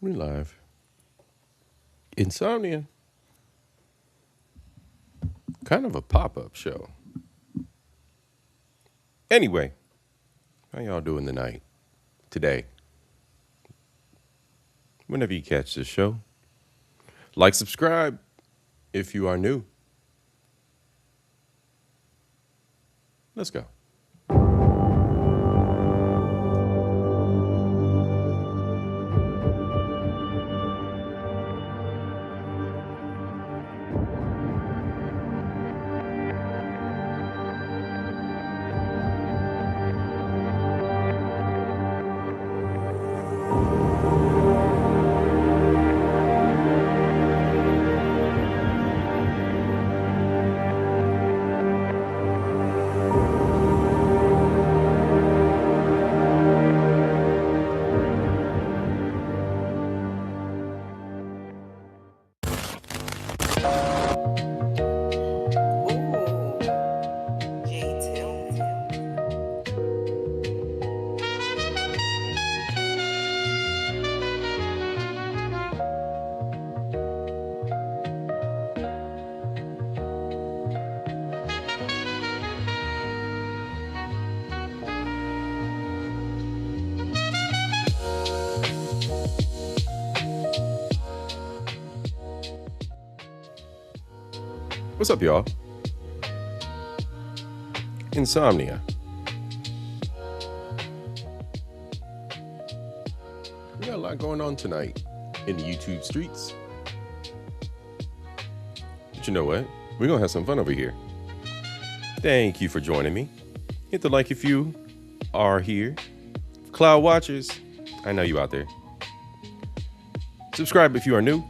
We live. Insomnia. Kind of a pop-up show. Anyway, how y'all doing tonight? Today? Whenever you catch this show. Like, subscribe if you are new. Let's go. What's up, y'all? Insomnia. We got a lot going on tonight in the YouTube streets. But you know what? We're going to have some fun over here. Thank you for joining me. Hit the like if you are here. Cloud Watchers, I know you out there. Subscribe if you are new.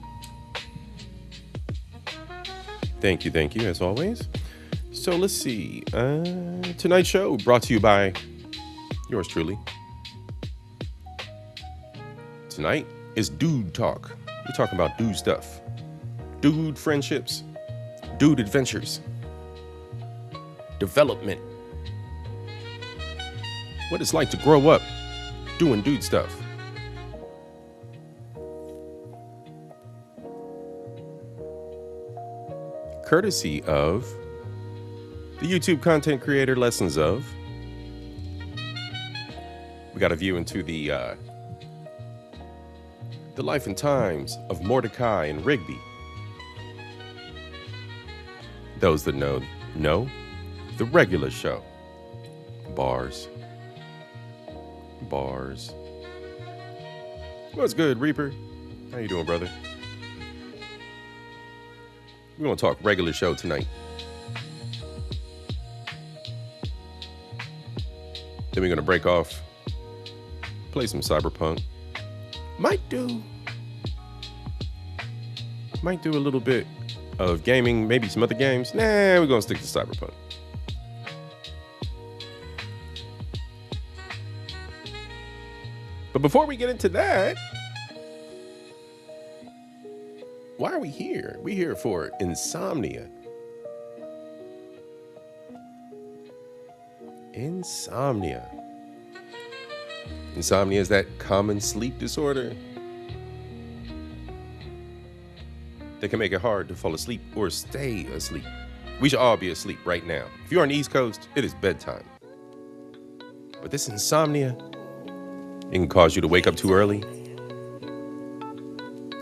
Thank you, as always. So let's see. Tonight's show brought to you by yours truly. Tonight is Dude Talk. We're talking about dude stuff. Dude friendships. Dude adventures. Development. What it's like to grow up doing dude stuff. Courtesy of the YouTube content creator Lessons of. We got a view into the life and times of Mordecai and Rigby. Those that know the regular show. Bars. What's good, Reaper? How you doing, brother? We're going to talk regular show tonight. Then we're going to break off, play some Cyberpunk. Might do a little bit of gaming, maybe some other games. Nah, we're going to stick to Cyberpunk. But before we get into that, why are we here? We're here for insomnia. Insomnia. Insomnia is that common sleep disorder that can make it hard to fall asleep or stay asleep. We should all be asleep right now. If you're on the East Coast, it is bedtime. But this insomnia, it can cause you to wake up too early.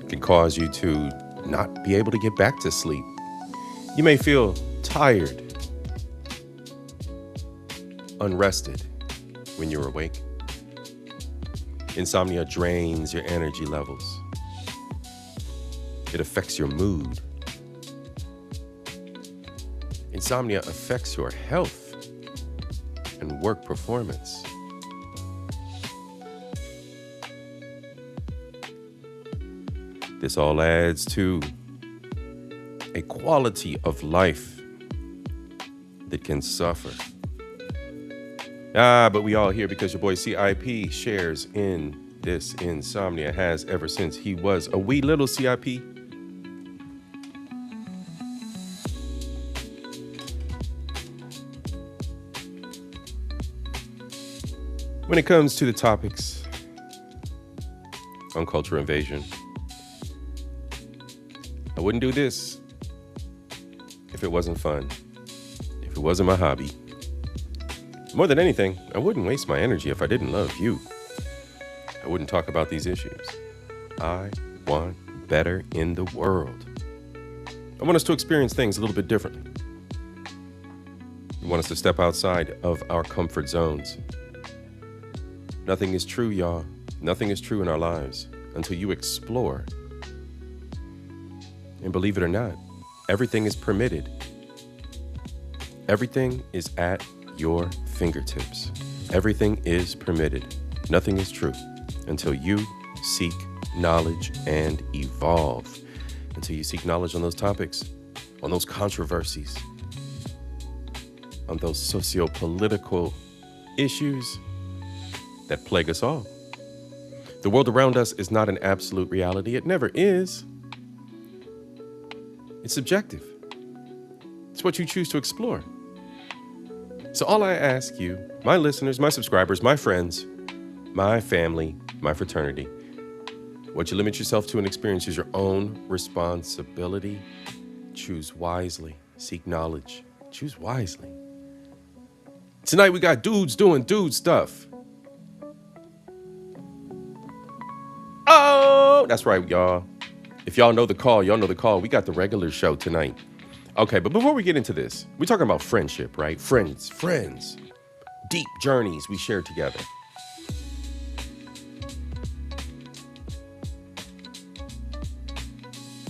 It can cause you to not be able to get back to sleep. You may feel tired, unrested when you're awake. Insomnia drains your energy levels. It affects your mood. Insomnia affects your health and work performance. This all adds to a quality of life that can suffer. But we all here because your boy C.I.P. shares in this insomnia, has ever since he was a wee little C.I.P. When it comes to the topics on Culture Invasion. I wouldn't do this if it wasn't fun, if it wasn't my hobby. More than anything, I wouldn't waste my energy if I didn't love you. I wouldn't talk about these issues. I want better in the world. I want us to experience things a little bit differently. I want us to step outside of our comfort zones. Nothing is true, y'all. Nothing is true in our lives until you explore. And believe it or not, everything is permitted. Everything is at your fingertips. Everything is permitted. Nothing is true until you seek knowledge and evolve. Until you seek knowledge on those topics, on those controversies, on those socio-political issues that plague us all. The world around us is not an absolute reality. It never is. It's subjective. It's what you choose to explore. So all I ask you, my listeners, my subscribers, my friends, my family, my fraternity, what you limit yourself to an experience is your own responsibility. Choose wisely. Seek knowledge. Choose wisely. Tonight we got dudes doing dude stuff. Oh, that's right, y'all. If y'all know the call, y'all know the call. We got the regular show tonight. Okay, but before we get into this, we're talking about friendship, right? Friends. Deep journeys we share together.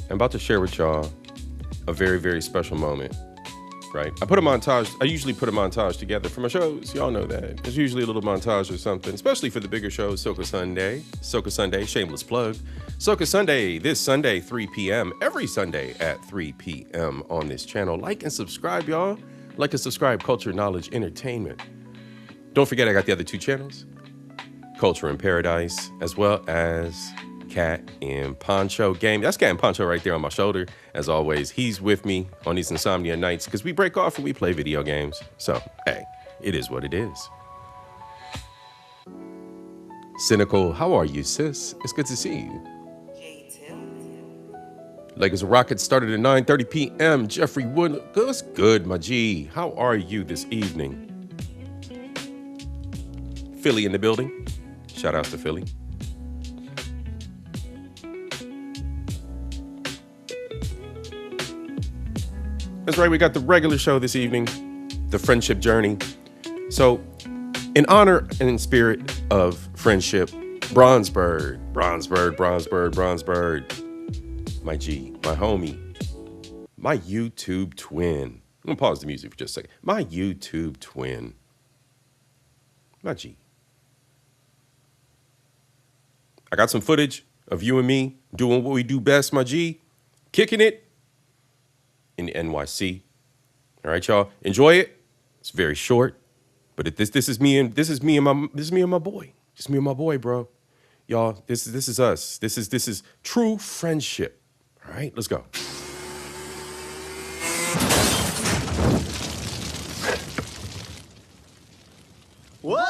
I'm about to share with y'all a very, very special moment, right? I usually put a montage together for my shows. Y'all know that. There's usually a little montage or something, especially for the bigger shows. Soca Sunday, shameless plug. Soca Sunday, this Sunday, 3 p.m. Every Sunday at 3 p.m. on this channel. Like and subscribe, y'all. Like and subscribe, Culture, Knowledge, Entertainment. Don't forget I got the other two channels, Culture in Paradise, as well as Cat and Poncho Game. That's Cat and Poncho right there on my shoulder. As always, he's with me on these insomnia nights because we break off and we play video games. So, hey, it is what it is. Cynical, how are you, sis? It's good to see you. Lakers Rockets started at 9:30 p.m. Jeffrey Wood, that's good, my G. How are you this evening? Philly in the building. Shout outs to Philly. That's right, we got the regular show this evening, the friendship journey. So, in honor and in spirit of friendship, Bronzebird, my G, my homie, my YouTube twin. I'm gonna pause the music for just a second. My YouTube twin, my G. I got some footage of you and me doing what we do best, my G, kicking it in the NYC. All right, y'all, enjoy it. It's very short, but this is me and my boy. Just me and my boy, bro. Y'all, this is us. This is true friendship. All right, let's go. Whoa!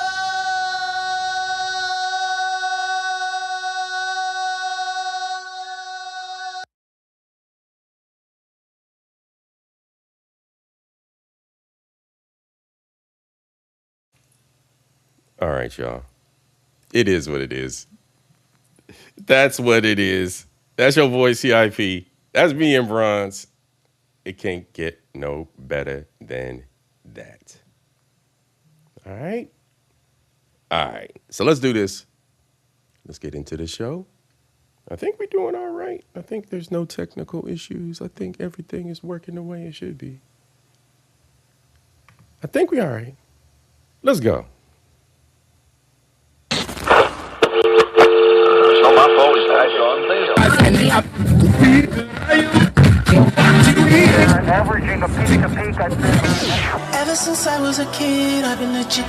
All right, y'all. It is what it is. That's what it is. That's your boy C.I.P. That's me and Bronze. It can't get no better than that. All right? All right. So let's do this. Let's get into the show. I think we're doing all right. I think there's no technical issues. I think everything is working the way it should be. I think we're all right. Let's go. My phone is averaging a peak to peak. Ever since I was a kid, I've been legit.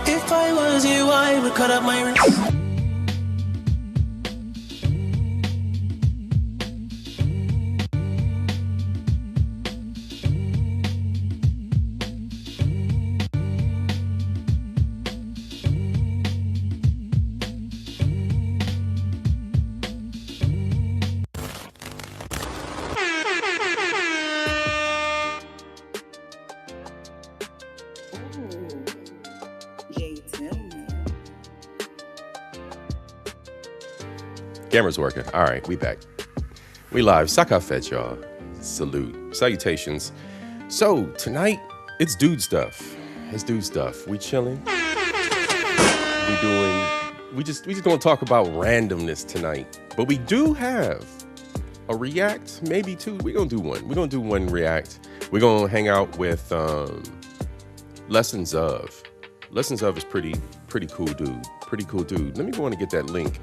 If I was you, I would cut up my wrist. Camera's working. All right, we back. We live. Sakafet, y'all. Salute. Salutations. So tonight, it's dude stuff. It's dude stuff. We chilling. We just gonna talk about randomness tonight. But we do have a react, maybe two. We're gonna do one. We're gonna do one react. We're gonna hang out with Lessons of. Lessons of is pretty cool dude. Pretty cool dude. Let me go on and get that link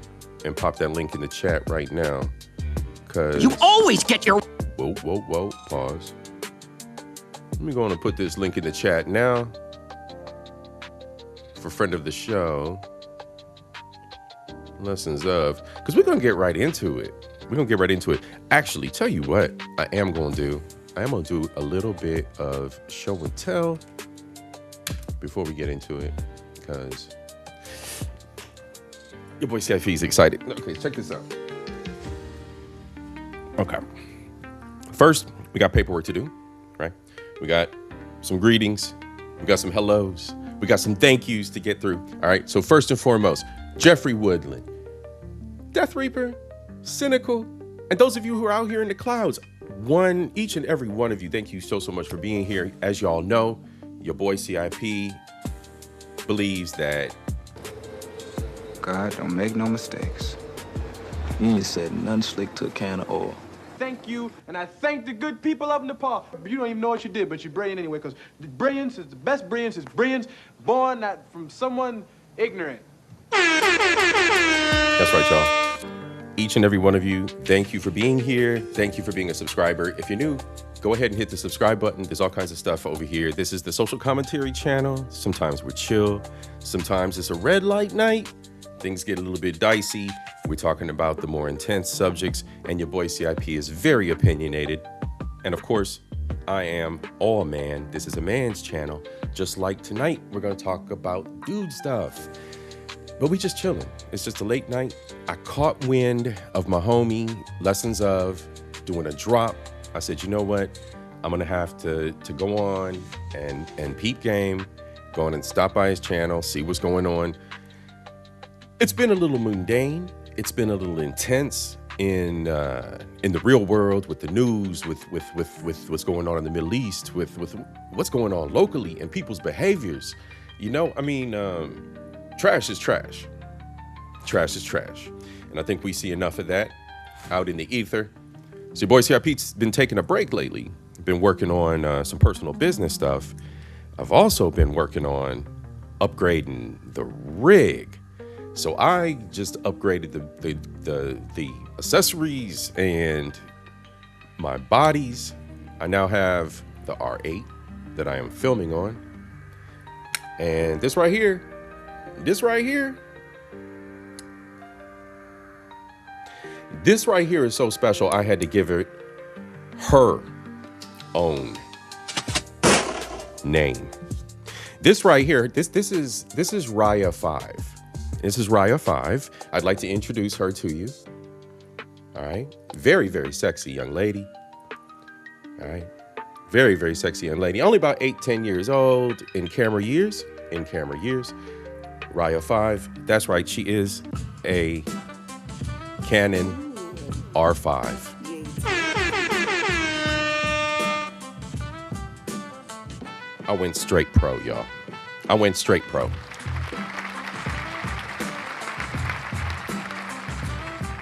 and pop that link in the chat right now. Cause you always get your whoa, pause. Let me go on and put this link in the chat now for friend of the show. Lessons of, because we're gonna get right into it. We're gonna get right into it. Actually, tell you what I am gonna do a little bit of show and tell before we get into it, because your boy C.I.P is excited. Okay, check this out. Okay. First, we got paperwork to do, right? We got some greetings. We got some hellos. We got some thank yous to get through. All right. So first and foremost, Jeffrey Woodland, Death Reaper, Cynical, and those of you who are out here in the clouds, each and every one of you, thank you so much for being here. As y'all know, your boy C.I.P believes that God don't make no mistakes. You ain't said nothing slick to a can of oil. Thank you, and I thank the good people of Nepal. You don't even know what you did, but you're brilliant anyway, because brilliance is the best brilliance is brilliance born not from someone ignorant. That's right, y'all. Each and every one of you, thank you for being here. Thank you for being a subscriber. If you're new, go ahead and hit the subscribe button. There's all kinds of stuff over here. This is the social commentary channel. Sometimes we're chill. Sometimes it's a red light night. Things get a little bit dicey. We're talking about the more intense subjects, and your boy C.I.P is very opinionated. And of course, I am all man. This is a man's channel. Just like tonight, we're gonna talk about dude stuff. But we just chilling. It's just a late night. I caught wind of my homie, Lessons of, doing a drop. I said, you know what? I'm gonna have to go on and peep game, go on and stop by his channel, see what's going on. It's been a little mundane. It's been a little intense in the real world, with the news, with what's going on in the Middle East, with what's going on locally and people's behaviors. You know, I mean, trash is trash. Trash is trash. And I think we see enough of that out in the ether. So your boy C.I.P's been taking a break lately. Been working on some personal business stuff. I've also been working on upgrading the rig. So I just upgraded the accessories and my bodies. I now have the R8 that I am filming on. And this right here is so special, I had to give it her own name. This right here, this is Raya 5. This is Raya 5. I'd like to introduce her to you. All right. Very, very sexy young lady. All right. Very, very sexy young lady. Only about 8-10 years old in camera years. Raya 5. That's right. She is a Canon R5. I went straight pro, y'all. I went straight pro.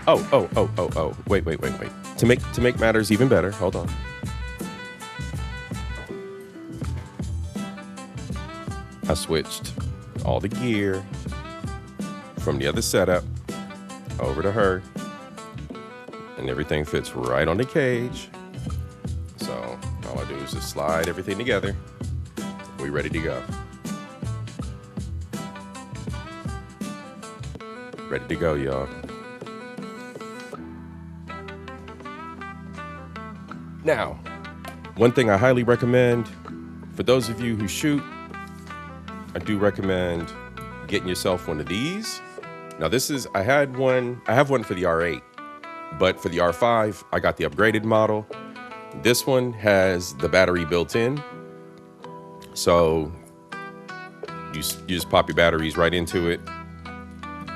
Oh. Wait. To make matters even better, hold on. I switched all the gear from the other setup over to her, and everything fits right on the cage. So all I do is just slide everything together. We ready to go. Ready to go, y'all. Now, one thing I highly recommend for those of you who shoot, I do recommend getting yourself one of these. Now I have one for the R8, but for the R5, I got the upgraded model. This one has the battery built in. So you just pop your batteries right into it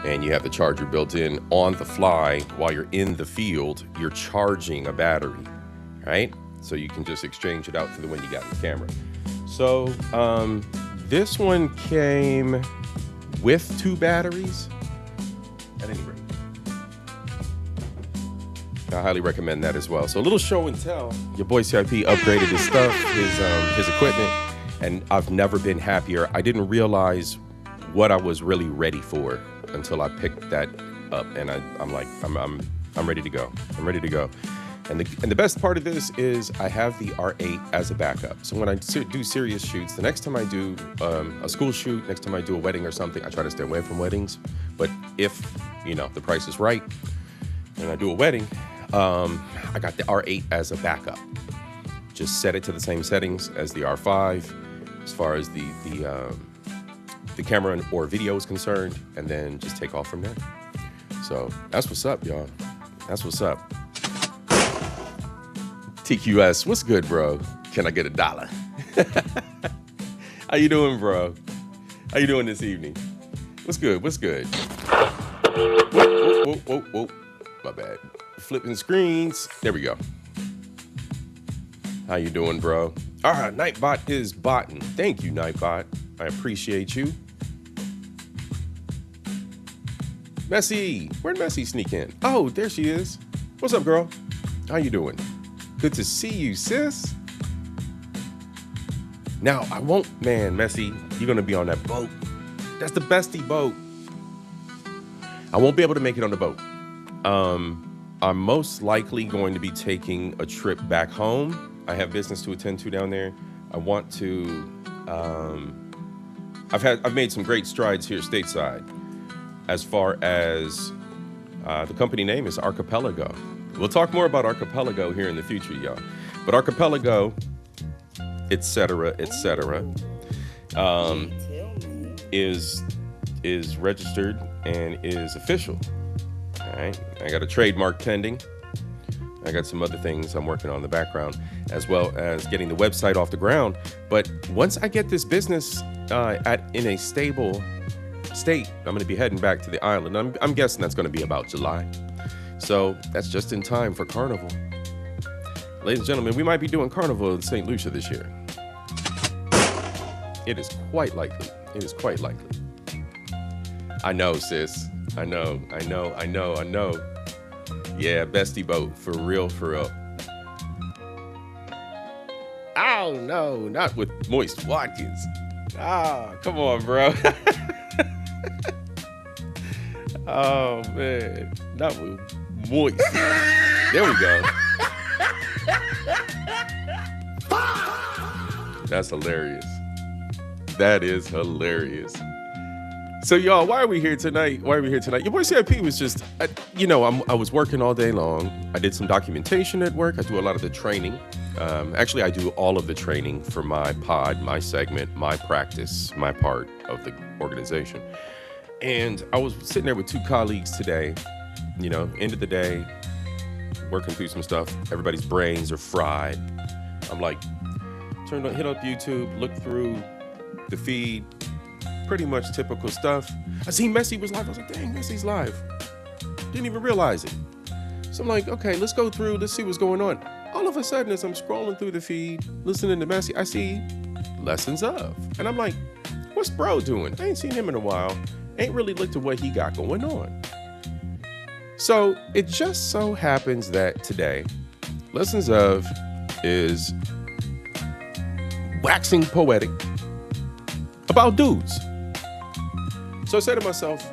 and you have the charger built in on the fly while you're in the field. You're charging a battery, right? So you can just exchange it out for the one you got in the camera. So this one came with 2 batteries at any rate. I highly recommend that as well. So a little show and tell. Your boy C.I.P. upgraded his stuff, his equipment, and I've never been happier. I didn't realize what I was really ready for until I picked that up, and I'm like, I'm ready to go. I'm ready to go. And the best part of this is I have the R8 as a backup. So when I do serious shoots, the next time I do a school shoot, next time I do a wedding or something, I try to stay away from weddings. But if, the price is right and I do a wedding, I got the R8 as a backup. Just set it to the same settings as the R5 as far as the camera or video is concerned, and then just take off from there. So that's what's up, y'all. That's what's up. TQS, what's good, bro? Can I get $1? How you doing, bro? How you doing this evening? What's good? What's good? Whoa. My bad. Flipping screens. There we go. How you doing, bro? All right, Nightbot is botting. Thank you, Nightbot. I appreciate you. Messy. Where'd Messy sneak in? Oh, there she is. What's up, girl? How you doing? Good to see you, sis. Now, Messy, you're going to be on that boat. That's the bestie boat. I won't be able to make it on the boat. I'm most likely going to be taking a trip back home. I have business to attend to down there. I want to, I've made some great strides here stateside as far as the company name is Archipelago. We'll talk more about Archipelago here in the future, y'all. But Archipelago, et cetera, is registered and is official. All right, I got a trademark pending. I got some other things I'm working on in the background, as well as getting the website off the ground. But once I get this business in a stable state, I'm going to be heading back to the island. I'm guessing that's going to be about July. So that's just in time for Carnival. Ladies and gentlemen, we might be doing Carnival in St. Lucia this year. It is quite likely. It is quite likely. I know, sis. I know. Yeah, bestie boat, for real. Oh, no, not with Moist Watkins. Ah, come on, bro. Oh, man. Not with Moist. There we go. That's hilarious. That is hilarious. So, y'all, why are we here tonight? Your boy C.I.P. was just, I was working all day long. I did some documentation at work. I do a lot of the training. Actually, I do all of the training for my pod, my segment, my practice, my part of the organization. And I was sitting there with 2 colleagues today, end of the day, working through some stuff. Everybody's brains are fried. I'm like, hit up YouTube, look through the feed. Pretty much typical stuff. I seen Messi was live. I was like, dang, Messi's live. Didn't even realize it. So I'm like, okay, let's go through. Let's see what's going on. All of a sudden, as I'm scrolling through the feed, listening to Messi, I see Lessons Of. And I'm like, what's bro doing? I ain't seen him in a while. Ain't really looked at what he got going on. So it just so happens that today, Lessons Of is waxing poetic about dudes. So I said to myself,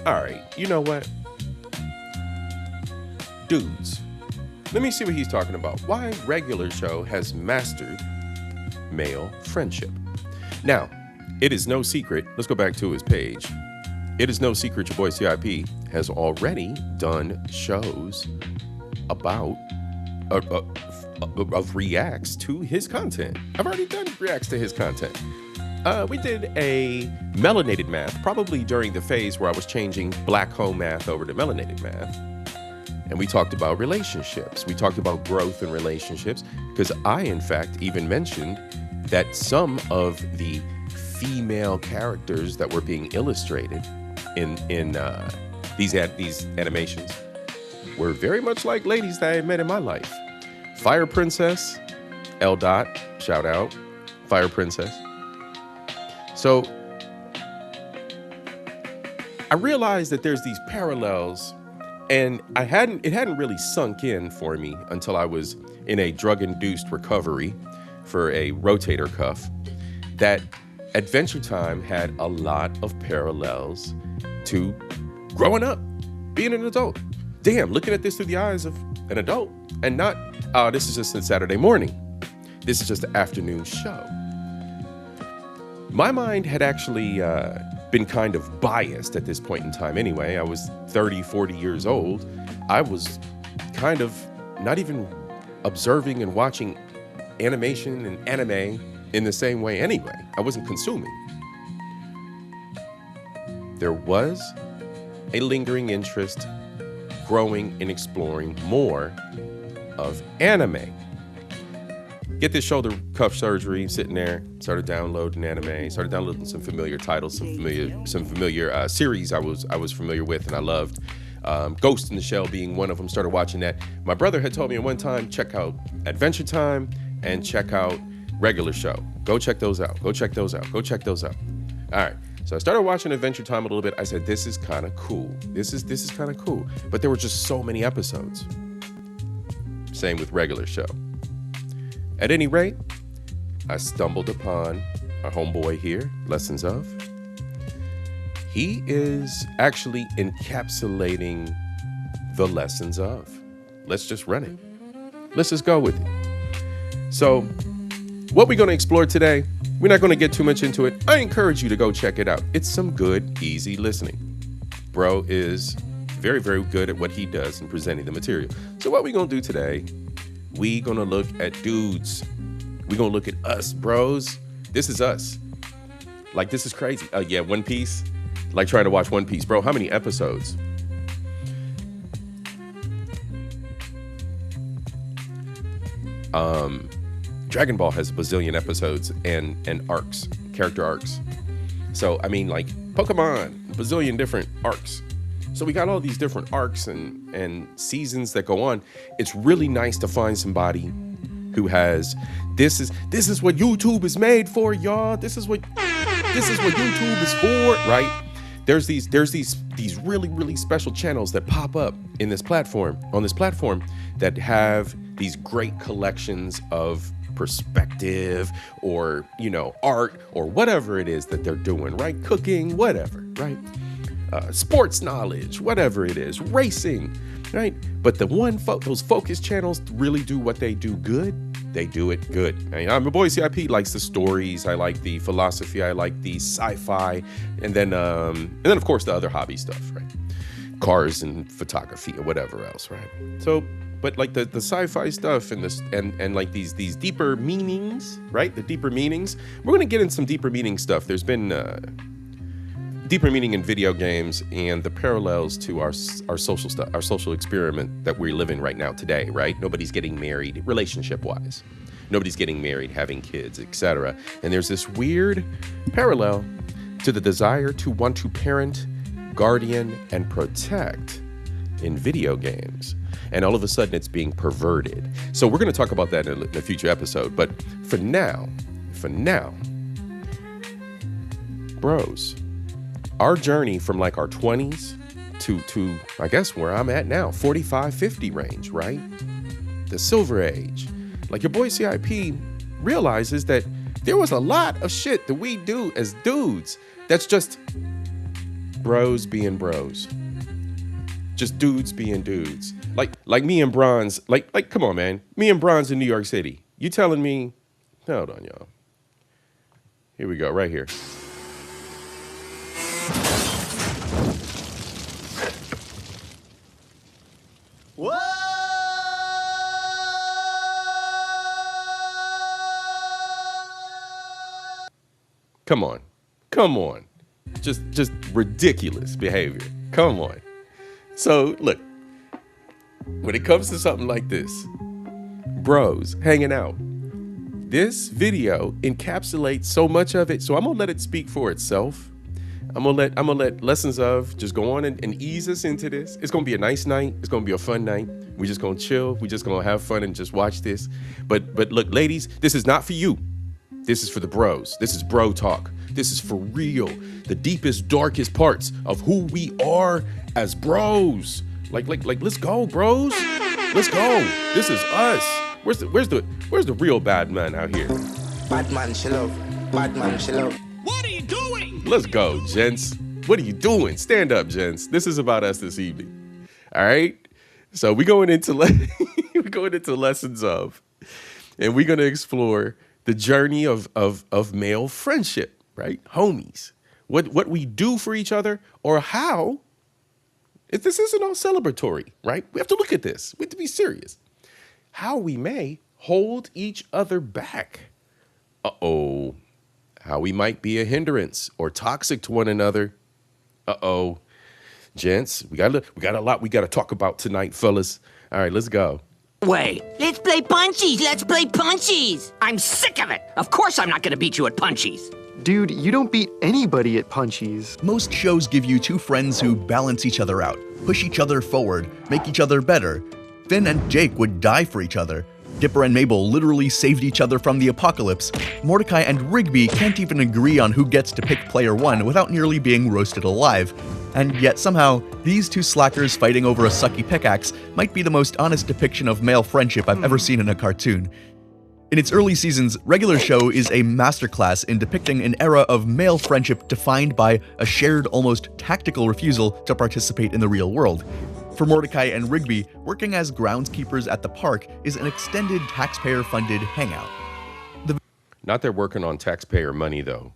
all right, you know what? Dudes. Let me see what he's talking about. Why Regular Show has mastered male friendship. Now, it is no secret. Let's go back to his page. It is no secret your boy C.I.P. has already done shows about of reacts to his content. I've already done reacts to his content. We did a melanated math, probably during the phase where I was changing black home math over to melanated math. And we talked about relationships. We talked about growth in relationships, because I, in fact, even mentioned that some of the female characters that were being illustrated in these animations were very much like ladies that I met in my life. Fire Princess, L. Dot, shout out, Fire Princess. So I realized that there's these parallels, and it hadn't really sunk in for me until I was in a drug-induced recovery for a rotator cuff, that Adventure Time had a lot of parallels to growing up, being an adult. Damn, looking at this through the eyes of an adult, and not, this is just a Saturday morning. This is just an afternoon show. My mind had actually been kind of biased at this point in time anyway. I was 30, 40 years old. I was kind of not even observing and watching animation and anime in the same way anyway. I wasn't consuming. There was a lingering interest growing and exploring more of anime. Get this shoulder cuff surgery, sitting there, started downloading anime, started downloading some familiar titles, some familiar series I was familiar with and I loved. Ghost in the Shell being one of them, started watching that. My brother had told me at one time, check out Adventure Time and check out Regular Show. Go check those out. Go check those out. Go check those out. All right. So I started watching Adventure Time a little bit. I said, this is kind of cool. This is kind of cool. But there were just so many episodes. Same with Regular Show. At any rate, I stumbled upon our homeboy here, Lessons Of. He is actually encapsulating the lessons of. Let's just run it. Let's just go with it. So, what we're going to explore today, we're not going to get too much into it. I encourage you to go check it out. It's some good, easy listening. Bro is very, very good at what he does in presenting the material. So what we're going to do today, we're going to look at dudes. We're going to look at us, bros. This is us. Like, this is crazy. Yeah, One Piece. Like trying to watch One Piece. Bro, how many episodes? Dragon Ball has a bazillion episodes and arcs, character arcs. So, I mean, like Pokemon, a bazillion different arcs. So we got all these different arcs and seasons that go on. It's really nice to find somebody who has, this is what YouTube is made for, y'all. This is what YouTube is for, right? There's these really, really special channels that pop up on this platform that have these great collections of perspective or, art or whatever it is that they're doing, right? Cooking, whatever, right? Sports knowledge, whatever it is, racing, right? But those focus channels really do what they do good. They do it good. My boy C.I.P. likes the stories. I like the philosophy. I like the sci-fi, and then of course the other hobby stuff, right? Cars and photography or whatever else, right? So, but like the sci-fi stuff and like these deeper meanings, right? The deeper meanings. We're gonna get in some deeper meaning stuff. There's been deeper meaning in video games and the parallels to our social stuff, our social experiment that we're living right now today, right? Nobody's getting married relationship-wise. Nobody's getting married, having kids, etc. And there's this weird parallel to the desire to want to parent, guardian, and protect in video games. And all of a sudden it's being perverted. So we're going to talk about that in a future episode. But for now, bros, our journey from like our 20s to I guess where I'm at now, 45, 50 range, right? The silver age. Like your boy CIP realizes that there was a lot of shit that we do as dudes that's just bros being bros. Just dudes being dudes. Like me and Bronze, like come on, man. Me and Bronze in New York City. You telling me, hold on, y'all. Here we go, right here. Whoa! Come on. Just ridiculous behavior. Come on. So look, when it comes to something like this, bros hanging out, this video encapsulates so much of it. So I'm gonna let it speak for itself. I'm gonna let Lessons Of just go on and ease us into this. It's gonna be a nice night. It's gonna be a fun night. We're just gonna chill. We're just gonna have fun and just watch this. But look, ladies, this is not for you. This is for the bros. This is bro talk. This is for real. The deepest, darkest parts of who we are as bros. Like, let's go, bros. Let's go. This is us. Where's the real bad man out here? Bad man, she love. Bad man, she love. What are you doing? Let's go, gents. What are you doing? Stand up, gents. This is about us this evening. All right. So we're going into Lessons Of, and we're gonna explore the journey of male friendship, right? Homies. What we do for each other, or how. If this isn't all celebratory, right? We have to look at this. We have to be serious. How we may hold each other back. Uh-oh. How we might be a hindrance or toxic to one another. Uh-oh. Gents, we got a lot we got to talk about tonight, fellas. All right, let's go. Wait. Let's play punchies. I'm sick of it. Of course I'm not going to beat you at punchies. Dude, you don't beat anybody at punchies. Most shows give you two friends who balance each other out, push each other forward, make each other better. Finn and Jake would die for each other. Dipper and Mabel literally saved each other from the apocalypse. Mordecai and Rigby can't even agree on who gets to pick player one without nearly being roasted alive. And yet somehow, these two slackers fighting over a sucky pickaxe might be the most honest depiction of male friendship I've ever seen in a cartoon. In its early seasons, Regular Show is a masterclass in depicting an era of male friendship defined by a shared, almost tactical refusal to participate in the real world. For Mordecai and Rigby, working as groundskeepers at the park is an extended taxpayer-funded hangout. Not they're working on taxpayer money, though.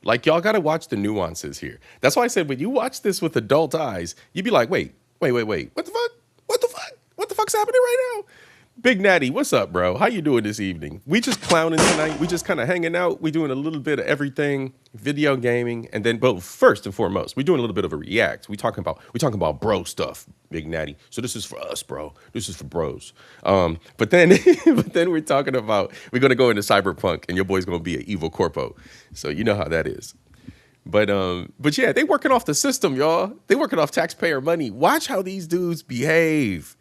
Like, y'all got to watch the nuances here. That's why I said when you watch this with adult eyes, you'd be like, wait. What the fuck? What the fuck's happening right now? Big Natty, what's up, bro? How you doing this evening? We just clowning tonight. We just kind of hanging out. We doing a little bit of everything, video gaming, and then, but first and foremost, we're doing a little bit of a react. We talking about bro stuff, Big Natty. So this is for us, bro. This is for bros. But then we're talking about we're gonna go into cyberpunk, and your boy's gonna be an evil corpo. So you know how that is. But yeah, they working off the system, y'all. They working off taxpayer money. Watch how these dudes behave.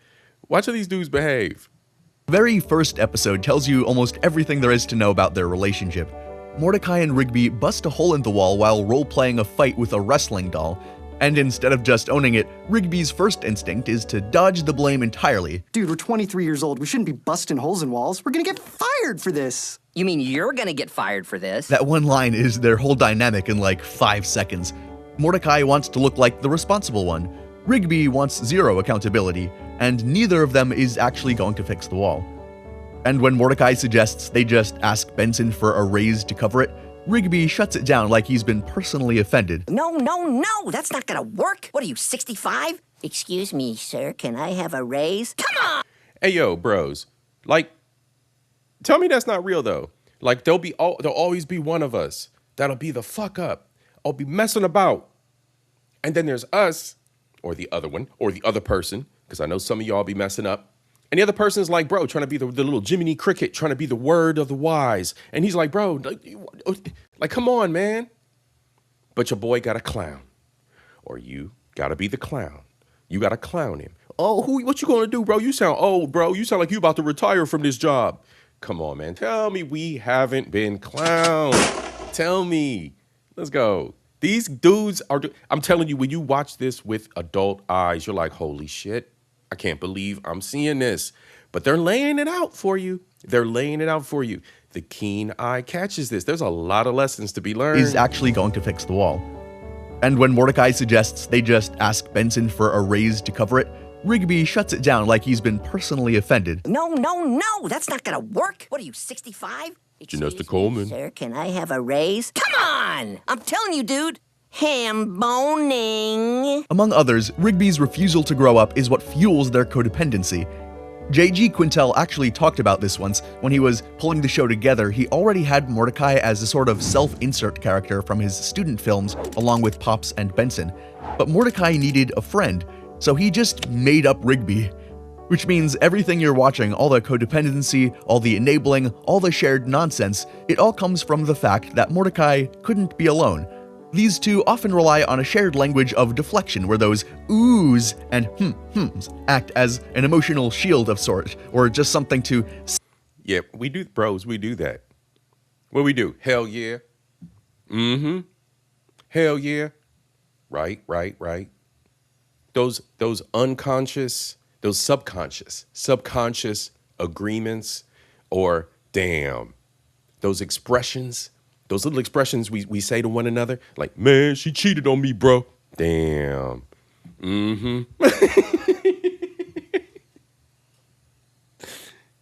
The very first episode tells you almost everything there is to know about their relationship. Mordecai and Rigby bust a hole in the wall while role-playing a fight with a wrestling doll. And instead of just owning it, Rigby's first instinct is to dodge the blame entirely. Dude, we're 23 years old. We shouldn't be busting holes in walls. We're gonna get fired for this. You mean you're going to get fired for this? That one line is their whole dynamic in like 5 seconds. Mordecai wants to look like the responsible one. Rigby wants zero accountability, and neither of them is actually going to fix the wall. And when Mordecai suggests they just ask Benson for a raise to cover it, Rigby shuts it down like he's been personally offended. No, that's not going to work. What are you, 65? Excuse me, sir, can I have a raise? Come on! Hey, yo, bros. Like, tell me that's not real, though. Like, there'll always be one of us that'll be the fuck up. I'll be messing about. And then there's us, or the other one, or the other person, because I know some of y'all be messing up. And the other person is like, bro, trying to be the little Jiminy Cricket, trying to be the word of the wise. And he's like, bro, like, come on, man. But your boy got a clown. Or you got to be the clown. You got to clown him. Oh, what you going to do, bro? You sound old, bro. You sound like you about to retire from this job. Come on, man. Tell me we haven't been clowned. Tell me. Let's go. These dudes are, I'm telling you, when you watch this with adult eyes, you're like, holy shit, I can't believe I'm seeing this. But they're laying it out for you. The keen eye catches this. There's a lot of lessons to be learned. Is actually going to fix the wall. And when Mordecai suggests they just ask Benson for a raise to cover it, Rigby shuts it down like he's been personally offended. No, that's not going to work. What are you, 65? Janessa Coleman. Sir, can I have a raise? Come on! I'm telling you, dude. Ham boning. Among others, Rigby's refusal to grow up is what fuels their codependency. J.G. Quintel actually talked about this once. When he was pulling the show together, he already had Mordecai as a sort of self-insert character from his student films, along with Pops and Benson. But Mordecai needed a friend, so he just made up Rigby. Which means everything you're watching, all the codependency, all the enabling, all the shared nonsense, it all comes from the fact that Mordecai couldn't be alone. These two often rely on a shared language of deflection where those oohs and hms act as an emotional shield of sort, or just something to... Yeah, we do, bros, we do that. What we do? Hell yeah. Mm-hmm. Hell yeah. Right. Those unconscious, those subconscious agreements, or damn, those expressions, those little expressions we say to one another, like, man, she cheated on me, bro. Damn. Mm-hmm.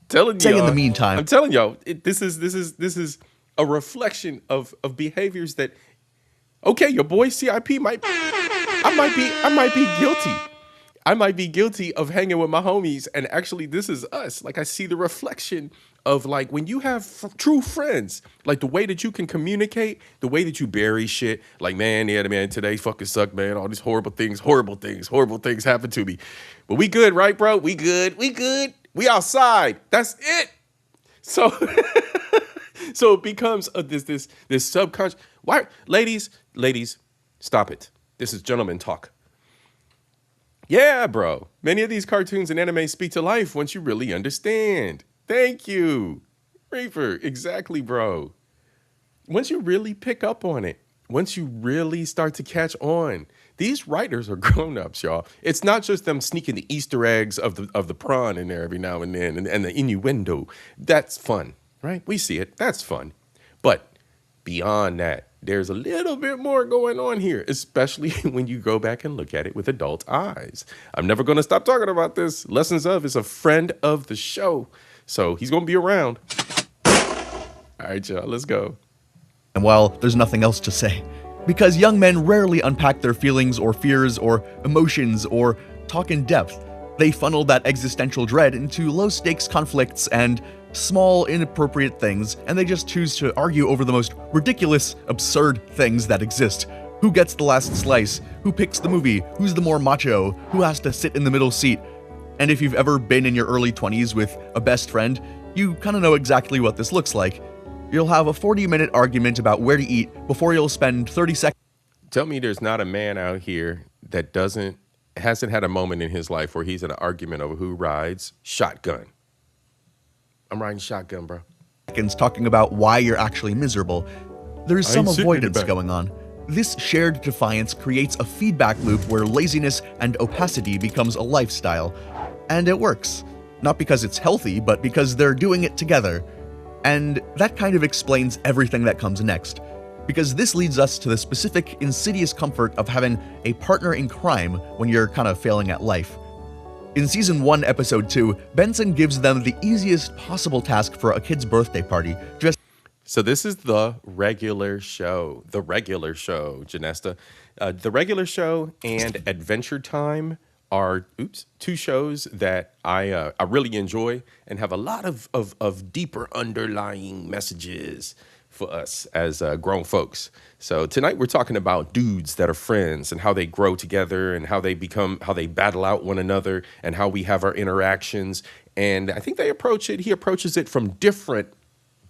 Telling Say y'all, in the meantime. I'm telling y'all, this is a reflection of behaviors that, okay, your boy C.I.P. I might be guilty. I might be guilty of hanging with my homies, and actually this is us. Like, I see the reflection of, like, when you have true friends, like the way that you can communicate, the way that you bury shit, like, man, yeah, man, today fucking sucked, man, all these horrible things happen to me. But we good, right, bro? We good. We outside. That's it. So so it becomes this subconscious. Why, ladies, stop it. This is gentleman talk. Yeah, bro. Many of these cartoons and anime speak to life once you really understand. Thank you, Reaper. Exactly, bro. Once you really pick up on it, once you really start to catch on, these writers are grown-ups, y'all. It's not just them sneaking the Easter eggs of the prawn in there every now and then, and the innuendo. That's fun, right? We see it. That's fun. But beyond that, there's a little bit more going on here, especially when you go back and look at it with adult eyes. I'm never going to stop talking about this. Lessons of is a friend of the show, so he's going to be around. All right, y'all, let's go. And well, there's nothing else to say. Because young men rarely unpack their feelings or fears or emotions or talk in depth. They funnel that existential dread into low-stakes conflicts and small, inappropriate things, and they just choose to argue over the most ridiculous, absurd things that exist. Who gets the last slice? Who picks the movie? Who's the more macho? Who has to sit in the middle seat? And if you've ever been in your early 20s with a best friend, you kind of know exactly what this looks like. You'll have a 40-minute argument about where to eat before you'll spend 30 seconds. Tell me there's not a man out here that hasn't had a moment in his life where he's in an argument over who rides shotgun. I'm riding shotgun, bro. Talking about why you're actually miserable. There's some avoidance going on. This shared defiance creates a feedback loop where laziness and opacity becomes a lifestyle. And it works. Not because it's healthy, but because they're doing it together. And that kind of explains everything that comes next. Because this leads us to the specific, insidious comfort of having a partner in crime when you're kind of failing at life. In Season 1, Episode 2, Benson gives them the easiest possible task for a kid's birthday party. So this is the regular show. The regular show, Janesta. The regular show and Adventure Time are two shows that I really enjoy and have a lot of deeper underlying messages for us as grown folks. So tonight we're talking about dudes that are friends and how they grow together and how they battle out one another and how we have our interactions. And I think he approaches it from different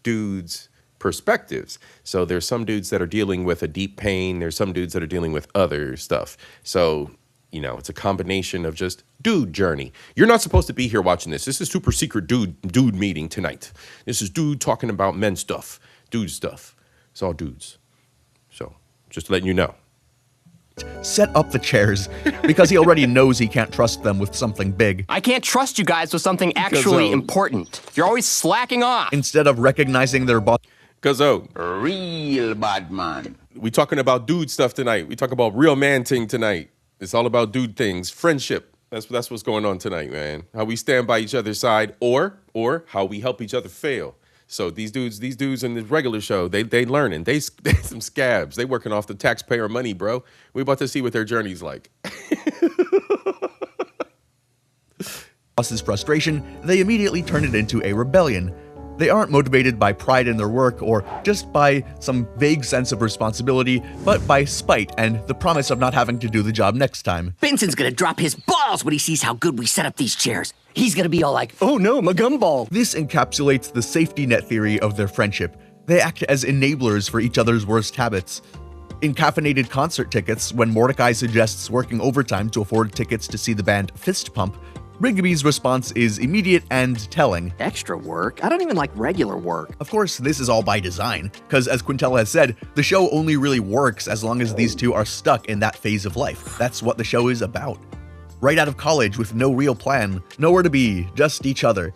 dudes' perspectives. So there's some dudes that are dealing with a deep pain. There's some dudes that are dealing with other stuff. So, it's a combination of just dude journey. You're not supposed to be here watching this. This is super secret dude meeting tonight. This is dude talking about men stuff. Dude stuff. It's all dudes. So, just letting you know. Set up the chairs, because he already knows he can't trust them with something big. I can't trust you guys with something actually important. You're always slacking off. Instead of recognizing their boss. Cuzzo. Real bad man. We talking about dude stuff tonight. We talk about real man ting tonight. It's all about dude things. Friendship. That's what's going on tonight, man. How we stand by each other's side or how we help each other fail. So these dudes in this regular show, they learning. They some scabs. They working off the taxpayer money, bro. We about to see what their journey's like. Boss's frustration, they immediately turn it into a rebellion. They aren't motivated by pride in their work or just by some vague sense of responsibility, but by spite and the promise of not having to do the job next time. Benson's gonna drop his balls when he sees how good we set up these chairs. He's gonna be all like, oh no, my gumball. This encapsulates the safety net theory of their friendship. They act as enablers for each other's worst habits. encaffeinated concert tickets when Mordecai suggests working overtime to afford tickets to see the band Fist Pump, Rigby's response is immediate and telling. Extra work? I don't even like regular work. Of course, this is all by design, because as Quintella has said, the show only really works as long as these two are stuck in that phase of life. That's what the show is about. Right out of college with no real plan, nowhere to be, just each other.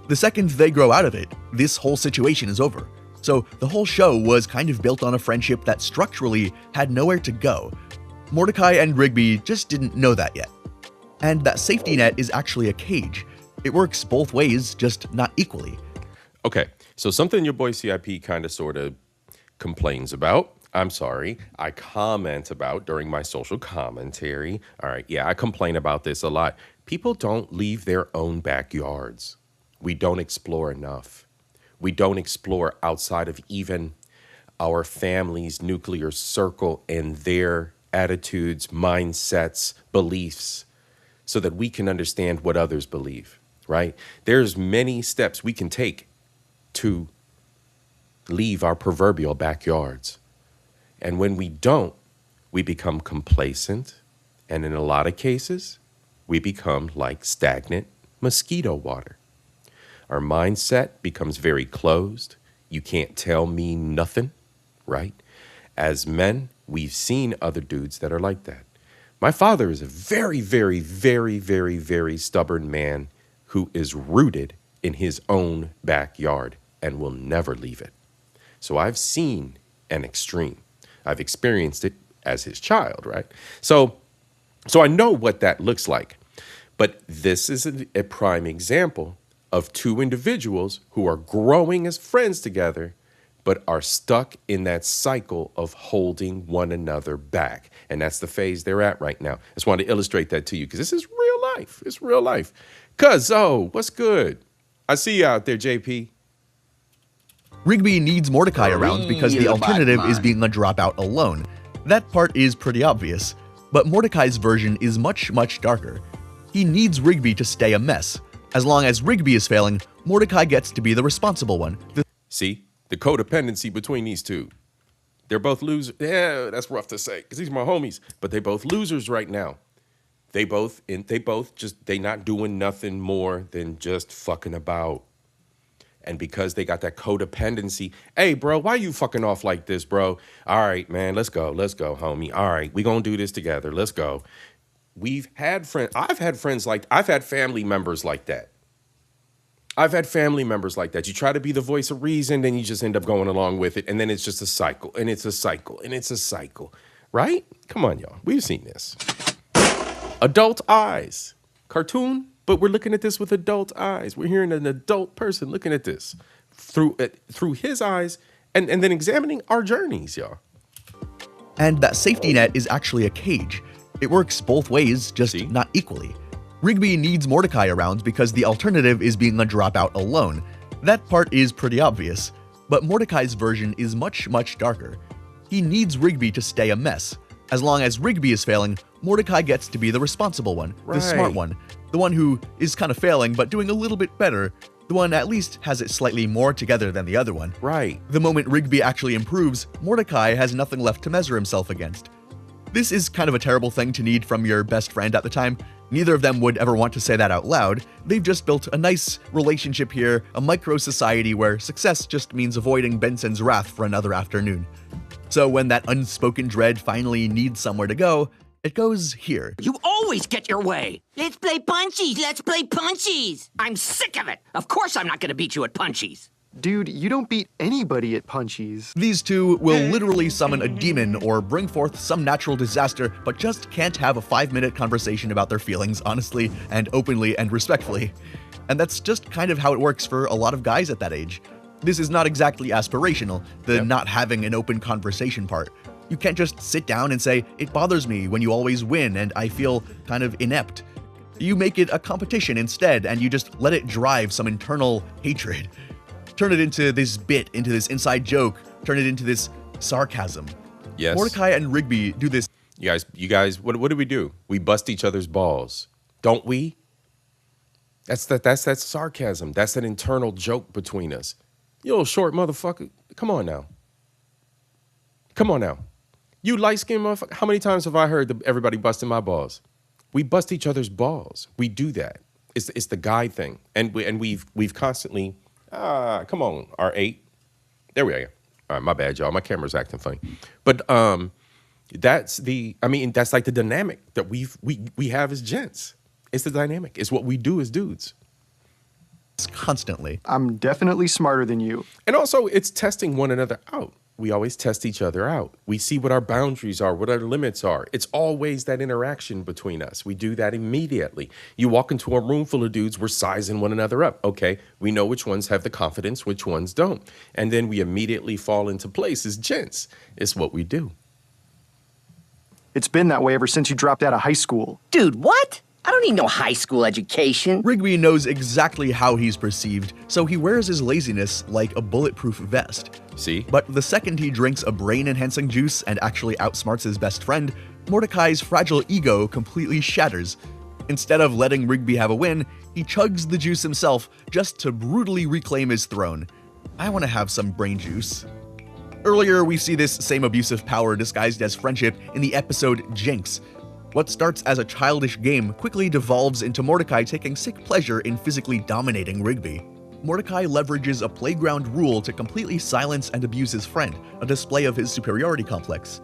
The second they grow out of it, this whole situation is over. So the whole show was kind of built on a friendship that structurally had nowhere to go. Mordecai and Rigby just didn't know that yet. And that safety net is actually a cage. It works both ways, just not equally. Okay, so something your boy C.I.P. kind of sort of complains about. I comment about during my social commentary. All right, yeah, I complain about this a lot. People don't leave their own backyards. We don't explore enough. We don't explore outside of even our family's nuclear circle and their attitudes, mindsets, beliefs, so that we can understand what others believe, right? There's many steps we can take to leave our proverbial backyards. And when we don't, we become complacent. And in a lot of cases, we become like stagnant mosquito water. Our mindset becomes very closed. You can't tell me nothing, right? As men, we've seen other dudes that are like that. My father is a very, very, very, very, very stubborn man who is rooted in his own backyard and will never leave it. So I've seen an extreme. I've experienced it as his child, right? So I know what that looks like. But this is a prime example of two individuals who are growing as friends together, but are stuck in that cycle of holding one another back. And that's the phase they're at right now. I just wanted to illustrate that to you because this is real life. It's real life. Cuzzo, what's good? I see you out there, JP. Rigby needs Mordecai around because the alternative is being a dropout alone. That part is pretty obvious. But Mordecai's version is much, much darker. He needs Rigby to stay a mess. As long as Rigby is failing, Mordecai gets to be the responsible one. See? The codependency between these two. They're both losers. Yeah, that's rough to say because these are my homies, but they both losers right now. They not doing nothing more than just fucking about. And because they got that codependency, hey, bro, why you fucking off like this, bro? All right, man, let's go, homie. All right, we gonna do this together. Let's go. I've had family members like that. You try to be the voice of reason, then you just end up going along with it. And then it's just a cycle, and it's a cycle, and it's a cycle, right? Come on, y'all. We've seen this. Adult eyes. Cartoon, but we're looking at this with adult eyes. We're hearing an adult person looking at this through his eyes and then examining our journeys, y'all. And that safety net is actually a cage. It works both ways, just not equally. Rigby needs Mordecai around because the alternative is being a dropout alone. That part is pretty obvious. But Mordecai's version is much, much darker. He needs Rigby to stay a mess. As long as Rigby is failing, Mordecai gets to be the responsible one, the smart one, the one who is kind of failing but doing a little bit better, the one at least has it slightly more together than the other one. Right. The moment Rigby actually improves, Mordecai has nothing left to measure himself against. This is kind of a terrible thing to need from your best friend at the time. Neither of them would ever want to say that out loud. They've just built a nice relationship here, a micro-society where success just means avoiding Benson's wrath for another afternoon. So when that unspoken dread finally needs somewhere to go, it goes here. You always get your way. Let's play punchies. Let's play punchies. I'm sick of it. Of course I'm not going to beat you at punchies. Dude, you don't beat anybody at punchies. These two will literally summon a demon or bring forth some natural disaster, but just can't have a 5-minute conversation about their feelings honestly and openly and respectfully. And that's just kind of how it works for a lot of guys at that age. This is not exactly aspirational, the not having an open conversation part. You can't just sit down and say, it bothers me when you always win and I feel kind of inept. You make it a competition instead and you just let it drive some internal hatred. Turn it into this bit, into this inside joke, turn it into this sarcasm. Yes. Mordecai and Rigby do this. You guys, what do we do? We bust each other's balls, don't we? That's that sarcasm. That's that internal joke between us. You little short motherfucker. Come on now. You light-skinned motherfucker. How many times have I heard everybody busting my balls? We bust each other's balls. We do that. It's the guy thing. And we've constantly, come on, R8. There we go. All right, my bad, y'all. My camera's acting funny. But that's like the dynamic that we have as gents. It's the dynamic. It's what we do as dudes. Constantly. I'm definitely smarter than you. And also, it's testing one another out. We always test each other out. We see what our boundaries are, what our limits are. It's always that interaction between us. We do that immediately. You walk into a room full of dudes, we're sizing one another up. Okay, we know which ones have the confidence, which ones don't. And then we immediately fall into place as gents. It's what we do. It's been that way ever since you dropped out of high school. Dude, what? I don't need no high school education. Rigby knows exactly how he's perceived, so he wears his laziness like a bulletproof vest. See? But the second he drinks a brain-enhancing juice and actually outsmarts his best friend, Mordecai's fragile ego completely shatters. Instead of letting Rigby have a win, he chugs the juice himself just to brutally reclaim his throne. I want to have some brain juice. Earlier, we see this same abusive power disguised as friendship in the episode Jinx. What starts as a childish game quickly devolves into Mordecai taking sick pleasure in physically dominating Rigby. Mordecai leverages a playground rule to completely silence and abuse his friend, a display of his superiority complex.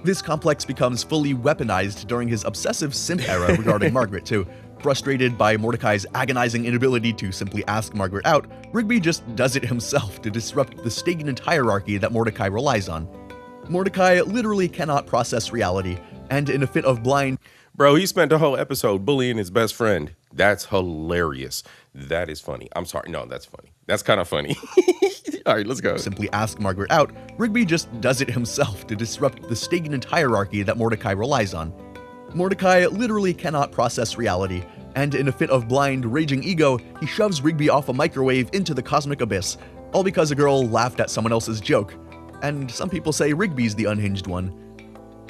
This complex becomes fully weaponized during his obsessive simp era regarding Margaret, too. Frustrated by Mordecai's agonizing inability to simply ask Margaret out, Rigby just does it himself to disrupt the stagnant hierarchy that Mordecai relies on. Mordecai literally cannot process reality, and in a fit of blind... Bro, he spent the whole episode bullying his best friend. That's hilarious. That is funny. I'm sorry. No, that's funny. That's kind of funny. All right, let's go. Simply ask Margaret out, Rigby just does it himself to disrupt the stagnant hierarchy that Mordecai relies on. Mordecai literally cannot process reality, and in a fit of blind, raging ego, he shoves Rigby off a microwave into the cosmic abyss, all because a girl laughed at someone else's joke. And some people say Rigby's the unhinged one.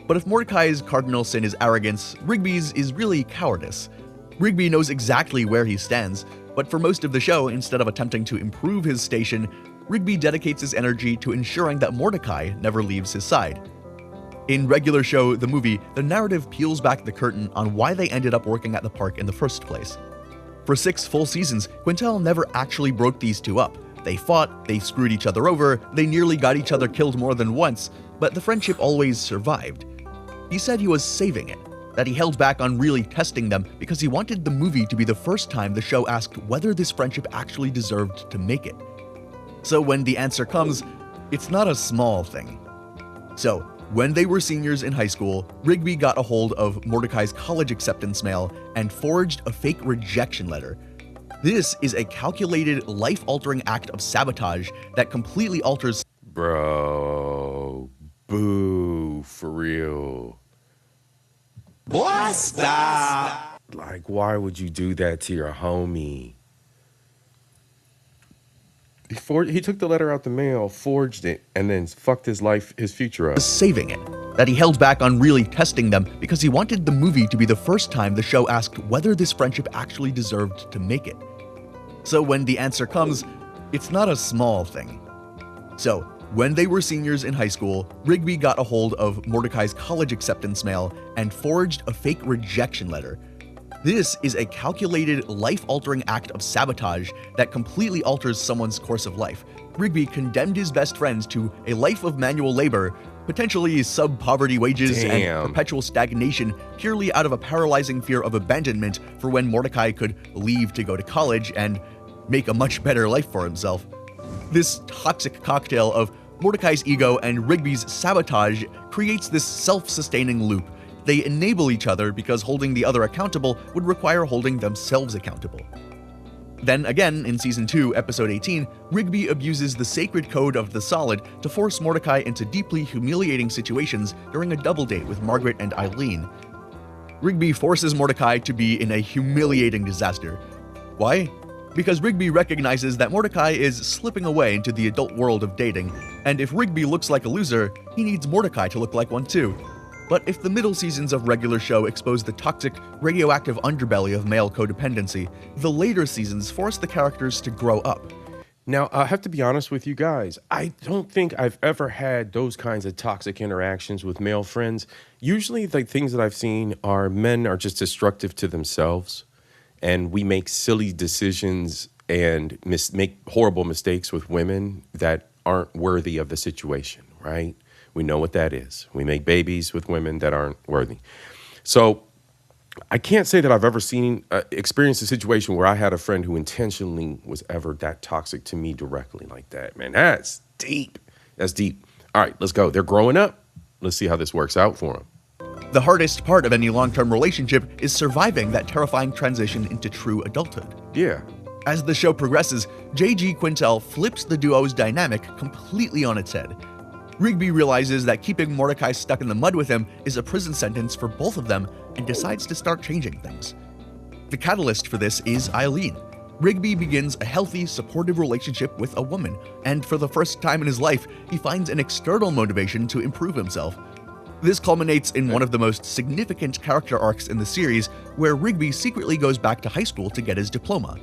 But if Mordecai's cardinal sin is arrogance, Rigby's is really cowardice. Rigby knows exactly where he stands, but for most of the show, instead of attempting to improve his station, Rigby dedicates his energy to ensuring that Mordecai never leaves his side. In regular show, the movie, the narrative peels back the curtain on why they ended up working at the park in the first place. For 6 full seasons, Quintel never actually broke these two up. They fought, they screwed each other over, they nearly got each other killed more than once, but the friendship always survived. He said he was saving it, that he held back on really testing them because he wanted the movie to be the first time the show asked whether this friendship actually deserved to make it. So when the answer comes, it's not a small thing. So, when they were seniors in high school, Rigby got a hold of Mordecai's college acceptance mail and forged a fake rejection letter. This is a calculated, life-altering act of sabotage that completely alters... Bro, boo, for real. Basta! Like, why would you do that to your homie? He took the letter out the mail, forged it, and then fucked his future up. Saving it. That he held back on really testing them because he wanted the movie to be the first time the show asked whether this friendship actually deserved to make it. So when the answer comes, it's not a small thing. So, when they were seniors in high school, Rigby got a hold of Mordecai's college acceptance mail and forged a fake rejection letter. This is a calculated, life-altering act of sabotage that completely alters someone's course of life. Rigby condemned his best friends to a life of manual labor, potentially sub-poverty wages and perpetual stagnation purely out of a paralyzing fear of abandonment for when Mordecai could leave to go to college and make a much better life for himself. This toxic cocktail of Mordecai's ego and Rigby's sabotage creates this self-sustaining loop. They enable each other because holding the other accountable would require holding themselves accountable. Then again, in Season 2, Episode 18, Rigby abuses the sacred code of the solid to force Mordecai into deeply humiliating situations during a double date with Margaret and Eileen. Rigby forces Mordecai to be in a humiliating disaster. Why? Because Rigby recognizes that Mordecai is slipping away into the adult world of dating, and if Rigby looks like a loser, he needs Mordecai to look like one too. But if the middle seasons of regular show expose the toxic, radioactive underbelly of male codependency, the later seasons force the characters to grow up. Now, I have to be honest with you guys. I don't think I've ever had those kinds of toxic interactions with male friends. Usually, the things that I've seen are men are just destructive to themselves, and we make silly decisions and make horrible mistakes with women that aren't worthy of the situation, right? We know what that is. We make babies with women that aren't worthy. So I can't say that I've ever experienced a situation where I had a friend who intentionally was ever that toxic to me directly like that. Man, that's deep. That's deep. All right, let's go. They're growing up. Let's see how this works out for them. The hardest part of any long-term relationship is surviving that terrifying transition into true adulthood. Yeah. As the show progresses, J.G. Quintel flips the duo's dynamic completely on its head. Rigby realizes that keeping Mordecai stuck in the mud with him is a prison sentence for both of them and decides to start changing things. The catalyst for this is Eileen. Rigby begins a healthy, supportive relationship with a woman, and for the first time in his life, he finds an external motivation to improve himself. This culminates in one of the most significant character arcs in the series, where Rigby secretly goes back to high school to get his diploma.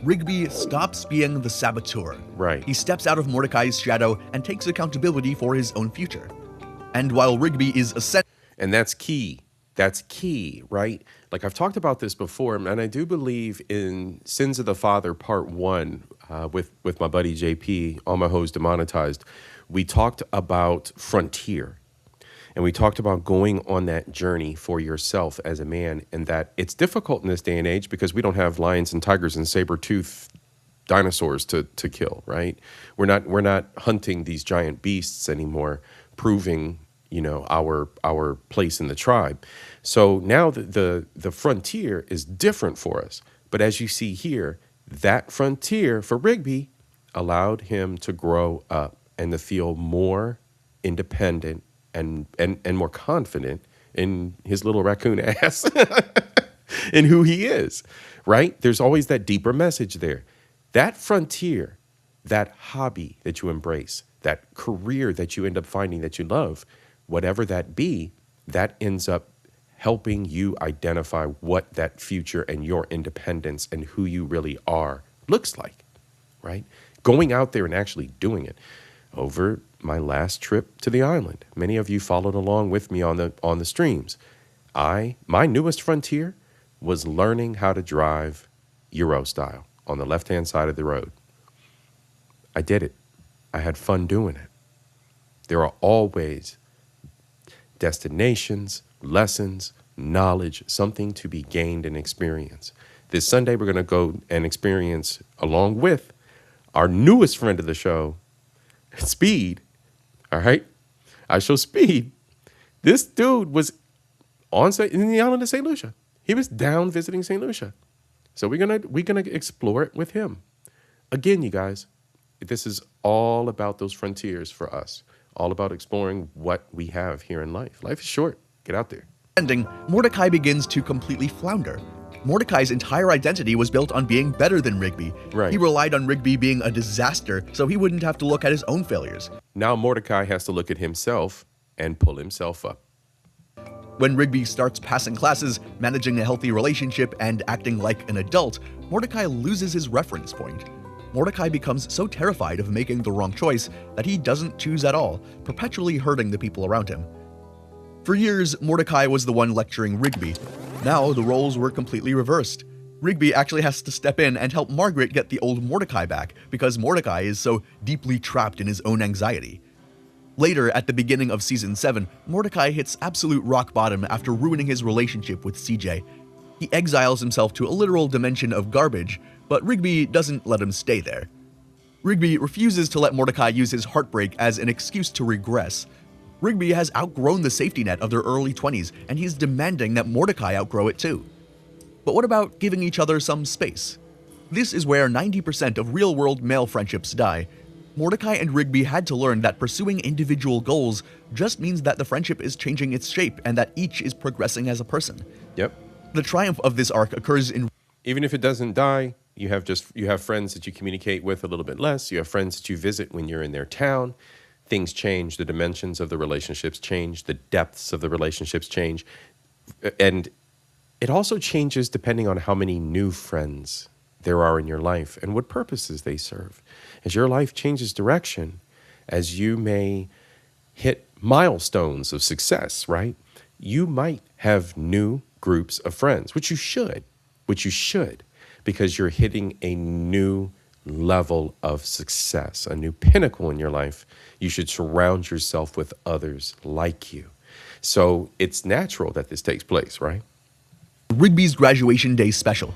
Rigby stops being the saboteur. Right. He steps out of Mordecai's shadow and takes accountability for his own future. And while Rigby is essential... And that's key. That's key, right? Like I've talked about this before, and I do believe in Sins of the Father Part 1 with my buddy JP, All My Hoes Demonetized. We talked about frontier. And we talked about going on that journey for yourself as a man, and that it's difficult in this day and age because we don't have lions and tigers and saber-toothed dinosaurs to kill, right? We're not hunting these giant beasts anymore, proving, our place in the tribe. So now the frontier is different for us. But as you see here, that frontier for Rigby allowed him to grow up and to feel more independent and more confident in his little raccoon ass and who he is, right? There's always that deeper message there. That frontier, that hobby that you embrace, that career that you end up finding that you love, whatever that be, that ends up helping you identify what that future and your independence and who you really are looks like, right? Going out there and actually doing it. Over my last trip to the island, many of you followed along with me on the streams. My newest frontier was learning how to drive Euro style on the left-hand side of the road. I did it. I had fun doing it. There are always destinations, lessons, knowledge, something to be gained and experienced. This Sunday, we're going to go and experience, along with our newest friend of the show, Speed. All right. I show Speed. This dude was in the island of St. Lucia. He was down visiting St. Lucia. So we're gonna explore it with him. Again, you guys, this is all about those frontiers for us. All about exploring what we have here in life. Life is short. Get out there. Ending, Mordecai begins to completely flounder. Mordecai's entire identity was built on being better than Rigby. Right. He relied on Rigby being a disaster so he wouldn't have to look at his own failures. Now Mordecai has to look at himself and pull himself up. When Rigby starts passing classes, managing a healthy relationship, and acting like an adult, Mordecai loses his reference point. Mordecai becomes so terrified of making the wrong choice that he doesn't choose at all, perpetually hurting the people around him. For years, Mordecai was the one lecturing Rigby. Now, the roles were completely reversed. Rigby actually has to step in and help Margaret get the old Mordecai back because Mordecai is so deeply trapped in his own anxiety. Later, at the beginning of Season 7, Mordecai hits absolute rock bottom after ruining his relationship with CJ. He exiles himself to a literal dimension of garbage, but Rigby doesn't let him stay there. Rigby refuses to let Mordecai use his heartbreak as an excuse to regress. Rigby has outgrown the safety net of their early 20s, and he's demanding that Mordecai outgrow it too. But what about giving each other some space? This is where 90% of real-world male friendships die. Mordecai and Rigby had to learn that pursuing individual goals just means that the friendship is changing its shape and that each is progressing as a person. Yep. The triumph of this arc occurs in... Even if it doesn't die, you have friends that you communicate with a little bit less. You have friends that you visit when you're in their town. Things change, the dimensions of the relationships change, the depths of the relationships change. And it also changes depending on how many new friends there are in your life and what purposes they serve. As your life changes direction, as you may hit milestones of success, right? You might have new groups of friends, which you should, because you're hitting a new level of success, a new pinnacle in your life. You should surround yourself with others like you. So it's natural that this takes place, right? Rigby's graduation day special.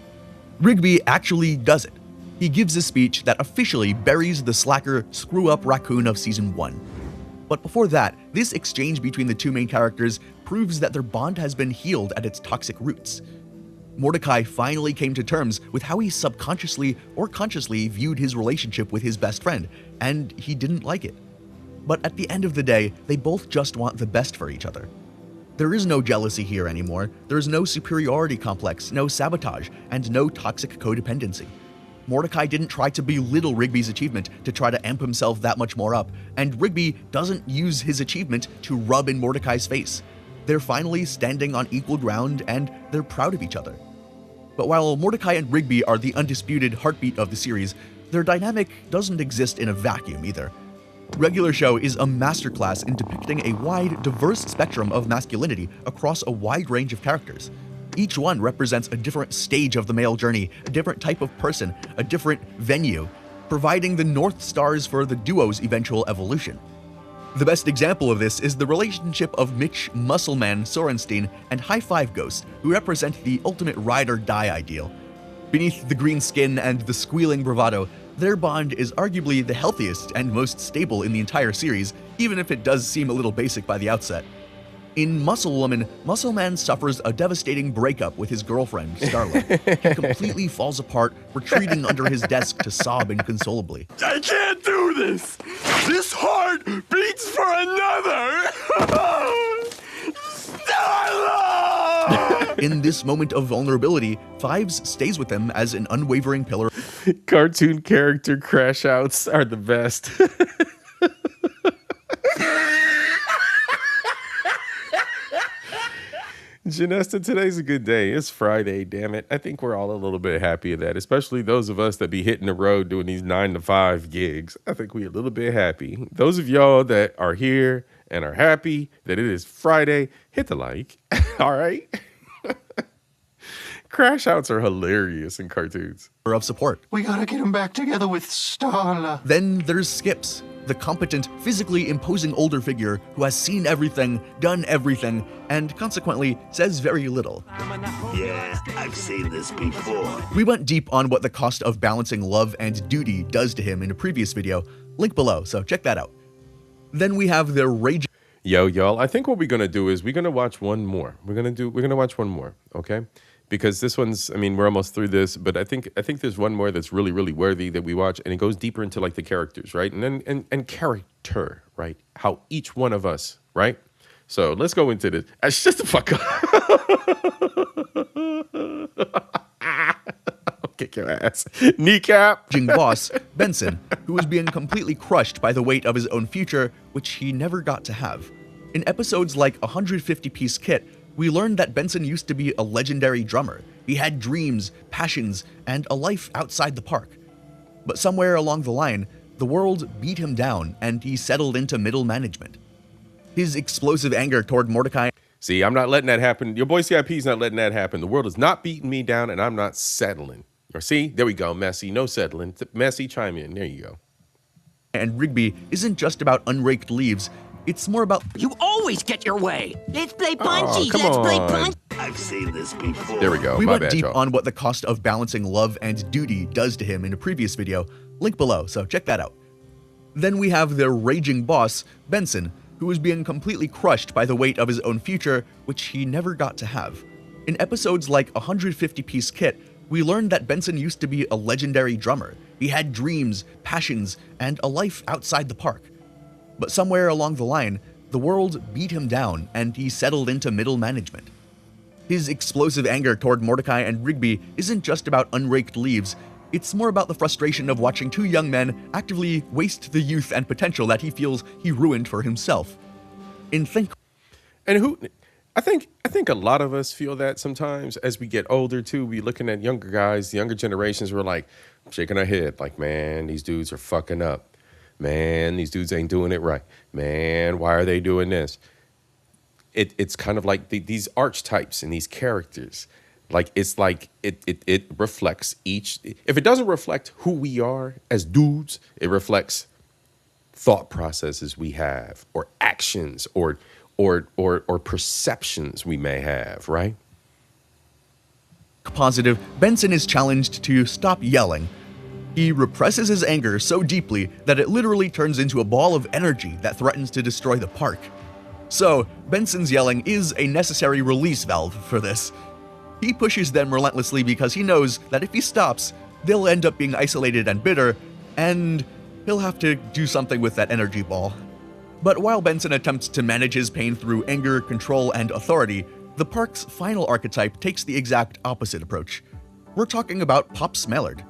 Rigby actually does it. He gives a speech that officially buries the slacker, screw-up raccoon of season 1. But before that, this exchange between the two main characters proves that their bond has been healed at its toxic roots. Mordecai finally came to terms with how he subconsciously or consciously viewed his relationship with his best friend, and he didn't like it. But at the end of the day, they both just want the best for each other. There is no jealousy here anymore, there is no superiority complex, no sabotage, and no toxic codependency. Mordecai didn't try to belittle Rigby's achievement to try to amp himself that much more up, and Rigby doesn't use his achievement to rub in Mordecai's face. They're finally standing on equal ground, and they're proud of each other. But while Mordecai and Rigby are the undisputed heartbeat of the series, their dynamic doesn't exist in a vacuum either. Regular Show is a masterclass in depicting a wide, diverse spectrum of masculinity across a wide range of characters. Each one represents a different stage of the male journey, a different type of person, a different venue, providing the North Stars for the duo's eventual evolution. The best example of this is the relationship of Mitch Muscleman Sorenstein and High Five Ghost, who represent the ultimate ride or die ideal. Beneath the green skin and the squealing bravado, their bond is arguably the healthiest and most stable in the entire series, even if it does seem a little basic by the outset. In Muscle Woman, Muscleman suffers a devastating breakup with his girlfriend, Starlight. He completely falls apart, retreating under his desk to sob inconsolably. I can't do this! This heart beats for another! Starlight! In this moment of vulnerability, Fives stays with him as an unwavering pillar. Cartoon character crash outs are the best. Janesta, today's a good day. It's Friday, damn it. I think we're all a little bit happy of that, especially those of us that be hitting the road doing these 9-to-5 gigs. I think we're a little bit happy. Those of y'all that are here and are happy that it is Friday, hit the like. All right? Crash outs are hilarious in cartoons. Of support. We gotta get him back together with Starla. Then there's Skips, the competent, physically imposing older figure who has seen everything, done everything, and consequently says very little. Yeah, I've seen this before. We went deep on what the cost of balancing love and duty does to him in a previous video, link below, so check that out. Then we have their raging. Yo, y'all, I think what we're gonna do is we're gonna watch one more. We're gonna watch one more, okay? Because this one's, I mean, we're almost through this, but I think there's one more that's really, really worthy that we watch, and it goes deeper into like the characters, right? And then and character, right? How each one of us, right? So let's go into this. Shut the fuck up. Kick your ass. Kneecap. Boss, Benson, who is being completely crushed by the weight of his own future, which he never got to have. In episodes like 150-piece Kit, we learned that Benson used to be a legendary drummer. He had dreams, passions, and a life outside the park. But somewhere along the line, the world beat him down and he settled into middle management. His explosive anger toward Mordecai. See, I'm not letting that happen. Your boy C.I.P. is not letting that happen. The world is not beating me down and I'm not settling. Or see, there we go, Messy, no settling. Messy, chime in, there you go. And Rigby isn't just about unraked leaves. It's more about... You always get your way. Let's play punchies. come Let's play on. punch. I've seen this before. There we go. We My went bad, deep y'all. on what the cost of balancing love and duty does to him in a previous video, link below, so check that out. Then we have their raging boss, Benson, who is being completely crushed by the weight of his own future, which he never got to have. In episodes like 150-piece Kit, we learned that Benson used to be a legendary drummer. He had dreams, passions, and a life outside the park. But somewhere along the line, the world beat him down and he settled into middle management. His explosive anger toward Mordecai and Rigby isn't just about unraked leaves, it's more about the frustration of watching two young men actively waste the youth and potential that he feels he ruined for himself. In Think... And who... I think a lot of us feel that sometimes as we get older too. We looking at younger guys, the younger generations. We're like shaking our head, like, man, these dudes are fucking up. Man, these dudes ain't doing it right. Man, why are they doing this? It's kind of like these archetypes and these characters. Like it reflects each. If it doesn't reflect who we are as dudes, it reflects thought processes we have, or actions, or perceptions we may have, right? Positive, Benson is challenged to stop yelling. He represses his anger so deeply that it literally turns into a ball of energy that threatens to destroy the park. So, Benson's yelling is a necessary release valve for this. He pushes them relentlessly because he knows that if he stops, they'll end up being isolated and bitter, and he'll have to do something with that energy ball. But while Benson attempts to manage his pain through anger, control, and authority, the park's final archetype takes the exact opposite approach. We're talking about Pops Mallard.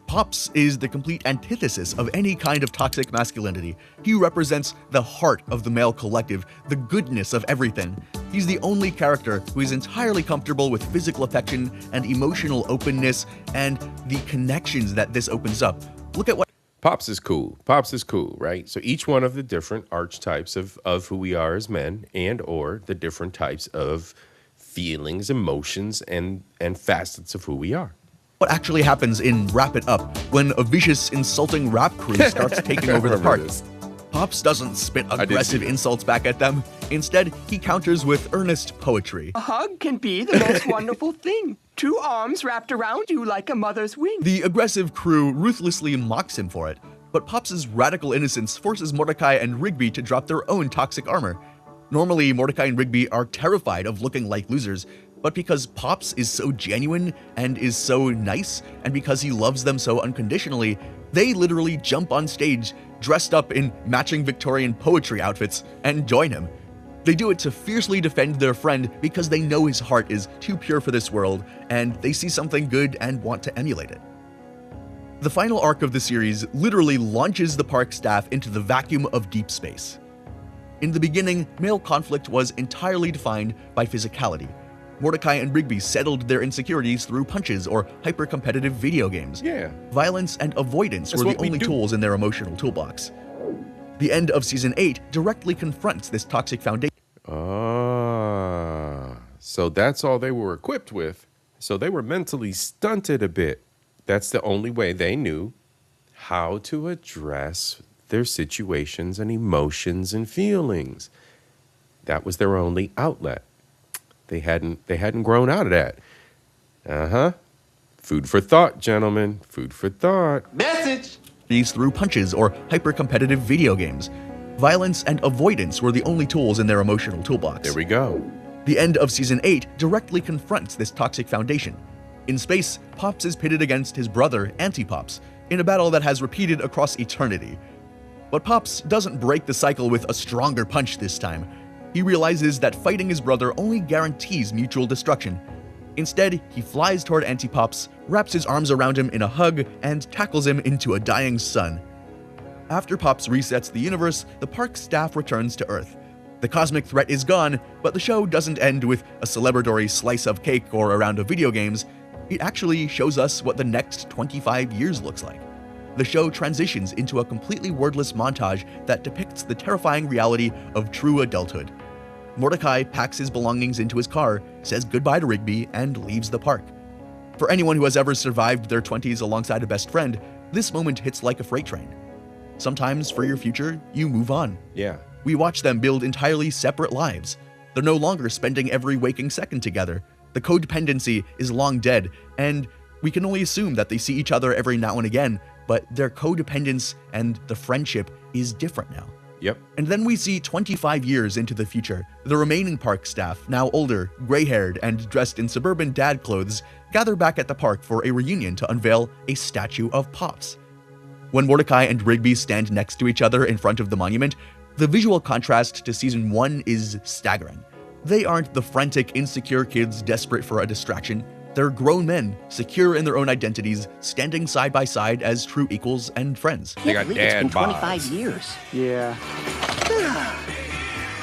Pops is the complete antithesis of any kind of toxic masculinity. He represents the heart of the male collective, the goodness of everything. He's the only character who is entirely comfortable with physical affection and emotional openness and the connections that this opens up. Look at what Pops is cool. Pops is cool, right? So each one of the different archetypes of who we are as men, and or the different types of feelings, emotions, and facets of who we are. What actually happens in Wrap It Up when a vicious, insulting rap crew starts taking over the park. Pops doesn't spit aggressive insults back at them. Instead, he counters with earnest poetry. A hug can be the most wonderful thing. 2 arms wrapped around you like a mother's wing. The aggressive crew ruthlessly mocks him for it, but Pops' radical innocence forces Mordecai and Rigby to drop their own toxic armor. Normally, Mordecai and Rigby are terrified of looking like losers, but because Pops is so genuine and is so nice, and because he loves them so unconditionally, they literally jump on stage dressed up in matching Victorian poetry outfits and join him. They do it to fiercely defend their friend because they know his heart is too pure for this world, and they see something good and want to emulate it. The final arc of the series literally launches the park staff into the vacuum of deep space. In the beginning, male conflict was entirely defined by physicality. Mordecai and Rigby settled their insecurities through punches or hyper-competitive video games. Yeah. Violence and avoidance were the only tools in their emotional toolbox. The end of Season 8 directly confronts this toxic foundation. So that's all they were equipped with. So they were mentally stunted a bit. That's the only way they knew how to address their situations and emotions and feelings. That was their only outlet. They hadn't grown out of that. Food for thought, gentlemen. Food for thought. Message! Through punches or hyper-competitive video games. Violence and avoidance were the only tools in their emotional toolbox. There we go. The end of Season 8 directly confronts this toxic foundation. In space, Pops is pitted against his brother, Anti-Pops, in a battle that has repeated across eternity. But Pops doesn't break the cycle with a stronger punch this time. He realizes that fighting his brother only guarantees mutual destruction. Instead, he flies toward Anti-Pops, wraps his arms around him in a hug, and tackles him into a dying sun. After Pops resets the universe, the park staff returns to Earth. The cosmic threat is gone, but the show doesn't end with a celebratory slice of cake or a round of video games. It actually shows us what the next 25 years looks like. The show transitions into a completely wordless montage that depicts the terrifying reality of true adulthood. Mordecai packs his belongings into his car, says goodbye to Rigby, and leaves the park. For anyone who has ever survived their 20s alongside a best friend, this moment hits like a freight train. Sometimes, for your future, you move on. Yeah. We watch them build entirely separate lives. They're no longer spending every waking second together. The codependency is long dead, and we can only assume that they see each other every now and again, but their codependence and the friendship is different now. Yep. And then we see 25 years into the future, the remaining park staff, now older, gray-haired, and dressed in suburban dad clothes, gather back at the park for a reunion to unveil a statue of Pops. When Mordecai and Rigby stand next to each other in front of the monument, the visual contrast to Season 1 is staggering. They aren't the frantic, insecure kids desperate for a distraction. They're grown men, secure in their own identities, standing side by side as true equals and friends. They got dad It's been bods. 25 years. Yeah.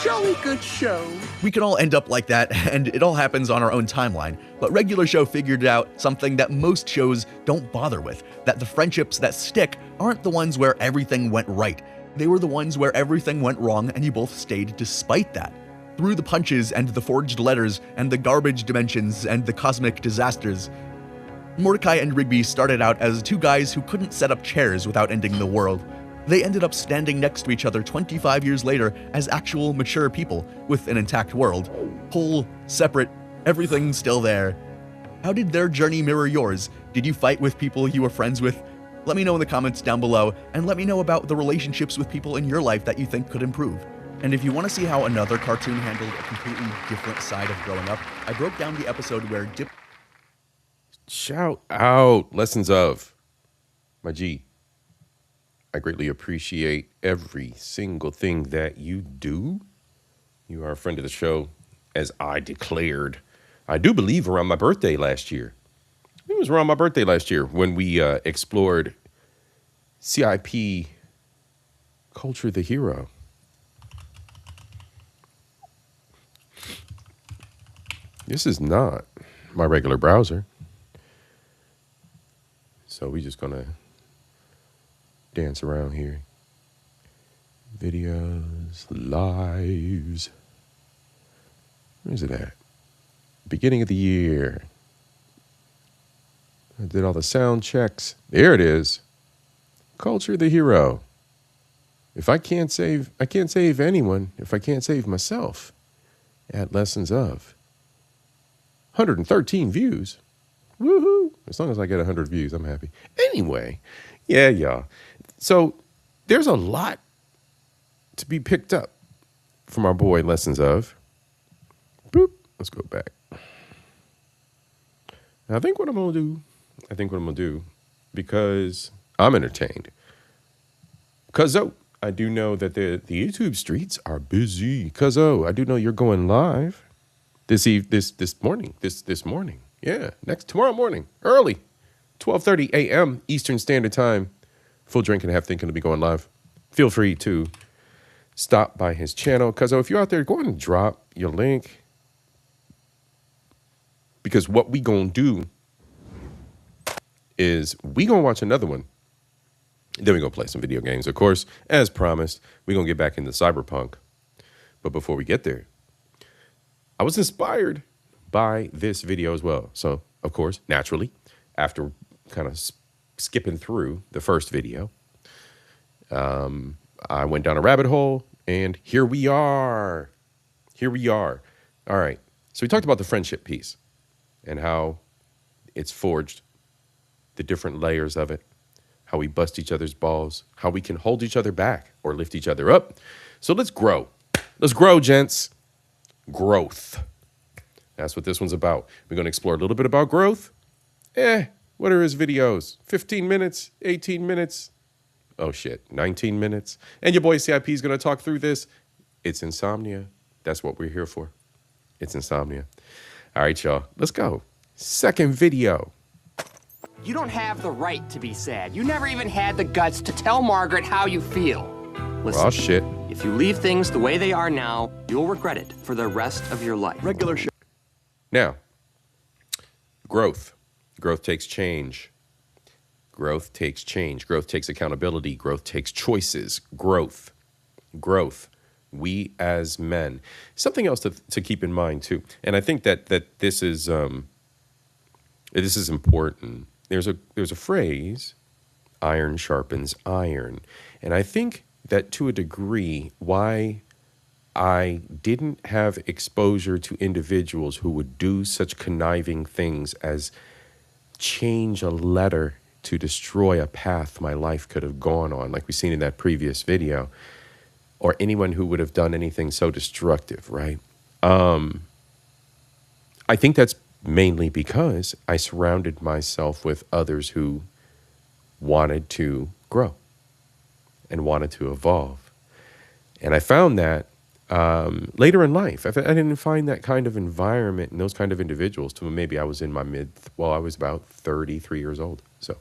jolly good show. We can all end up like that, and it all happens on our own timeline. But Regular Show figured out something that most shows don't bother with, that the friendships that stick aren't the ones where everything went right. They were the ones where everything went wrong and you both stayed despite that. Through the punches and the forged letters and the garbage dimensions and the cosmic disasters, Mordecai and Rigby started out as two guys who couldn't set up chairs without ending the world. They ended up standing next to each other 25 years later as actual mature people with an intact world. Whole, separate, everything still there. How did their journey mirror yours? Did you fight with people you were friends with? Let me know in the comments down below, and let me know about the relationships with people in your life that you think could improve. And if you want to see how another cartoon handled a completely different side of growing up, I broke down the episode where Shout out Lessons of. My G, I greatly appreciate every single thing that you do. You are a friend of the show, as I declared, I do believe, around my birthday last year. It was around my birthday last year when we explored C.I.P. Culture the Hero. This is not my regular browser. So we just gonna dance around here. Videos, lives. Where's it at? Beginning of the year. I did all the sound checks. There it is. Culture the Hero. If I can't save anyone if I can't save myself. At Lessons of. 113 views. Woohoo! As long as I get 100 views, I'm happy. Anyway, yeah, y'all. So there's a lot to be picked up from our boy Lessons of. Boop. Let's go back. I think what I'm going to do, because I'm entertained. Because I do know that the YouTube streets are busy. Because I do know you're going live this morning. Yeah, tomorrow morning, early, 12:30 a.m. Eastern Standard Time. Full Drink and Half Thinking to be going live. Feel free to stop by his channel. Because if you're out there, go ahead and drop your link. Because what we gonna do is we gonna watch another one. Then we gonna play some video games. Of course, as promised, we gonna get back into Cyberpunk. But before we get there, I was inspired by this video as well. So, of course, naturally, after kind of skipping through the first video, I went down a rabbit hole, and here we are. All right. So we talked about the friendship piece and how it's forged, the different layers of it, how we bust each other's balls, how we can hold each other back or lift each other up. So let's grow. Let's grow, gents. Growth. That's what this one's about. We're going to explore a little bit about growth. What are his videos? 15 minutes, 18 minutes. Oh, shit, 19 minutes. And your boy C.I.P. is going to talk through this. It's insomnia. That's what we're here for. It's insomnia. All right, y'all. Let's go. Second video. You don't have the right to be sad. You never even had the guts to tell Margaret how you feel. Listen, oh, shit. If you leave things the way they are now, you'll regret it for the rest of your life. Regular Show. Now, growth. Growth takes change. Growth takes change. Growth takes accountability. Growth takes choices. Growth. We as men. Something else to keep in mind too, and I think that this is important. There's a phrase, iron sharpens iron, and I think that to a degree, why I didn't have exposure to individuals who would do such conniving things as change a letter to destroy a path my life could have gone on, like we've seen in that previous video, or anyone who would have done anything so destructive, right? I think that's mainly because I surrounded myself with others who wanted to grow and wanted to evolve. And I found that later in life. I didn't find that kind of environment and those kind of individuals till maybe I was in my I was about 33 years old. So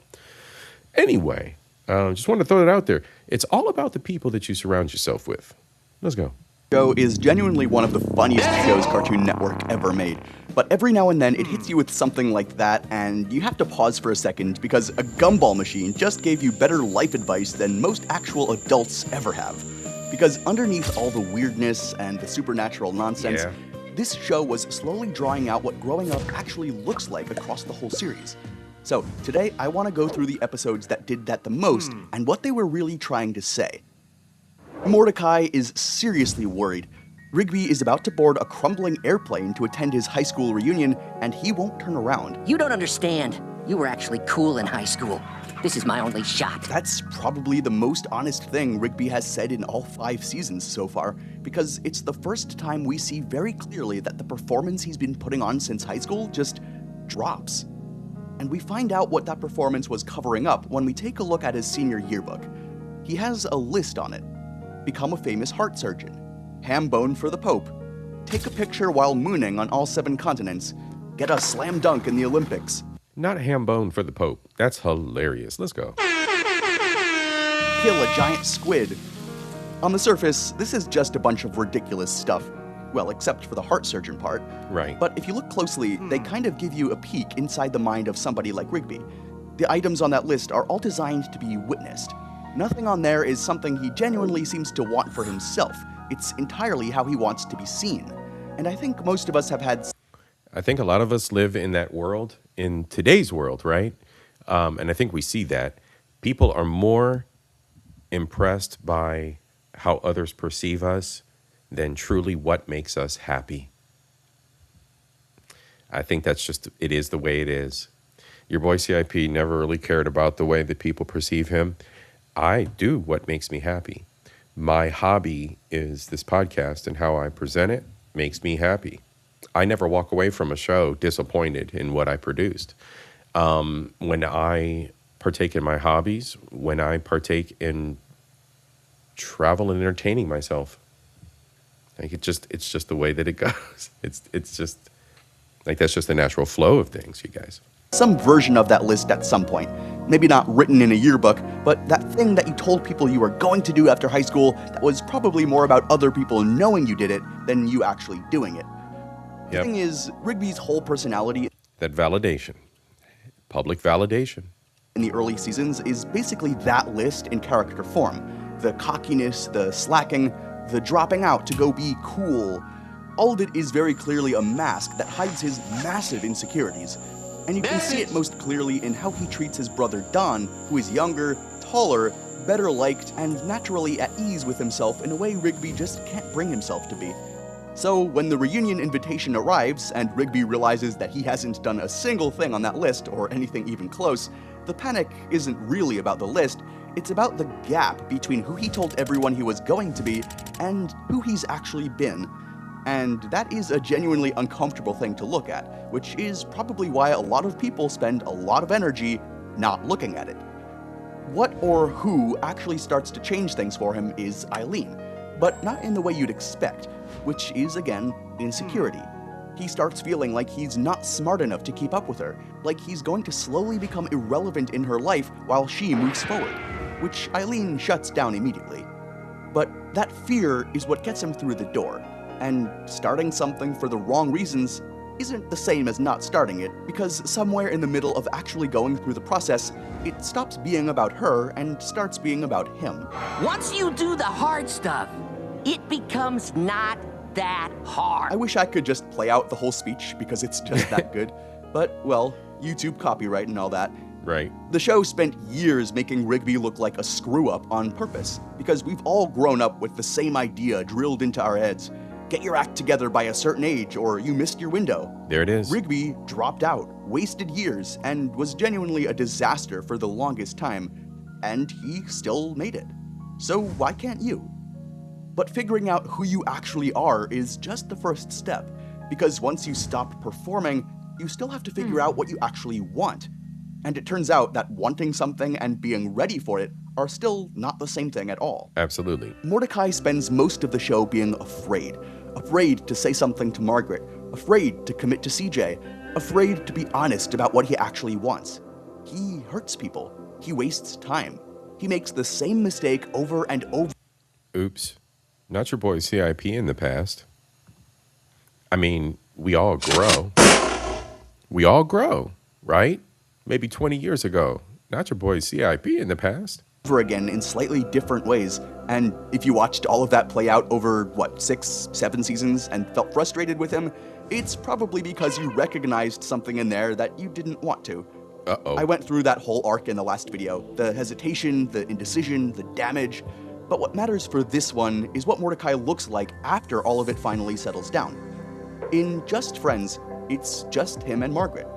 anyway, just wanted to throw it out there. It's all about the people that you surround yourself with. Let's go. Show is genuinely one of the funniest shows Cartoon Network ever made. But every now and then it hits you with something like that, and you have to pause for a second because a gumball machine just gave you better life advice than most actual adults ever have. Because underneath all the weirdness and the supernatural nonsense, this show was slowly drawing out what growing up actually looks like across the whole series. So today I want to go through the episodes that did that the most and what they were really trying to say. Mordecai is seriously worried. Rigby is about to board a crumbling airplane to attend his high school reunion, and he won't turn around. You don't understand. You were actually cool in high school. This is my only shot. That's probably the most honest thing Rigby has said in all 5 seasons so far, because it's the first time we see very clearly that the performance he's been putting on since high school just drops. And we find out what that performance was covering up when we take a look at his senior yearbook. He has a list on it. Become a famous heart surgeon. Ham bone for the Pope. Take a picture while mooning on all 7 continents. Get a slam dunk in the Olympics. Not ham bone for the Pope. That's hilarious. Let's go. Kill a giant squid. On the surface, this is just a bunch of ridiculous stuff. Well, except for the heart surgeon part. Right. But if you look closely, they kind of give you a peek inside the mind of somebody like Rigby. The items on that list are all designed to be witnessed. Nothing on there is something he genuinely seems to want for himself. It's entirely how he wants to be seen. And I think most of us have had... I think a lot of us live in that world, in today's world, right? And I think we see that. People are more impressed by how others perceive us than truly what makes us happy. I think that's just, it is the way it is. Your boy C.I.P. never really cared about the way that people perceive him. I do what makes me happy. My hobby is this podcast, and how I present it makes me happy. I never walk away from a show disappointed in what I produced. When I partake in my hobbies, when I partake in travel and entertaining myself, like it's just the way that it goes. It's just like that's just the natural flow of things, you guys. Some version of that list at some point. Maybe not written in a yearbook, but that thing that you told people you were going to do after high school that was probably more about other people knowing you did it than you actually doing it. The thing is, Rigby's whole personality... That validation. Public validation. In the early seasons is basically that list in character form. The cockiness, the slacking, the dropping out to go be cool. All of it is very clearly a mask that hides his massive insecurities. And you can see it most clearly in how he treats his brother Don, who is younger, taller, better liked, and naturally at ease with himself in a way Rigby just can't bring himself to be. So when the reunion invitation arrives and Rigby realizes that he hasn't done a single thing on that list or anything even close, the panic isn't really about the list, it's about the gap between who he told everyone he was going to be and who he's actually been. And that is a genuinely uncomfortable thing to look at, which is probably why a lot of people spend a lot of energy not looking at it. What or who actually starts to change things for him is Eileen, but not in the way you'd expect, which is, again, insecurity. He starts feeling like he's not smart enough to keep up with her, like he's going to slowly become irrelevant in her life while she moves forward, which Eileen shuts down immediately. But that fear is what gets him through the door. And starting something for the wrong reasons isn't the same as not starting it, because somewhere in the middle of actually going through the process, it stops being about her and starts being about him. Once you do the hard stuff, it becomes not that hard. I wish I could just play out the whole speech because it's just that good. But, well, YouTube copyright and all that. Right. The show spent years making Rigby look like a screw-up on purpose, because we've all grown up with the same idea drilled into our heads. Get your act together by a certain age, or you missed your window. There it is. Rigby dropped out, wasted years, and was genuinely a disaster for the longest time, and he still made it. So why can't you? But figuring out who you actually are is just the first step, because once you stop performing, you still have to figure out what you actually want. And it turns out that wanting something and being ready for it are still not the same thing at all. Absolutely. Mordecai spends most of the show being afraid. Afraid to say something to Margaret. Afraid to commit to CJ. Afraid to be honest about what he actually wants. He hurts people. He wastes time. He makes the same mistake over and over. Oops. Not your boy C.I.P. in the past. I mean, we all grow. We all grow, right? Maybe 20 years ago. Not your boy C.I.P. in the past. Over again in slightly different ways. And if you watched all of that play out over, what, 6, 7 seasons and felt frustrated with him, it's probably because you recognized something in there that you didn't want to. Uh-oh. I went through that whole arc in the last video. The hesitation, the indecision, the damage. But what matters for this one is what Mordecai looks like after all of it finally settles down. In Just Friends, it's just him and Margaret.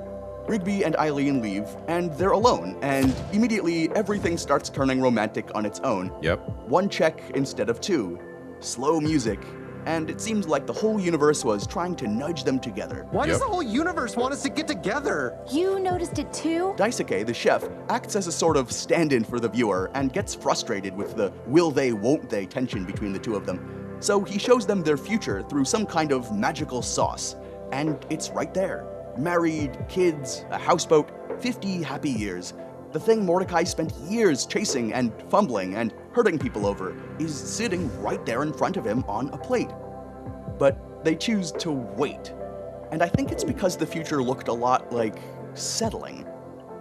Rigby and Eileen leave, and they're alone, and immediately everything starts turning romantic on its own. Yep. 1 check instead of 2. Slow music. And it seems like the whole universe was trying to nudge them together. Why does the whole universe want us to get together? You noticed it too? Daisuke, the chef, acts as a sort of stand-in for the viewer and gets frustrated with the will they, won't they tension between the two of them. So he shows them their future through some kind of magical sauce. And it's right there. Married, kids, a houseboat, 50 happy years. The thing Mordecai spent years chasing and fumbling and hurting people over is sitting right there in front of him on a plate. But they choose to wait. And I think it's because the future looked a lot like settling.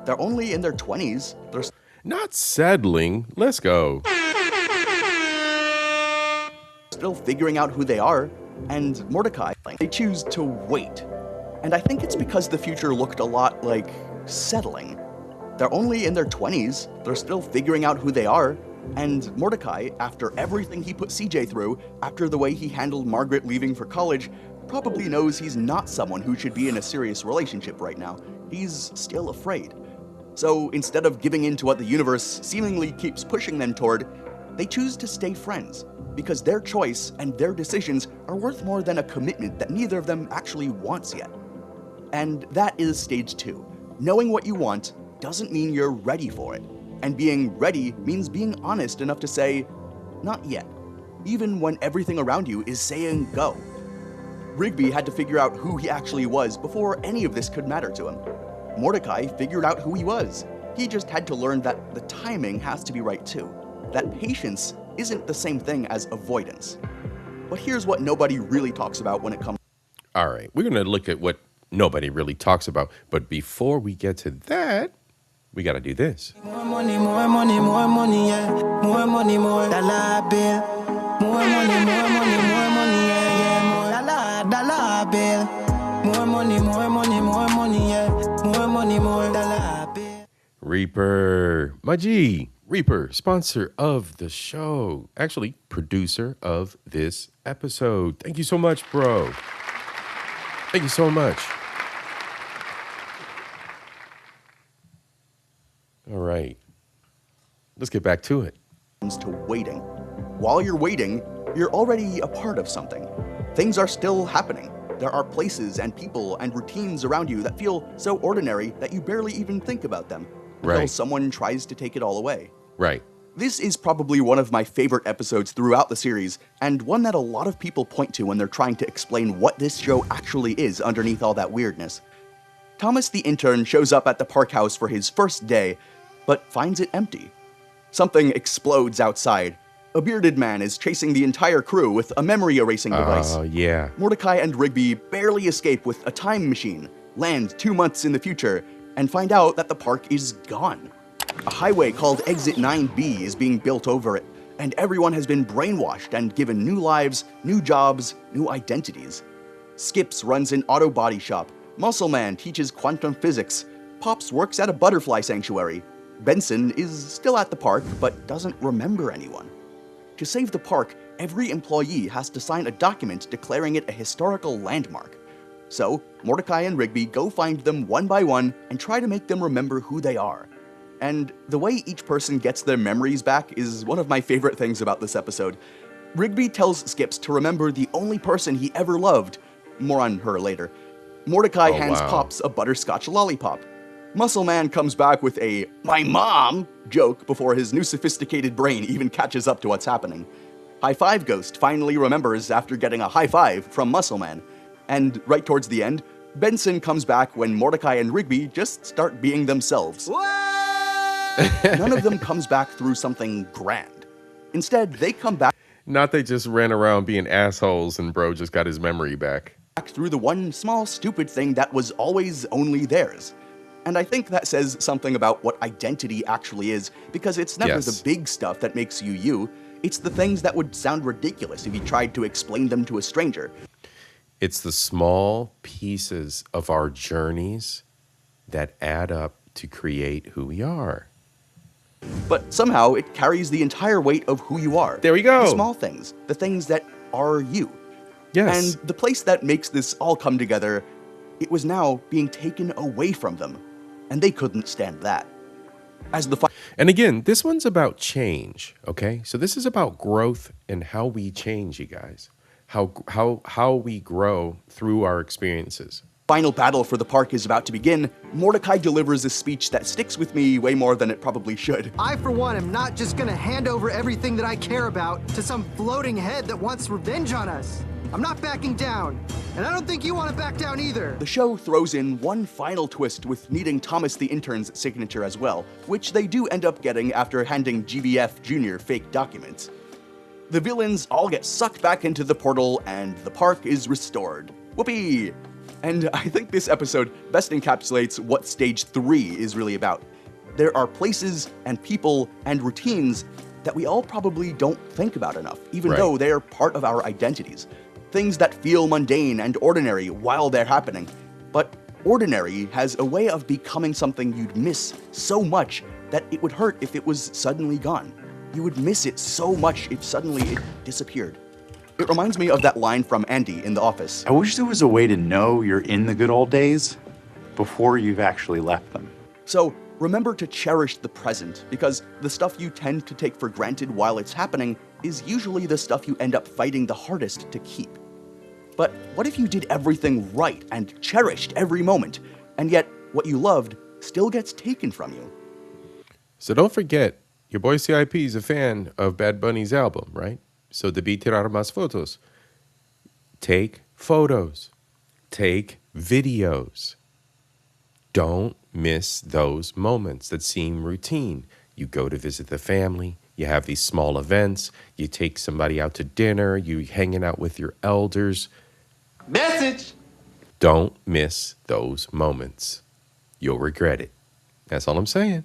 They're only in their 20s. They're not settling. Let's go. Still figuring out who they are. And Mordecai, they choose to wait. And I think it's because the future looked a lot like settling. They're only in their 20s, they're still figuring out who they are, and Mordecai, after everything he put CJ through, after the way he handled Margaret leaving for college, probably knows he's not someone who should be in a serious relationship right now. He's still afraid. So instead of giving in to what the universe seemingly keeps pushing them toward, they choose to stay friends, because their choice and their decisions are worth more than a commitment that neither of them actually wants yet. And that is stage 2. Knowing what you want doesn't mean you're ready for it. And being ready means being honest enough to say, not yet, even when everything around you is saying go. Rigby had to figure out who he actually was before any of this could matter to him. Mordecai figured out who he was. He just had to learn that the timing has to be right too. That patience isn't the same thing as avoidance. But here's what nobody really talks about when it comes. All right, we're going to look at what nobody really talks about. But before we get to that, we got to do this. More money, yeah. More money, more dollar bill. More money, yeah. More dollar bill. More money, yeah. More dollar bill. Reaper, my G, Reaper, sponsor of the show. Actually, producer of this episode. Thank you so much, bro. Thank you so much. All right, let's get back to it. To waiting. While you're waiting, you're already a part of something. Things are still happening. There are places and people and routines around you that feel so ordinary that you barely even think about them until someone tries to take it all away. Right. This is probably one of my favorite episodes throughout the series, and one that a lot of people point to when they're trying to explain what this show actually is underneath all that weirdness. Thomas the intern shows up at the park house for his first day, but finds it empty. Something explodes outside. A bearded man is chasing the entire crew with a memory erasing device. Oh, yeah. Mordecai and Rigby barely escape with a time machine, land 2 months in the future, and find out that the park is gone. A highway called Exit 9B is being built over it, and everyone has been brainwashed and given new lives, new jobs, new identities. Skips runs an auto body shop. Muscle Man teaches quantum physics. Pops works at a butterfly sanctuary. Benson is still at the park, but doesn't remember anyone. To save the park, every employee has to sign a document declaring it a historical landmark. So, Mordecai and Rigby go find them one by one and try to make them remember who they are. And the way each person gets their memories back is one of my favorite things about this episode. Rigby tells Skips to remember the only person he ever loved. More on her later. Mordecai hands Pops a butterscotch lollipop. Muscle Man comes back with a "my mom" joke before his new sophisticated brain even catches up to what's happening. High Five Ghost finally remembers after getting a high five from Muscle Man. And right towards the end, Benson comes back when Mordecai and Rigby just start being themselves. None of them comes back through something grand. Instead, they come back. Not they just ran around being assholes and bro just got his memory back. Through the one small stupid thing that was always only theirs. And I think that says something about what identity actually is, because it's never the big stuff that makes you you. It's the things that would sound ridiculous if you tried to explain them to a stranger. It's the small pieces of our journeys that add up to create who we are. But somehow it carries the entire weight of who you are. There we go. The small things, the things that are you. Yes. And the place that makes this all come together, it was now being taken away from them. And they couldn't stand that. And again, this one's about change, okay? So this is about growth and how we change, you guys. How we grow through our experiences. Final battle for the park is about to begin. Mordecai delivers a speech that sticks with me way more than it probably should. I, for one, am not just gonna hand over everything that I care about to some floating head that wants revenge on us. I'm not backing down, and I don't think you want to back down either. The show throws in one final twist with needing Thomas the intern's signature as well, which they do end up getting after handing GVF Jr. fake documents. The villains all get sucked back into the portal, and the park is restored. Whoopee! And I think this episode best encapsulates what Stage 3 is really about. There are places and people and routines that we all probably don't think about enough, even though they are part of our identities. Things that feel mundane and ordinary while they're happening. But ordinary has a way of becoming something you'd miss so much that it would hurt if it was suddenly gone. You would miss it so much if suddenly it disappeared. It reminds me of that line from Andy in The Office. I wish there was a way to know you're in the good old days before you've actually left them. So remember to cherish the present, because the stuff you tend to take for granted while it's happening is usually the stuff you end up fighting the hardest to keep. But what if you did everything right and cherished every moment, and yet what you loved still gets taken from you? So don't forget, your boy C.I.P. is a fan of Bad Bunny's album, right? So debí tirar más fotos. Take photos. Take videos. Don't miss those moments that seem routine. You go to visit the family. You have these small events. You take somebody out to dinner. You hanging out with your elders. Message! Don't miss those moments. You'll regret it. That's all I'm saying.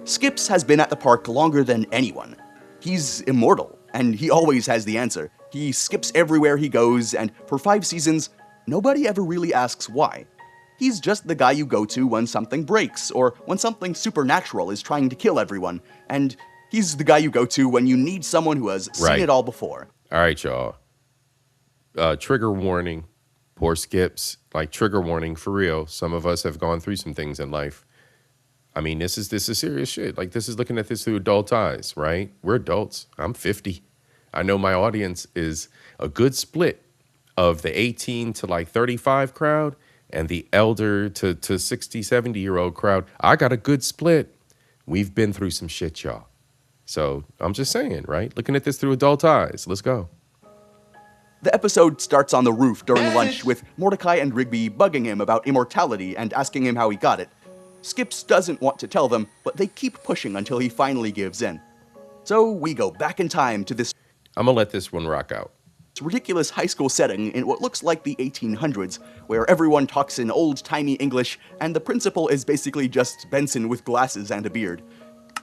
Skips has been at the park longer than anyone. He's immortal, and he always has the answer. He skips everywhere he goes, and for 5 seasons, nobody ever really asks why. He's just the guy you go to when something breaks, or when something supernatural is trying to kill everyone, and he's the guy you go to when you need someone who has seen it all before. All right, y'all. Trigger warning. Poor Skips. Like, trigger warning for real. Some of us have gone through some things in life. I mean, this is serious shit. Like, this is looking at this through adult eyes, right? We're adults. I'm 50. I know my audience is a good split of the 18 to like 35 crowd and the elder to 60, 70-year-old crowd. I got a good split. We've been through some shit, y'all. So I'm just saying, right? Looking at this through adult eyes. Let's go. The episode starts on the roof during lunch with Mordecai and Rigby bugging him about immortality and asking him how he got it. Skips doesn't want to tell them, but they keep pushing until he finally gives in. So we go back in time to this I'm gonna let this one rock out. ridiculous high school setting in what looks like the 1800s, where everyone talks in old-timey English and the principal is basically just Benson with glasses and a beard.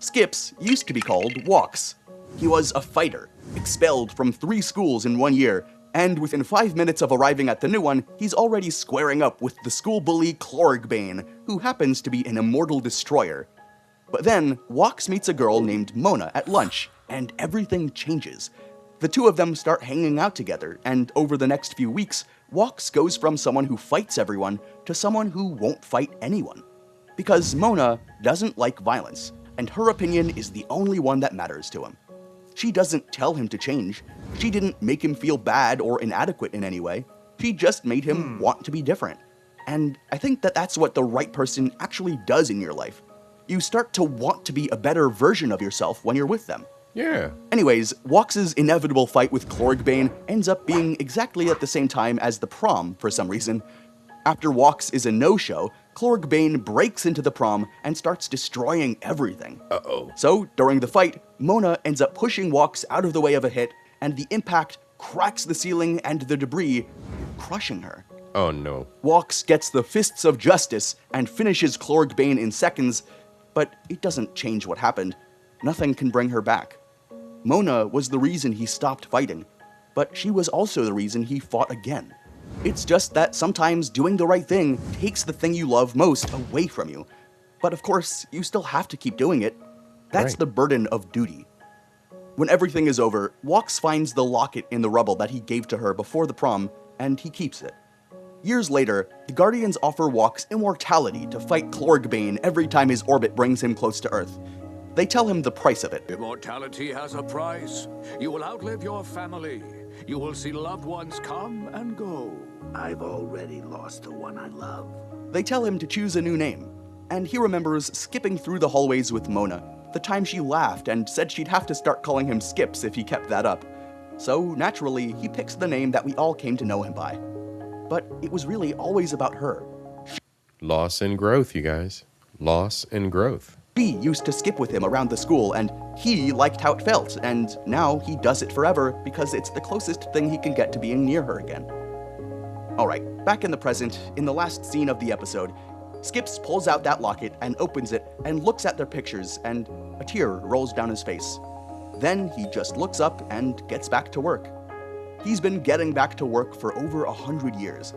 Skips used to be called Walks. He was a fighter, expelled from 3 schools in 1 year, and within 5 minutes of arriving at the new one, he's already squaring up with the school bully Clorigbane, who happens to be an immortal destroyer. But then, Walks meets a girl named Mona at lunch, and everything changes. The two of them start hanging out together, and over the next few weeks, Walks goes from someone who fights everyone to someone who won't fight anyone. Because Mona doesn't like violence, and her opinion is the only one that matters to him. She doesn't tell him to change. She didn't make him feel bad or inadequate in any way. She just made him want to be different. And I think that that's what the right person actually does in your life. You start to want to be a better version of yourself when you're with them. Yeah. Anyways, Walks' inevitable fight with Clorigbane ends up being exactly at the same time as the prom for some reason. After Walks is a no-show, Chlorg breaks into the prom and starts destroying everything. Uh-oh. So, during the fight, Mona ends up pushing Wox out of the way of a hit, and the impact cracks the ceiling and the debris, crushing her. Oh no. Wox gets the fists of justice and finishes Chlorg in seconds, but it doesn't change what happened. Nothing can bring her back. Mona was the reason he stopped fighting, but she was also the reason he fought again. It's just that sometimes doing the right thing takes the thing you love most away from you. But of course, you still have to keep doing it. That's Right. the burden of duty. When everything is over, Wox finds the locket in the rubble that he gave to her before the prom, and he keeps it. Years later, the Guardians offer Wox immortality to fight Chlorg every time his orbit brings him close to Earth. They tell him the price of it. Immortality has a price. You will outlive your family. You will see loved ones come and go. I've already lost the one I love. They tell him to choose a new name, and he remembers skipping through the hallways with Mona, the time she laughed and said she'd have to start calling him Skips if he kept that up. So naturally, he picks the name that we all came to know him by. But it was really always about her. Loss and growth, you guys. Loss and growth. She used to skip with him around the school, and he liked how it felt, and now he does it forever because it's the closest thing he can get to being near her again. Alright, back in the present, in the last scene of the episode, Skips pulls out that locket and opens it and looks at their pictures, and a tear rolls down his face. Then he just looks up and gets back to work. He's been getting back to work for over 100 years,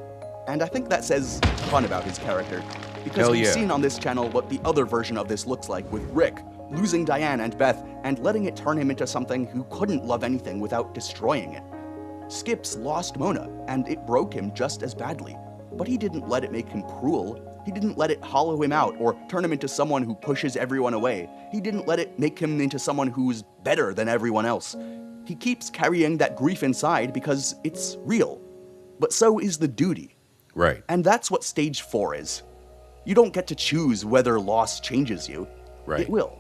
and I think that says a ton about his character, because Hell we've yeah. seen on this channel what the other version of this looks like with Rick, losing Diane and Beth, and letting it turn him into something who couldn't love anything without destroying it. Skips lost Mona, and it broke him just as badly, but he didn't let it make him cruel. He didn't let it hollow him out or turn him into someone who pushes everyone away. He didn't let it make him into someone who's better than everyone else. He keeps carrying that grief inside because it's real. But so is the duty. Right. And that's what stage 4 is. You don't get to choose whether loss changes you. Right. It will.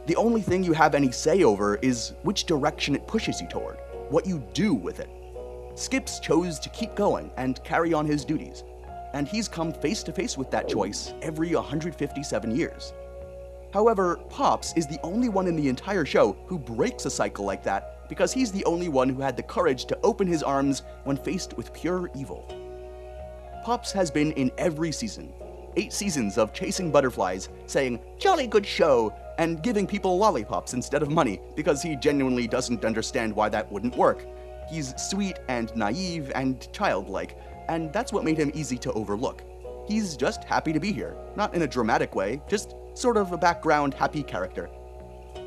The only thing you have any say over is which direction it pushes you toward, what you do with it. Skips chose to keep going and carry on his duties, and he's come face to face with that choice every 157 years. However, Pops is the only one in the entire show who breaks a cycle like that because he's the only one who had the courage to open his arms when faced with pure evil. Pops has been in every season, 8 seasons of chasing butterflies, saying, "Jolly good show," and giving people lollipops instead of money because he genuinely doesn't understand why that wouldn't work. He's sweet and naive and childlike, and that's what made him easy to overlook. He's just happy to be here, not in a dramatic way, just sort of a background happy character.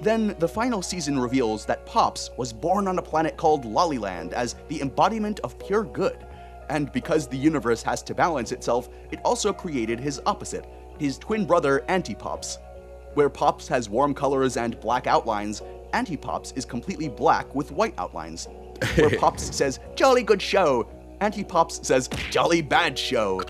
Then the final season reveals that Pops was born on a planet called Lollyland as the embodiment of pure good. And because the universe has to balance itself, it also created his opposite, his twin brother Anti-Pops. Where Pops has warm colors and black outlines, Anti-Pops is completely black with white outlines. Where Pops says, "Jolly good show," Anti-Pops says, "Jolly bad show."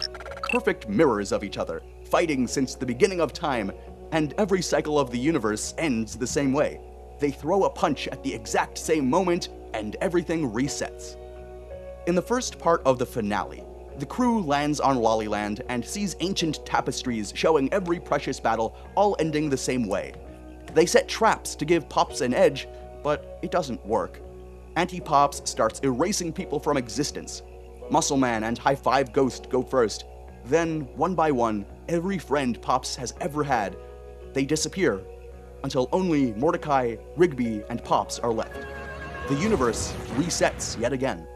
Perfect mirrors of each other, fighting since the beginning of time, and every cycle of the universe ends the same way. They throw a punch at the exact same moment, and everything resets. In the first part of the finale, the crew lands on Lollyland and sees ancient tapestries showing every precious battle all ending the same way. They set traps to give Pops an edge, but it doesn't work. Anti-Pops starts erasing people from existence. Muscle Man and High Five Ghost go first. Then, one by one, every friend Pops has ever had, they disappear, until only Mordecai, Rigby, and Pops are left. The universe resets yet again.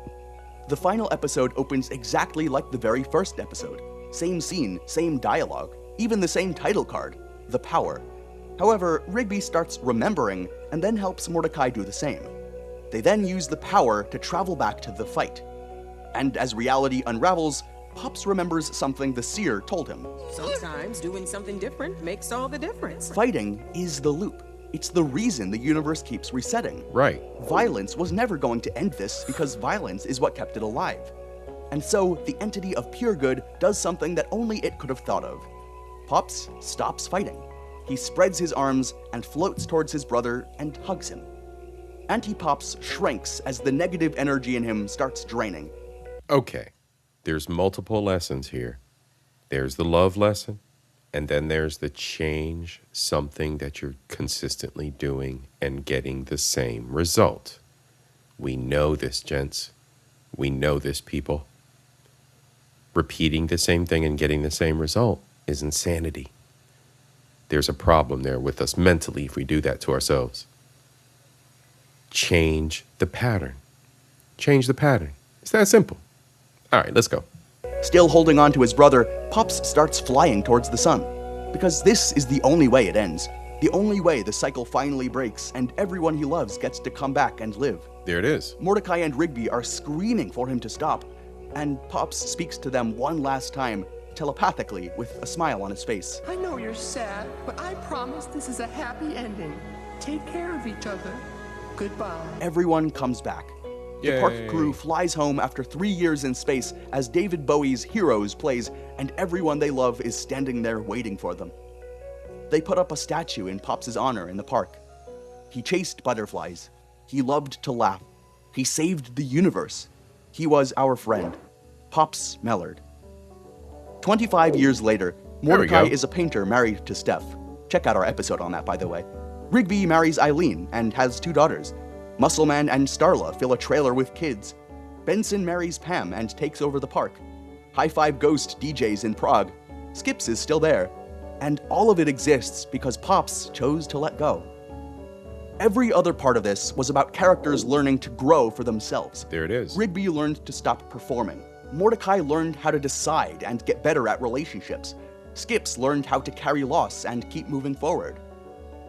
The final episode opens exactly like the very first episode. Same scene, same dialogue, even the same title card, The Power. However, Rigby starts remembering and then helps Mordecai do the same. They then use the power to travel back to the fight. And as reality unravels, Pops remembers something the seer told him. Sometimes doing something different makes all the difference. Fighting is the loop. It's the reason the universe keeps resetting. Right. Violence was never going to end this because violence is what kept it alive. And so the entity of pure good does something that only it could have thought of. Pops stops fighting. He spreads his arms and floats towards his brother and hugs him. Anti-Pops shrinks as the negative energy in him starts draining. Okay, there's multiple lessons here. There's the love lesson, And then there's the change something that you're consistently doing and getting the same result. We know this, gents. We know this, people. Repeating the same thing and getting the same result is insanity. There's a problem there with us mentally if we do that to ourselves. Change the pattern. Change the pattern. It's that simple. All right, let's go. Still holding on to his brother, Pops starts flying towards the sun. Because this is the only way it ends. The only way the cycle finally breaks and everyone he loves gets to come back and live. There it is. Mordecai and Rigby are screaming for him to stop. And Pops speaks to them one last time, telepathically, with a smile on his face. I know you're sad, but I promise this is a happy ending. Take care of each other. Goodbye. Everyone comes back. The park crew flies home after 3 years in space as David Bowie's Heroes plays, and everyone they love is standing there waiting for them. They put up a statue in Pops' honor in the park. He chased butterflies. He loved to laugh. He saved the universe. He was our friend, Pops Mellard. 25 years later, Mordecai is a painter married to Steph. Check out our episode on that, by the way. Rigby marries Eileen and has 2 daughters. Muscleman and Starla fill a trailer with kids. Benson marries Pam and takes over the park. High Five Ghost DJs in Prague. Skips is still there. And all of it exists because Pops chose to let go. Every other part of this was about characters learning to grow for themselves. There it is. Rigby learned to stop performing. Mordecai learned how to decide and get better at relationships. Skips learned how to carry loss and keep moving forward.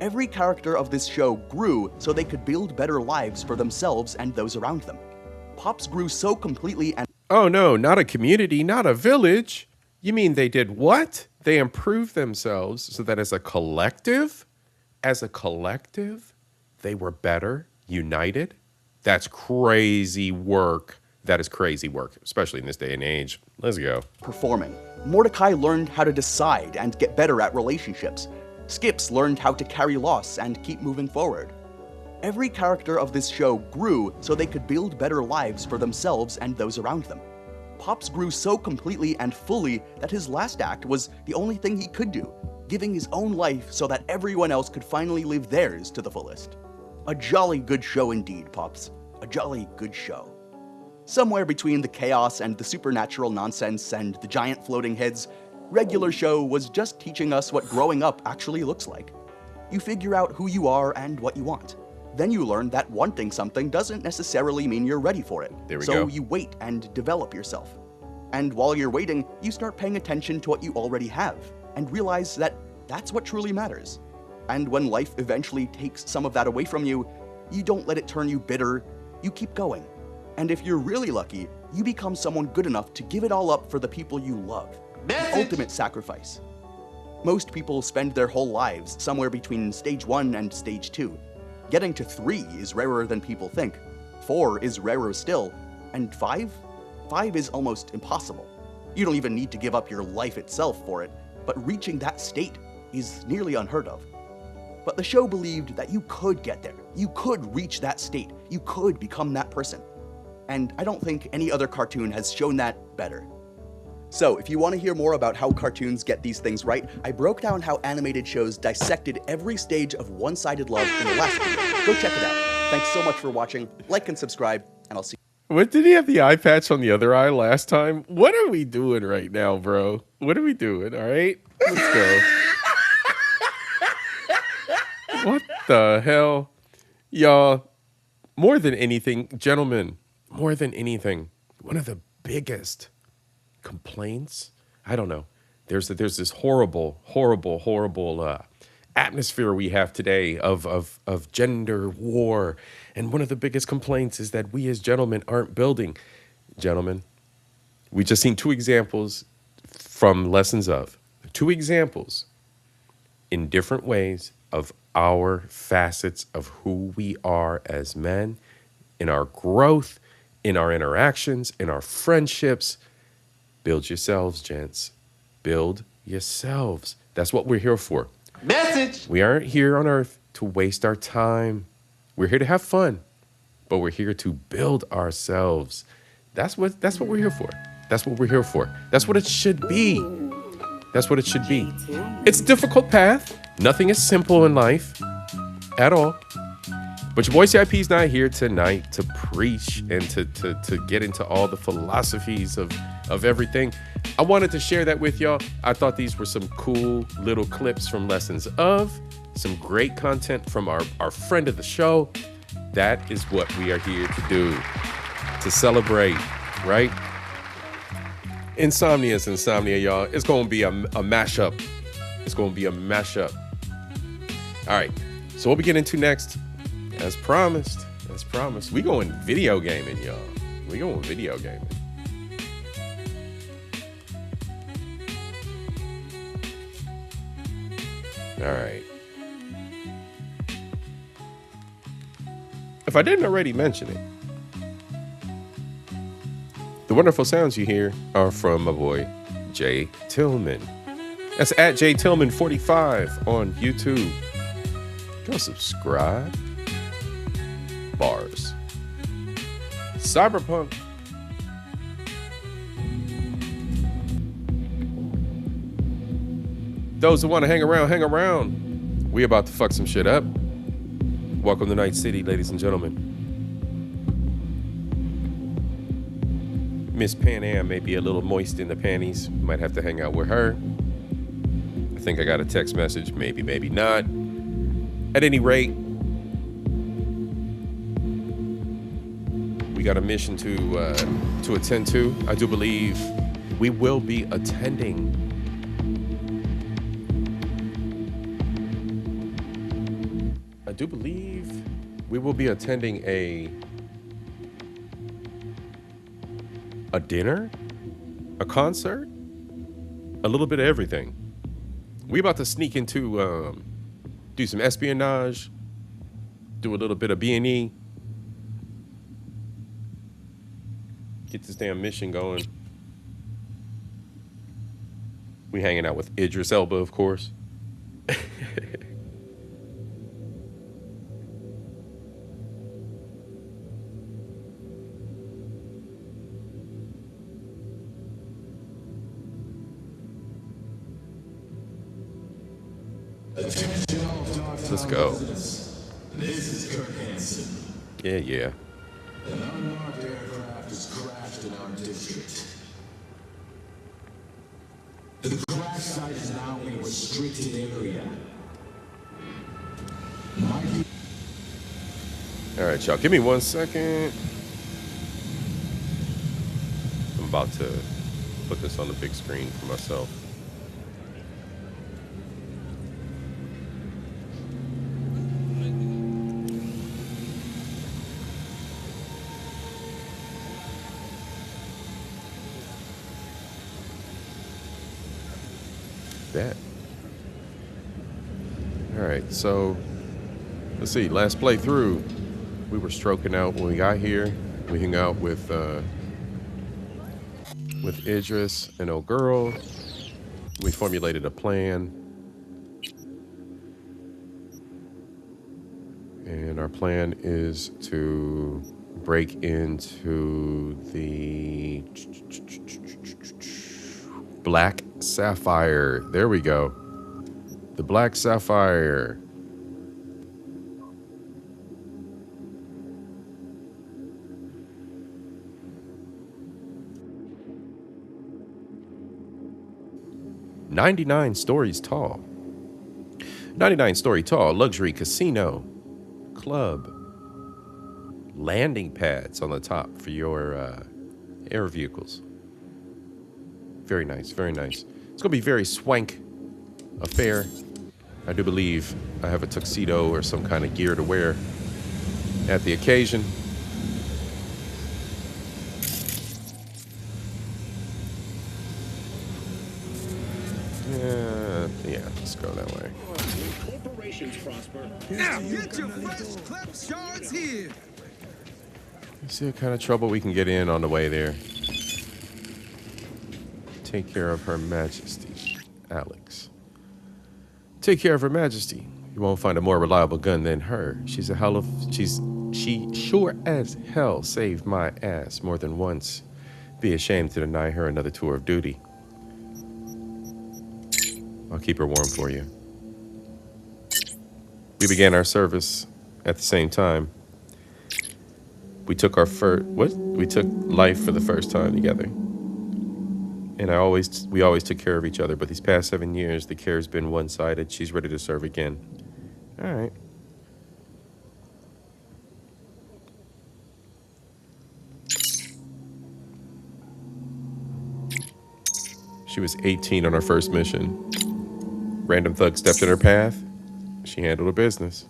Every character of this show grew so they could build better lives for themselves and those around them. Pops grew so completely and— Oh no, not a community, not a village. You mean they did what? They improved themselves so that as a collective, they were better, united? That's crazy work. That is crazy work, especially in this day and age. Let's go. Performing. Mordecai learned how to decide and get better at relationships. Skips learned how to carry loss and keep moving forward. Every character of this show grew so they could build better lives for themselves and those around them. Pops grew so completely and fully that his last act was the only thing he could do, giving his own life so that everyone else could finally live theirs to the fullest. A jolly good show indeed, Pops. A jolly good show. Somewhere between the chaos and the supernatural nonsense and the giant floating heads, regular show was just teaching us what growing up actually looks like. You figure out who you are and what you want. Then you learn that wanting something doesn't necessarily mean you're ready for it. There we so go. You wait and develop yourself. And while you're waiting, you start paying attention to what you already have and realize that that's what truly matters. And when life eventually takes some of that away from you, you don't let it turn you bitter, you keep going. And if you're really lucky, you become someone good enough to give it all up for the people you love. The ultimate sacrifice. Most people spend their whole lives somewhere between stage 1 and stage 2. Getting to 3 is rarer than people think. 4 is rarer still. And 5? 5 is almost impossible. You don't even need to give up your life itself for it, but reaching that state is nearly unheard of. But the show believed that you could get there. You could reach that state. You could become that person. And I don't think any other cartoon has shown that better. So, if you want to hear more about how cartoons get these things right, I broke down how animated shows dissected every stage of one-sided love in the last video. Go check it out. Thanks so much for watching. Like and subscribe, and I'll see you. What, did he have the eye patch on the other eye last time? What are we doing right now, bro? What are we doing, all right? Let's go. What the hell? Y'all, more than anything, gentlemen, more than anything, one of the biggest complaints, I don't know, there's this horrible atmosphere we have today of gender war, and one of the biggest complaints is that we as gentlemen aren't building. Gentlemen, we just seen 2 examples from Lessons of, 2 examples in different ways of our facets of who we are as men, in our growth, in our interactions, in our friendships. Build yourselves, gents. Build yourselves. That's what we're here for. Message! We aren't here on earth to waste our time. We're here to have fun, but we're here to build ourselves. That's what we're here for. That's what we're here for. That's what it should be. That's what it should be. It's a difficult path. Nothing is simple in life at all. But your boy C.I.P. is not here tonight to preach and to get into all the philosophies of everything. I wanted to share that with y'all. I thought these were some cool little clips from Lessons of, some great content from our friend of the show. That is what we are here to do, to celebrate, right? Insomnia is insomnia, y'all. It's going to be a mashup. It's going to be a mashup. All right. So what we get into next, as promised, we going video gaming, y'all. We going video gaming. All right. If I didn't already mention it, the wonderful sounds you hear are from my boy, Jay Tillman. That's at Jay Tillman 45 on YouTube. Go subscribe. Bars. Cyberpunk. Those who want to hang around. We about to fuck some shit up. Welcome to Night City, ladies and gentlemen. Miss Pan Am may be a little moist in the panties. Might have to hang out with her. I think I got a text message. Maybe, maybe not. At any rate, we got a mission to attend to. I do believe we will be attending a dinner, a concert, a little bit of everything. We about to sneak into do some espionage, do a little bit of B&E, get this damn mission going. We hanging out with Idris Elba, of course. Let's go. This is Kurt Hansen. Yeah. An unmarked aircraft has crashed in our district. The crash site is now a restricted area. All right, y'all. Give me 1 second. I'm about to put this on the big screen for myself. That. All right, so let's see. Last playthrough, we were stroking out when we got here. We hung out with Idris and old girl. We formulated a plan, and our plan is to break into the Black Sapphire. There we go. The Black Sapphire. $99 stories tall. 99-story tall luxury casino, club, landing pads on the top for your air vehicles. Very nice, very nice. It's gonna be very swank affair. I do believe I have a tuxedo or some kind of gear to wear at the occasion. Yeah, let's go that way. Corporations prosper. Now get your fresh clip shards here. Let's see what kind of trouble we can get in on the way there. Take care of Her Majesty, Alex. Take care of Her Majesty. You won't find a more reliable gun than her. She sure as hell saved my ass more than once. Be ashamed to deny her another tour of duty. I'll keep her warm for you. We began our service at the same time. We took we took life for the first time together. And we always took care of each other, but these past 7 years, the care's been one-sided. She's ready to serve again. All right. She was 18 on her first mission. Random thug stepped in her path. She handled her business.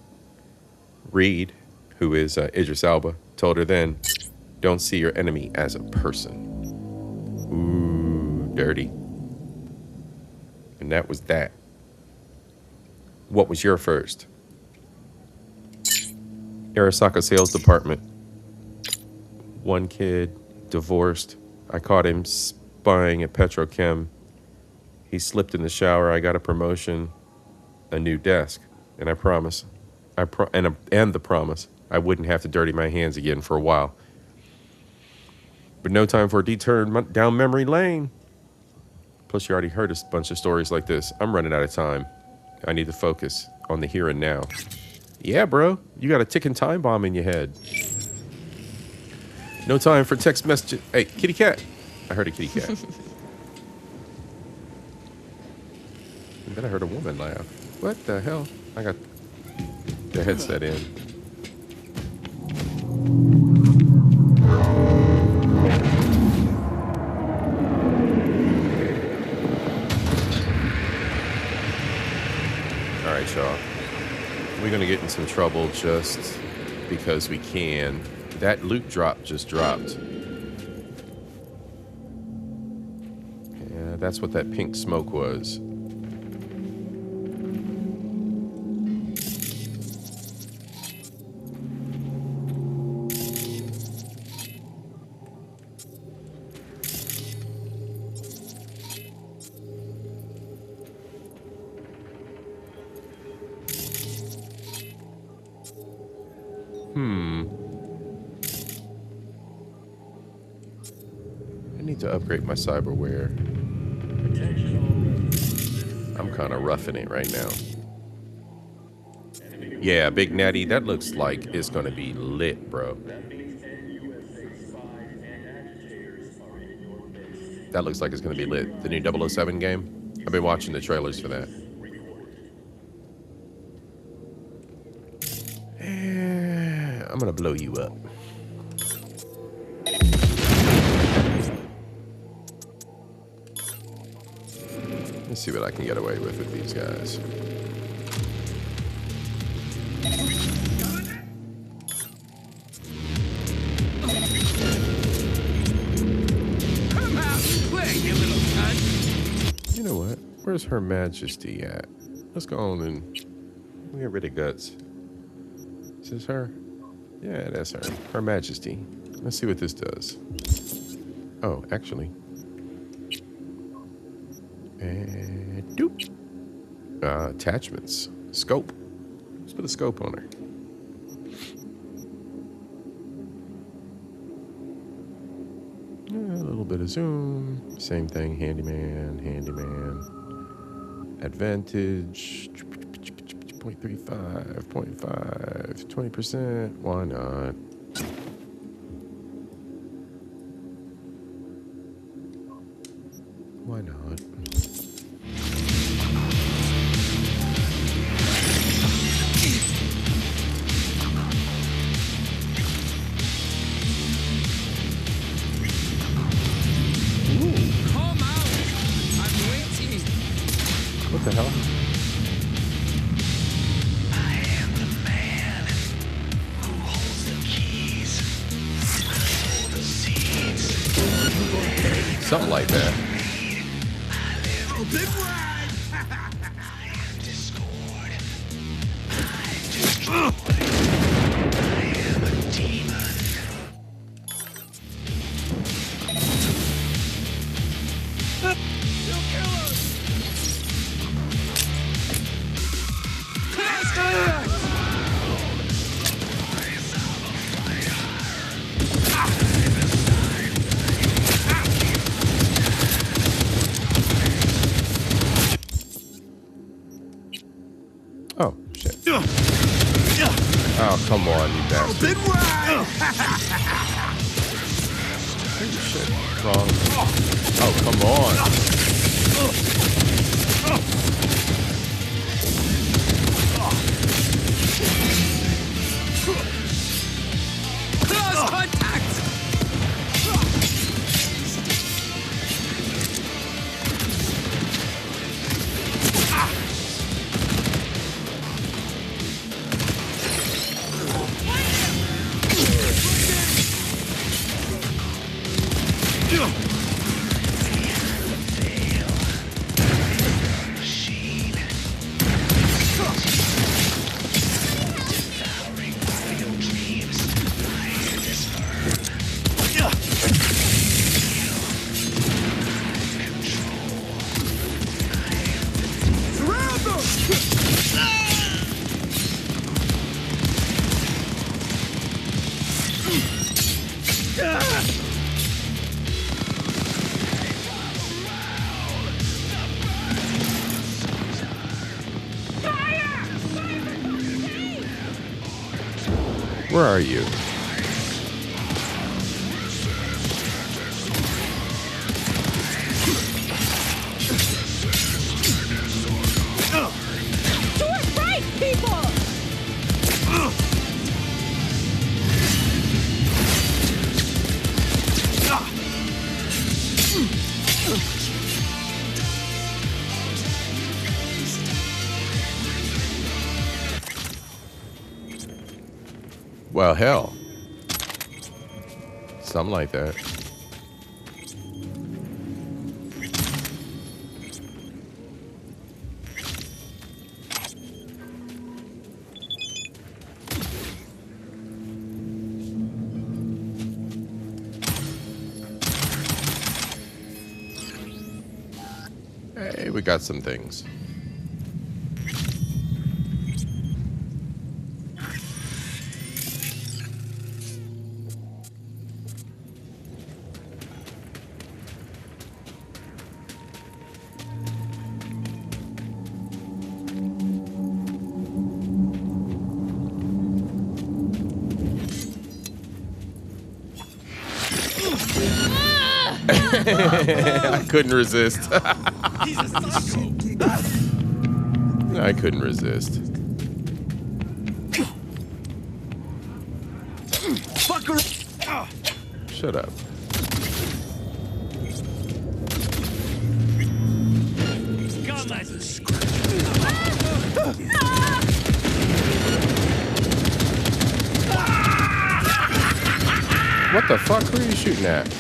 Reed, who is Idris Elba, told her then, don't see your enemy as a person. Ooh, dirty. And that was that. What was your first? Arasaka Sales Department. One kid, divorced. I caught him spying at Petrochem. He slipped in the shower. I got a promotion, a new desk, and I promise, and the promise, I wouldn't have to dirty my hands again for a while. But no time for a detour down memory lane. Plus, you already heard a bunch of stories like this. I'm running out of time. I need to focus on the here and now. Yeah, bro, you got a ticking time bomb in your head. No time for text messages. Hey, kitty cat. I heard a kitty cat. And then I heard a woman laugh. What the hell? I got the headset in. All right, y'all. We're going to get in some trouble just because we can. That loot drop just dropped. Yeah, that's what that pink smoke was. I need to upgrade my cyberware. I'm kind of roughing it right now. Yeah, Big Natty, that looks like it's going to be lit, bro. That looks like it's going to be lit. The new 007 game. I've been watching the trailers for that. I'm going to blow you up. Let's see what I can get away with these guys. Come out and play, you little cunt. You know what? Where's Her Majesty at? Let's go on and get rid of Guts. Is this her? Yeah, that's her. Her Majesty. Let's see what this does. Oh, actually. And doop. Attachments. Scope. Let's put a scope on her. A little bit of zoom. Same thing. Handyman. Advantage. 0.35. 0.5. 20%. Why not? Why not? What the hell? I am the man who holds the keys, hold the seeds. Something like that. Oh, big ride! I am discord. I destroy. I am a demon. You'll kill us! Oh, come on, you bastard. Shit, wrong. Oh, come on. Close contact! Where are you? To our right, people! Well, hell. Something like that. Hey, we got some things. I couldn't resist. I couldn't resist. Fucker! Shut up. What the fuck? Who are you shooting at?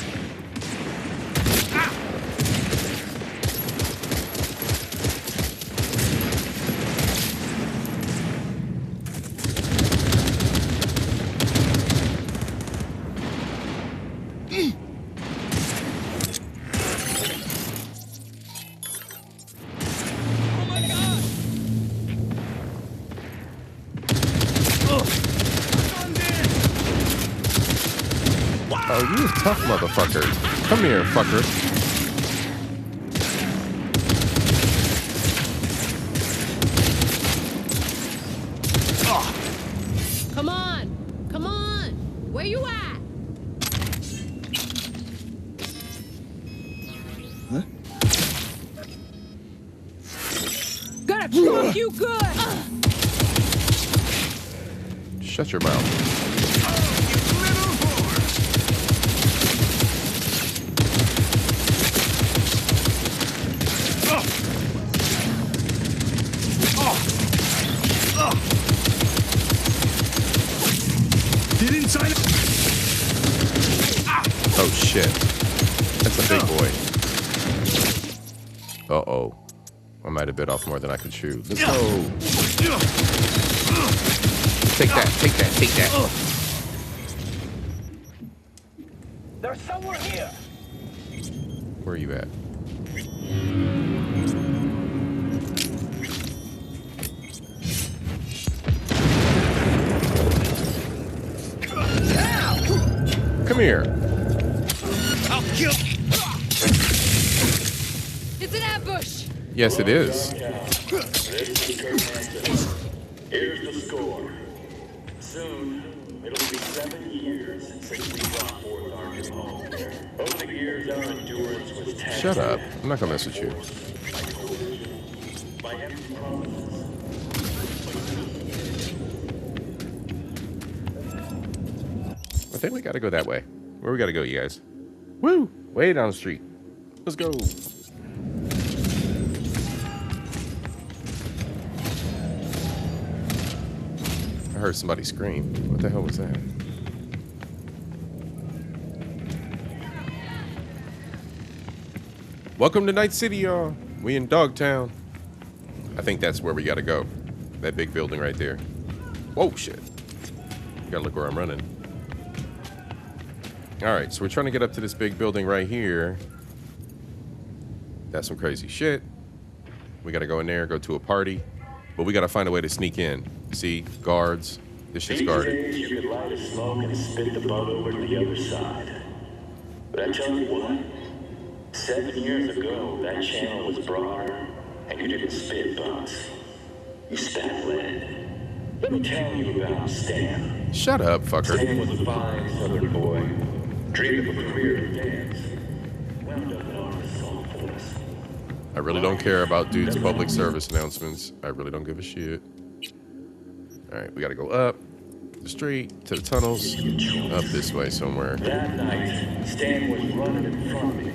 Oh, you a tough motherfucker. Come here, fucker. Come on! Come on! Where you at? Huh? Gotta choke you good! Shut your mouth. Oh shit. That's a big boy. Uh-oh. I might have bit off more than I could chew. Let's go. Take that, take that, take that. There's someone here! Where are you at? Come here. I'll kill you! It's an ambush! Yes, it is. Here's the score. Soon, it'll be 7 years since we brought forth our new home. Over the years, our endurance was tested. Shut up. I'm not gonna mess with you. By empty promises. I think we gotta go that way. Where we gotta go, you guys? Woo! Way down the street. Let's go. I heard somebody scream. What the hell was that? Welcome to Night City, y'all. We in Dogtown. I think that's where we gotta go. That big building right there. Whoa, shit. Gotta look where I'm running. Alright, so we're trying to get up to this big building right here. That's some crazy shit. We gotta go in there, go to a party. But we gotta find a way to sneak in. See? Guards. This shit's guarded. These days, you could light a smoke and spit the bug over to the other side. But I tell you what, 7 years ago, that channel was broader, and you didn't spit bugs. You spat lead. Let me tell you about Stan. Shut up, fucker. Stan was a fine southern boy. Dreamed of a career in dance. Wound up in our assault force. I really don't care about dude's public service announcements. I really don't give a shit. Alright, we gotta go up the street, to the tunnels, up this way somewhere. That night, Stan was running in front of me.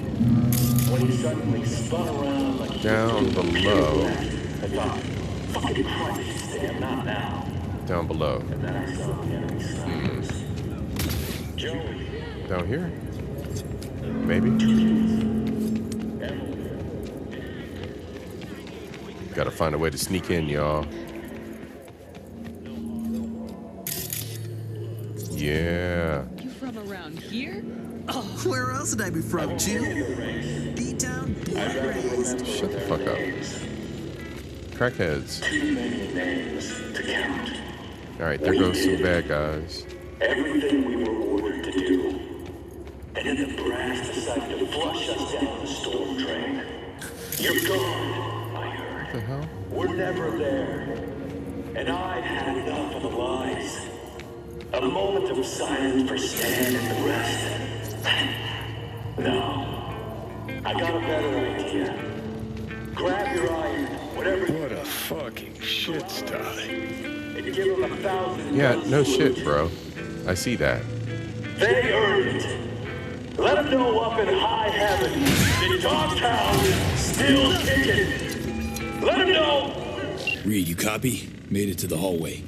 When he suddenly spun around like down below. I thought, fucking Christ, Stan, not now. Down below. And then I saw the enemy snipers. Joey. Down here? Maybe? Gotta find a way to sneak in, y'all. Yeah. You from around here? Oh, where else would I be from, Jill? B-Town, born raised. Shut the fuck up. Crackheads. Too many names to count. Alright, there goes some bad guys. Everything we were ordered to do. And then the brass decided to flush us down the storm drain. You're gone, I heard. What the hell? We're never there. And I had enough of the lies. A moment of silence for Stan and the rest. No. I got a better idea. Grab your iron, whatever. What a fucking shit sty. And give them 1,000. Yeah, no shit, bro. I see that. They earned it. Let them know up in high heaven that Dogtown is still kicking. Let them know. Reed, you copy? Made it to the hallway.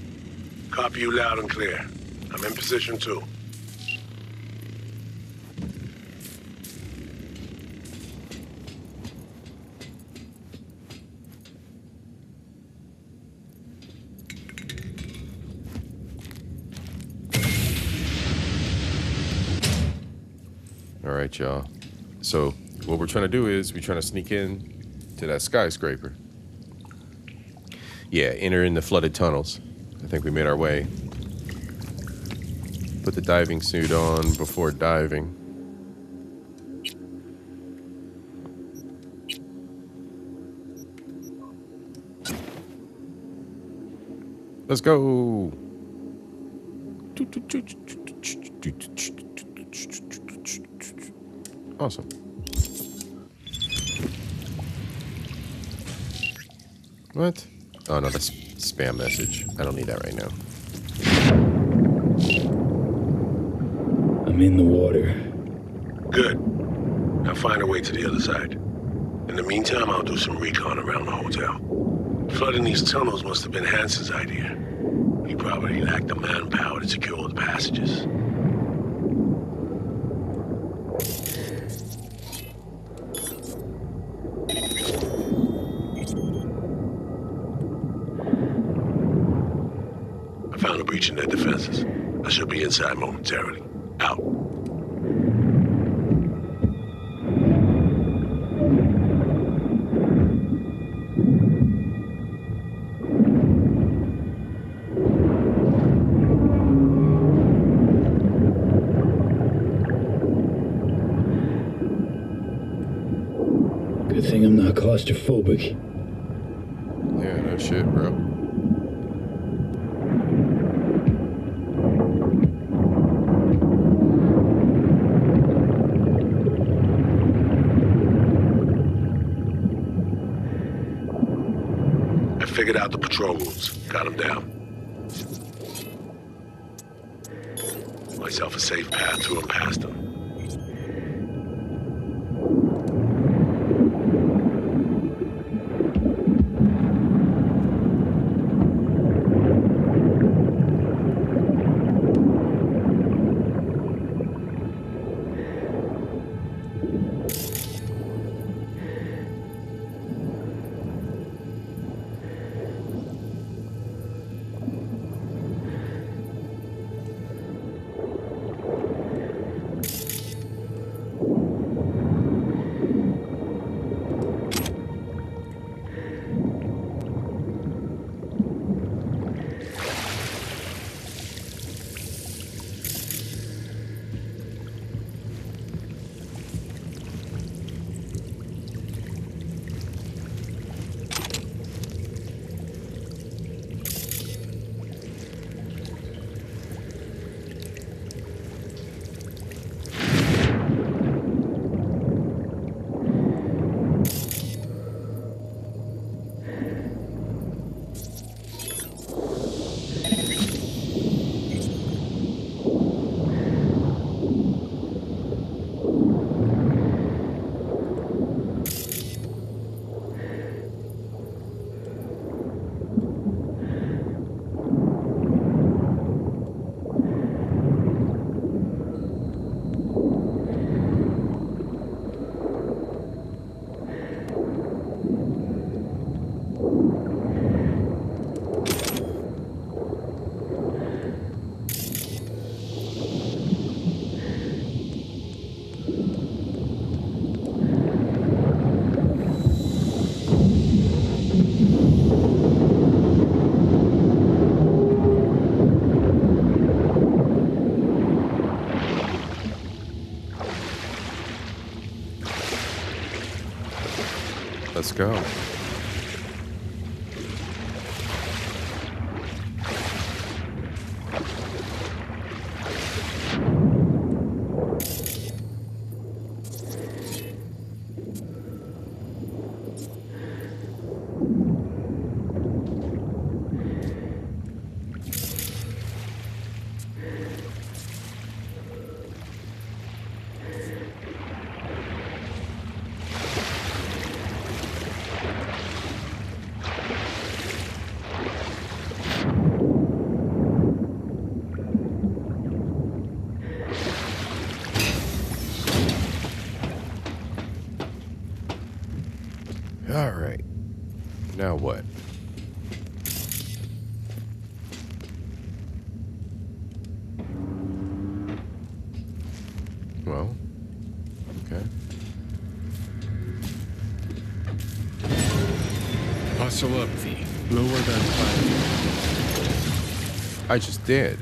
Copy you loud and clear. I'm in position too. All right, y'all. So what we're trying to do is we're trying to sneak in to that skyscraper. Yeah, enter in the flooded tunnels. I think we made our way. Put the diving suit on before diving. Let's go. Awesome. What? Oh no, that's spam message. I don't need that right now. I'm in the water. Good. Now find a way to the other side. In the meantime, I'll do some recon around the hotel. Flooding these tunnels must have been Hansen's idea. He probably lacked the manpower to secure the passages. I found a breach in their defenses. I should be inside momentarily. Out. Good thing I'm not claustrophobic. Yeah, no shit, bro. figured out the patrol routes. Got them down. Myself a safe path through and past them. Let's go. All right. Now what? Well, okay. Hustle up, V. Lower that platform. I just did.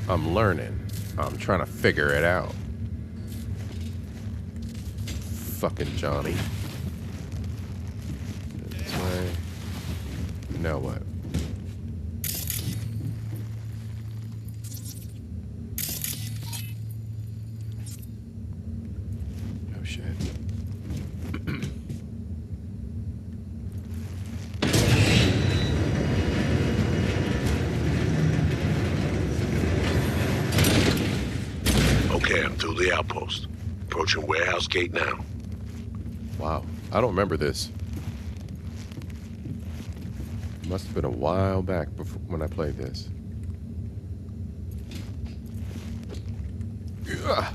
I'm learning. I'm trying to figure it out. Fucking Johnny. This way. Now what? Oh shit. Okay, I'm through the outpost. Approaching warehouse gate now. Wow, I don't remember this. Must have been a while back before, when I played this. Ugh.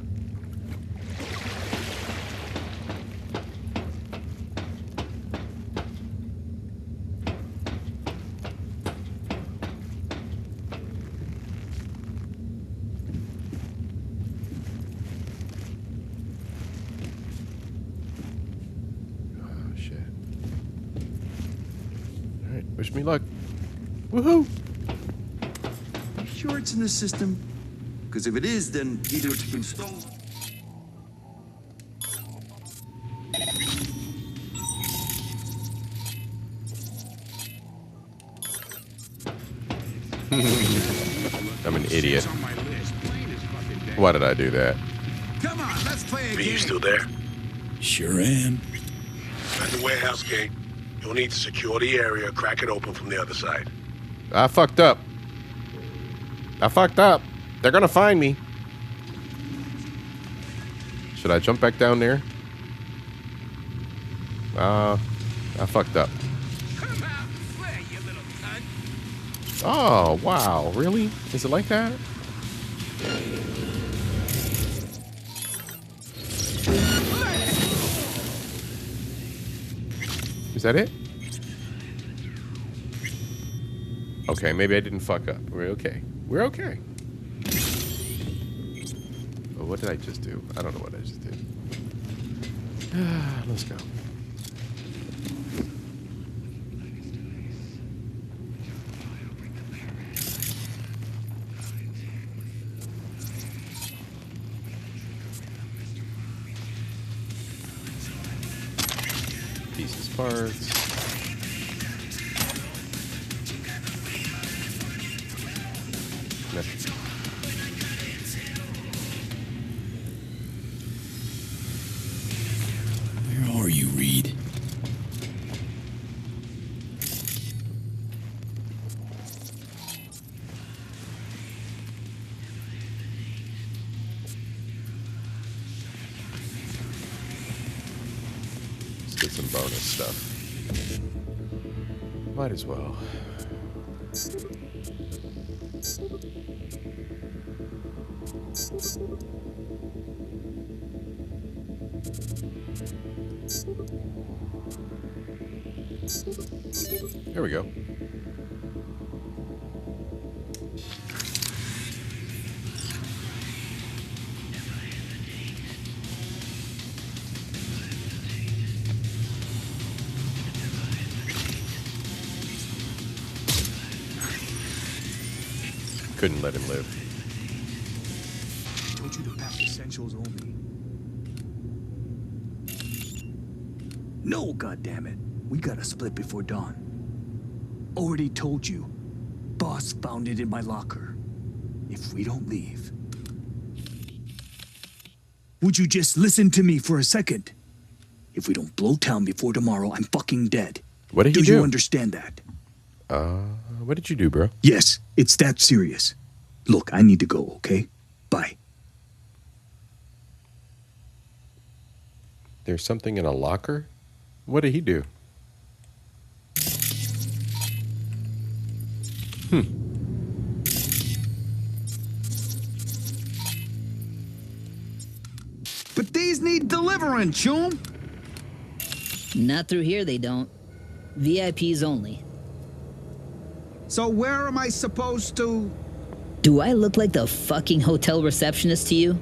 Wish me luck. Woohoo! You sure it's in the system? Because if it is, then either it's been stolen. I'm an idiot. Why did I do that? Come on, let's play a B, game. you still there? Sure am. At the warehouse gate. You'll need to secure the area, crack it open from the other side. I fucked up. They're gonna find me. Should I jump back down there? I fucked up. Oh, wow. Really? Is it like that? Is that it? Okay, maybe I didn't fuck up. We're okay. We're okay. Oh, what did I just do? I don't know what I just did. Let's go. Pieces, parts. Nothing. Where are you, Reed? Let's get some bonus stuff. Might as well. There we go. Couldn't let him live. I told you to pack essentials only. No, goddammit. We gotta split before dawn. Already told you. Boss found it in my locker. If we don't leave. Would you just listen to me for a second? If we don't blow town before tomorrow, I'm fucking dead. What did he do? Do you understand that? What did you do, bro? Yes, it's that serious. Look, I need to go, okay? Bye. There's something in a locker? What did he do? But these need delivering, chum. Not through here, they don't. VIPs only. So where am I supposed to... Do I look like the fucking hotel receptionist to you?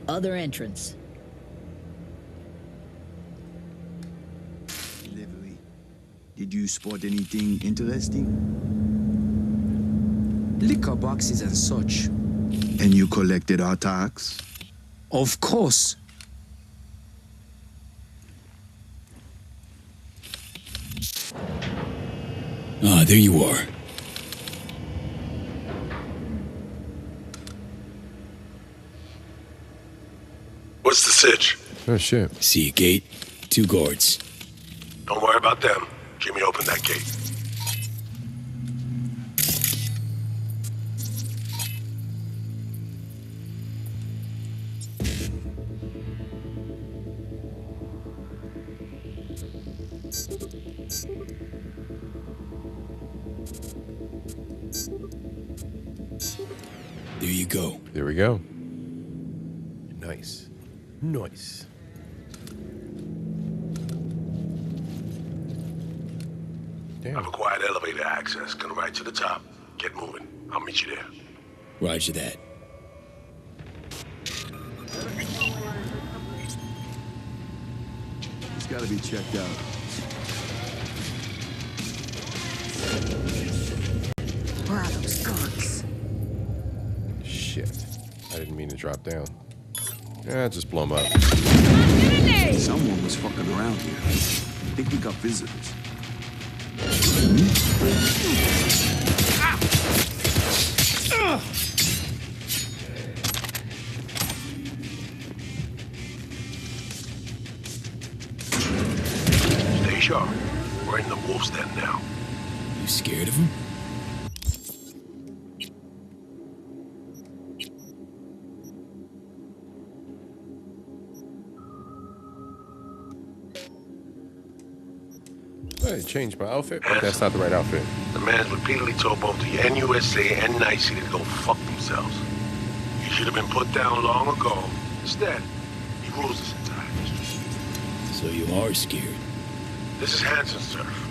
Other entrance. Delivery. Did you spot anything interesting? Liquor boxes and such. And you collected our tax? Of course. Ah, there you are. What's the sitch? Oh, shit. See a gate, 2 guards. Don't worry about them. Jimmy opened that gate. There you go. There we go. Nice. Nice. Damn. I've acquired elevator access. Come right to the top. Get moving. I'll meet you there. Roger that. It's gotta be checked out. Where are those skunks? Shit. I didn't mean to drop down. Yeah, just blow them up. Someone was fucking around here. I think we got visitors. Stay sharp. We're in the wolf's den now. You scared of him? I changed my outfit, but that's not the right outfit. The man's repeatedly told both the NUSA and NICE to go fuck themselves. He should have been put down long ago. Instead, he rules this entire district. So you are scared? This is Hansen's turf.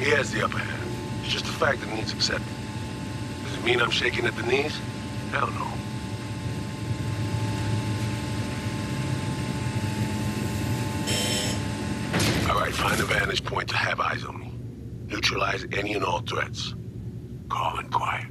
He has the upper hand. It's just a fact that needs accepted. Does it mean I'm shaking at the knees? Hell no. Alright, find a vantage point to have eyes on me. Neutralize any and all threats. Calm and quiet.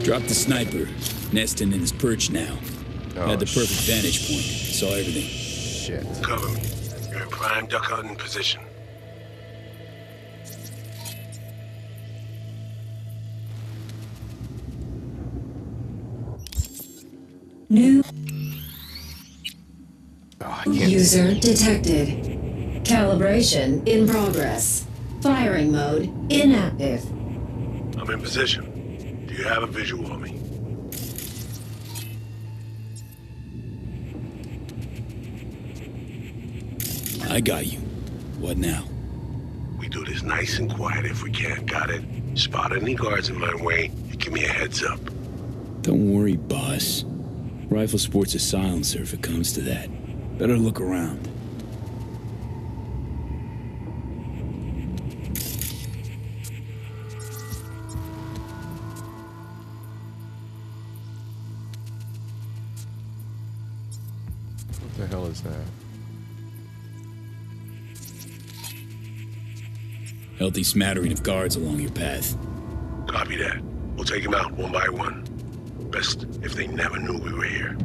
Dropped the sniper, nesting in his perch now. Had the perfect vantage point, saw everything. Shit. Cover me. You're in prime duck hunting position. New user detected. Calibration in progress. Firing mode inactive. I'm in position. Do you have a visual on me? I got you. What now? We do this nice and quiet if we can, got it? Spot any guards in my way, you give me a heads up. Don't worry, boss. Rifle sport's a silencer if it comes to that. Better look around. What the hell is that? Healthy smattering of guards along your path. Copy that. We'll take them out one by one. Best if they never knew we were here.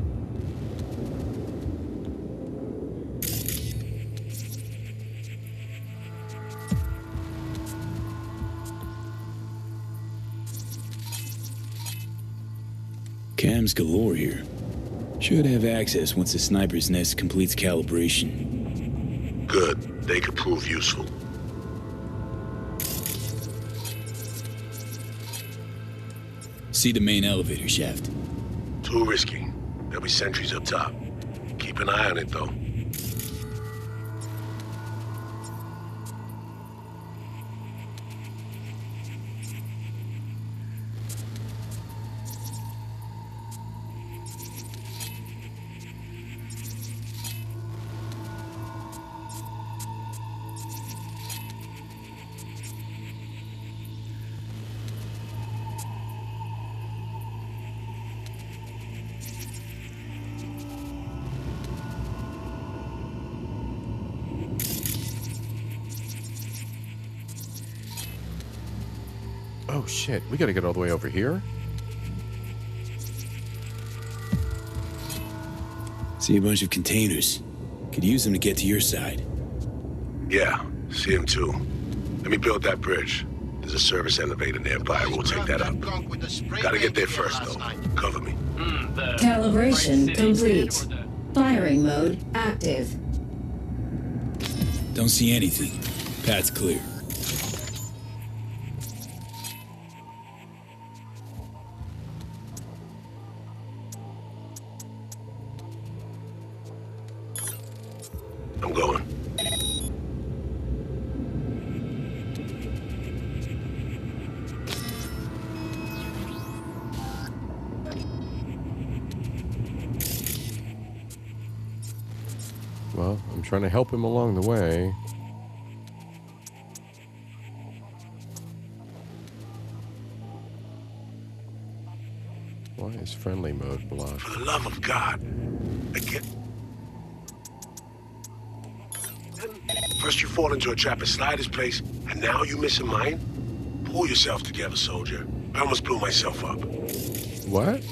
Cams galore here. Should have access once the sniper's nest completes calibration. Good. They could prove useful. See the main elevator shaft. Too risky. There'll be sentries up top. Keep an eye on it, though. Oh shit, we gotta get all the way over here? See a bunch of containers. Could use them to get to your side. Yeah, see him too. Let me build that bridge. There's a service elevator nearby. We'll take that up. Gotta get there first, though. Cover me. Calibration complete. Firing mode active. Don't see anything. Path's clear. I'm going. Well, I'm trying to help him along the way. Why is friendly mode blocked? For the love of God. Again. First you fall into a trap at Slider's place, and now you missing mine? Pull yourself together, soldier. I almost blew myself up. What?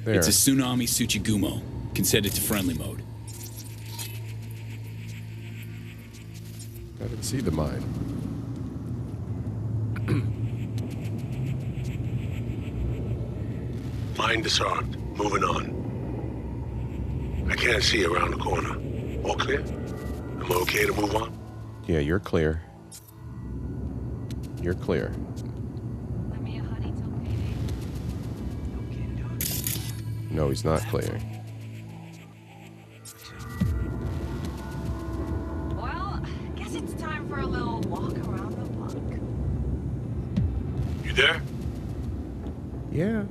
There. It's a tsunami Tsuchigumo. Can set it to friendly mode. I didn't see the mine. Mine disarmed. Moving on. I can't see around the corner. All clear? Am I okay to move on? Yeah, you're clear. You're clear. No, he's not clear. Well, guess it's time for a little walk around the block. You there? Yeah.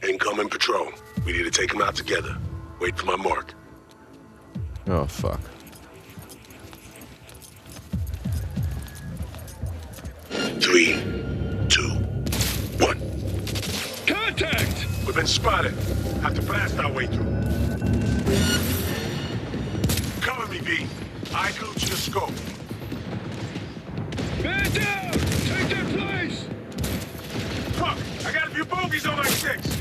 Incoming patrol. We need to take them out together. Wait for my mark. Oh, fuck. Three, 2, 1. Contact! We've been spotted. Have to blast our way through. Cover me, V. I go to the scope. Man down! Take their place! Fuck! I got a few bogeys on my 6.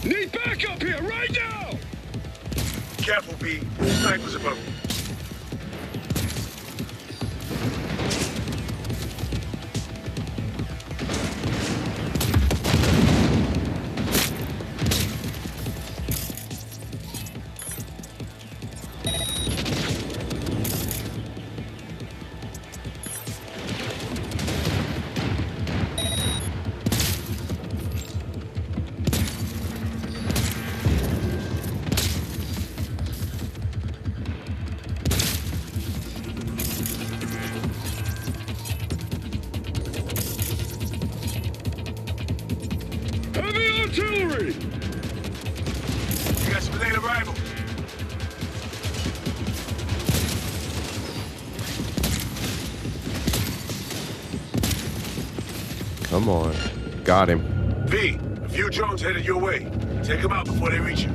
Need backup here, right now! Careful, B. Snipers above you. Heavy artillery! You got some late arrivals. Come on. Got him. V, a few drones headed your way. Take them out before they reach you.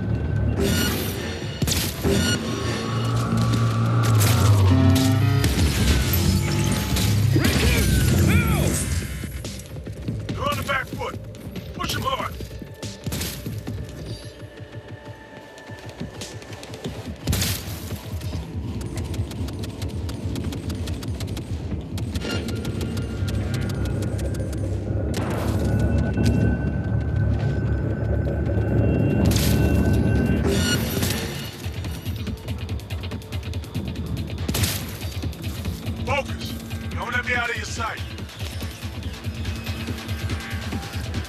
They're on the back foot. Push them hard. Focus. Don't let me out of your sight.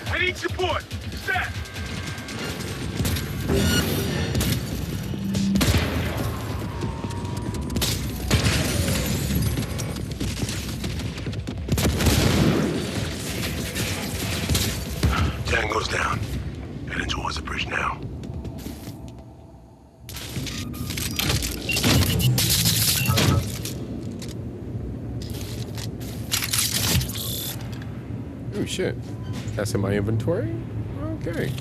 I need support. Stat. shit. That's in my inventory? Okay.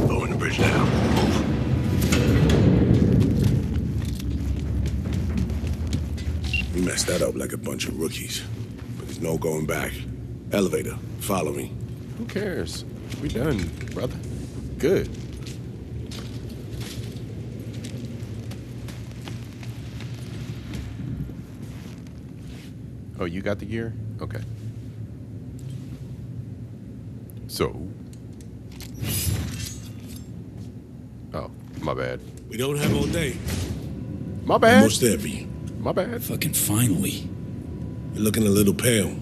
Lowering the bridge now. We messed that up like a bunch of rookies. But there's no going back. Elevator, follow me. Who cares? We done, brother. Good. Oh, you got the gear? Okay. So. Oh, my bad. We don't have all day. My bad. Almost there, V. My bad. Fucking finally. You're looking a little pale.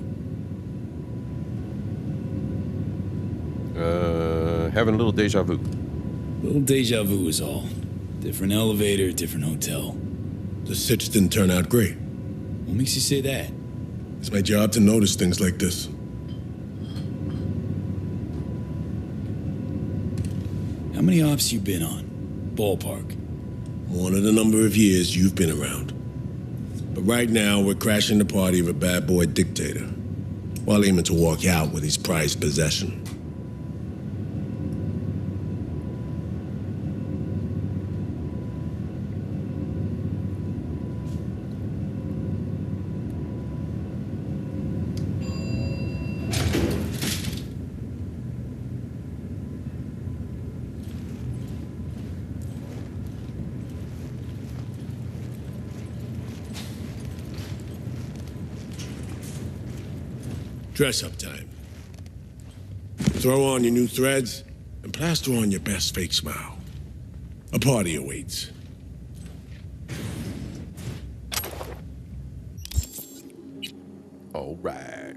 Having a little deja vu. Little deja vu is all. Different elevator, different hotel. The sitch didn't turn out great. What makes you say that? It's my job to notice things like this. How many ops you been on? Ballpark. One of the number of years you've been around. But right now, we're crashing the party of a bad boy dictator, while aiming to walk out with his prized possession. Dress-up time. Throw on your new threads and plaster on your best fake smile. A party awaits. All right.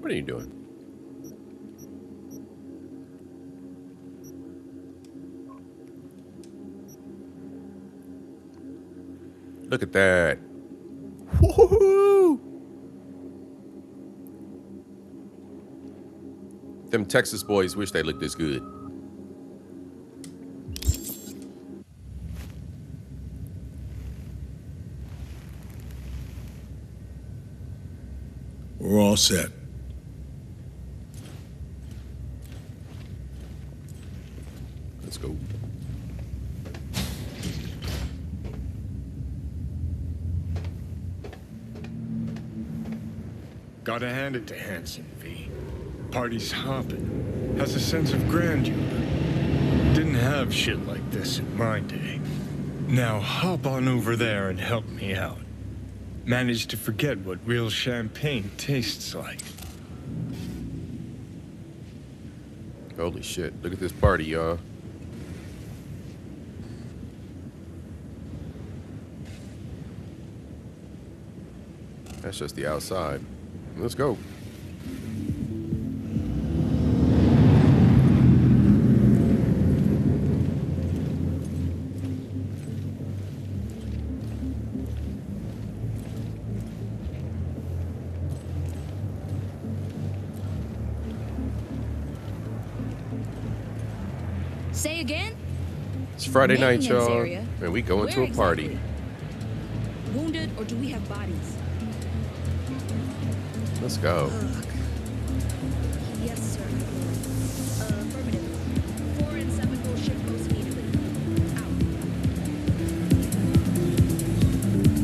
What are you doing? Look at that. Woo-hoo-hoo! Them Texas boys wish they looked this good. We're all set. Let's go. Gotta hand it to Hanson, V. Party's hopping. Has a sense of grandeur. Didn't have shit like this in my day. Now hop on over there and help me out. Managed to forget what real champagne tastes like. Holy shit. Look at this party, y'all. That's just the outside. Let's go. Say again? It's Friday night, Maintenance y'all, area. and we going to a Where party. exactly? Wounded, or do we have bodies? Let's go. Yes, sir. Affirmative. 4 and 7 will ship most immediately.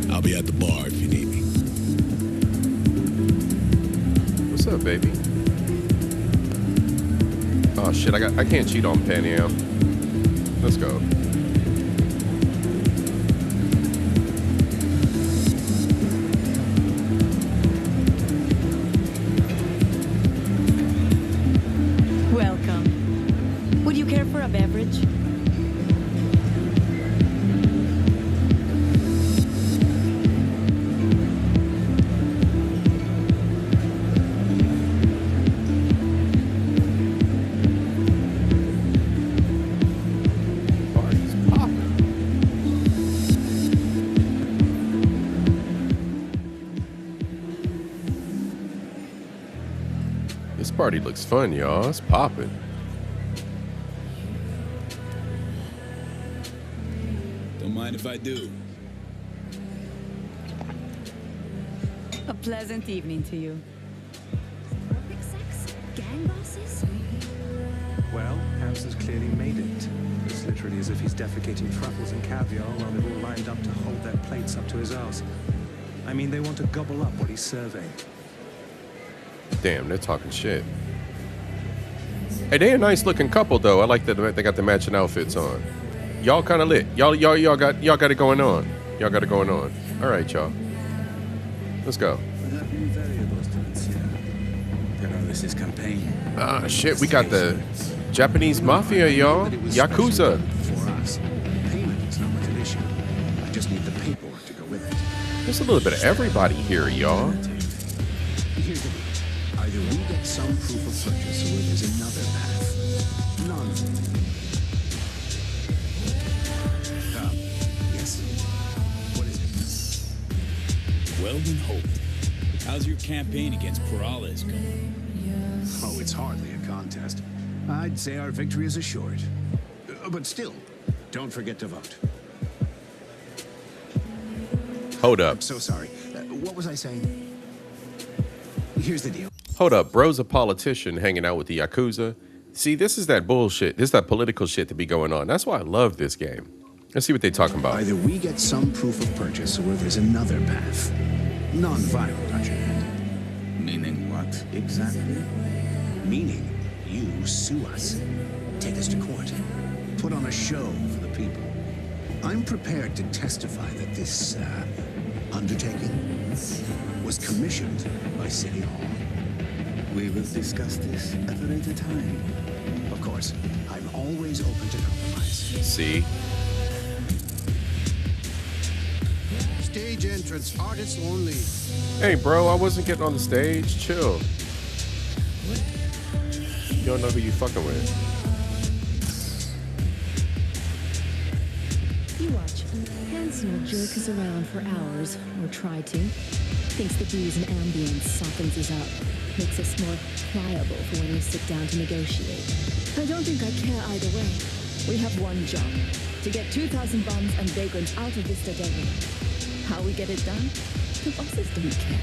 Out. I'll be at the bar if you need me. What's up, baby? Oh shit, I can't cheat on Pan Am. Let's go. Welcome. Would you care for a beverage? This party looks fun, y'all. It's popping. Don't mind if I do. A pleasant evening to you. Gang bosses? Well, Hamster's clearly made it. It's literally as if he's defecating truffles and caviar while they've all lined up to hold their plates up to his ass. I mean, they want to gobble up what he's serving. Damn, they're talking shit. Hey, they a nice looking couple though. I like that they got the matching outfits on. Y'all kind of lit. Y'all got it going on. Y'all got it going on. All right, y'all. Let's go. This is campaign. Ah, shit. We got the Japanese mafia, y'all. Yakuza. For us, payment is not much an issue. I just need the paperwork to go with it. There's a little bit of everybody here, y'all. Here's the deal. Either we get some proof of purchase or there's another path. None. Yes. What is it? Weldon Hope. How's your campaign against Perales going? Oh, it's hardly a contest. I'd say our victory is assured. But still, don't forget to vote. Hold up. I'm so sorry. What was I saying? Here's the deal. Hold up. Bro's a politician hanging out with the Yakuza. See, this is that bullshit. This is that political shit to be going on. That's why I love this game. Let's see what they're talking about. Either we get some proof of purchase or there's another path. Non-violent, understand? Meaning what? Exactly. Meaning you sue us, take us to court, put on a show for the people. I'm prepared to testify that this undertaking was commissioned by City Hall. We will discuss this at a later time. Of course, I'm always open to compromise. See? Stage entrance, artists only. Hey, bro, I wasn't getting on the stage. Chill. You don't know who you fucking with. You watch. Hanson will jerk us around for hours, or try to. Thinks the booze and ambience softens us up, makes us more pliable for when we sit down to negotiate. I don't think I care either way. We have one job, to get 2,000 bombs and vagrants out of Vista Desert. How we get it done? The bosses don't care.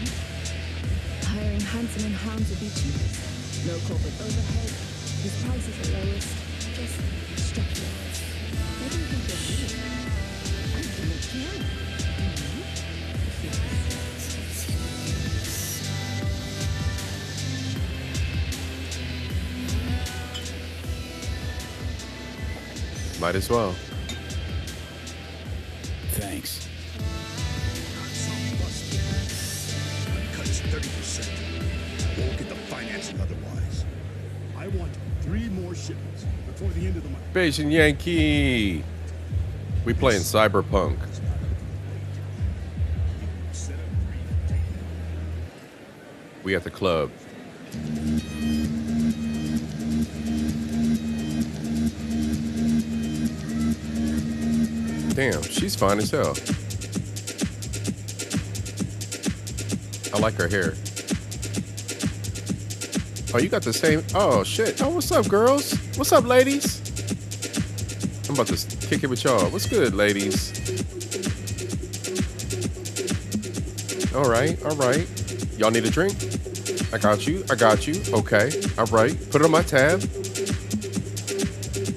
Hiring Hanson and Hounds would be cheapest. No corporate overhead. His prices are lowest. Just structure. I don't think they're real. I don't care. Might as well. Thanks. Cut is 30%. I won't get the financing otherwise. I want 3 more shipments before the end of the month. Beijing Yankee. We playing Cyberpunk. We at the club. Damn, she's fine as hell. I like her hair. Oh, you got the same. Oh, shit. Oh, what's up, girls? What's up, ladies? I'm about to kick it with y'all. What's good, ladies? All right, all right. Y'all need a drink? I got you. I got you. Okay. All right. Put it on my tab.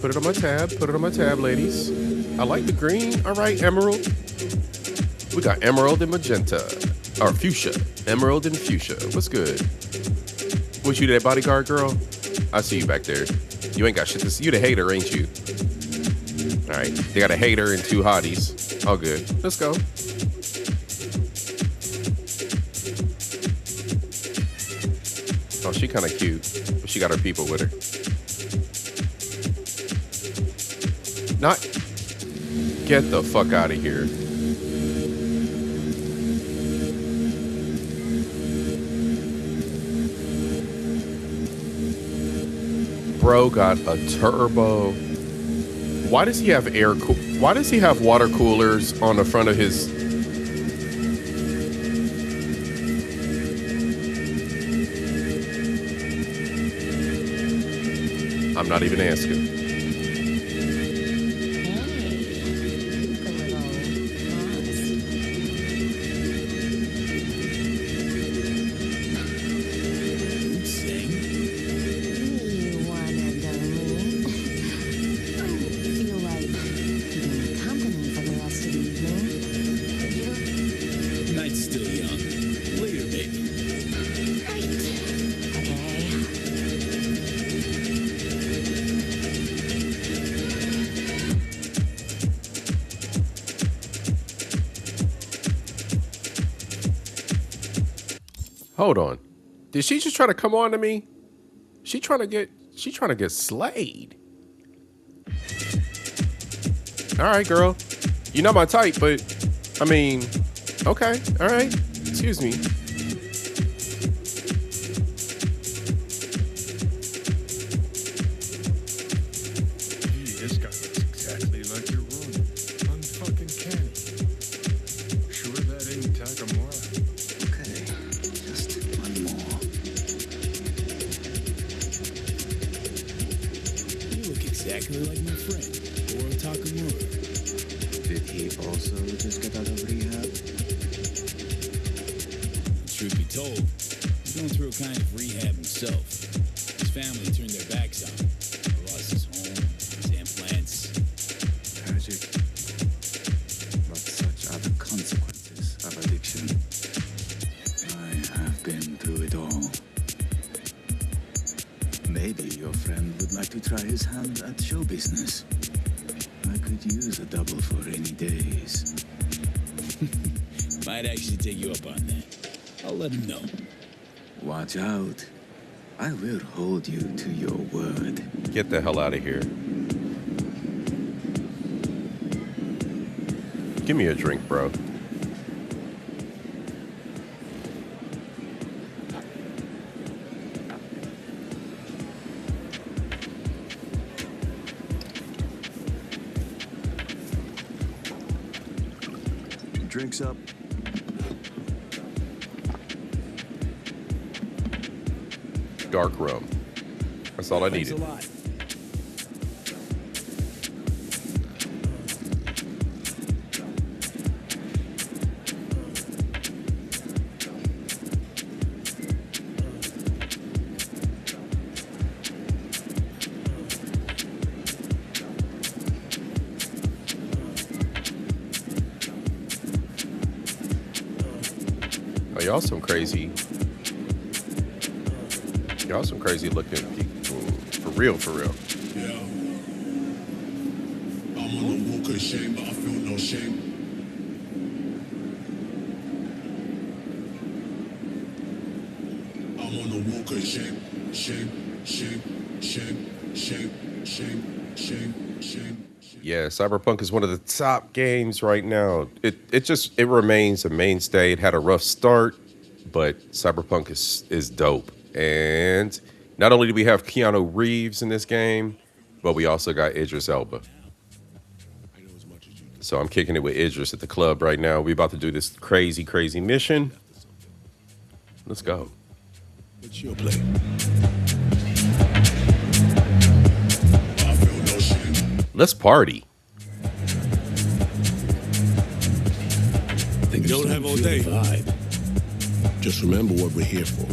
Put it on my tab. Put it on my tab, ladies. I like the green. All right, emerald. We got emerald and magenta. Or fuchsia. Emerald and fuchsia. What's good? What, you that bodyguard girl? I see you back there. You ain't got shit to see. You the hater, ain't you? All right. They got a hater and 2 hotties. All good. Let's go. Oh, she kind of cute. But she got her people with her. Not... Get the fuck out of here. Bro got a turbo. Why does he have why does he have water coolers on the front of his... I'm not even asking. Hold on. Did she just try to come on to me? She trying to get slayed. All right, girl. You're not my type, but I mean, okay. All right. Excuse me. This guy looks exactly like your room. Unfucking canny. Sure that ain't Takamura? Okay, just one more. You look exactly like my friend, Goro Takamura. Did he also just get out of rehab? Truth be told, he's going through a kind of rehab himself. His family turned their backs on him. He lost his home, his implants. Tragic. But such are the consequences of addiction. I have been through it all. Maybe your friend would like to try his hand at show business. I could use a double for rainy days. Might actually take you up on that. I'll let him know. Watch out. I will hold you to your word. Get the hell out of here. Give me a drink, bro. Drinks up. Dark rum. That's all I needed. Thanks a lot. Oh, y'all some crazy looking people. For real, for real. Yeah. I'm on the walk of shame, but I feel no shame. I'm on the walk of shame, shame, shame, shame, shame, shame, shame, shame. Yeah, Cyberpunk is one of the top games right now. It remains a mainstay. It had a rough start, but Cyberpunk is dope. And not only do we have Keanu Reeves in this game, but we also got Idris Elba. So I'm kicking it with Idris at the club right now. We're about to do this crazy, crazy mission. Let's go. What's your play? Let's party. You don't have all day. Vibe. Just remember what we're here for.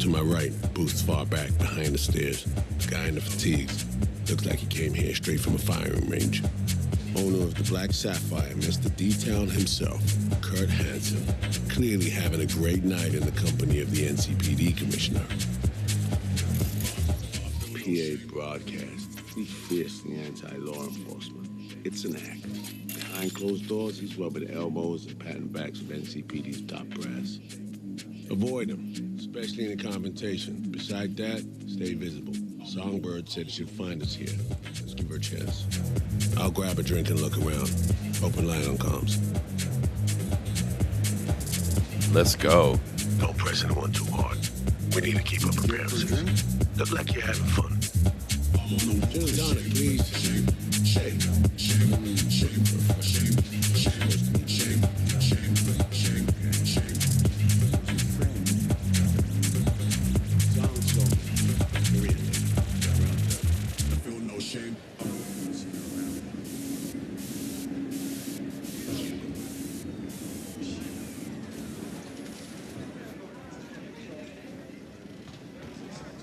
To my right, Booth's far back behind the stairs. The guy in the fatigues. Looks like he came here straight from a firing range. Owner of the Black Sapphire, Mr. D-Town himself, Kurt Hansen, clearly having a great night in the company of the NCPD commissioner. PA broadcast. He's fiercely anti-law enforcement. It's an act. Behind closed doors, he's rubbing elbows and patting backs of NCPD's top brass. Avoid him, especially in a confrontation. Beside that, stay visible. Songbird said she'd find us here. Let's give her a chance. I'll grab a drink and look around. Open line on comms. Let's go. Don't press anyone too hard. We need to keep up appearances. Look like you're having fun. Gin and tonic, please. Shame, shame, shame, shame, shame, shame, shame, shame, shame, shame.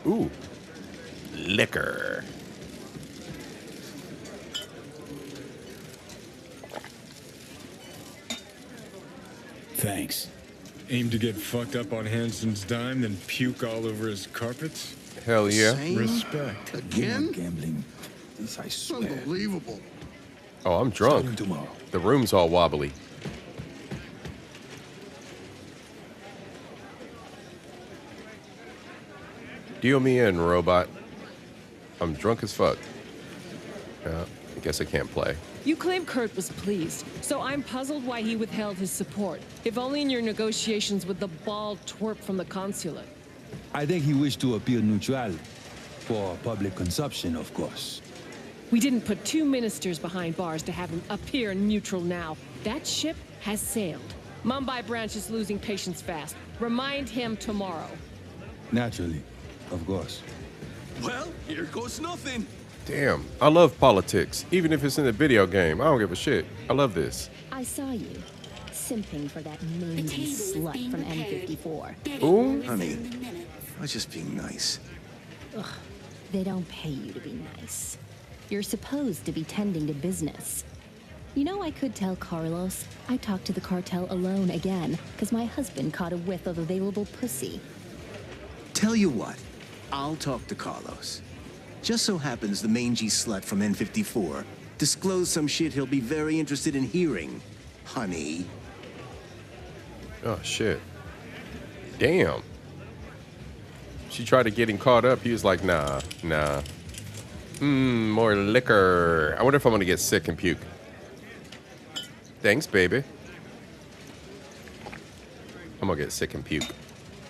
Ooh. Liquor. Thanks. Aim to get fucked up on Hanson's dime, then puke all over his carpets? Hell yeah. Respect. Again? Gambling. This I swear. Unbelievable. Oh, I'm drunk. The room's all wobbly. Deal me in, robot. I'm drunk as fuck. I guess I can't play. You claim Kurt was pleased, so I'm puzzled why he withheld his support. If only in your negotiations with the bald twerp from the consulate. I think he wished to appear neutral. For public consumption, of course. We didn't put 2 ministers behind bars to have him appear neutral now. That ship has sailed. Mumbai branch is losing patience fast. Remind him tomorrow. Naturally, of course. Well, here goes nothing. Damn, I love politics. Even if it's in a video game, I don't give a shit. I love this. I saw you, simping for that mangy slut from N54. Ooh. Honey, I was just being nice. Ugh, they don't pay you to be nice. You're supposed to be tending to business. You know, I could tell Carlos I talked to the cartel alone again, because my husband caught a whiff of available pussy. Tell you what, I'll talk to Carlos. Just so happens the mangy slut from N54 disclosed some shit he'll be very interested in hearing, honey. Oh, shit. Damn. She tried to get him caught up. He was like, nah. More liquor. I wonder if I'm gonna get sick and puke. Thanks, baby. I'm gonna get sick and puke.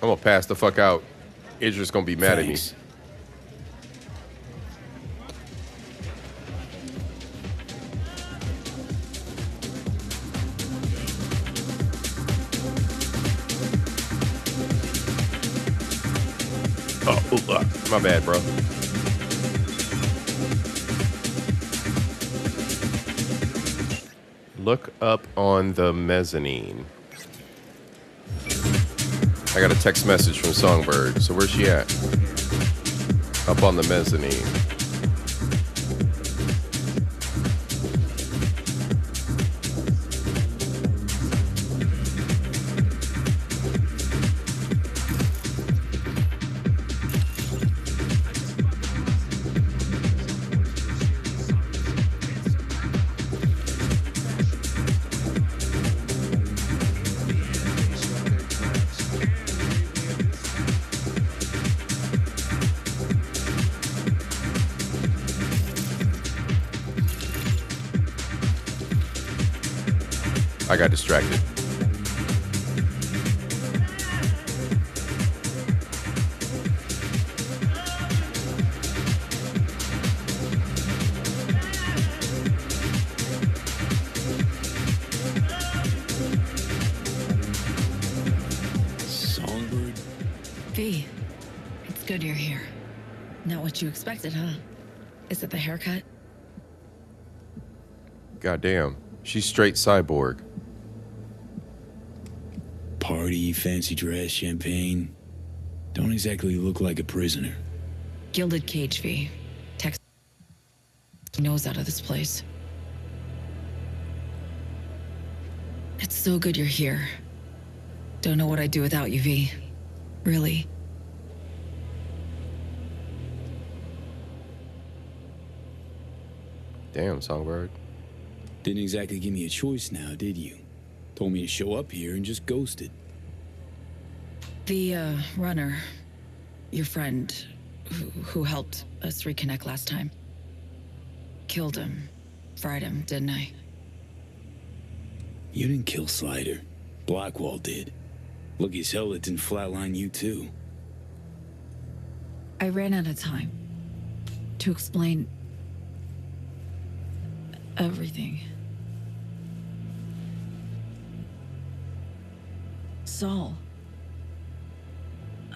I'm gonna pass the fuck out. Idris gonna be mad at me. My bad, bro. Look up on the mezzanine. I got a text message from Songbird. So where's she at? Up on the mezzanine. I got distracted. Songbird? V, it's good you're here. Not what you expected, huh? Is it the haircut? Goddamn. She's straight cyborg. Party, fancy dress, champagne. Don't exactly look like a prisoner. Gilded cage, V. Text nose out of this place. It's so good you're here. Don't know what I'd do without you, V. Really. Damn, Songbird. Didn't exactly give me a choice now, did you? Told me to show up here and just ghosted. The, runner, your friend, who helped us reconnect last time. Killed him. Fried him, didn't I? You didn't kill Slider. Blackwall did. Lucky as hell it didn't flatline you too. I ran out of time to explain everything. Saul,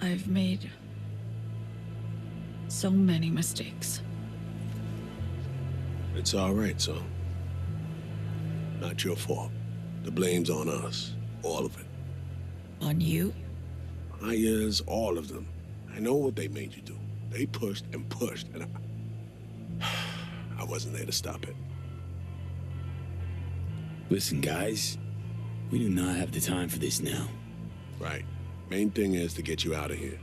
I've made so many mistakes. It's all right, son. Not your fault. The blame's on us. All of it. On you? Yes, all of them. I know what they made you do. They pushed and pushed, and I wasn't there to stop it. Listen, guys, we do not have the time for this now. Right. Main thing is to get you out of here.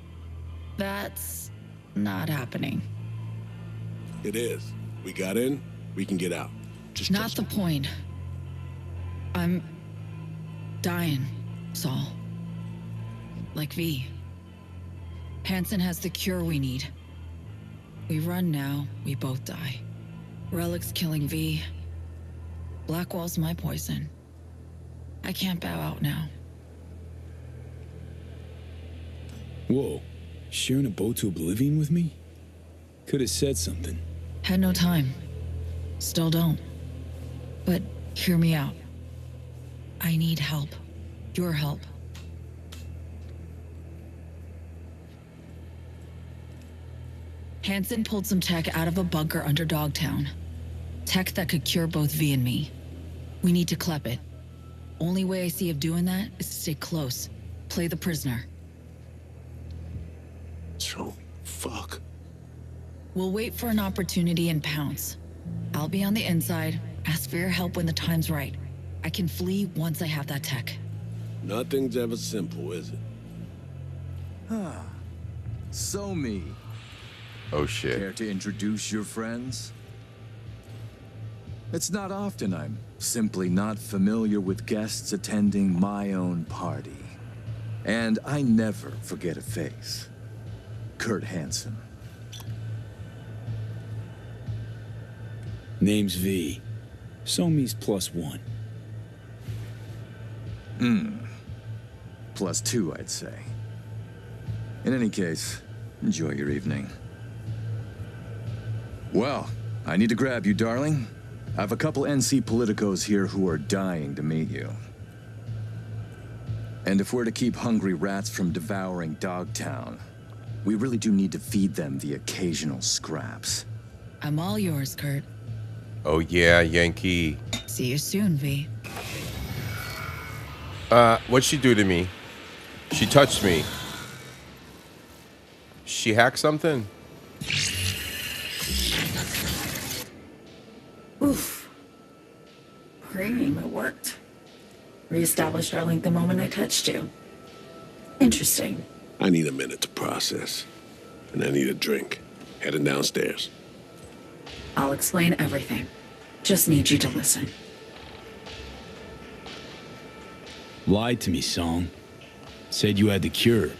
That's not happening. It is. We got in, we can get out. Just not the point. I'm dying, Saul. Like V. Hansen has the cure we need. We run now, we both die. Relic's killing V. Blackwall's my poison. I can't bow out now. Whoa, sharing a boat to oblivion with me? Could have said something. Had no time. Still don't. But hear me out. I need help. Your help. Hansen pulled some tech out of a bunker under Dogtown. Tech that could cure both V and me. We need to clep it. Only way I see of doing that is to stay close. Play the prisoner. So, fuck. We'll wait for an opportunity and pounce. I'll be on the inside. Ask for your help when the time's right. I can flee once I have that tech. Nothing's ever simple, is it? So me. Oh shit. Care to introduce your friends? It's not often I'm simply not familiar with guests attending my own party. And I never forget a face. Kurt Hansen. Name's V. Somi's +1. +2, I'd say. In any case, enjoy your evening. Well, I need to grab you, darling. I have a couple NC politicos here who are dying to meet you. And if we're to keep hungry rats from devouring Dogtown, we really do need to feed them the occasional scraps. I'm all yours, Kurt. Oh yeah, Yankee. See you soon, V. What'd she do to me? She touched me. She hacked something? Oof. Cream, it worked. Reestablished our link the moment I touched you. Interesting. I need a minute to process. And I need a drink. Heading downstairs. I'll explain everything. Just need you to listen. Lied to me, Song. Said you had the cure.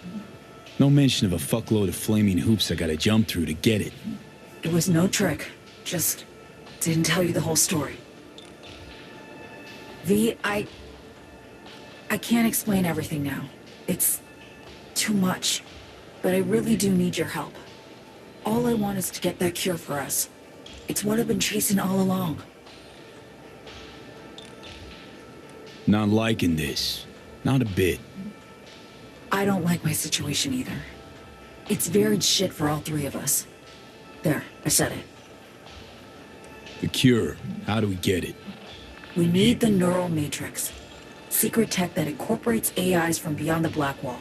No mention of a fuckload of flaming hoops I gotta jump through to get it. It was no trick. Just didn't tell you the whole story. V, I can't explain everything now. It's too much. But I really do need your help. All I want is to get that cure for us. It's what I've been chasing all along. Not liking this. Not a bit. I don't like my situation either. It's varied shit for all three of us. There, I said it. The cure. How do we get it? We need the neural matrix. Secret tech that incorporates AIs from beyond the black wall.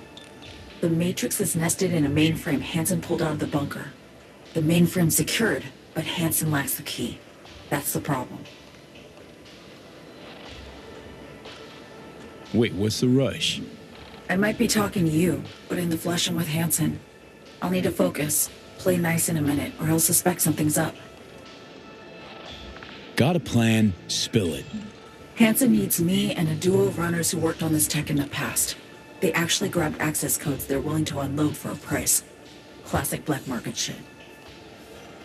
The matrix is nested in a mainframe Hansen pulled out of the bunker. The mainframe's secured, but Hansen lacks the key. That's the problem. Wait, what's the rush? I might be talking to you, but in the flesh I'm with Hansen. I'll need to focus. Play nice in a minute, or he'll suspect something's up. Got a plan, spill it. Hansen needs me and a duo of runners who worked on this tech in the past. They actually grabbed access codes they're willing to unload for a price. Classic black market shit.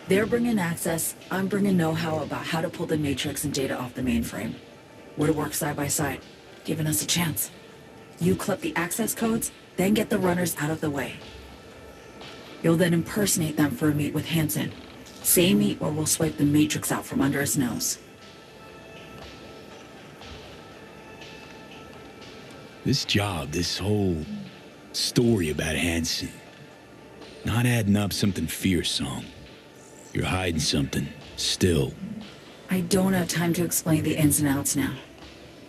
They're bringing access, I'm bringing know-how about how to pull the matrix and data off the mainframe. We're to work side by side, giving us a chance. You clip the access codes, then get the runners out of the way. You'll then impersonate them for a meet with Hansen. Say meet or we'll swipe the matrix out from under his nose. This job, this whole story about Hansen, not adding up something fierce, Song. You're hiding something, still. I don't have time to explain the ins and outs now.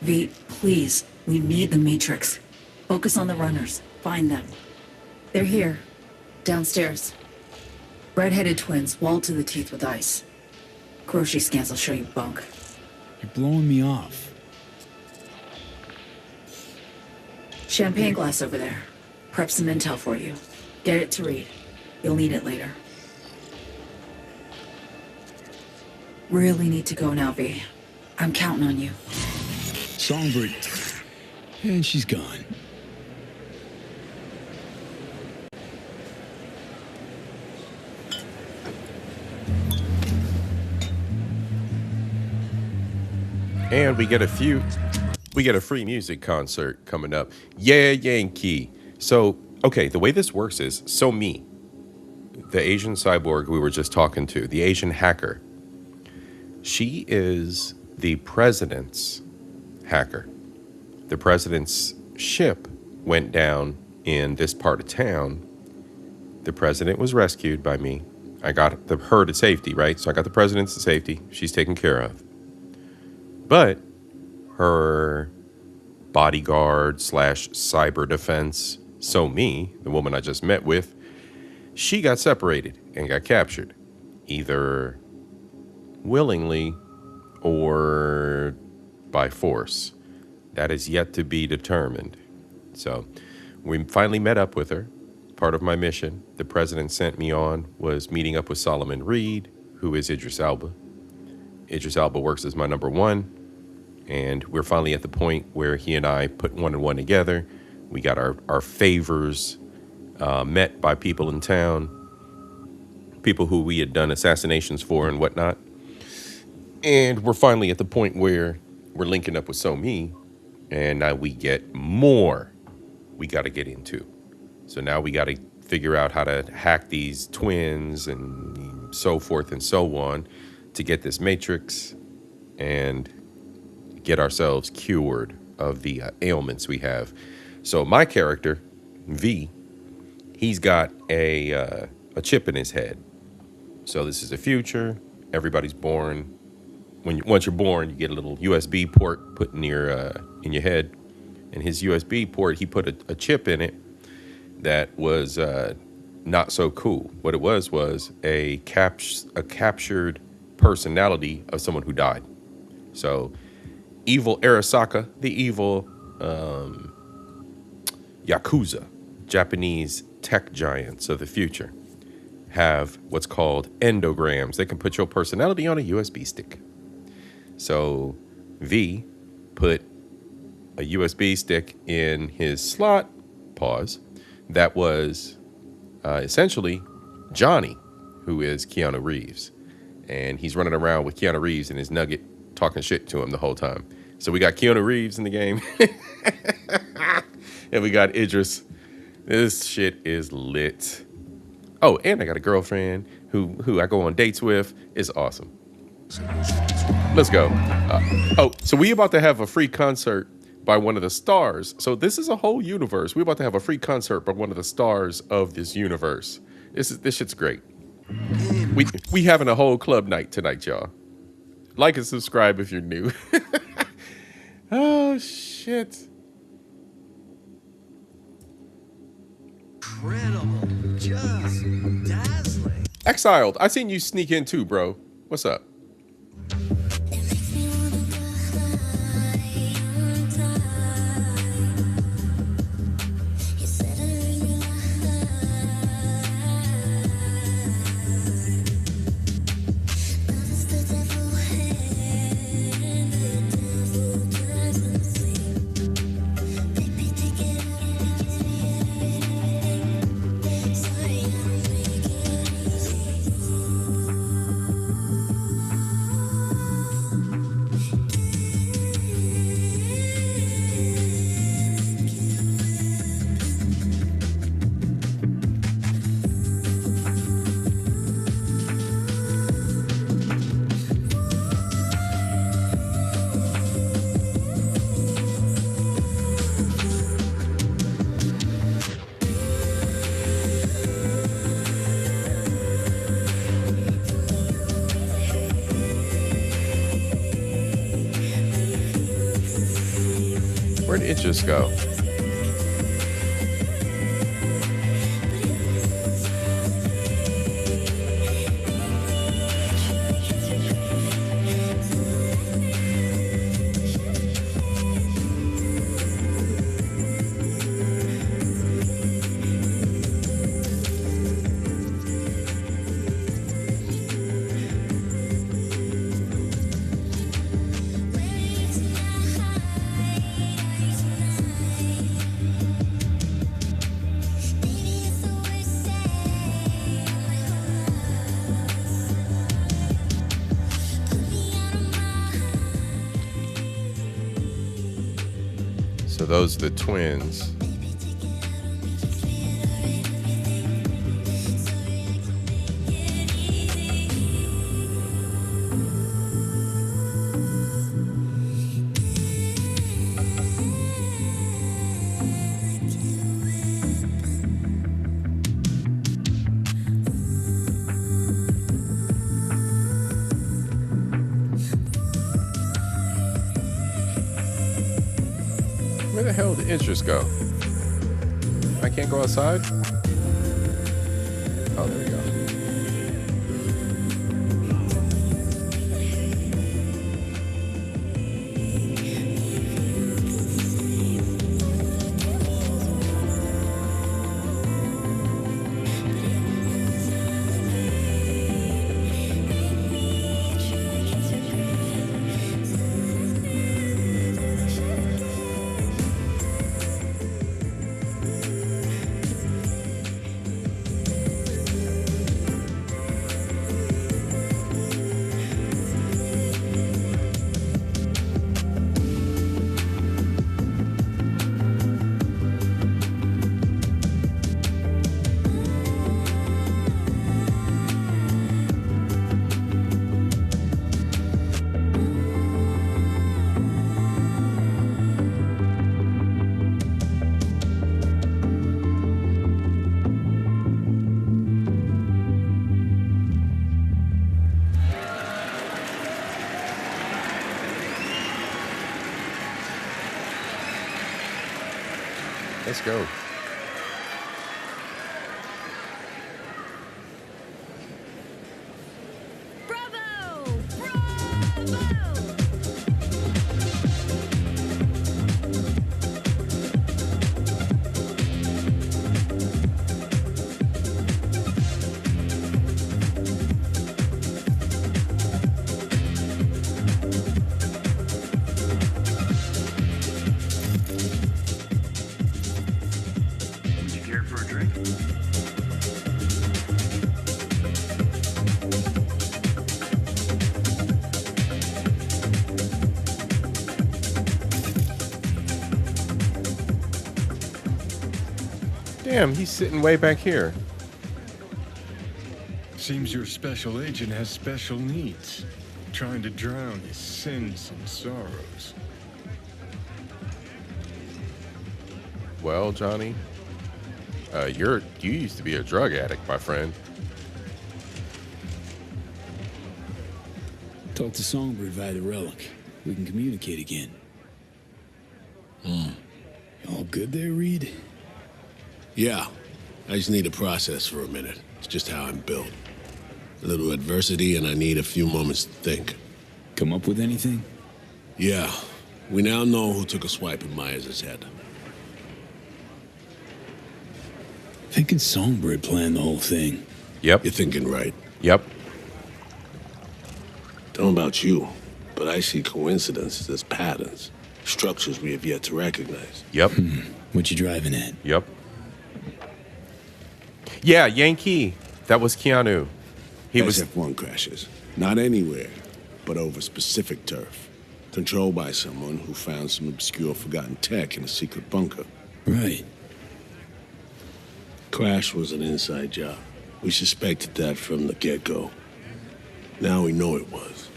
V, please, we need the matrix. Focus on the runners. Find them. They're here. Downstairs. Red-headed twins, walled to the teeth with ice. Grocery scans will show you bunk. You're blowing me off. Champagne glass over there. Prep some intel for you. Get it to read. You'll need it later. Really need to go now, V. I'm counting on you. Songbird. And she's gone. And we get a free music concert coming up. Yeah, Yankee. So, okay, the way this works is, me, the Asian cyborg we were just talking to, the Asian hacker, she is the president's hacker. The president's ship went down in this part of town. The president was rescued by me. I got her to safety, right? So I got the president to safety. She's taken care of. But her bodyguard / cyber defense, me, the woman I just met with, she got separated and got captured, either willingly or by force. That is yet to be determined. So we finally met up with her. Part of my mission the president sent me on was meeting up with Solomon Reed, who is Idris Elba. Idris Elba works as my number one, and we're finally at the point where he and I put one and one together. We got our favors met by people in town, people who we had done assassinations for and whatnot. And we're finally at the point where we're linking up with SoMe, and now we get more we got to get into. So now we got to figure out how to hack these twins and so forth and so on to get this matrix and get ourselves cured of the ailments we have. So my character, V, he's got a chip in his head. So this is the future. Everybody's born. Once you're born, you get a little USB port put in your head. And his USB port, he put a chip in it that was not so cool. What it was a captured personality of someone who died. So evil Arasaka, the evil Yakuza, Japanese tech giants of the future, have what's called endograms. They can put your personality on a USB stick. So V put a USB stick in his slot, that was essentially Johnny, who is Keanu Reeves. And he's running around with Keanu Reeves and his nugget talking shit to him the whole time. So we got Keanu Reeves in the game. And we got Idris. This shit is lit. Oh, and I got a girlfriend who I go on dates with. It's awesome. Let's go. So we about to have a free concert by one of the stars. So this is a whole universe. We're about to have a free concert by one of the stars of this universe. This shit's great. We having a whole club night tonight, y'all. Like and subscribe if you're new. Oh shit. Incredible. Just dazzling. Exiled, I seen you sneak in too, bro. What's up? Where'd it just go? those are the twins. Where the hell did interest go? I can't go outside? Oh, there we go. Let's go. Damn, he's sitting way back here. Seems your special agent has special needs, trying to drown his sins and sorrows. Well, Johnny, you used to be a drug addict, my friend. Talk to Songbird via the relic. We can communicate again. All good there, Reed? Yeah. I just need to process for a minute. It's just how I'm built. A little adversity, and I need a few moments to think. Come up with anything? Yeah. We now know who took a swipe at Myers' head. Thinking Songbird planned the whole thing. Yep. You're thinking right. Yep. Don't know about you, but I see coincidences as patterns. Structures we have yet to recognize. Yep. What you driving at? Yep. Yeah, Yankee. That was Keanu. He was SF-1 crashes. Not anywhere, but over specific turf. Controlled by someone who found some obscure forgotten tech in a secret bunker. Right. Crash was an inside job. We suspected that from the get-go. Now we know it was.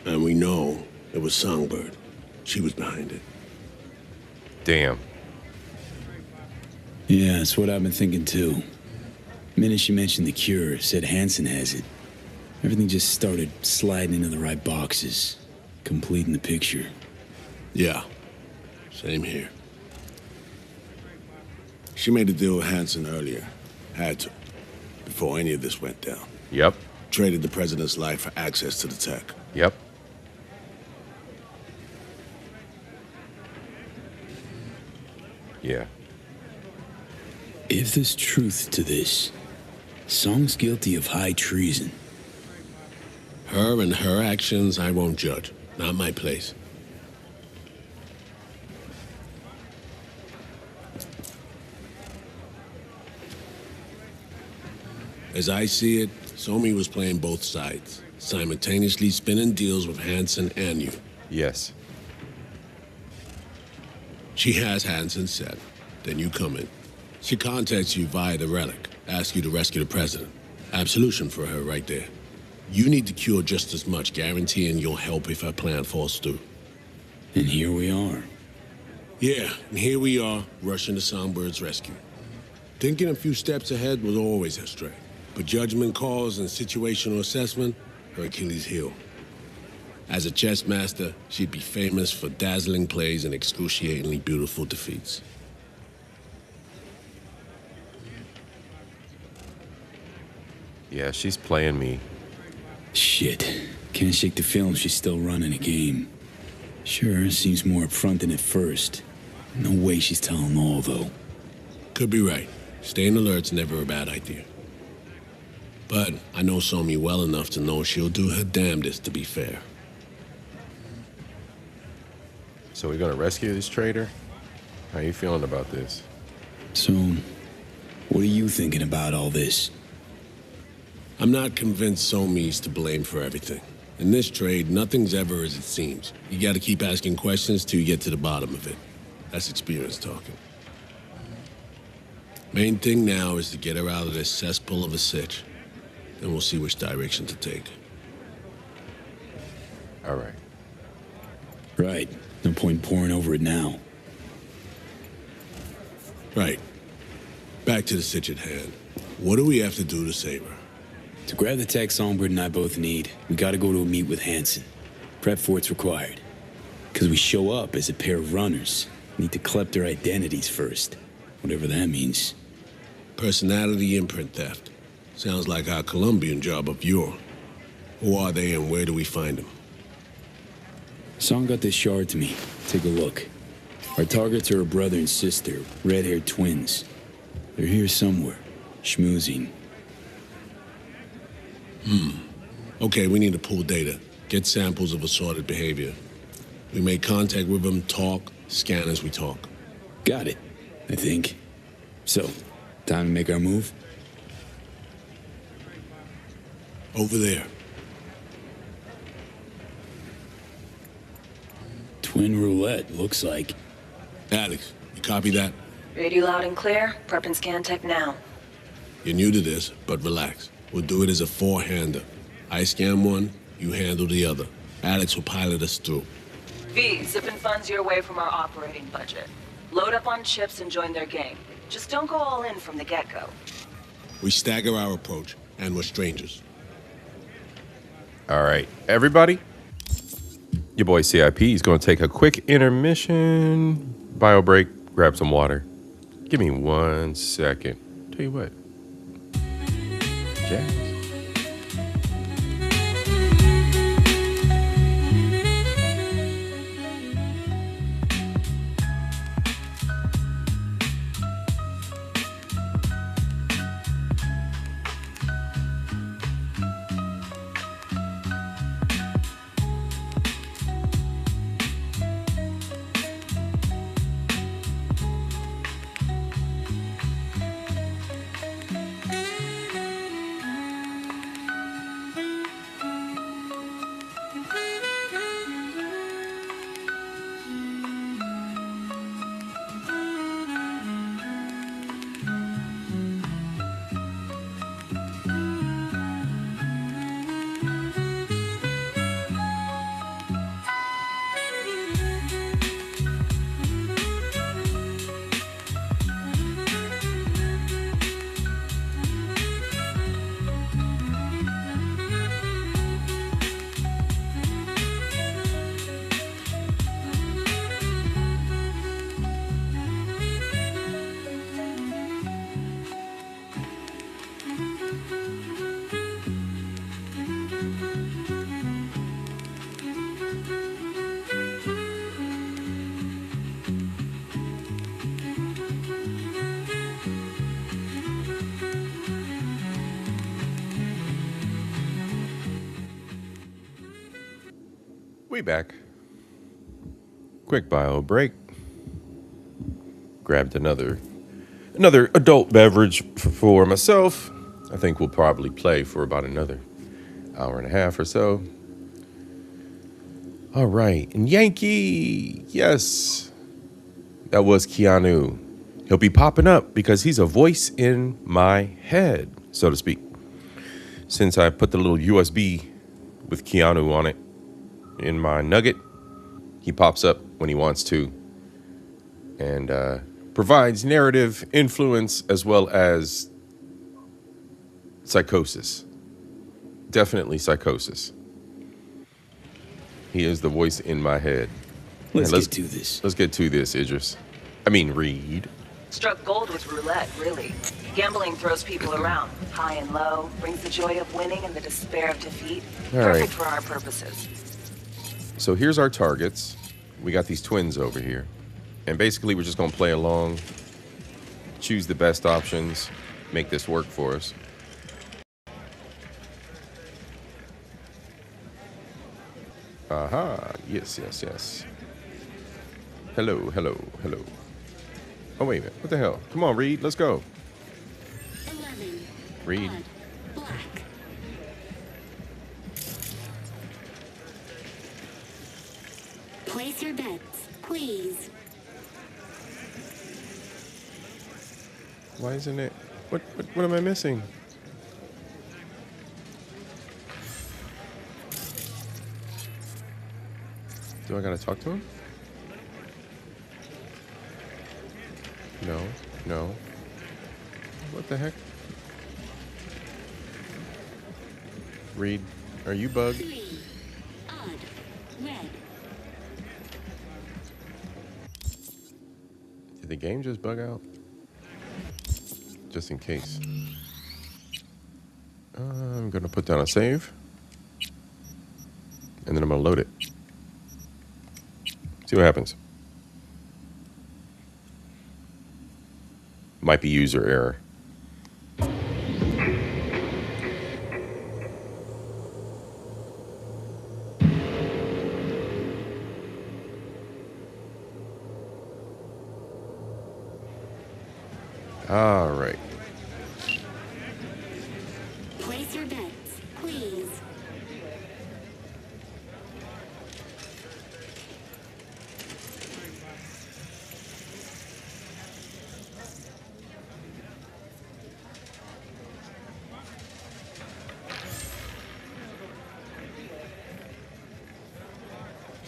And we know it was Songbird. She was behind it. Damn. Yeah, that's what I've been thinking too. The minute she mentioned the cure, said Hansen has it. Everything just started sliding into the right boxes, completing the picture. Yeah. Same here. She made a deal with Hansen earlier. Had to. Before any of this went down. Yep. Traded the president's life for access to the tech. Yep. Yeah. If there's truth to this, Song's guilty of high treason. Her and her actions, I won't judge. Not my place. As I see it, Somi was playing both sides, simultaneously spinning deals with Hansen and you. Yes. She has Hansen set. Then you come in. She contacts you via the relic, asks you to rescue the president. Absolution for her right there. You need to cure just as much, guaranteeing you'll help if her plan falls through. And here we are. Yeah, and here we are, rushing to Songbird's rescue. Thinking a few steps ahead was always her strength. But judgment calls and situational assessment, her Achilles heel. As a chess master, she'd be famous for dazzling plays and excruciatingly beautiful defeats. Yeah, she's playing me. Shit. Can't shake the feeling she's still running a game. Sure, seems more upfront than at first. No way she's telling all, though. Could be right. Staying alert's never a bad idea. But I know Somi well enough to know she'll do her damnedest to be fair. So we're gonna rescue this traitor? How you feeling about this? So, what are you thinking about all this? I'm not convinced Somi's to blame for everything. In this trade, nothing's ever as it seems. You gotta keep asking questions till you get to the bottom of it. That's experience talking. Main thing now is to get her out of this cesspool of a sitch. Then we'll see which direction to take. All right. Right. No point pouring over it now. Right. Back to the sitch at hand. What do we have to do to save her? To grab the tech Songbird and I both need, we gotta go to a meet with Hansen. Prep for it's required. Because we show up as a pair of runners. Need to collect their identities first. Whatever that means. Personality imprint theft. Sounds like our Colombian job of yore. Who are they and where do we find them? Song got this shard to me. Take a look. Our targets are a brother and sister, red-haired twins. They're here somewhere, schmoozing. Okay, we need to pull data. Get samples of assorted behavior. We make contact with them, talk, scan as we talk. Got it, I think. So, time to make our move? Over there. Twin roulette, looks like. Alex, you copy that? Radio loud and clear. Prep and scan tech now. You're new to this, but relax. We'll do it as a four-hander. I scan one, you handle the other. Alex will pilot us through. V, zipping funds your way from our operating budget. Load up on chips and join their game. Just don't go all in from the get-go. We stagger our approach, and we're strangers. All right, everybody. Your boy C.I.P. is going to take a quick intermission. Bio break, grab some water. Give me 1 second. Tell you what. Jazz. We back. Quick bio break. Grabbed another adult beverage for myself. I think we'll probably play for about another hour and a half or so. All right, and Yankee, yes. That was Keanu. He'll be popping up because he's a voice in my head, so to speak. Since I put the little USB with Keanu on it in my nugget, he pops up when he wants to and provides narrative influence as well as psychosis. Definitely psychosis. He is the voice in my head. Let's get to this. Let's get to this, Idris. I mean, Reed. Struck gold with roulette, really. Gambling throws people around, high and low, brings the joy of winning and the despair of defeat. All Perfect right. for our purposes. So here's our targets. We got these twins over here. And basically, we're just going to play along, choose the best options, make this work for us. Aha. Yes, yes, yes. Hello, hello, hello. Oh, wait a minute. What the hell? Come on, Reed. Let's go. 11. Reed. Black. Place your bets, please. Why isn't it? What am I missing? Do I gotta talk to him? No, no. What the heck? Reed, are you bugged? 3. Odd. Red. Did the game just bug out? Just in case. I'm gonna put down a save. And then I'm gonna load it. See what happens. Might be user error. All right. Place your bets, please.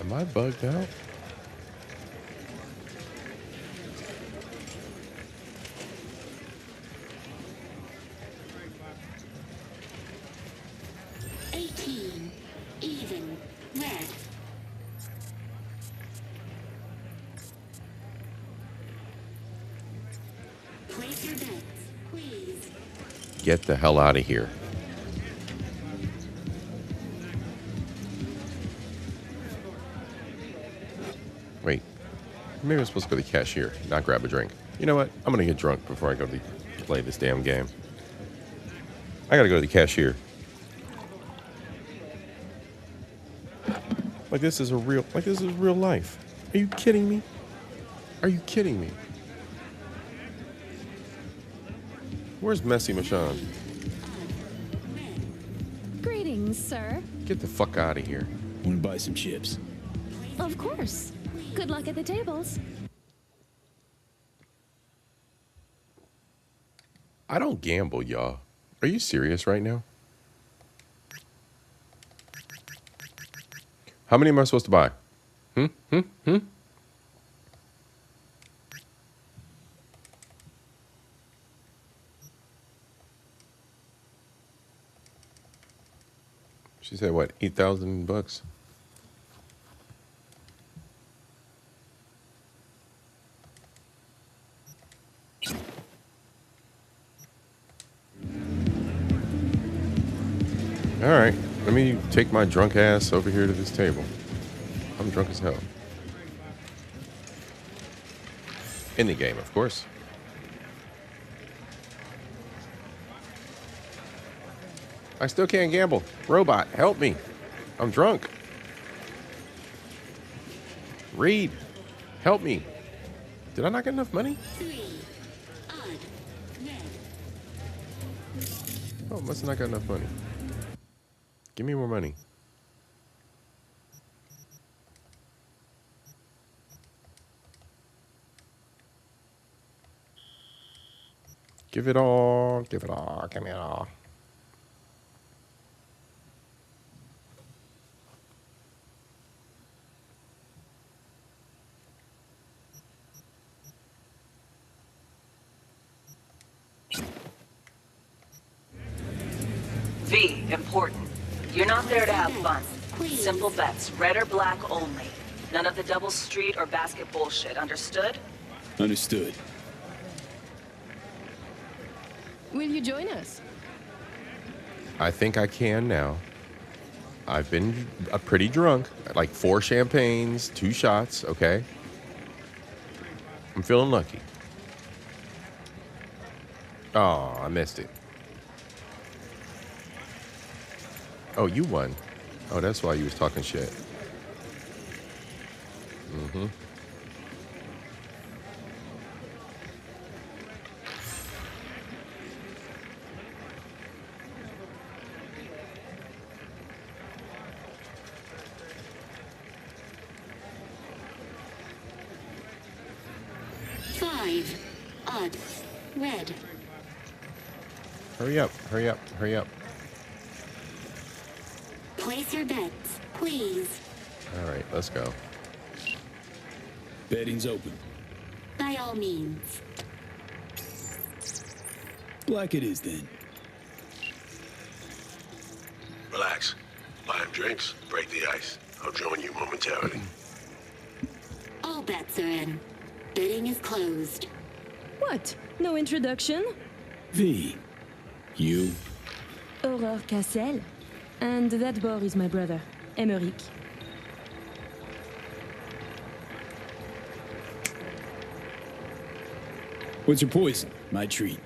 Am I bugged out? Even. Red. Place your bets, please. Get the hell out of here. Wait. Maybe I'm supposed to go to the cashier, not grab a drink. You know what? I'm going to get drunk before I go to play this damn game. I got to go to the cashier. Like this is real life. Are you kidding me? Are you kidding me? Where's Messy Michonne? Greetings, sir. Get the fuck out of here. Want to buy some chips? Of course. Good luck at the tables. I don't gamble, y'all. Are you serious right now? How many am I supposed to buy? She said what? $8,000? All right, let me take my drunk ass over here to this table. I'm drunk as hell. In the game, of course. I still can't gamble. Robot, help me. I'm drunk. Reed, help me. Did I not get enough money? 3. Odd. Red. Oh, must have not got enough money. Give me more money. Give it all. Give it all. Give me it all. V, important. You're not there to have fun. Simple bets, red or black only. None of the double street or basket bullshit, understood? Understood. Will you join us? I think I can now. I've been pretty drunk. Like 4 champagnes, 2 shots, okay? I'm feeling lucky. Oh, I missed it. Oh, you won. Oh, that's why you was talking shit. Mm-hmm. Odd. Red. Hurry up, hurry up, hurry up. Place your bets, please. All right, let's go. Betting's open. By all means. Black it is, then. Relax. Buy him drinks, break the ice. I'll join you momentarily. All bets are in. Bidding is closed. What? No introduction? V. You? Aurore Cassel. And that boy is my brother, Emmerich. What's your poison? My treat.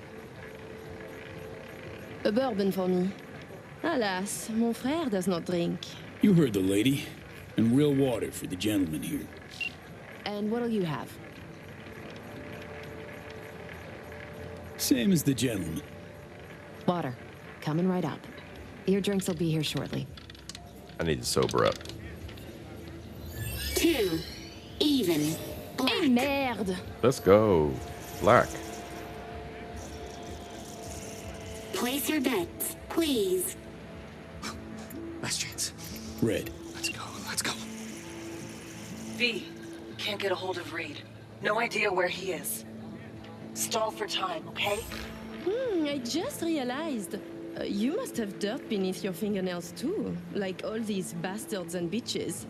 A bourbon for me. Alas, mon frère does not drink. You heard the lady. And real water for the gentleman here. And what'll you have? Same as the gentleman. Water. Coming right up. Your drinks will be here shortly. I need to sober up. 2. Even. Black. Eh merde! Let's go. Black. Place your bets, please. Last chance. Red. Let's go, let's go. V, can't get a hold of Reed. No idea where he is. Stall for time, okay? I just realized. You must have dirt beneath your fingernails too, like all these bastards and bitches.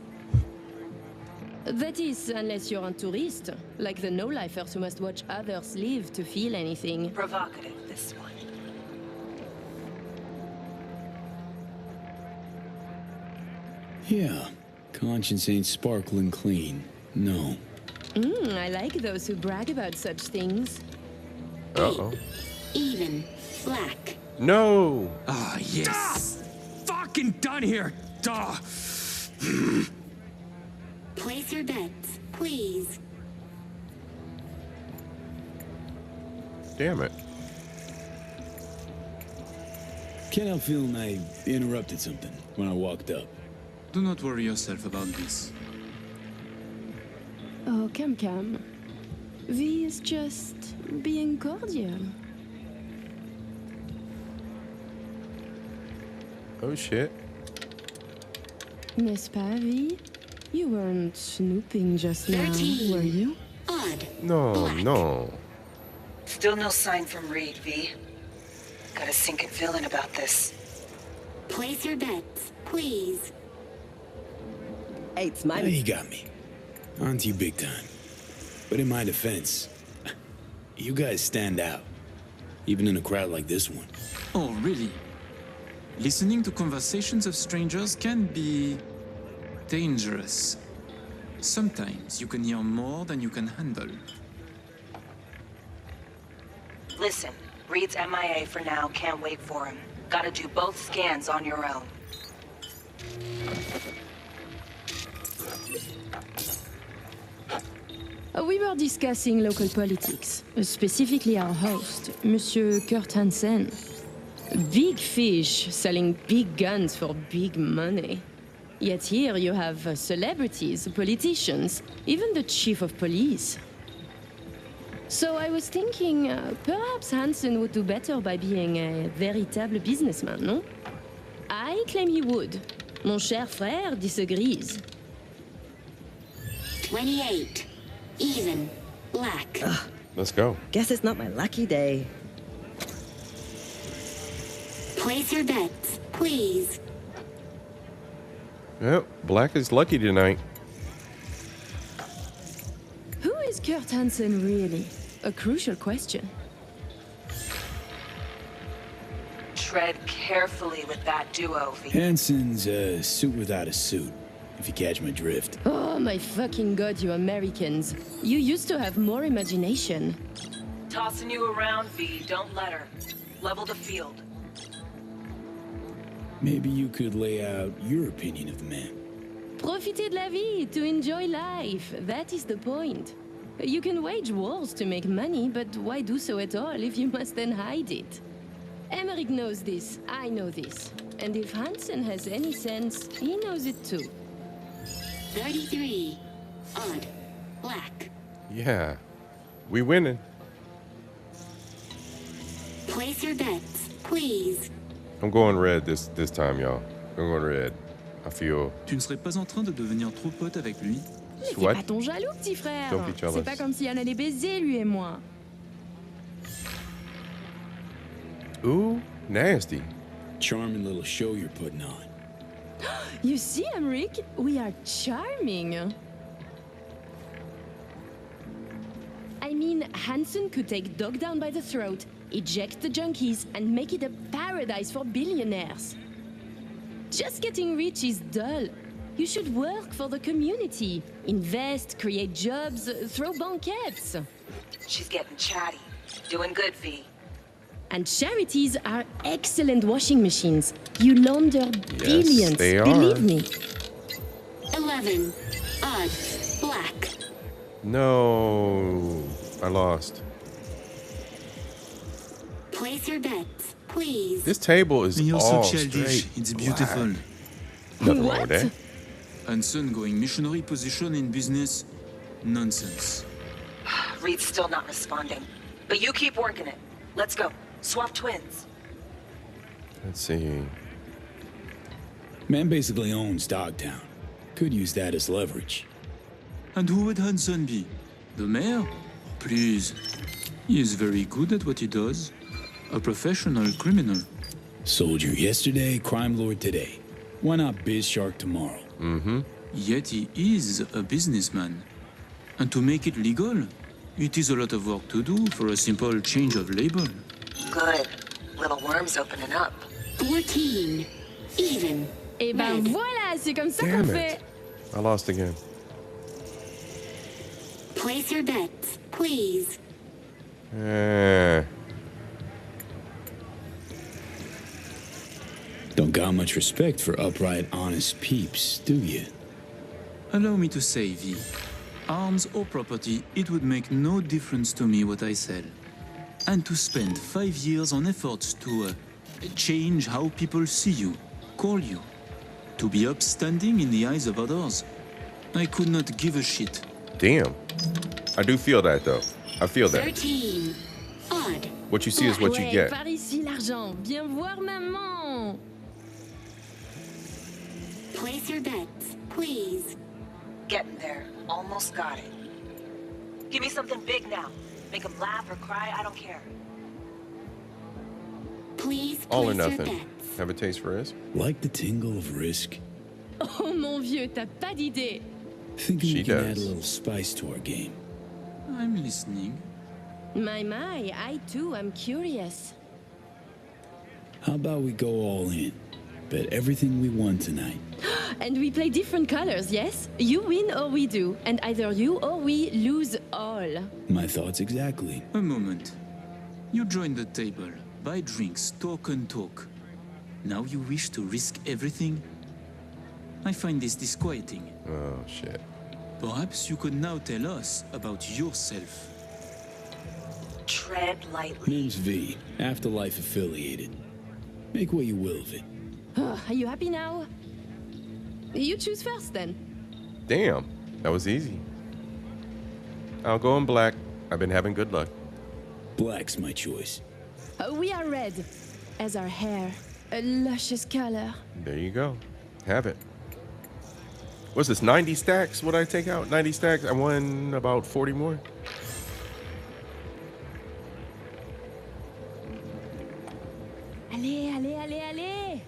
That is, unless you're a tourist, like the no-lifers who must watch others live to feel anything. Provocative, this one. Yeah. Conscience ain't sparkling clean. No. I like those who brag about such things. Uh-oh. Even. Black. No! Ah, yes. Fucking done here. Duh. Place your bets, please. Damn it. Can't help feeling I interrupted something when I walked up. Do not worry yourself about this. Oh, come. V is just being cordial. Oh, shit. N'est-ce pas, V? You weren't snooping just now, 13. were you? Odd. No, Black. no. Still no sign from Reed, V. Got a sinking feeling about this. Place your bets, please. It's my... He got me. On to you big time. But in my defense, you guys stand out. Even in a crowd like this one. Oh, really? Listening to conversations of strangers can be dangerous. Sometimes you can hear more than you can handle. Listen, Reed's MIA for now, can't wait for him. Gotta do both scans on your own. We were discussing local politics, specifically our host, Monsieur Kurt Hansen. Big fish selling big guns for big money. Yet here you have celebrities, politicians, even the chief of police. So I was thinking, perhaps Hansen would do better by being a véritable businessman, no? I claim he would. Mon cher frère disagrees. 28. Even. Black. Let's go. Guess it's not my lucky day. Place your bets, please. Yep, black is lucky tonight. Who is Kurt Hansen really? A crucial question. Tread carefully with that duo, V. Hansen's a suit without a suit, if you catch my drift. Oh my fucking god, you Americans. You used to have more imagination. Tossing you around, V. Don't let her. Level the field. Maybe you could lay out your opinion of the man. Profiter de la vie, to enjoy life. That is the point. You can wage wars to make money, but why do so at all if you must then hide it? Emmerich knows this, I know this. And if Hansen has any sense, he knows it too. 33. Odd. Black. Yeah, we winning. Place your bets, please. I'm going red this time, y'all. I'm going red. I feel. Tu ne serais pas en train de devenir trop pote avec lui? Mais fais pas ton jaloux, petit frère. Don't be jealous. C'est pas comme si on allait baiser, lui et moi. Ooh, nasty. Charming little show you're putting on. You see, Emmerich, we are charming. I mean, Hansen could take Dog down by the throat, eject the junkies, and make it a paradise for billionaires. Just getting rich is dull. You should work for the community. Invest, create jobs, throw banquets. She's getting chatty. Doing good, V. And charities are excellent washing machines. You launder billions, they are. believe me. 11. Odd. Black. No, I lost. Place your bets, please. This table is You're all so childish. straight It's black. beautiful. Nothing wrong with that. Hansen going missionary position in business? Nonsense. Reed's still not responding. But you keep working it. Let's go. Swap twins. Let's see. Man basically owns Dogtown. Could use that as leverage. And who would Hansen be? The mayor? Please. He is very good at what he does. A professional criminal. Soldier yesterday, crime lord today. Why not biz shark tomorrow? Mm-hmm. Yet he is a businessman. And to make it legal, it is a lot of work to do for a simple change of label. Good. Little worm's opening up. 14. Even. Et ben Red. voilà, c'est comme ça Damn qu'on it. fait. I lost again. Place your bets, please. Don't got much respect for upright, honest peeps, do you? Allow me to say, V. Arms or property, it would make no difference to me what I sell. And to spend 5 years on efforts to change how people see you, call you, to be upstanding in the eyes of others, I could not give a shit. Damn. I do feel that, though. I feel that. 13. Odd. What you see is what you Ouais, get. par ici l'argent. Viens voir maman. Place your bets, please. Getting there. Almost got it. Give me something big now. Make him laugh or cry, I don't care. Please All or place your nothing. bets. Have a taste for risk? Like the tingle of risk? Oh mon vieux, t'as pas d'idée. Thinking She we can add a does. little spice to our game. I'm listening. My, I too am curious. How about we go all in? Bet everything we won tonight. And we play different colors, yes? You win or we do. And either you or we lose all. My thoughts exactly. A moment. You join the table, buy drinks, talk and talk. Now you wish to risk everything? I find this disquieting. Oh, shit. Perhaps you could now tell us about yourself. Tread lightly. Name's V, Afterlife affiliated. Make what you will of it. Are you happy now? You choose first then. Damn. That was easy. I'll go in black. I've been having good luck. Black's my choice. Oh, we are red, as our hair, a luscious color. There you go. Have it. What's this, 90 stacks? What I take out? 90 stacks? I won about 40 more. Allez, allez, allez, allez.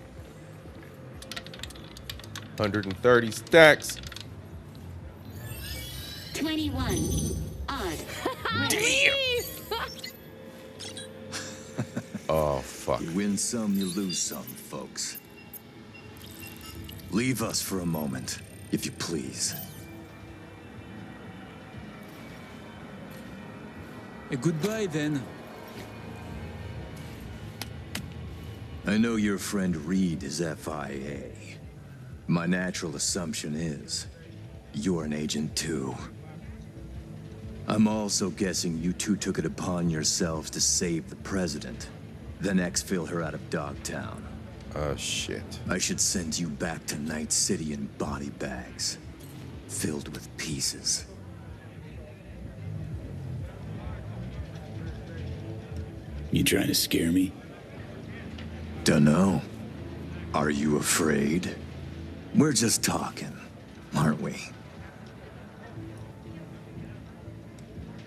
130 stacks. 21. Odd. Damn. Oh, fuck. You win some, you lose some, folks. Leave us for a moment, if you please. Goodbye, then. I know your friend Reed is FIA. My natural assumption is you're an agent too. I'm also guessing you two took it upon yourselves to save the president, then exfil her out of Dogtown. Shit. I should send you back to Night City in body bags, filled with pieces. You trying to scare me? Dunno. Are you afraid? We're just talking, aren't we?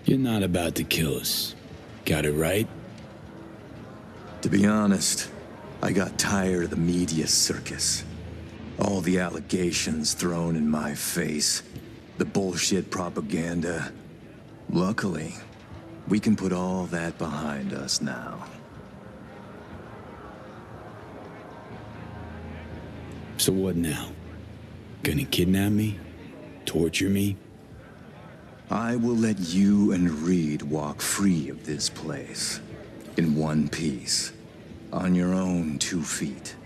You're not about to kill us. Got it right? To be honest, I got tired of the media circus. All the allegations thrown in my face. The bullshit propaganda. Luckily, we can put all that behind us now. So what now? Gonna kidnap me? Torture me? I will let you and Reed walk free of this place. In one piece. On your own 2 feet.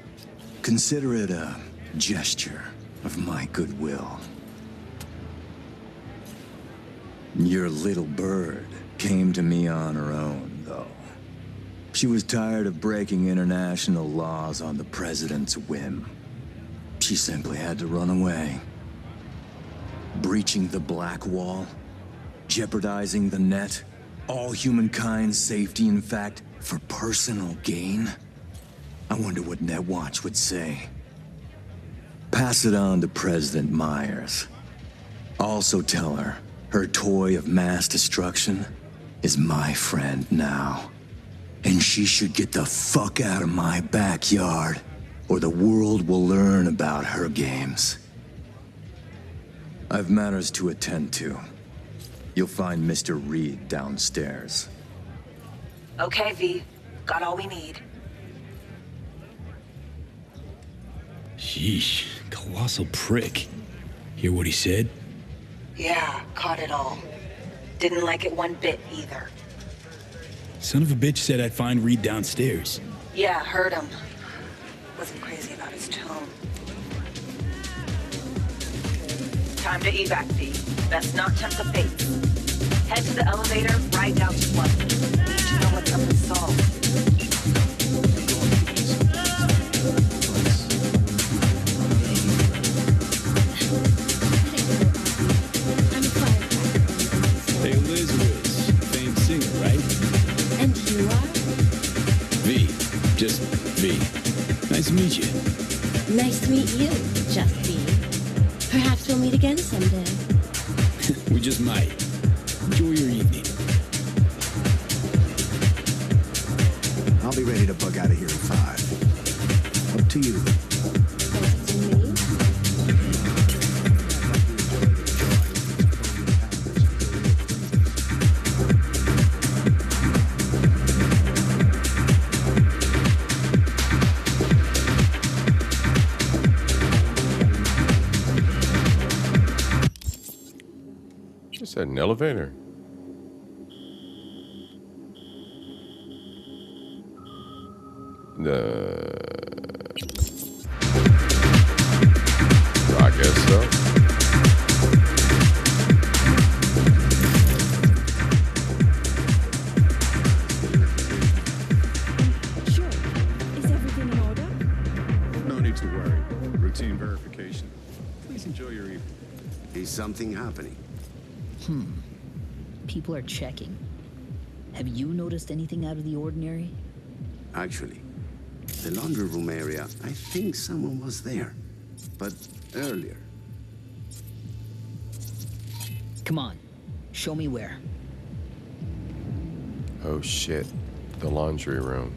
Consider it a gesture of my goodwill. Your little bird came to me on her own, though. She was tired of breaking international laws on the president's whim. She simply had to run away. Breaching the Black Wall, jeopardizing the net, all humankind's safety, in fact, for personal gain? I wonder what Netwatch would say. Pass it on to President Myers. Also tell her her toy of mass destruction is my friend now. And she should get the fuck out of my backyard, or the world will learn about her games. I've matters to attend to. You'll find Mr. Reed downstairs. Okay, V. Got all we need. Sheesh, colossal prick. Hear what he said? Yeah, caught it all. Didn't like it one bit either. Son of a bitch said I'd find Reed downstairs. Yeah, heard him. Wasn't crazy about his tone. Time to evac, V. Best not tempt the fates. Head to the elevator, right down to 1. Need to know what's up with Saul. Hey, Liz, famed singer, right? And you are? V. Just V. Nice to meet you. Nice to meet you, Just B. Perhaps we'll meet again someday. We just might. Enjoy your evening. I'll be ready to bug out of here in 5. Up to you. Just had an elevator. I guess so. Sure. Is everything in order? No need to worry. Routine verification. Please enjoy your evening. Is something happening? people are checking. Have you noticed anything out of the ordinary? Actually, the laundry room area, I think someone was there. But earlier. Come on, show me where. Oh shit, the laundry room.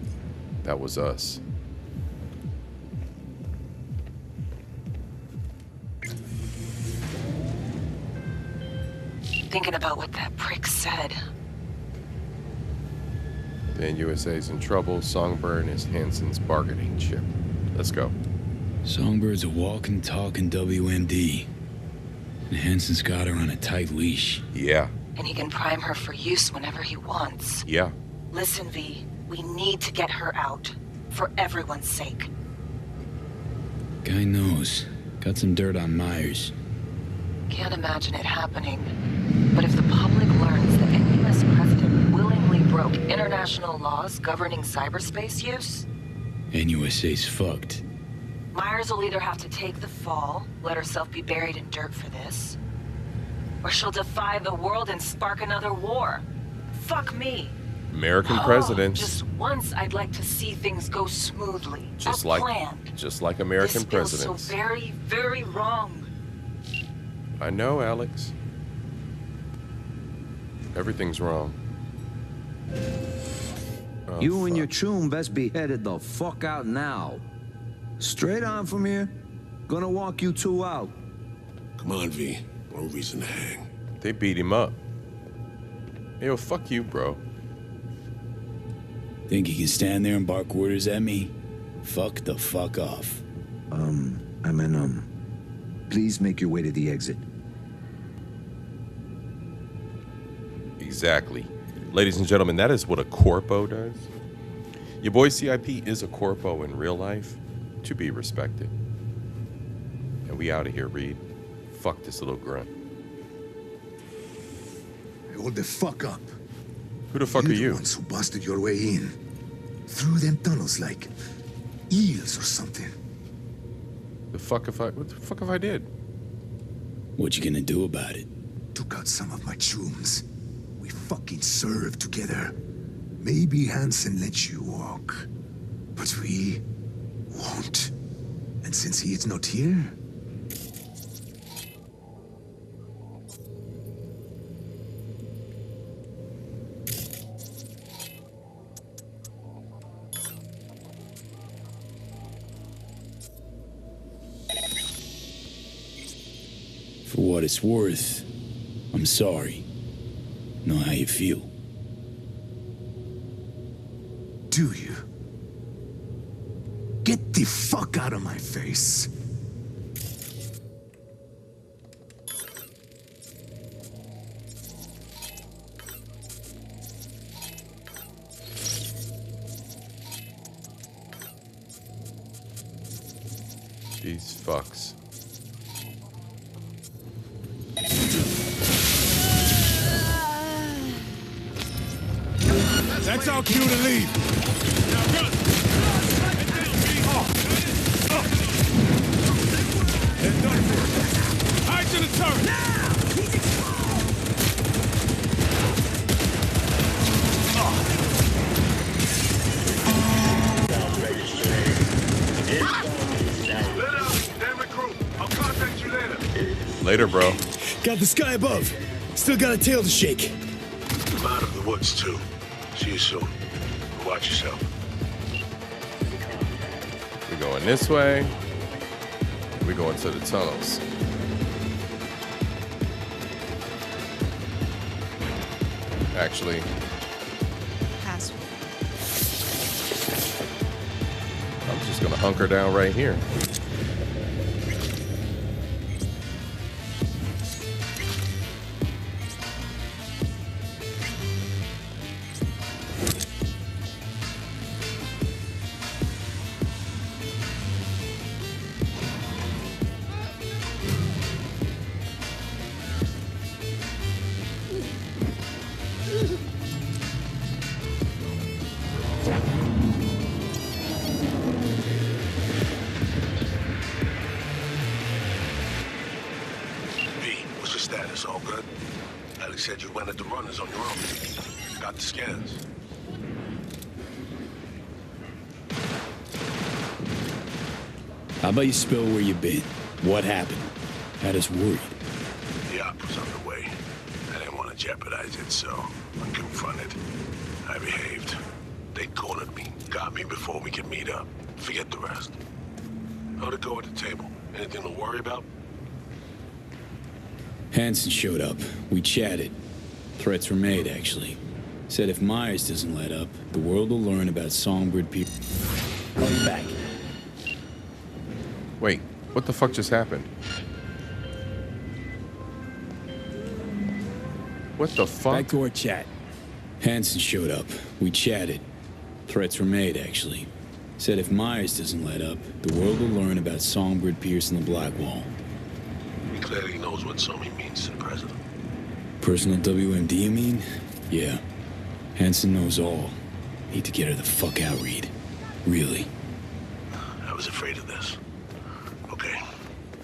That was us. Thinking about what that prick said. Then USA's in trouble. Songbird is Hansen's bargaining chip. Let's go. Songbird's a walking, talking WMD. And Hansen's got her on a tight leash. Yeah. And he can prime her for use whenever he wants. Yeah. Listen, V, we need to get her out. For everyone's sake. Guy knows. Got some dirt on Myers. Can't imagine it happening. But if the public learns that a U.S. president willingly broke international laws governing cyberspace use... And USA's fucked. Myers will either have to take the fall, let herself be buried in dirt for this, or she'll defy the world and spark another war. Fuck me. American presidents. Just once I'd like to see things go smoothly, as planned. Just like American This feels presidents. so very, very wrong. I know, Alex. Everything's wrong. Oh, You and your chum best be headed the fuck out now. Straight on from here. Gonna walk you two out. Come on, V. No reason to hang. They beat him up. Yo, fuck you, bro. Think he can stand there and bark orders at me? Fuck the fuck off. Please make your way to the exit. Exactly. Ladies and gentlemen, that is what a corpo does. Your boy C.I.P. is a corpo in real life, to be respected. And we out of here, Reed. Fuck this little grunt. Hold the fuck up. Who the fuck are you? The ones who busted your way in. Through them tunnels like eels or something. What the fuck if I did? What you gonna do about it? Took out some of my chums. We fucking served together. Maybe Hansen lets you walk. But we won't. And since he is not here... For what it's worth, I'm sorry. Know how you feel. Do you? Get the fuck out of my face. These fucks. That's our cue to leave. Now run. They're done for. Hide to the turret. Now! He's Later, bro. Got the sky above. Still got a tail to shake. I'm out of the woods, too. See you soon. Watch yourself. We're going this way. We're going to the tunnels. Actually. Password. I'm just gonna hunker down right here. Alex said you went at the runners on your own. Got the scans. How about you spell where you've been? What happened? Had us worried. The op was underway. I didn't want to jeopardize it, so I confronted. I behaved. They cornered me, got me before we could meet up. Forget the rest. How'd it go at the table? Anything to worry about? Hansen showed up. We chatted. Threats were made, actually. Said if Myers doesn't let up, the world will learn about Songbird people. Going back. Wait, what the fuck just happened? What the fuck? Back to our chat. Hansen showed up. We chatted. Threats were made, actually. Said if Myers doesn't let up, the world will learn about Songbird piercing the black wall. He clearly knows what Somi means to the president. Personal WMD, you mean? Yeah. Hansen knows all. Need to get her the fuck out, Reed. Really. I was afraid of this. Okay.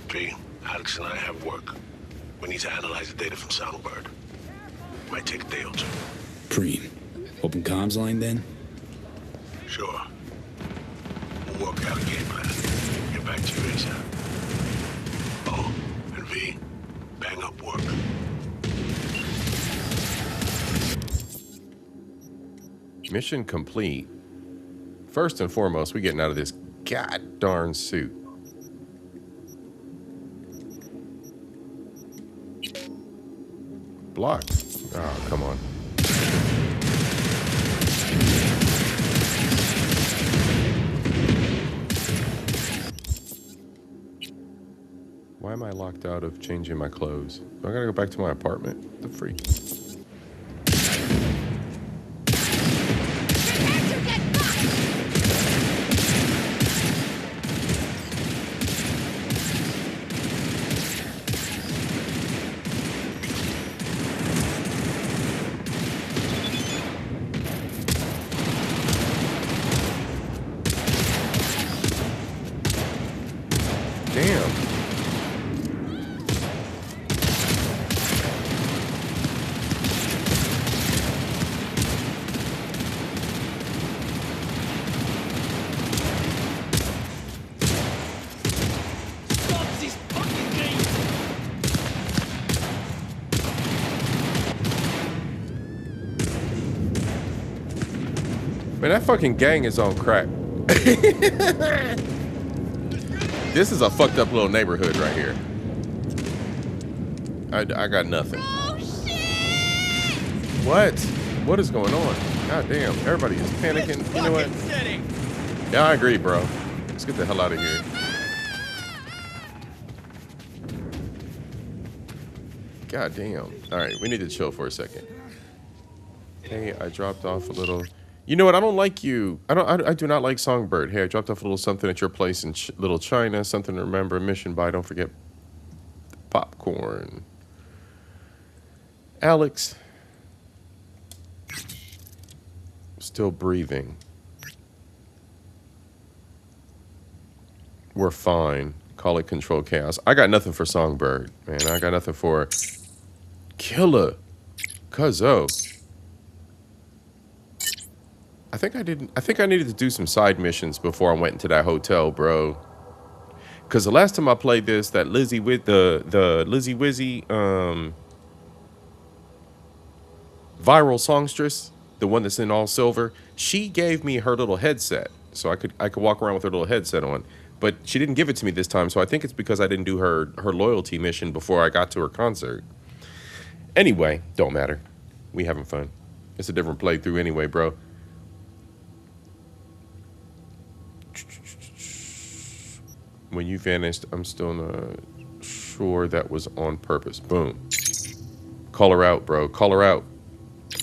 V, Alex and I have work. We need to analyze the data from Songbird. Might take a day or two. Preem. Open comms line, then? Sure. We'll work out a game plan. Get back to you ASAP. Oh, and V, bang up work. Mission complete. First and foremost, we getting out of this god darn suit. Blocked. Oh, come on. Why am I locked out of changing my clothes? Do I gotta go back to my apartment? The freak. Man, that fucking gang is on crack. This is a fucked up little neighborhood right here. I got nothing. Oh, shit! What? What is going on? God damn, everybody is panicking. You know what? Yeah, I agree, bro. Let's get the hell out of here. God damn. All right, we need to chill for a second. Hey, I dropped off a little. You know what? I don't like you. I do not like Songbird. Hey, I dropped off a little something at your place in Little China. Something to remember. Mission by. Don't forget popcorn. Alex. Still breathing. We're fine. Call it Control Chaos. I got nothing for Songbird, man. I got nothing for Killer. Cuzzo. I think I needed to do some side missions before I went into that hotel, bro. Cause the last time I played this, that Lizzie with the Lizzie Wizzy viral songstress, the one that's in all silver, she gave me her little headset. So I could walk around with her little headset on. But she didn't give it to me this time, so I think it's because I didn't do her loyalty mission before I got to her concert. Anyway, don't matter. We having fun. It's a different playthrough anyway, bro. When you vanished, I'm still not sure that was on purpose. Boom. Call her out, bro. Call her out.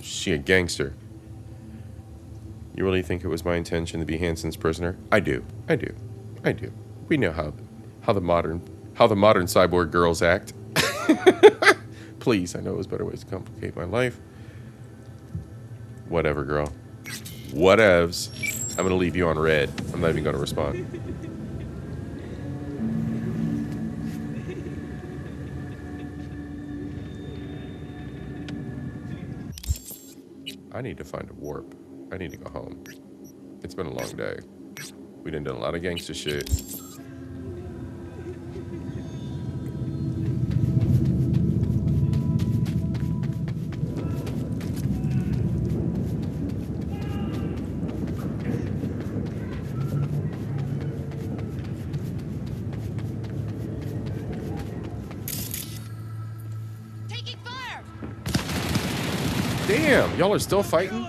She a gangster. You really think it was my intention to be Hansen's prisoner? I do. I do. I do. We know how the modern cyborg girls act. Please, I know there's better ways to complicate my life. Whatever, girl. Whatevs. I'm gonna leave you on red. I'm not even gonna respond. I need to find a warp. I need to go home. It's been a long day. We done a lot of gangster shit. Damn, y'all are still fighting?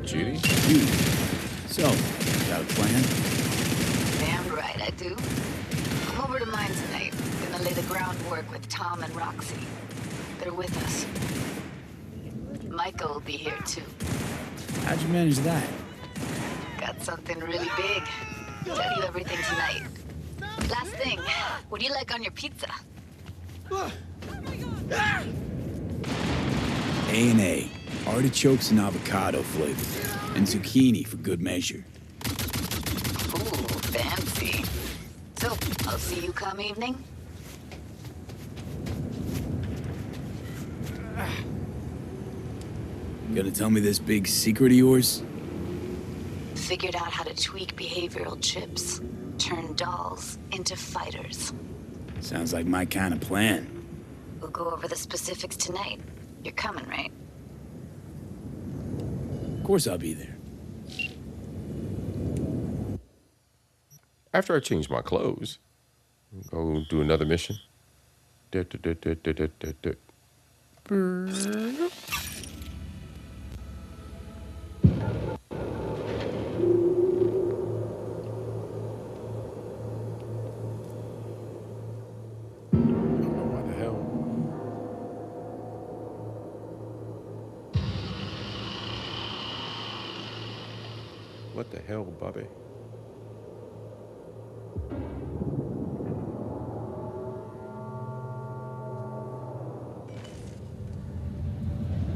Judy? So, got a plan? Damn right I do. I'm over to mine tonight. Gonna lay the groundwork with Tom and Roxy. They're with us. Micah will be here too. How'd you manage that? Got something really big. Tell you everything tonight. Last thing, what do you like on your pizza? A&A. Artichokes and avocado flavor. And zucchini for good measure. Ooh, fancy. So, I'll see you come evening? Gonna tell me this big secret of yours? Figured out how to tweak behavioral chips. Turn dolls into fighters. Sounds like my kind of plan. We'll go over the specifics tonight. You're coming, right? Of course I'll be there. After I change my clothes, go do another mission. What the hell, Bobby?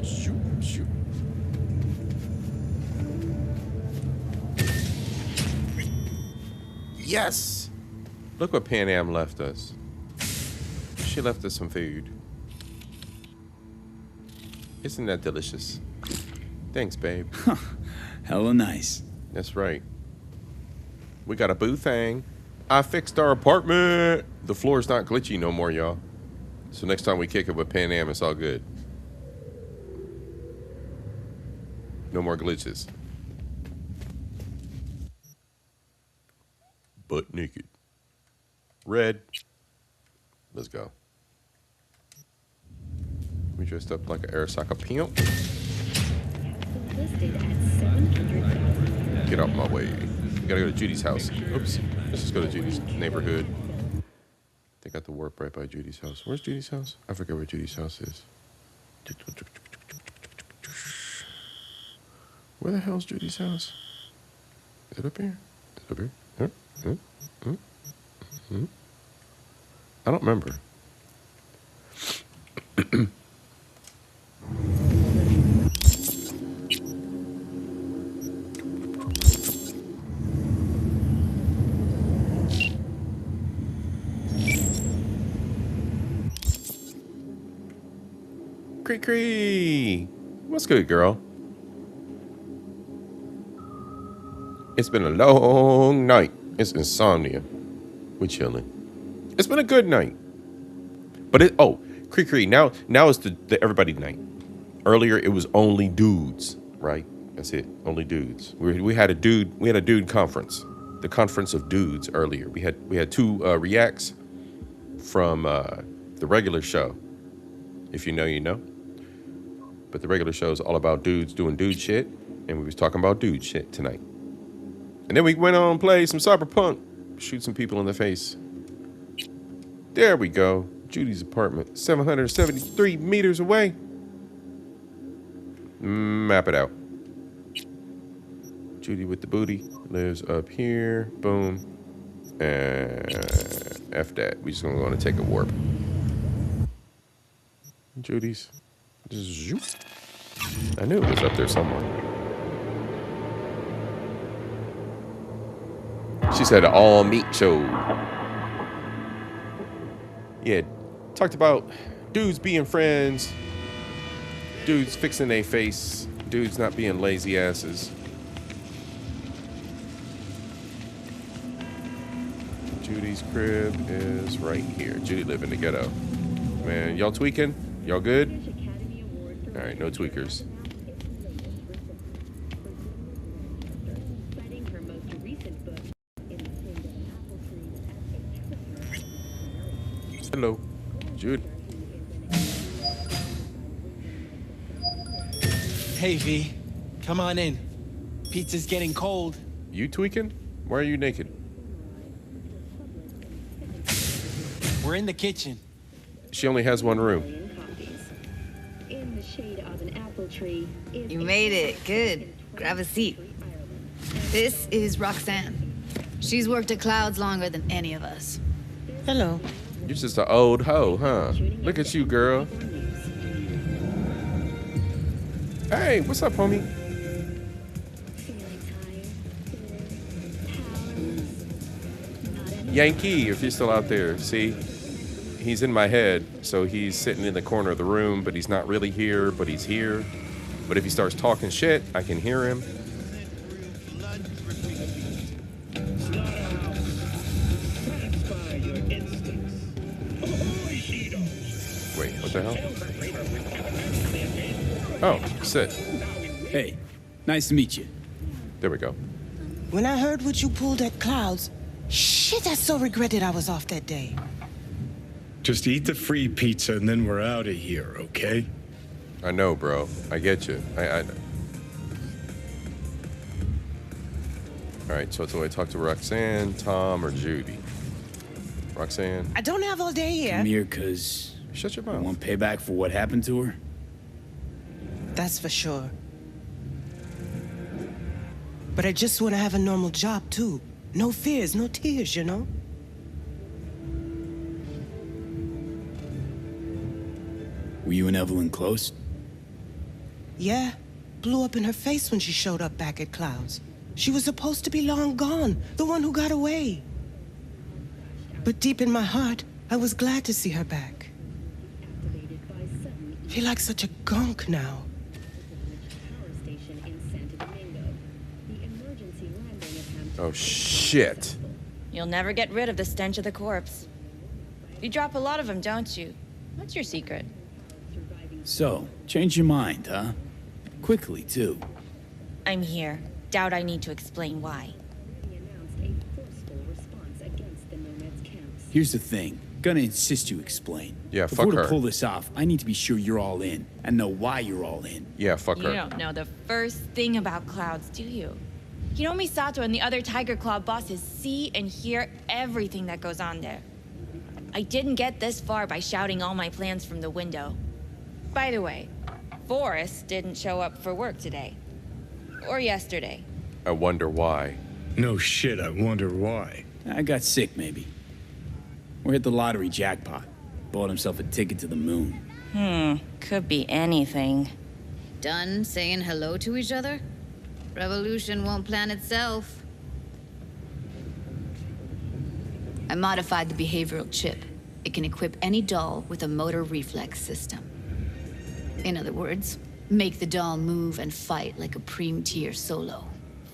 Shoot, shoot. Yes! Look what Pan Am left us. She left us some food. Isn't that delicious? Thanks, babe. Hella nice. That's right. We got a boo thing. I fixed our apartment. The floor's not glitchy no more, y'all. So next time we kick it with Pan Am, it's all good. No more glitches. Butt naked. Red. Let's go. We dressed up like an Arasaka pimp. Get out my way. We gotta go to Judy's house. Oops. Let's just go to Judy's neighborhood. They got the warp right by Judy's house. Where's Judy's house? I forget where Judy's house is. Where the hell's Judy's house? Is it up here? Is it up here? I don't remember. Cree. What's good, girl? It's been a long night. It's insomnia. We chilling. It's been a good night. But it Cree. Now it's the everybody night. Earlier it was only dudes, right? That's it. Only dudes. We had a dude conference. The conference of dudes earlier. We had two reacts from the regular show. If you know, you know. But the regular show is all about dudes doing dude shit, and we was talking about dude shit tonight. And then we went on and played some Cyberpunk, shoot some people in the face. There we go. Judy's apartment, 773 meters away. Map it out. Judy with the booty lives up here. Boom. And F that. We just gonna go and take a warp. Judy's. Zoop. I knew it was up there somewhere. She said all meat show. Yeah, talked about dudes being friends, dudes fixing their face, dudes not being lazy asses. Judy's crib is right here. Judy live in the ghetto. Man, y'all tweaking? Y'all good? All right, no tweakers. Hello, Judy. Hey, V. Come on in. Pizza's getting cold. You tweaking? Why are you naked? We're in the kitchen. She only has one room. In the shade of an apple tree. You made it. Good. Grab a seat. This is Roxanne. She's worked at Clouds longer than any of us. Hello. You're just an old hoe, huh? Look at you, girl. Hey, what's up, homie? Yankee, if you're still out there, see? He's in my head, so he's sitting in the corner of the room, but he's not really here, but he's here. But if he starts talking shit, I can hear him. Wait, what the hell? Oh, sit. Hey, nice to meet you. There we go. When I heard what you pulled at Clouds, shit, I so regretted I was off that day. Just eat the free pizza and then we're out of here, okay? I know, bro. I get you. All right, so do I talk to Roxanne, Tom, or Judy? Roxanne? I don't have all day here. Come here, cause shut your mouth. You want payback for what happened to her? That's for sure. But I just want to have a normal job, too. No fears, no tears, you know? Were you and Evelyn close? Yeah. Blew up in her face when she showed up back at Clouds. She was supposed to be long gone, the one who got away. But deep in my heart, I was glad to see her back. Feel like such a gunk now. Oh, shit. You'll never get rid of the stench of the corpse. You drop a lot of them, don't you? What's your secret? So, change your mind, huh? Quickly, too. I'm here. Doubt I need to explain why. Here's the thing. Gonna insist you explain. Yeah, fuck Before her. to pull this off, I need to be sure you're all in, and know why you're all in. Yeah, fuck her. You don't know the first thing about Clouds, do you? You know Misato and the other Tiger Claw bosses see and hear everything that goes on there. I didn't get this far by shouting all my plans from the window. By the way, Forrest didn't show up for work today. Or yesterday. I wonder why. No shit, I wonder why. I got sick, maybe. Or hit the lottery jackpot. Bought himself a ticket to the moon. Could be anything. Done saying hello to each other? Revolution won't plan itself. I modified the behavioral chip. It can equip any doll with a motor reflex system. In other words, make the doll move and fight like a Preem-tier solo.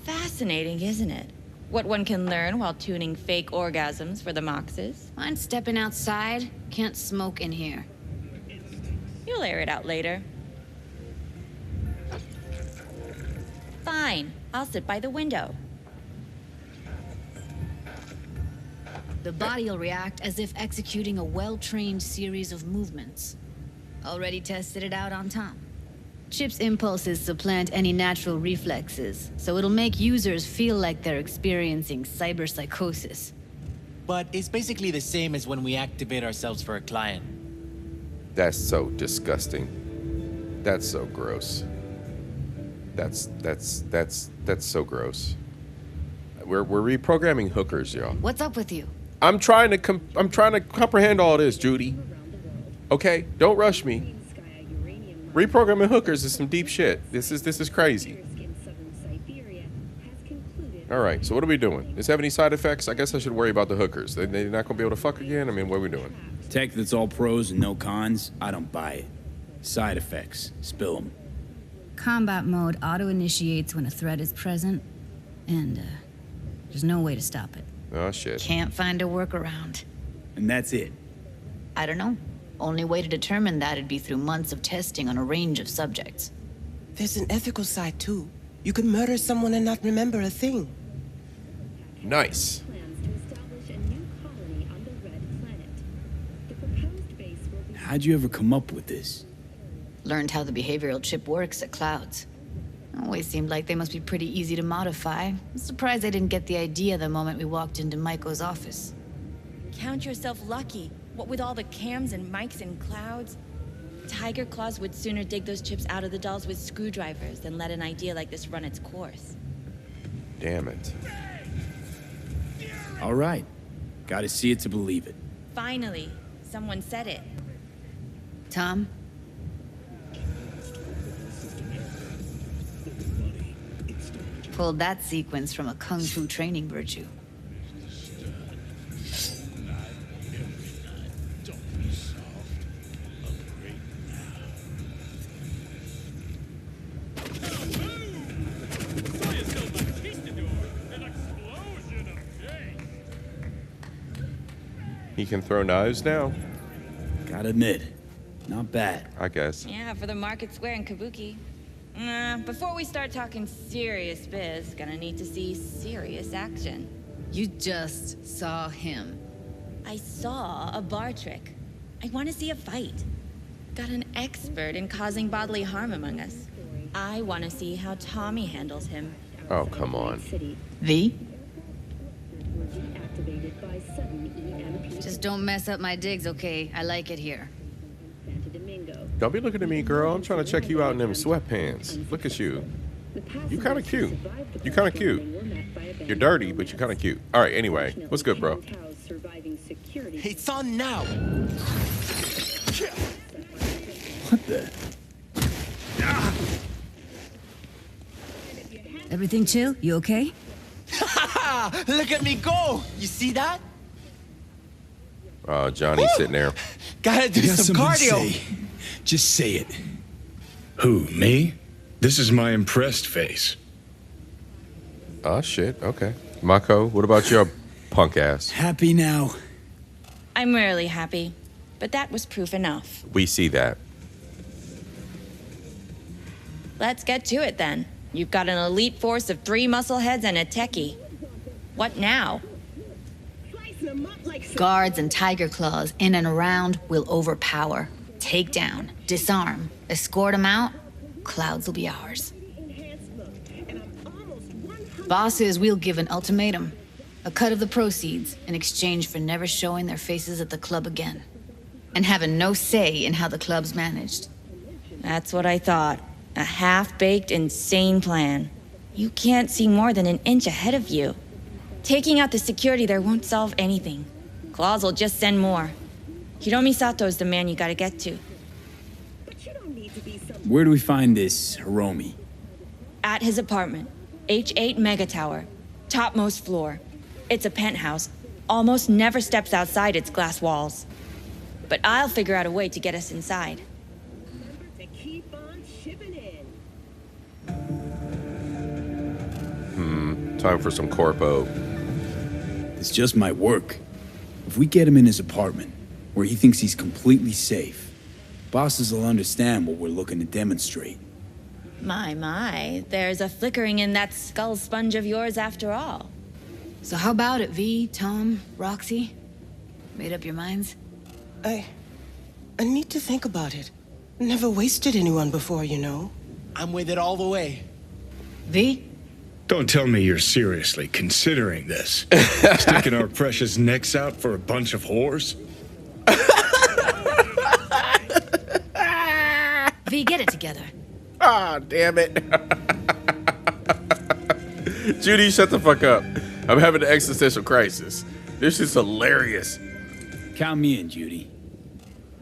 Fascinating, isn't it? What one can learn while tuning fake orgasms for the Moxes. Mind stepping outside? Can't smoke in here. You'll air it out later. Fine, I'll sit by the window. The body'll react as if executing a well-trained series of movements. Already tested it out on Tom. Chip's impulses supplant any natural reflexes, so it'll make users feel like they're experiencing cyberpsychosis. But it's basically the same as when we activate ourselves for a client. That's so disgusting. That's so gross. That's so gross. We're reprogramming hookers, y'all. What's up with you? I'm trying to comprehend all this, Judy. Okay, don't rush me. Reprogramming hookers is some deep shit. This is crazy. All right, so what are we doing? Does it have any side effects? I guess I should worry about the hookers. They're not gonna be able to fuck again. I mean, what are we doing? Tech that's all pros and no cons, I don't buy it. Side effects, spill them. Combat mode auto-initiates when a threat is present, and there's no way to stop it. Oh, shit. Can't find a workaround. And that's it? I don't know. Only way to determine that'd be through months of testing on a range of subjects. There's an ethical side, too. You could murder someone and not remember a thing. Nice. How'd you ever come up with this? Learned how the behavioral chip works at Clouds. Always seemed like they must be pretty easy to modify. I'm surprised I didn't get the idea the moment we walked into Maiko's office. Count yourself lucky. What with all the cams and mics and Clouds? Tiger Claws would sooner dig those chips out of the dolls with screwdrivers than let an idea like this run its course. Damn it. All right. Gotta see it to believe it. Finally, someone said it. Tom? Pulled that sequence from a kung fu training virtue. He can throw knives now? Gotta admit, not bad. I guess. Yeah, for the Market Square and Kabuki. Before we start talking serious biz, gonna need to see serious action. You just saw him. I saw a bar trick. I want to see a fight. Got an expert in causing bodily harm among us. I want to see how Tommy handles him. Oh, come on. V? Just don't mess up my digs, okay? I like it here. Don't be looking at me, girl. I'm trying to check you out in them sweatpants. Look at you. You kind of cute. You kind of cute. You're dirty, but you're kind of cute. All right, anyway. What's good, bro? It's on now. What the? Everything chill? You okay? Look at me go! You see that? Johnny's sitting there. Gotta do some cardio. Say. Just say it. Who, me? This is my impressed face. Oh, shit. Okay. Mako, what about your punk ass? Happy now? I'm rarely happy, but that was proof enough. We see that. Let's get to it then. You've got an elite force of 3 muscleheads and a techie. What now? Guards and tiger claws in and around will overpower, take down, disarm, escort them out. Clouds will be ours. Bosses, we'll give an ultimatum. A cut of the proceeds in exchange for never showing their faces at the club again. And having no say in how the club's managed. That's what I thought. A half-baked, insane plan. You can't see more than an inch ahead of you. Taking out the security there won't solve anything. Claws will just send more. Hiromi Sato's the man you gotta get to. Where do we find this Hiromi? At his apartment. H8 Mega Tower. Topmost floor. It's a penthouse. Almost never steps outside its glass walls. But I'll figure out a way to get us inside. Time for some corpo. This just might work. If we get him in his apartment, where he thinks he's completely safe, bosses will understand what we're looking to demonstrate. My, there's a flickering in that skull sponge of yours after all. So how about it, V, Tom, Roxy? Made up your minds? I need to think about it. Never wasted anyone before, you know. I'm with it all the way. V? Don't tell me you're seriously considering this. Sticking our precious necks out for a bunch of whores? V, get it together. Ah, damn it. Judy, shut the fuck up. I'm having an existential crisis. This is hilarious. Count me in, Judy.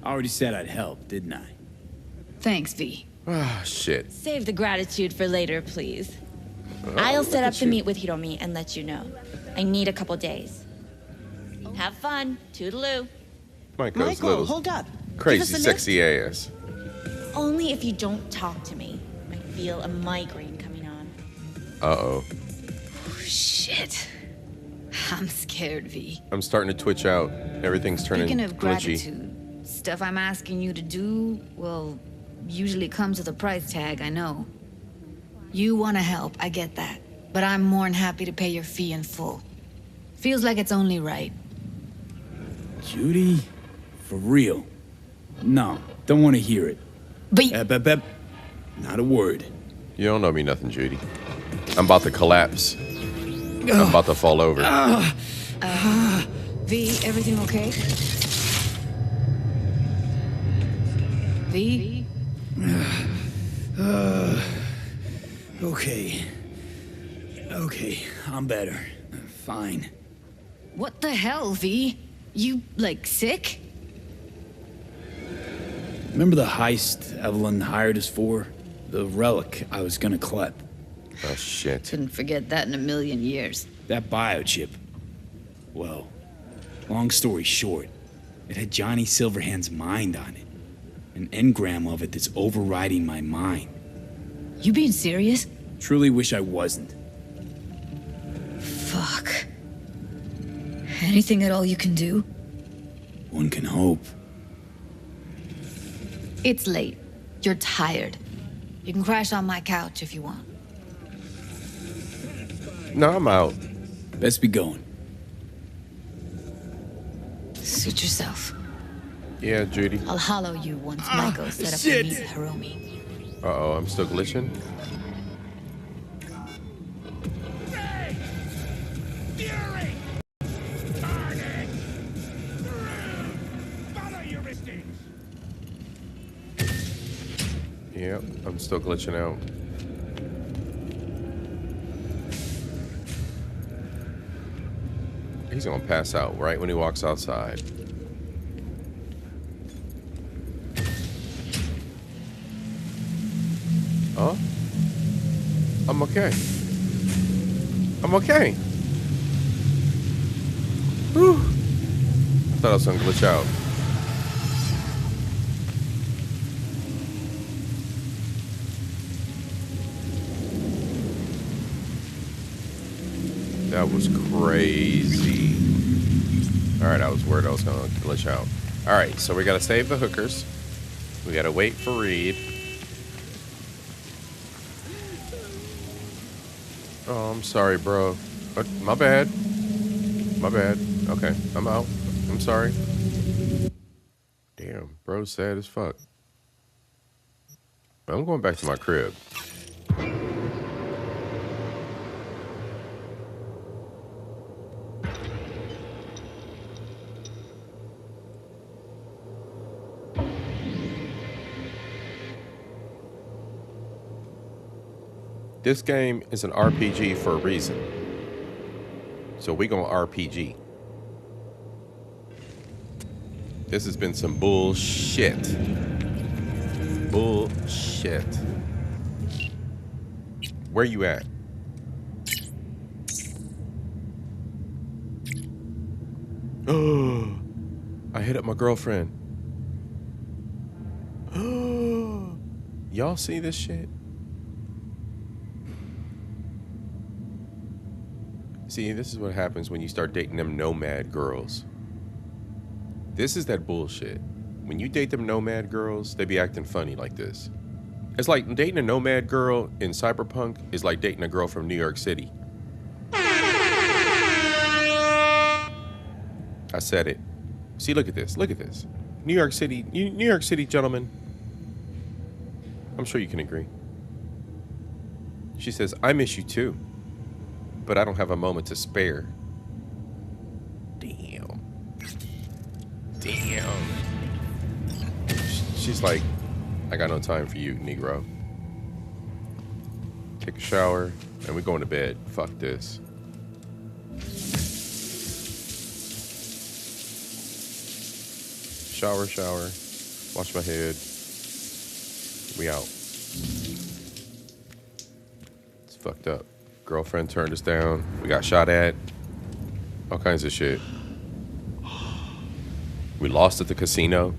I already said I'd help, didn't I? Thanks, V. Ah, shit. Save the gratitude for later, please. I'll set up the meet with Hiromi and let you know. I need a couple days. Have fun. Toodaloo. Michael's Michael, little hold up. crazy, sexy ass. Only if you don't talk to me. I feel a migraine coming on. Uh-oh. Shit. I'm scared, V. I'm starting to twitch out. Everything's turning Speaking of glitchy. gratitude, stuff I'm asking you to do, well, usually comes with a price tag, I know. You want to help, I get that. But I'm more than happy to pay your fee in full. Feels like it's only right. Judy? For real? No, don't want to hear it. But not a word. You don't know me nothing, Judy. I'm about to collapse. I'm about to fall over. V, everything okay? V? Okay. Okay, I'm better. Fine. What the hell, V? You, like, sick? Remember the heist Evelyn hired us for? The relic I was gonna collect. Oh, shit. Couldn't forget that in a million years. That biochip. Well, long story short, it had Johnny Silverhand's mind on it. An engram of it that's overriding my mind. You being serious? Truly wish I wasn't. Fuck. Anything at all you can do? One can hope. It's late. You're tired. You can crash on my couch if you want. No, I'm out. Best be going. Suit yourself. Yeah, Judy. I'll hollow you once Michael set up to meet Hiromi. Uh-oh, I'm still glitching. Yep, I'm still glitching out. He's gonna pass out right when he walks outside. Huh? I'm okay. I'm okay. Whew. I thought I was gonna glitch out. That was crazy. Alright, I was worried I was gonna glitch out. Alright, so we gotta save the hookers. We gotta wait for Reed. Oh, I'm sorry, bro. My bad. My bad. Okay, I'm out. I'm sorry. Damn, bro's sad as fuck. I'm going back to my crib. This game is an RPG for a reason. So we gonna RPG. This has been some bullshit. Bullshit. Where you at? Oh, I hit up my girlfriend. Oh, y'all see this shit? See, this is what happens when you start dating them nomad girls. This is that bullshit. When you date them nomad girls, they be acting funny like this. It's like dating a nomad girl in Cyberpunk is like dating a girl from New York City. I said it. See, look at this. Look at this. New York City gentlemen. I'm sure you can agree. She says, I miss you too, but I don't have a moment to spare. Damn. Damn. She's like, I got no time for you, Negro. Take a shower, and we're going to bed. Fuck this. Shower, wash my head. We out. It's fucked up. Girlfriend turned us down. We got shot at. All kinds of shit. We lost at the casino.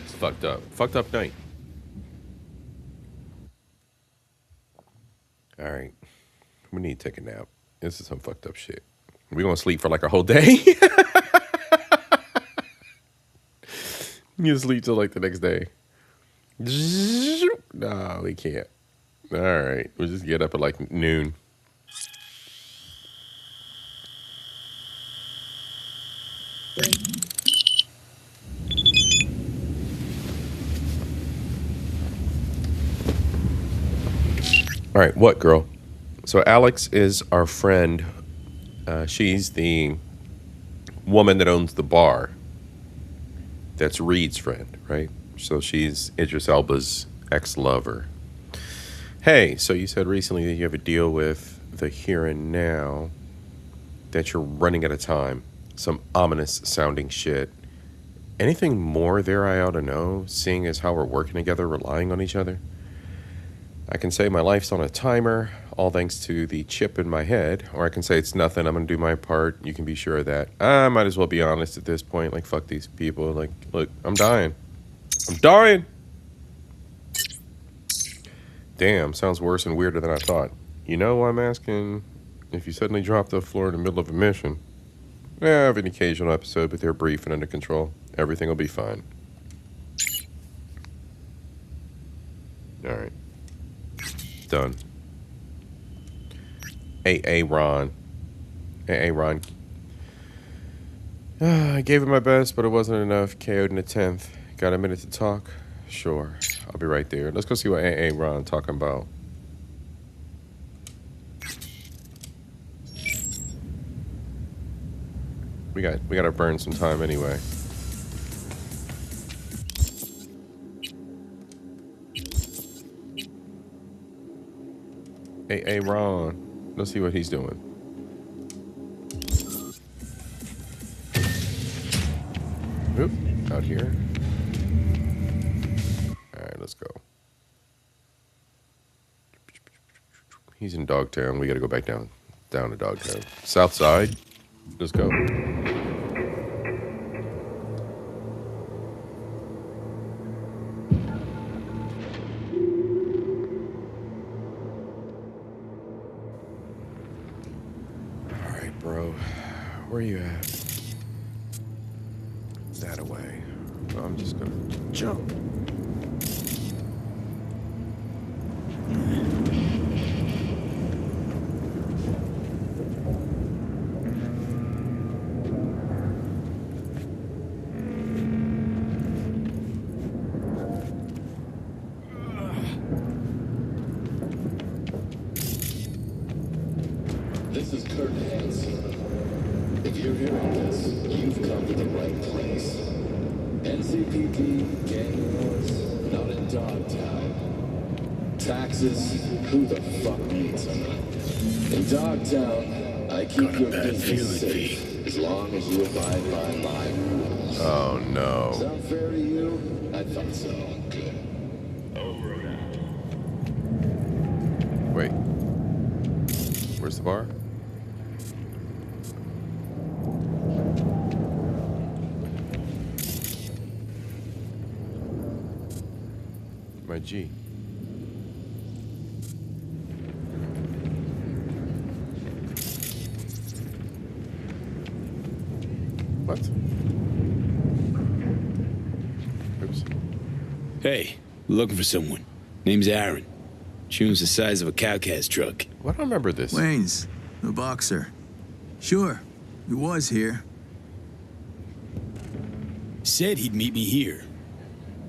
It's fucked up. Fucked up night. All right. We need to take a nap. This is some fucked up shit. We gonna sleep for like a whole day? You sleep till like the next day. No, we can't. All right. We'll just get up at like noon. All right, what, girl? So Alex is our friend. She's the woman that owns the bar. That's Reed's friend, right? So she's Idris Elba's ex-lover. Hey, so you said recently that you have a deal with the Here and Now, that you're running out of time. Some ominous sounding shit. Anything more there I ought to know, seeing as how we're working together, relying on each other? I can say my life's on a timer, all thanks to the chip in my head, or I can say it's nothing, I'm going to do my part, you can be sure of that. I might as well be honest at this point, like, fuck these people, like, look, I'm dying. I'm dying! Damn, sounds worse and weirder than I thought. You know, I'm asking if you suddenly drop the floor in the middle of a mission. Yeah, I have an occasional episode, but they're brief and under control. Everything will be fine. All right. Done. AA Ron. I gave it my best, but it wasn't enough. KO'd in the 10th. Got a minute to talk? Sure. I'll be right there. Let's go see what AA Ron talking about. We gotta burn some time anyway. Hey, Ron. Let's see what he's doing. Oop, out here. All right, let's go. He's in Dogtown. We gotta go back down to Dogtown. South side. Let's go. Where are you at? That away. So I'm just gonna jump. This is Kurt Hansen. If you're hearing this, you've come to the right place. NCPD, gang wars, not in Dogtown. Taxes, who the fuck needs them? In Dogtown, I keep your business safe, as long as you abide by my rules. Oh no. Sound fair to you? I thought so. Good. Over and out. Wait. Where's the bar? My G. What? Oops. Hey, looking for someone. Name's Aaron. Tune's the size of a cow-cast truck. What? I don't remember this. Wayne's, the boxer. Sure, he was here. Said he'd meet me here.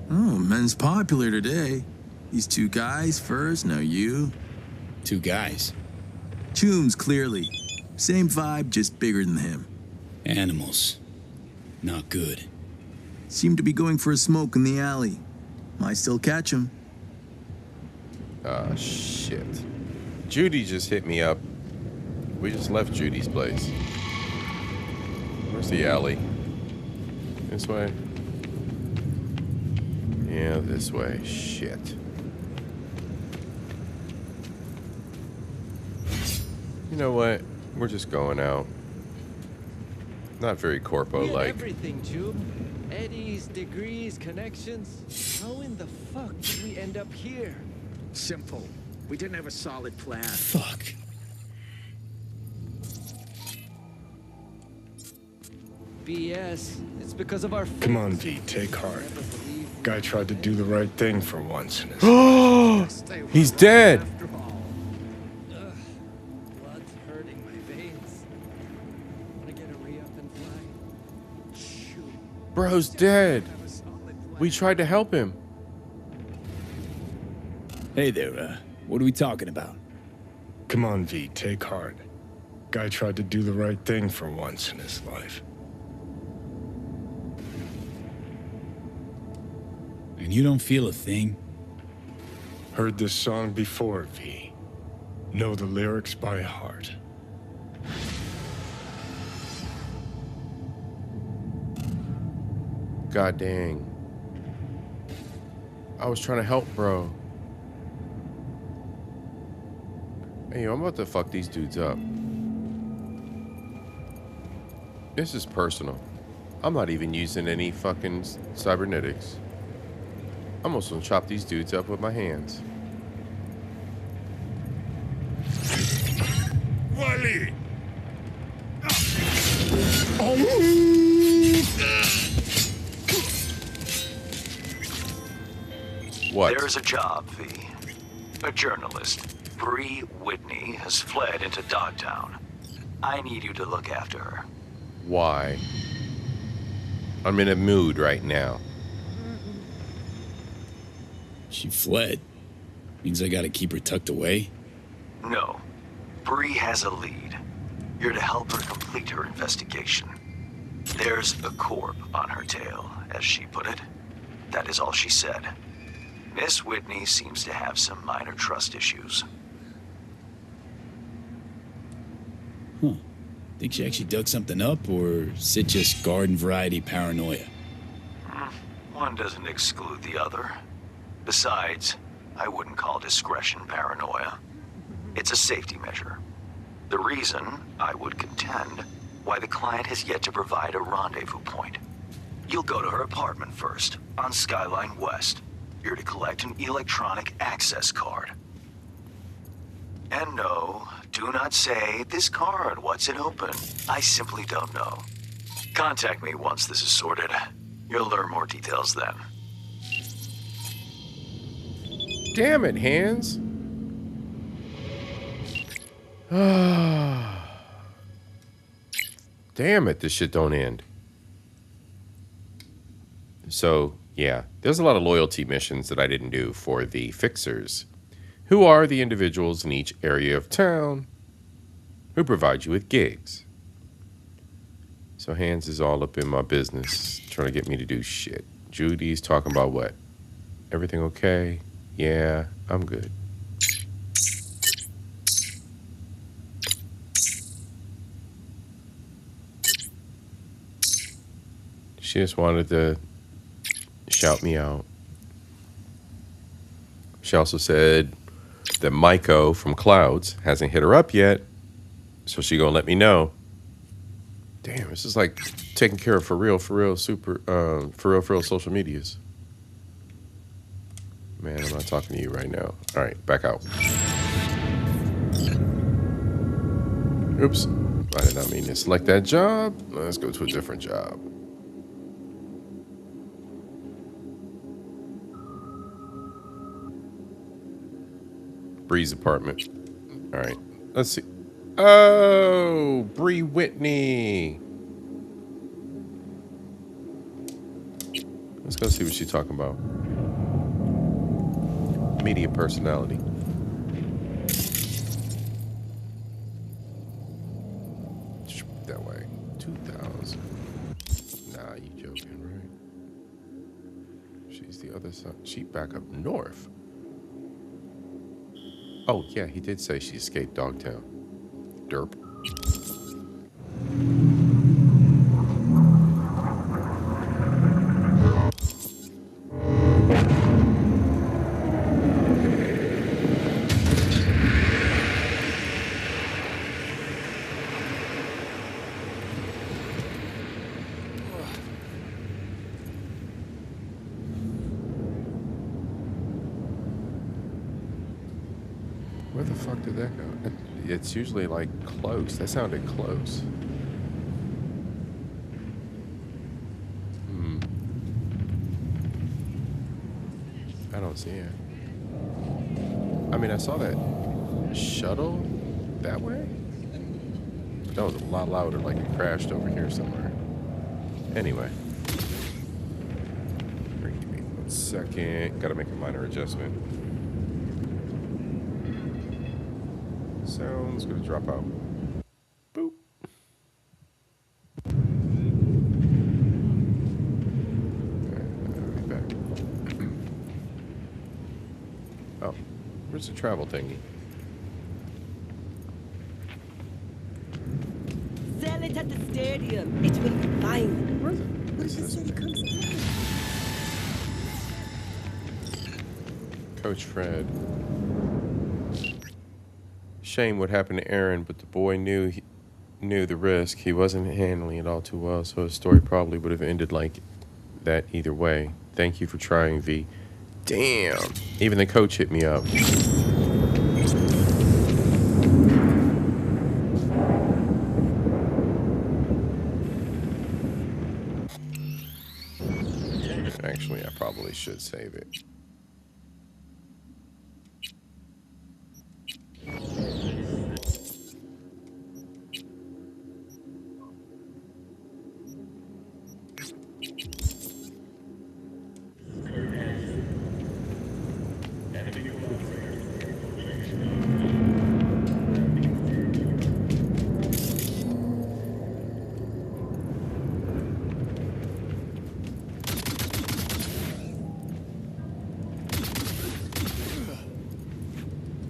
Oh, men's popular today. These two guys first, now you. Two guys? Toombs, clearly. Same vibe, just bigger than him. Animals. Not good. Seemed to be going for a smoke in the alley. Might still catch him. Ah, shit. Judy just hit me up. We just left Judy's place. Where's the alley? This way? Yeah, this way. Shit. You know what? We're just going out. Not very corpo-like. Everything, Jube. Eddies, degrees, connections. How in the fuck did we end up here? Simple. We didn't have a solid plan. Fuck. BS. It's because of our Come on, V, take heart. Guy tried to do the right thing for once in his life. He's dead. Blood's hurting my veins. Wanna get a re-up and fly? Shoot. Bro's dead. We tried to help him. Hey there, what are we talking about? Come on, V, take heart. Guy tried to do the right thing for once in his life. And you don't feel a thing? Heard this song before, V. Know the lyrics by heart. God dang. I was trying to help, bro. Hey, I'm about to fuck these dudes up. This is personal. I'm not even using any fucking cybernetics. I'm also gonna chop these dudes up with my hands. Wally! What? There's a job, V. A journalist, Bree Whitney, has fled into Dogtown. I need you to look after her. Why? I'm in a mood right now. She fled. Means I gotta keep her tucked away? No. Bree has a lead. You're to help her complete her investigation. There's a corp on her tail, as she put it. That is all she said. Miss Whitney seems to have some minor trust issues. Huh. Think she actually dug something up, or is it just garden variety paranoia? One doesn't exclude the other. Besides, I wouldn't call discretion paranoia. It's a safety measure. The reason, I would contend, why the client has yet to provide a rendezvous point. You'll go to her apartment first, on Skyline West. You're to collect an electronic access card. And no, do not say, this card, what's it open? I simply don't know. Contact me once this is sorted. You'll learn more details then. Damn it, Hands. Damn it, this shit don't end. So, yeah, there's a lot of loyalty missions that I didn't do for the fixers, who are the individuals in each area of town who provide you with gigs. So Hands is all up in my business, trying to get me to do shit. Judy's talking about what? Everything okay? Yeah, I'm good. She just wanted to shout me out. She also said that Maiko from Clouds hasn't hit her up yet, so she gonna let me know. Damn, this is like taking care of for real social medias. Man, I'm not talking to you right now. All right, back out. Oops, I did not mean to select that job. Let's go to a different job. Bree's apartment. All right, let's see. Oh, Bree Whitney. Let's go see what she's talking about. Media personality. That way. 2,000. Nah, you joking, right? She's the other side. She back up north. Oh, yeah, he did say she escaped Dogtown. Derp. Where the fuck did that go? It's usually like close. That sounded close. I don't see it. I mean, I saw that shuttle that way. That was a lot louder, like it crashed over here somewhere. Anyway. Give me 1 second. Gotta make a minor adjustment. Sound's gonna drop out. Boop. I'll be back. Oh, where's the travel thingy? Sell it at the stadium. It will be fine. Where is it? What if the city comes in? Coach Fred. Shame what happened to Aaron, but the boy knew the risk. He wasn't handling it all too well, so his story probably would have ended like that either way. Thank you for trying, V. Damn. Even the coach hit me up. Actually, I probably should save it.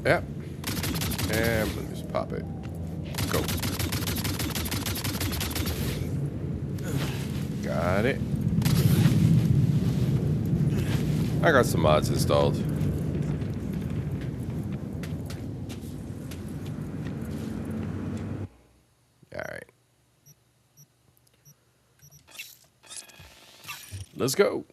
Yep. And we'll just pop it. Go. Got it. I got some mods installed. Alright. Let's go.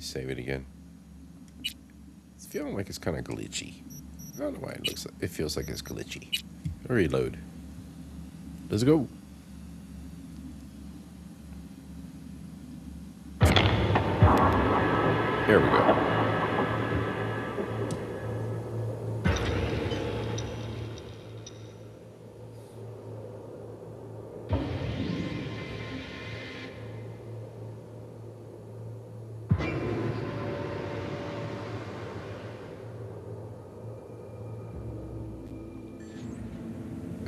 Save it again. It's feeling like it's kind of glitchy. I don't know why it feels like it's glitchy. Reload. Let's go. There we go.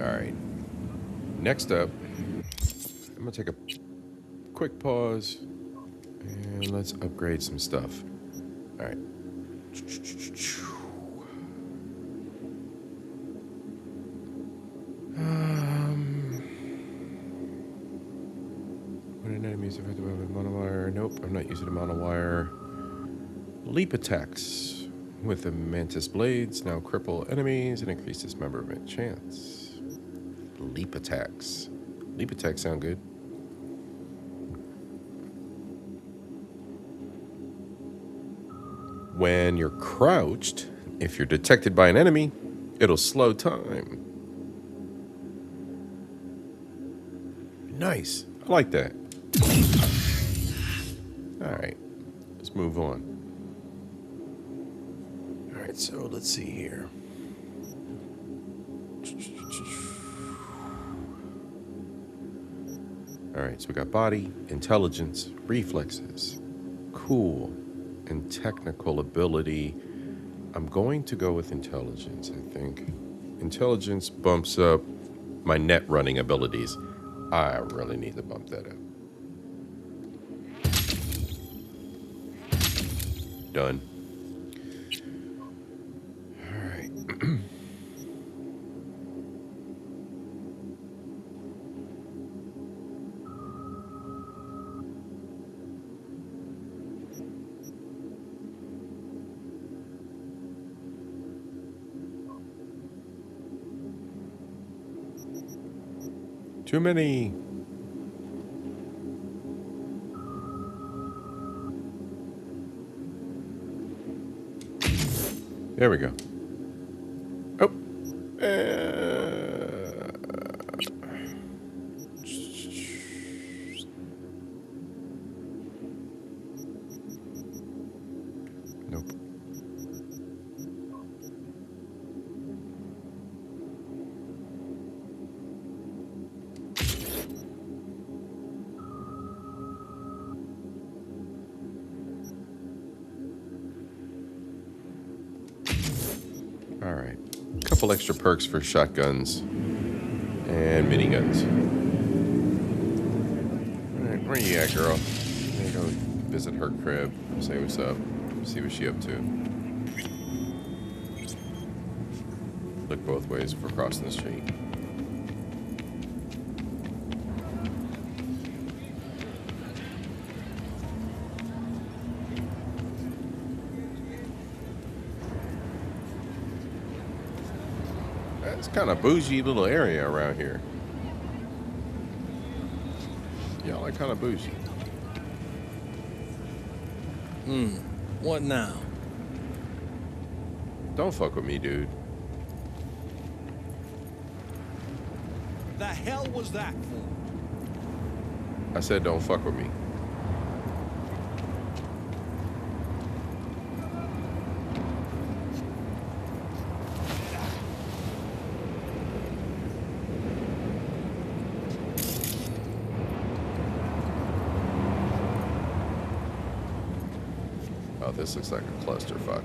Alright, next up, I'm gonna take a quick pause and let's upgrade some stuff. Alright. When an enemy is affected by a monowire, nope, I'm not using a monowire. Leap attacks with the mantis blades now cripple enemies and increase dismemberment chance. Leap attacks. Leap attacks sound good. When you're crouched, if you're detected by an enemy, it'll slow time. Nice. I like that. Alright. Let's move on. Alright, so let's see here. Alright, so we got body, intelligence, reflexes, cool, and technical ability. I'm going to go with intelligence, I think. Intelligence bumps up my net running abilities. I really need to bump that up. Done. Too many. There we go. Oh. Nope. All right. A couple extra perks for shotguns and miniguns. All right, where you at, girl? I'm gonna go visit her crib. Say what's up. See what she up to. Look both ways if we're crossing the street. It's kind of bougie little area around here. Y'all are kind of bougie. What now? Don't fuck with me, dude. The hell was that for? I said don't fuck with me. Oh, this looks like a clusterfuck.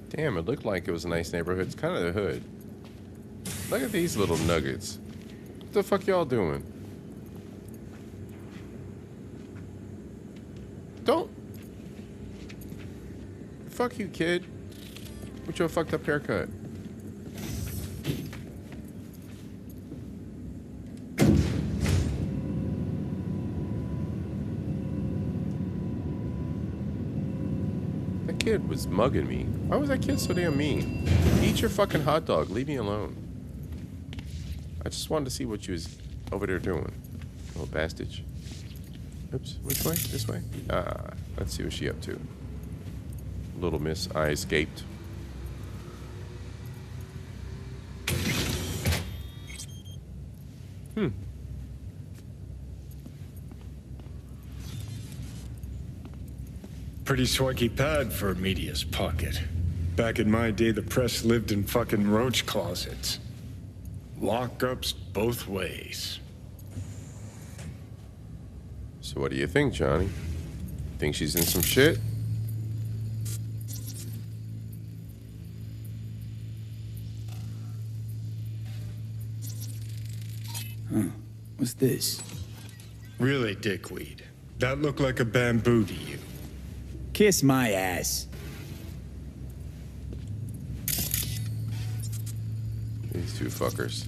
Damn, it looked like it was a nice neighborhood. It's kind of the hood. Look at these little nuggets. What the fuck y'all doing? Don't. Fuck you, kid. With your fucked up haircut. That kid was mugging me. Why was that kid so damn mean? Eat your fucking hot dog. Leave me alone. I just wanted to see what you was over there doing. Little bastard. Oops, which way? This way? Let's see what she up to. Little Miss, I escaped. Pretty swanky pad for a media's pocket. Back in my day, the press lived in fucking roach closets. Lockups both ways. So what do you think, Johnny? Think she's in some shit? Huh. What's this? Really, dickweed. That looked like a bamboo to you. Kiss my ass. These two fuckers.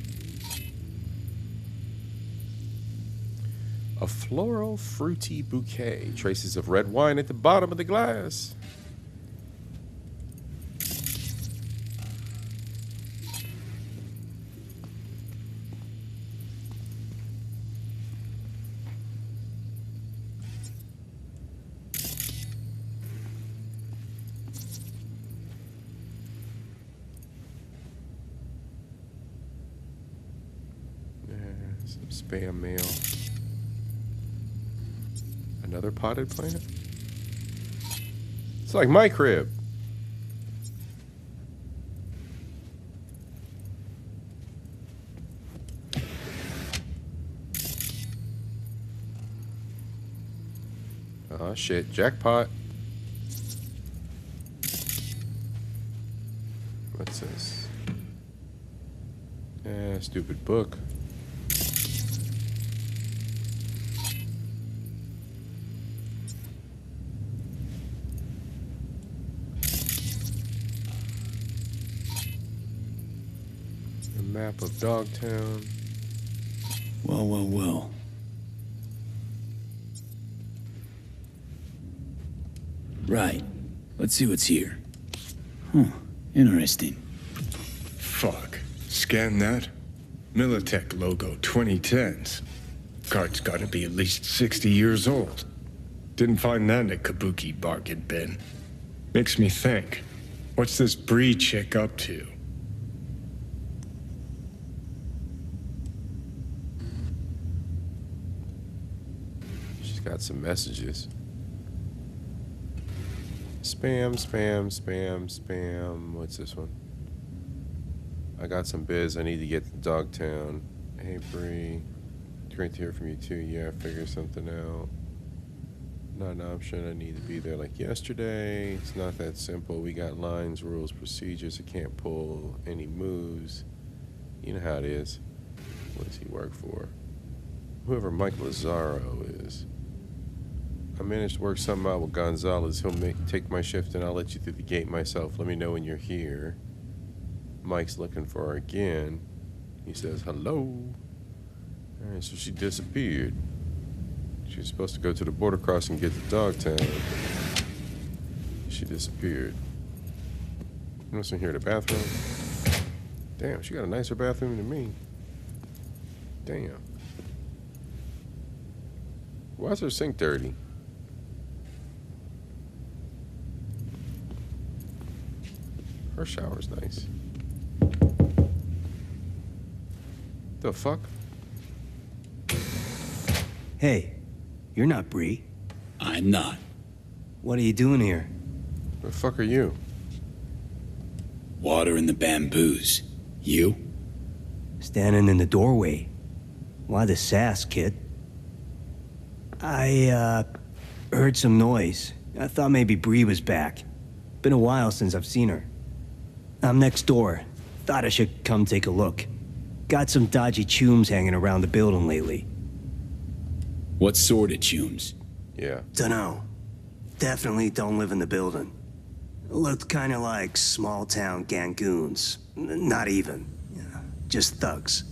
A floral, fruity bouquet. Traces of red wine at the bottom of the glass. Some spam mail. Another potted plant? It's like my crib. Oh shit, jackpot. What's this? Stupid book. Map of Dogtown. Well, well, well. Right. Let's see what's here. Huh. Interesting. Fuck. Scan that. Militech logo 2010s. Card's gotta be at least 60 years old. Didn't find that in a kabuki bargain bin. Makes me think. What's this Bree chick up to? She's got some messages. Spam, spam, spam, spam. What's this one? I got some biz. I need to get to Dogtown. Hey, Bree. Great to hear from you, too. Yeah, figure something out. Not an option. I need to be there like yesterday. It's not that simple. We got lines, rules, procedures. I can't pull any moves. You know how it is. What does he work for? Whoever Mike Lazaro is. I managed to work something out with Gonzalez. He'll take my shift and I'll let you through the gate myself. Let me know when you're here. Mike's looking for her again. He says hello. Alright, so she disappeared. She was supposed to go to the border crossing and get to Dogtown. She disappeared. What's in here? The bathroom? Damn, she got a nicer bathroom than me. Damn. Why is her sink dirty? Her shower's nice. The fuck? Hey, you're not Bree. I'm not. What are you doing here? The fuck are you? Water in the bamboos. You? Standing in the doorway. Why the sass, kid? I, heard some noise. I thought maybe Bree was back. Been a while since I've seen her. I'm next door. Thought I should come take a look. Got some dodgy chooms hanging around the building lately. What sort of chooms? Yeah. Dunno. Definitely don't live in the building. Looked kinda like small-town gangoons. Not even. Yeah, just thugs.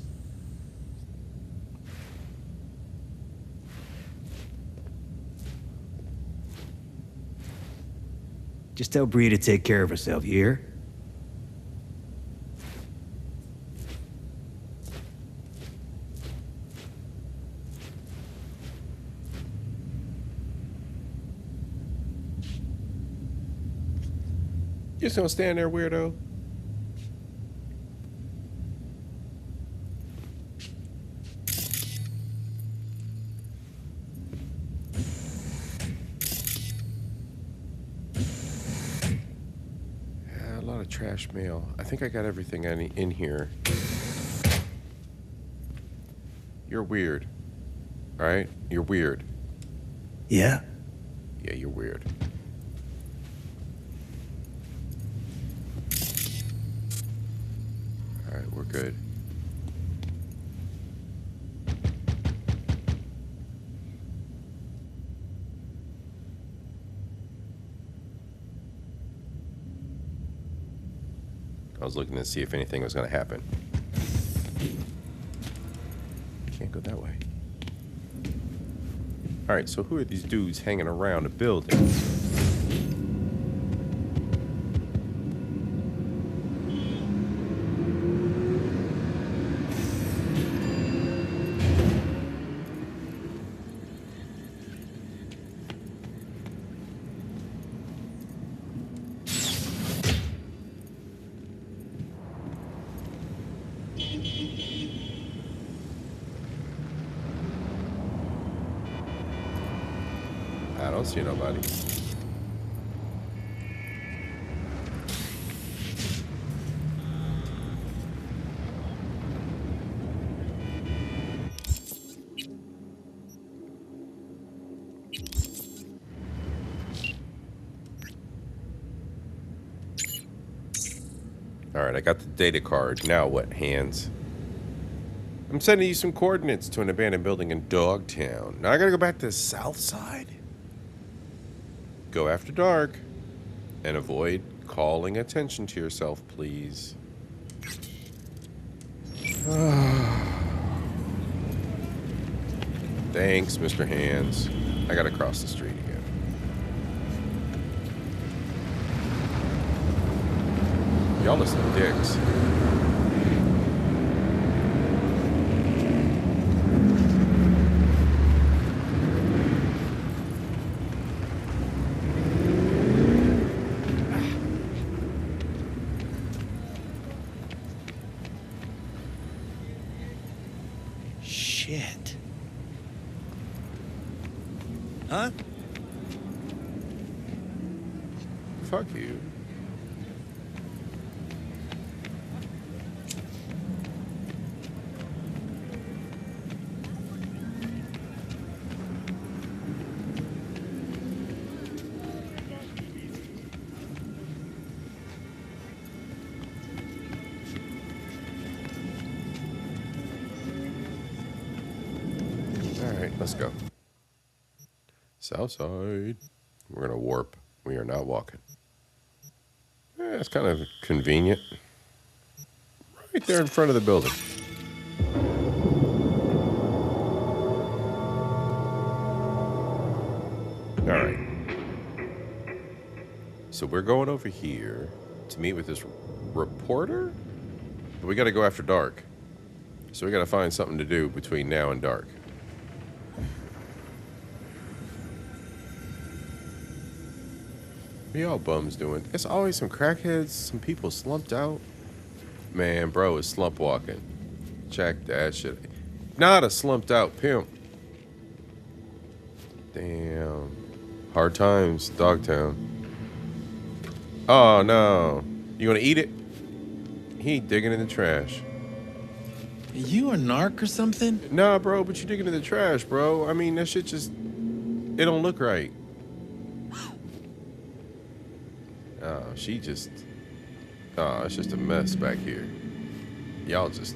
Just tell Bree to take care of herself, you hear? You just gonna stand there, weirdo? Yeah, a lot of trash mail. I think I got everything I need in here. You're weird. Alright? You're weird. Yeah? Yeah, you're weird. Alright, we're good. I was looking to see if anything was going to happen. Can't go that way. Alright, so who are these dudes hanging around the building? I don't see nobody. All right, I got the data card. Now what, hands? I'm sending you some coordinates to an abandoned building in Dogtown. Now I gotta go back to the south side? Go after dark. And avoid calling attention to yourself, please. Thanks, Mr. Hands. I gotta cross the street again. Y'all are some dicks. Shit. Huh? Fuck you. Let's go. South side. We're gonna warp. We are not walking. It's kind of convenient. Right there in front of the building. All right. So we're going over here to meet with this reporter, but we got to go after dark. So we got to find something to do between now and dark. What y'all bums doing? It's always some crackheads, some people slumped out. Man, bro is slump walking. Check that shit. Not a slumped out pimp. Damn. Hard times, Dogtown. Oh no. You gonna eat it? He ain't digging in the trash. Are you a narc or something? Nah, bro, but you digging in the trash, bro. I mean, that shit just, it don't look right. Oh, she just, oh, it's just a mess back here. Y'all just,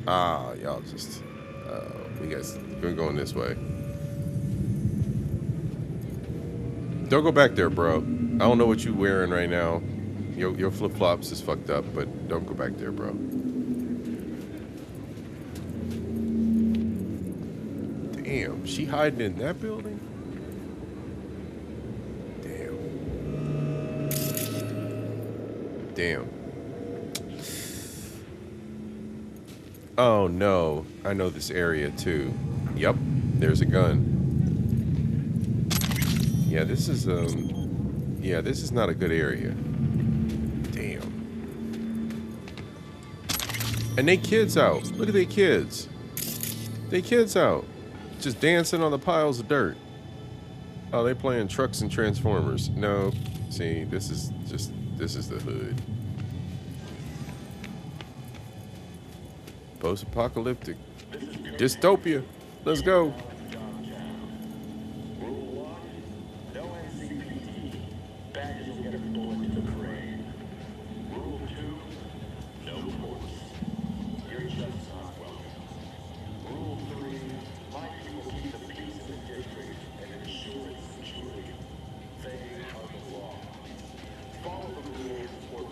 y'all just, we guys, we're going this way. Don't go back there, bro. I don't know what you wearing right now. Your flip-flops is fucked up, but don't go back there, bro. Damn, she hiding in that building? Damn. Oh no, I know this area too. Yup, there's a gun. Yeah, this is this is not a good area. Damn. And they kids out. Look at they kids. They kids out. Just dancing on the piles of dirt. Oh, they playing trucks and Transformers. No. See, this is the hood. Post-apocalyptic. Dystopia. Let's go.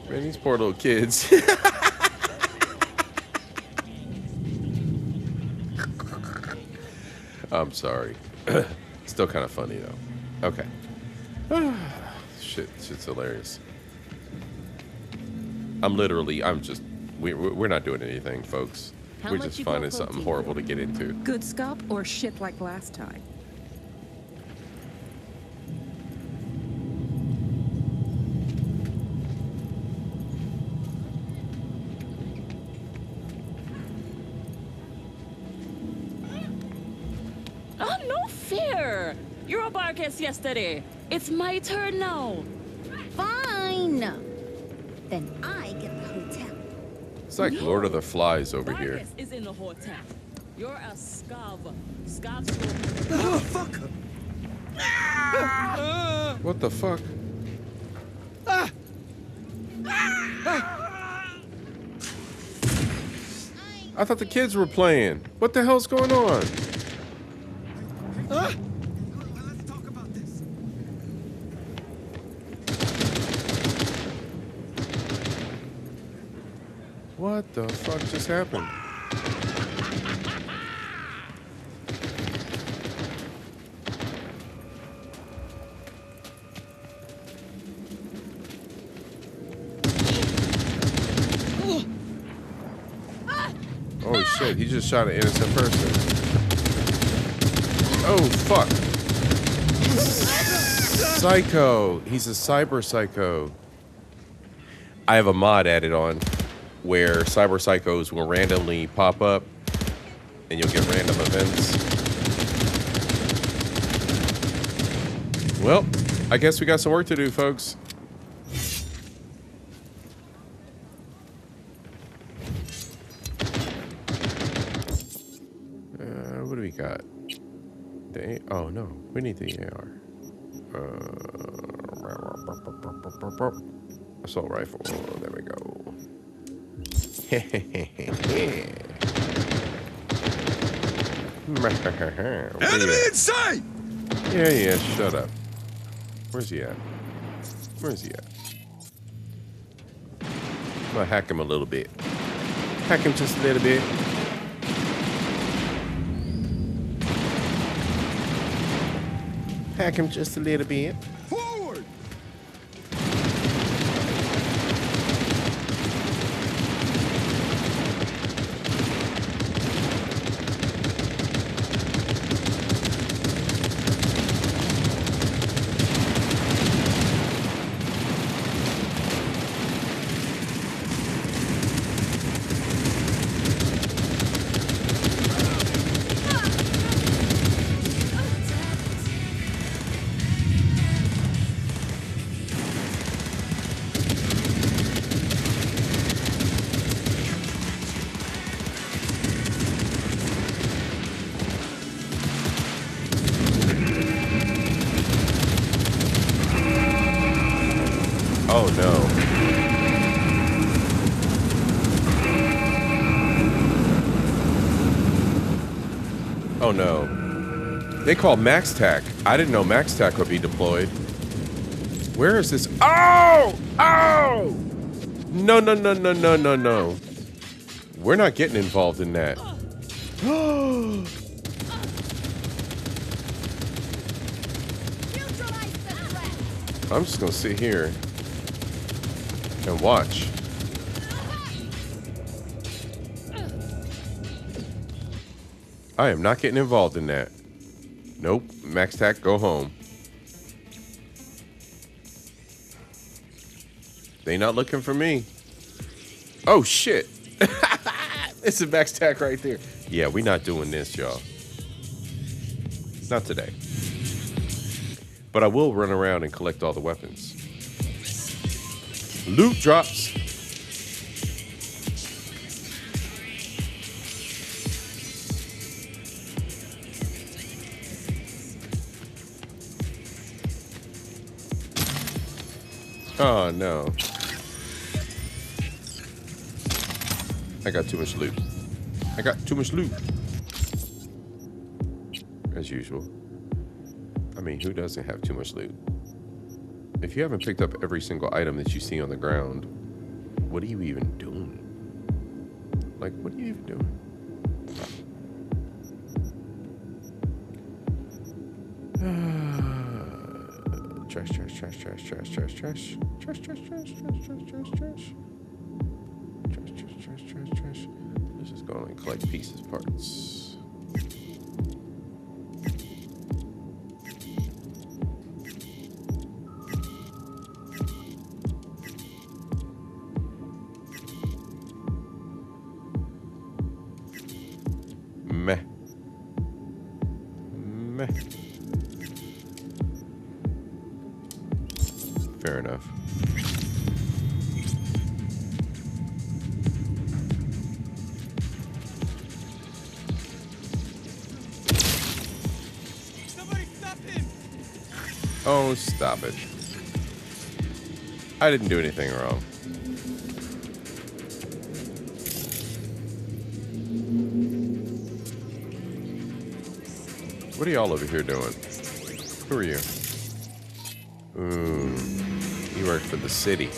Man, these poor little kids. I'm sorry. Still kind of funny though. Okay. Shit's hilarious. We're not doing anything, folks. We're just finding something horrible to get into. Good scalp or shit like last time? Oh, no fear! You're a barcast yesterday. It's my turn now. Fine. Then I get the hotel. It's like Lord of the Flies over here. Barcast is in the hotel. You're a scav. Oh, fuck! What the fuck? I thought the kids were playing. What the hell's going on? What the fuck just happened? Oh shit, he just shot an innocent person. Oh fuck. Psycho. He's a cyber psycho. I have a mod added on where cyber psychos will randomly pop up and you'll get random events. Well, I guess we got some work to do, folks. What do we got? Oh no, we need the AR. Assault rifle. Oh, there we go. Enemy in sight! Yeah, shut up. Where's he at? Where's he at? I'm gonna hack him a little bit. Hack him just a little bit. Hack him just a little bit. Forward! Oh no. Oh no. They call MaxTac. I didn't know MaxTac would be deployed. Where is this? Oh! Oh! No. We're not getting involved in that. I'm just gonna sit here and watch. I am not getting involved in that. Nope. MaxTac, go home. They not looking for me. Oh shit. It's a MaxTac right there. Yeah, we not doing this, y'all. Not today. But I will run around and collect all the weapons. Loot drops. Oh no. I got too much loot. I got too much loot. As usual. I mean, who doesn't have too much loot? If you haven't picked up every single item that you see on the ground, what are you even doing? Like, what are you even doing? Trash. Let's just go and collect pieces, parts. Meh. Fair enough. Somebody stop him! Oh, stop it. I didn't do anything wrong. What are y'all over here doing? Who are you? Ooh, you work for the city.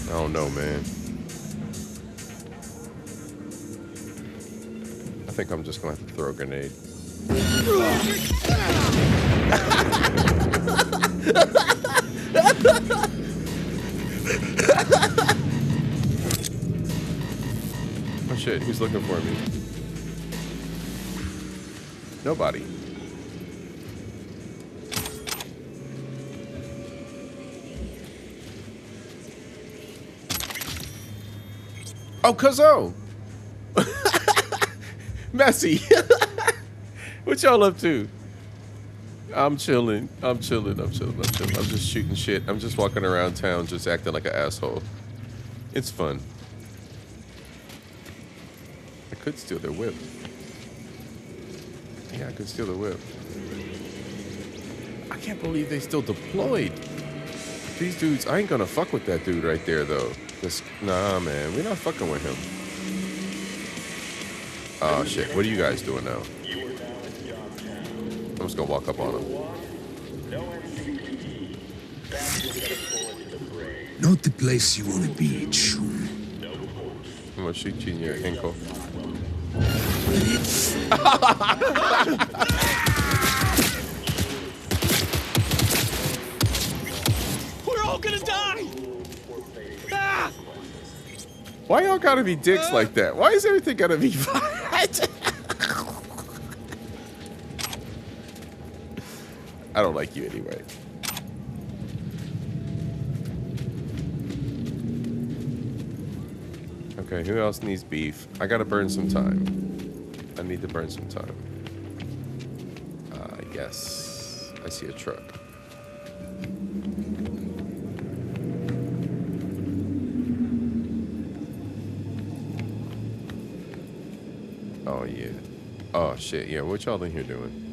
I don't know, man. I think I'm just gonna have to throw a grenade. Oh shit, who's looking for me? Nobody. Oh, Cuzzo! Messy. What y'all up to? I'm chilling. I'm chilling. I'm just shooting shit. I'm just walking around town just acting like an asshole. It's fun. I could steal their whip. Yeah, I could steal the whip. I can't believe they still deployed. These dudes, I ain't gonna fuck with that dude right there, though. Nah, man, we're not fucking with him. Oh, shit. What are you guys doing now? I'm just gonna walk up on him. Not the place you want to be, Chum. I'm gonna shoot you in your ankle. We're all gonna die! Ah! Why y'all gotta be dicks like that? Why is everything gotta be violent? I don't like you anyway. Okay, who else needs beef? I gotta burn some time. I need to burn some time. Yes. I see a truck. Oh, yeah. Oh, shit. Yeah, what y'all in here doing?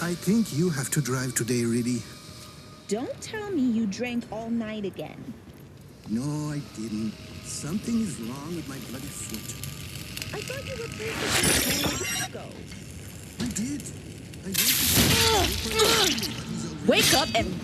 I think you have to drive today, Rigby. Don't tell me you drank all night again. No, I didn't. Something is wrong with my bloody foot. I thought you were supposed to go. I did. Wake up and...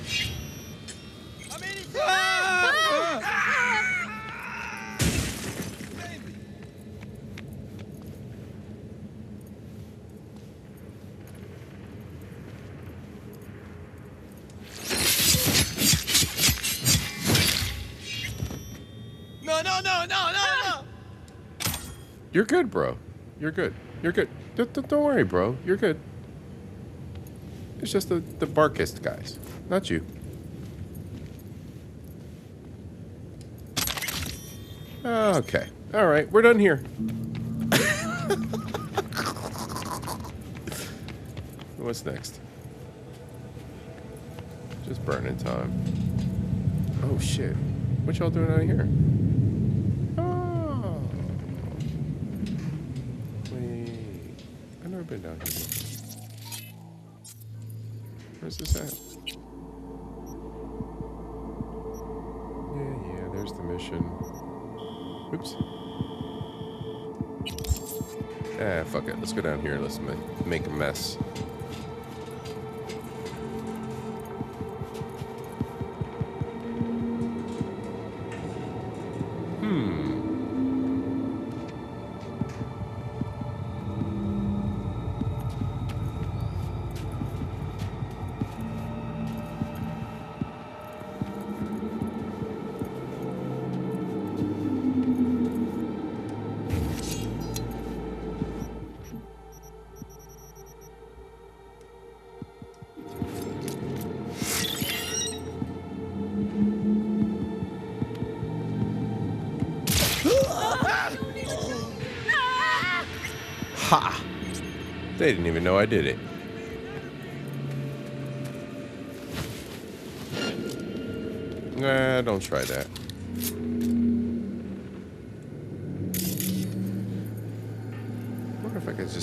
No. You're good, bro. You're good. You're good. Don't worry, bro. You're good. It's just the Barkist guys, not you. Okay. All right. We're done here. What's next? Just burning time. Oh, shit. What y'all doing out here? Oh. Wait. I've never been down here before. Where's this at? Yeah, there's the mission. Oops. Ah, fuck it. Let's go down here. Let's make a mess. Ha! They didn't even know I did it. Nah, don't try that.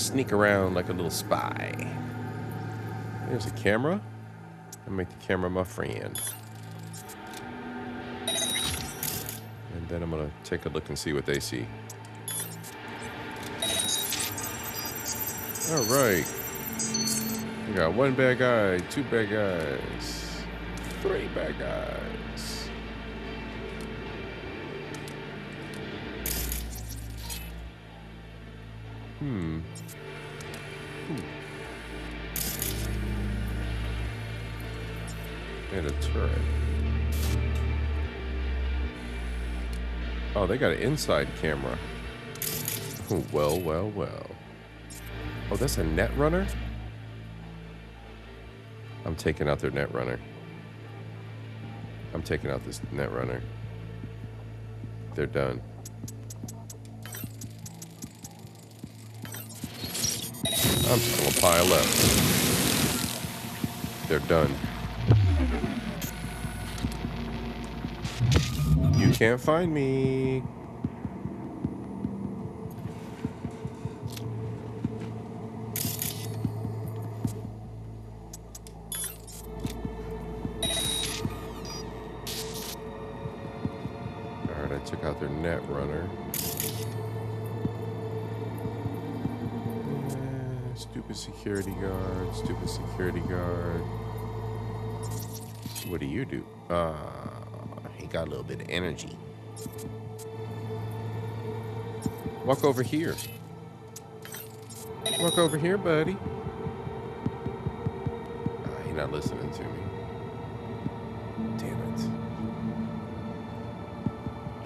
sneak around like a little spy. There's a camera. I'll make the camera my friend. And then I'm gonna take a look and see what they see. All right. We got 1 bad guy, 2 bad guys, 3 bad guys. And a turret. Oh, they got an inside camera. Oh, well, well, well. Oh, that's a net runner? I'm taking out their net runner. I'm taking out this net runner. They're done. I'm just gonna pile up. They're done. You can't find me. Alright, I took out their net runner. Stupid security guard, stupid security guard. What do you do? He got a little bit of energy. Walk over here. Walk over here, buddy. He's not listening to me. Damn it.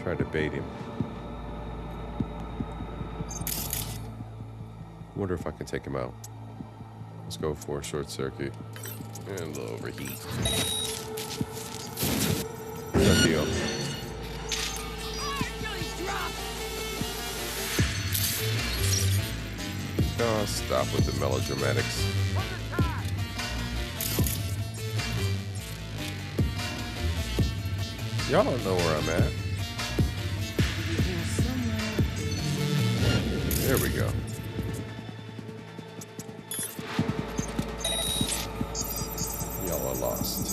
Tried to bait him. Wonder if I can take him out. Let's go for a short circuit and a little overheat. Good deal. Oh, stop with the melodramatics. Y'all don't know where I'm at. There we go. Y'all are lost.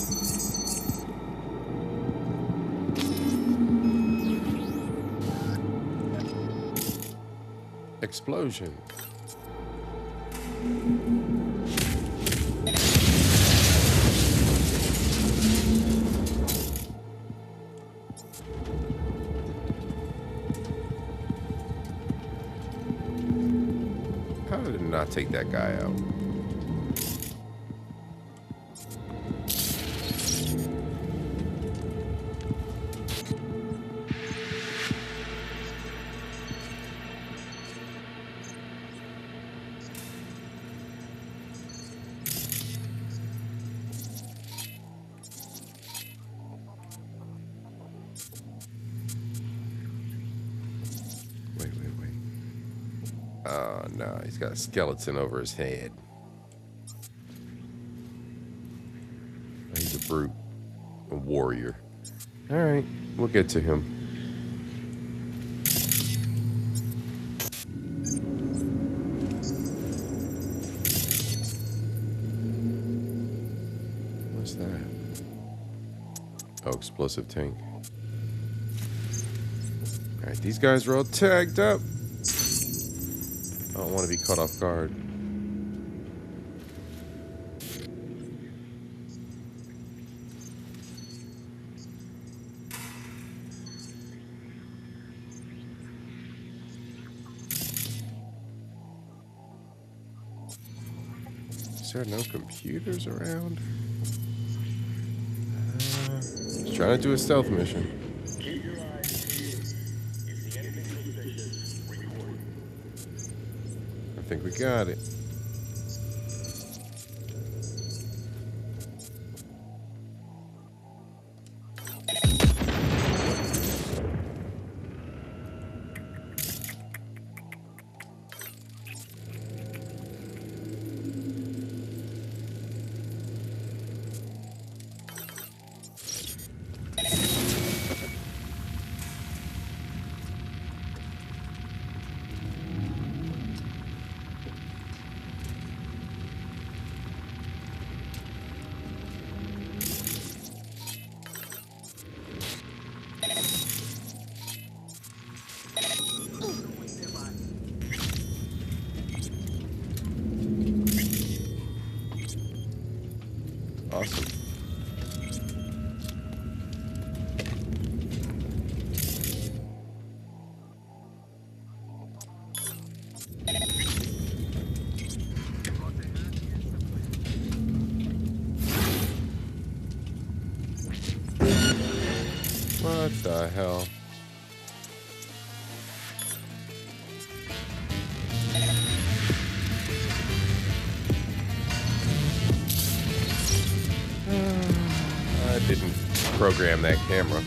Explosion. How did it not take that guy out? Oh, no, he's got a skeleton over his head. He's a brute, a warrior. All right, we'll get to him. What's that? Oh, explosive tank. All right, these guys are all tagged up. I don't want to be caught off guard. Is there no computers around? Just trying to do a stealth mission. I think we got it. Awesome. What the hell? I didn't program that camera.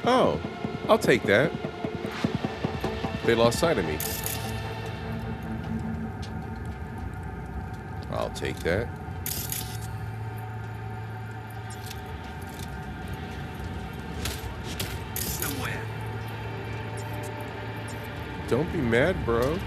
Oh, I'll take that. They lost sight of me. I'll take that. Somewhere. Don't be mad, bro.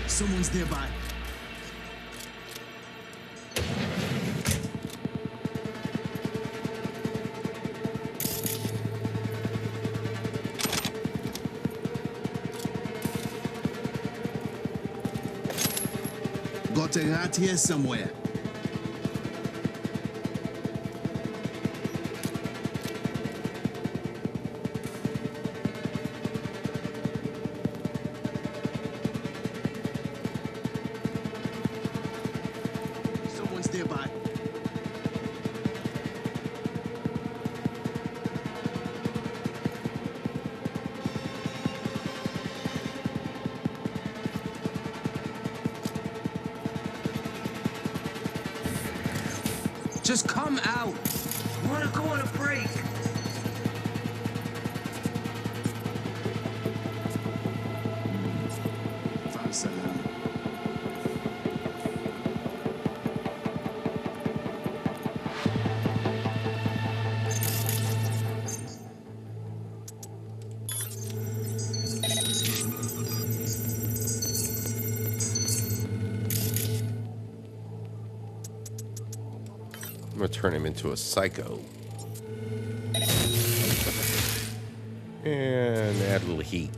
Someone's nearby. Got a rat here somewhere. Someone's nearby. Just come out. Wanna go on a break? I'm gonna turn him into a psycho. And add a little heat.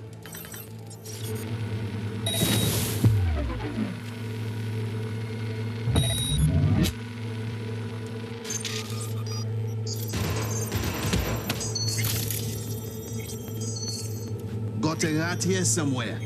Got a rat here somewhere.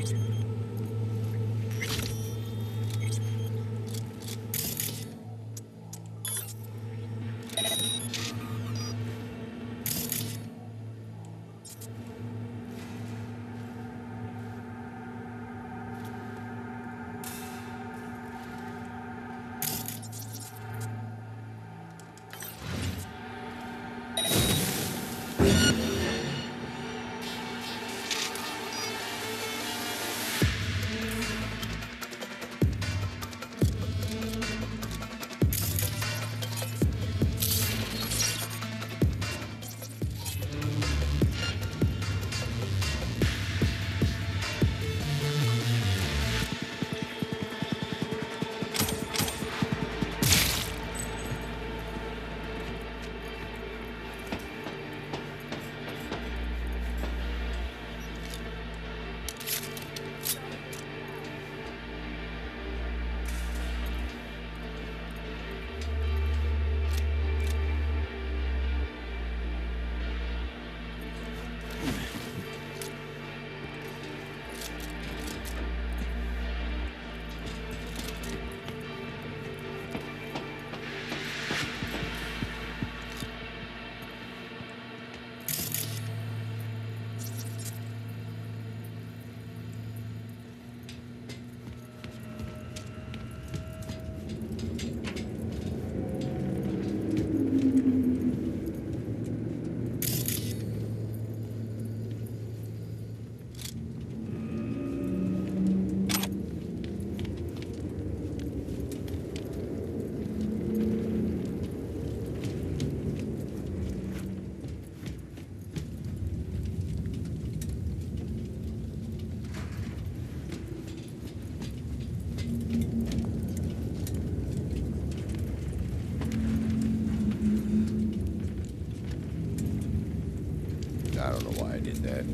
bad.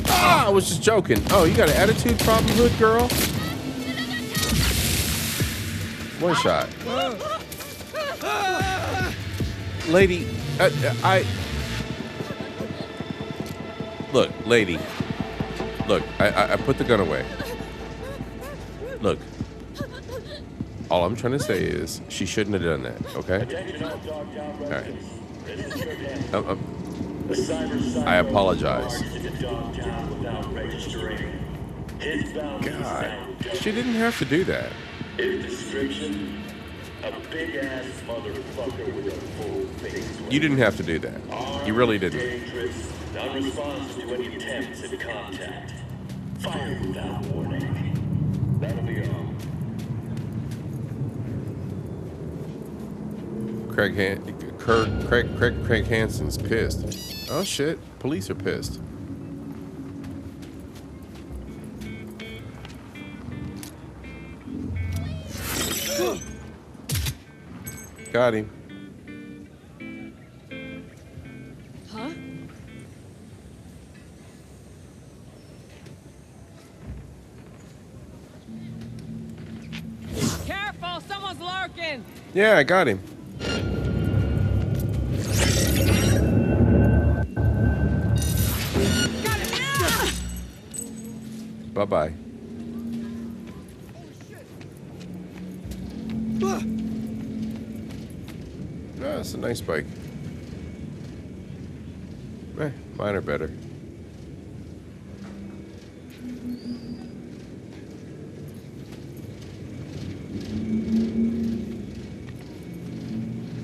Ah, I was just joking. Oh, you got an attitude problem, hood girl? One shot. Lady, look, lady. Look, I put the gun away. Look. All I'm trying to say is she shouldn't have done that, okay? All right. I apologize. God, she didn't have to do that. You didn't have to do that. You really didn't. Non-responsive to any attempts at contact. Fire without warning. That'll be all. Craig Hansen's pissed. Oh shit, police are pissed. Got him. Huh? Careful, someone's lurking. Yeah, I got him. Bye-bye. That's a nice bike. Mine are better.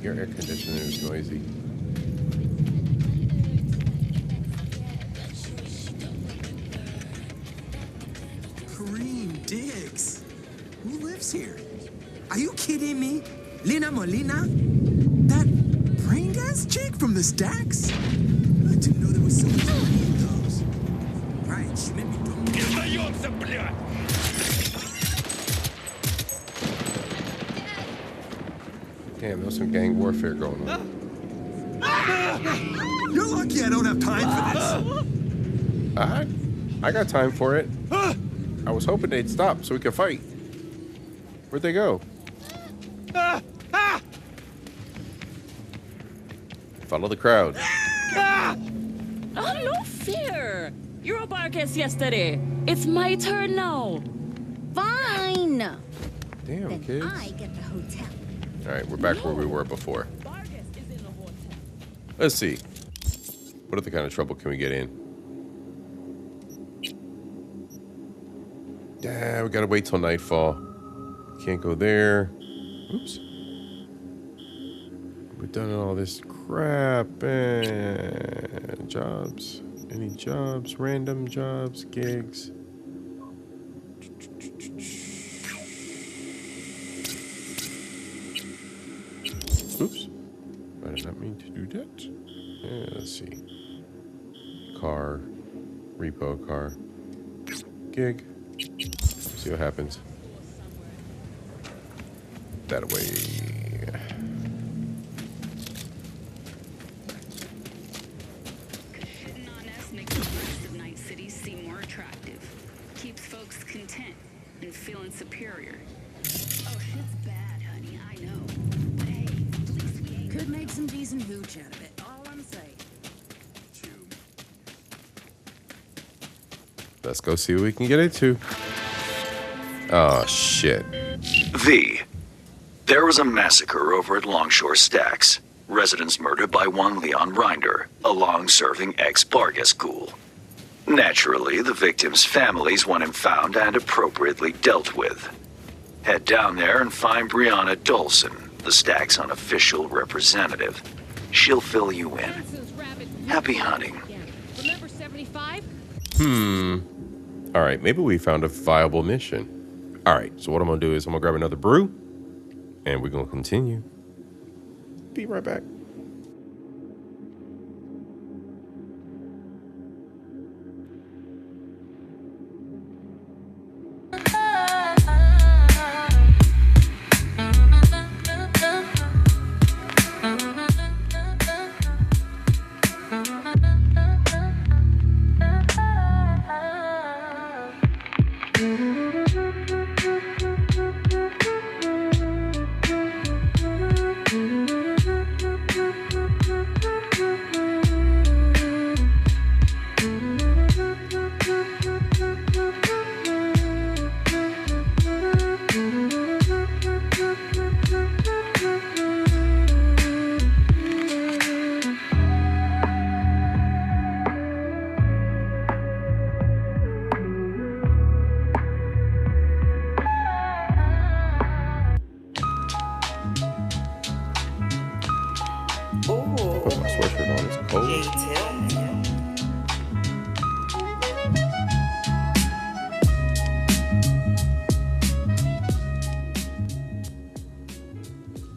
Your air conditioner is noisy. Diggs. Who lives here? Are you kidding me? Lina Molina? That brain gas chick from the stacks? I didn't know there was so much money in those. Right, she made me do. Damn, there's some gang warfare going on. You're lucky I don't have time for this. I got time for it. I was hoping they'd stop so we could fight. Where'd they go? Follow the crowd. Oh, no fear. You're a Barkes yesterday. It's my turn now. Fine. Damn, then kids. I get the hotel. All right, we're back where we were before. Let's see. What other kind of trouble can we get in? Yeah, we gotta wait till nightfall. Can't go there. Oops. We've done all this crap. And jobs. Any jobs? Random jobs? Gigs? Oops. I did not mean to do that. Yeah, let's see. Car. Repo car. Gig. See what happens. That away. Hitting on us makes the rest of night cities seem more attractive. Keeps folks content and feeling superior. Oh, shit's bad, honey, I know. But hey, at least we ain't... Could make some decent hooch out of it, all I'm saying. Let's go see what we can get into. Oh, shit. V. There was a massacre over at Longshore Stacks. Residents murdered by one Leon Rinder, a long-serving ex-Bargas ghoul. Naturally, the victims' families want him found and appropriately dealt with. Head down there and find Brianna Dolson, the Stacks' unofficial representative. She'll fill you in. Happy hunting. Remember 75? All right, maybe we found a viable mission. All right, so what I'm gonna do is I'm gonna grab another brew, and we're gonna continue. Be right back.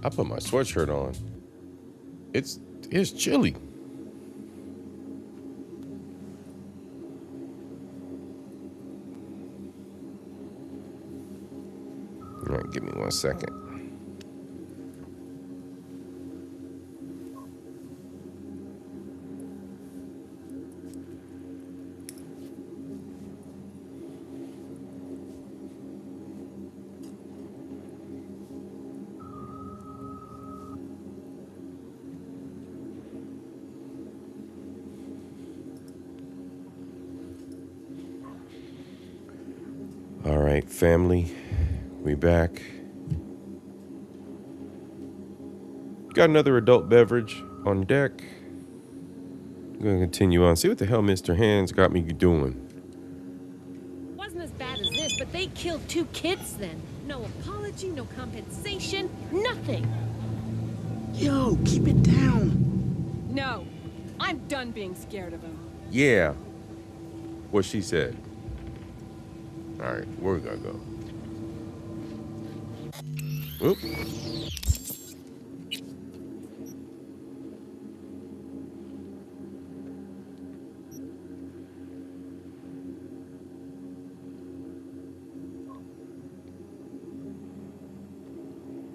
I put my sweatshirt on. It's chilly. All right, give me 1 second. All right, family, we back. Got another adult beverage on deck. I'm gonna continue on. See what the hell Mr. Hands got me doing. Wasn't as bad as this, but they killed 2 kids then. No apology, no compensation, nothing. Yo, keep it down. No, I'm done being scared of him. Yeah, what she said. All right, where we gonna go? Whoop.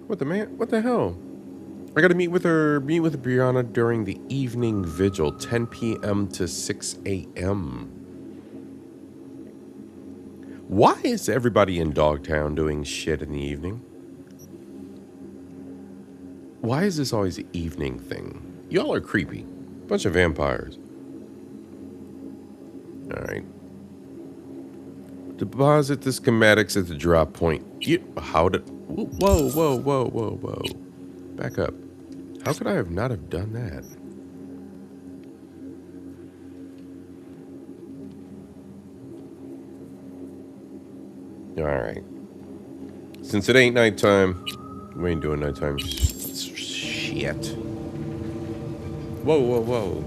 What the man? What the hell? I gotta meet with Brianna during the evening vigil, 10 p.m. to 6 a.m. Why is everybody in Dogtown doing shit in the evening? Why is this always an evening thing? Y'all are creepy. Bunch of vampires. Alright. Deposit the schematics at the drop point. How did... Whoa. Back up. How could I have not have done that? Alright. Since it ain't nighttime, we ain't doing nighttime shit. Whoa.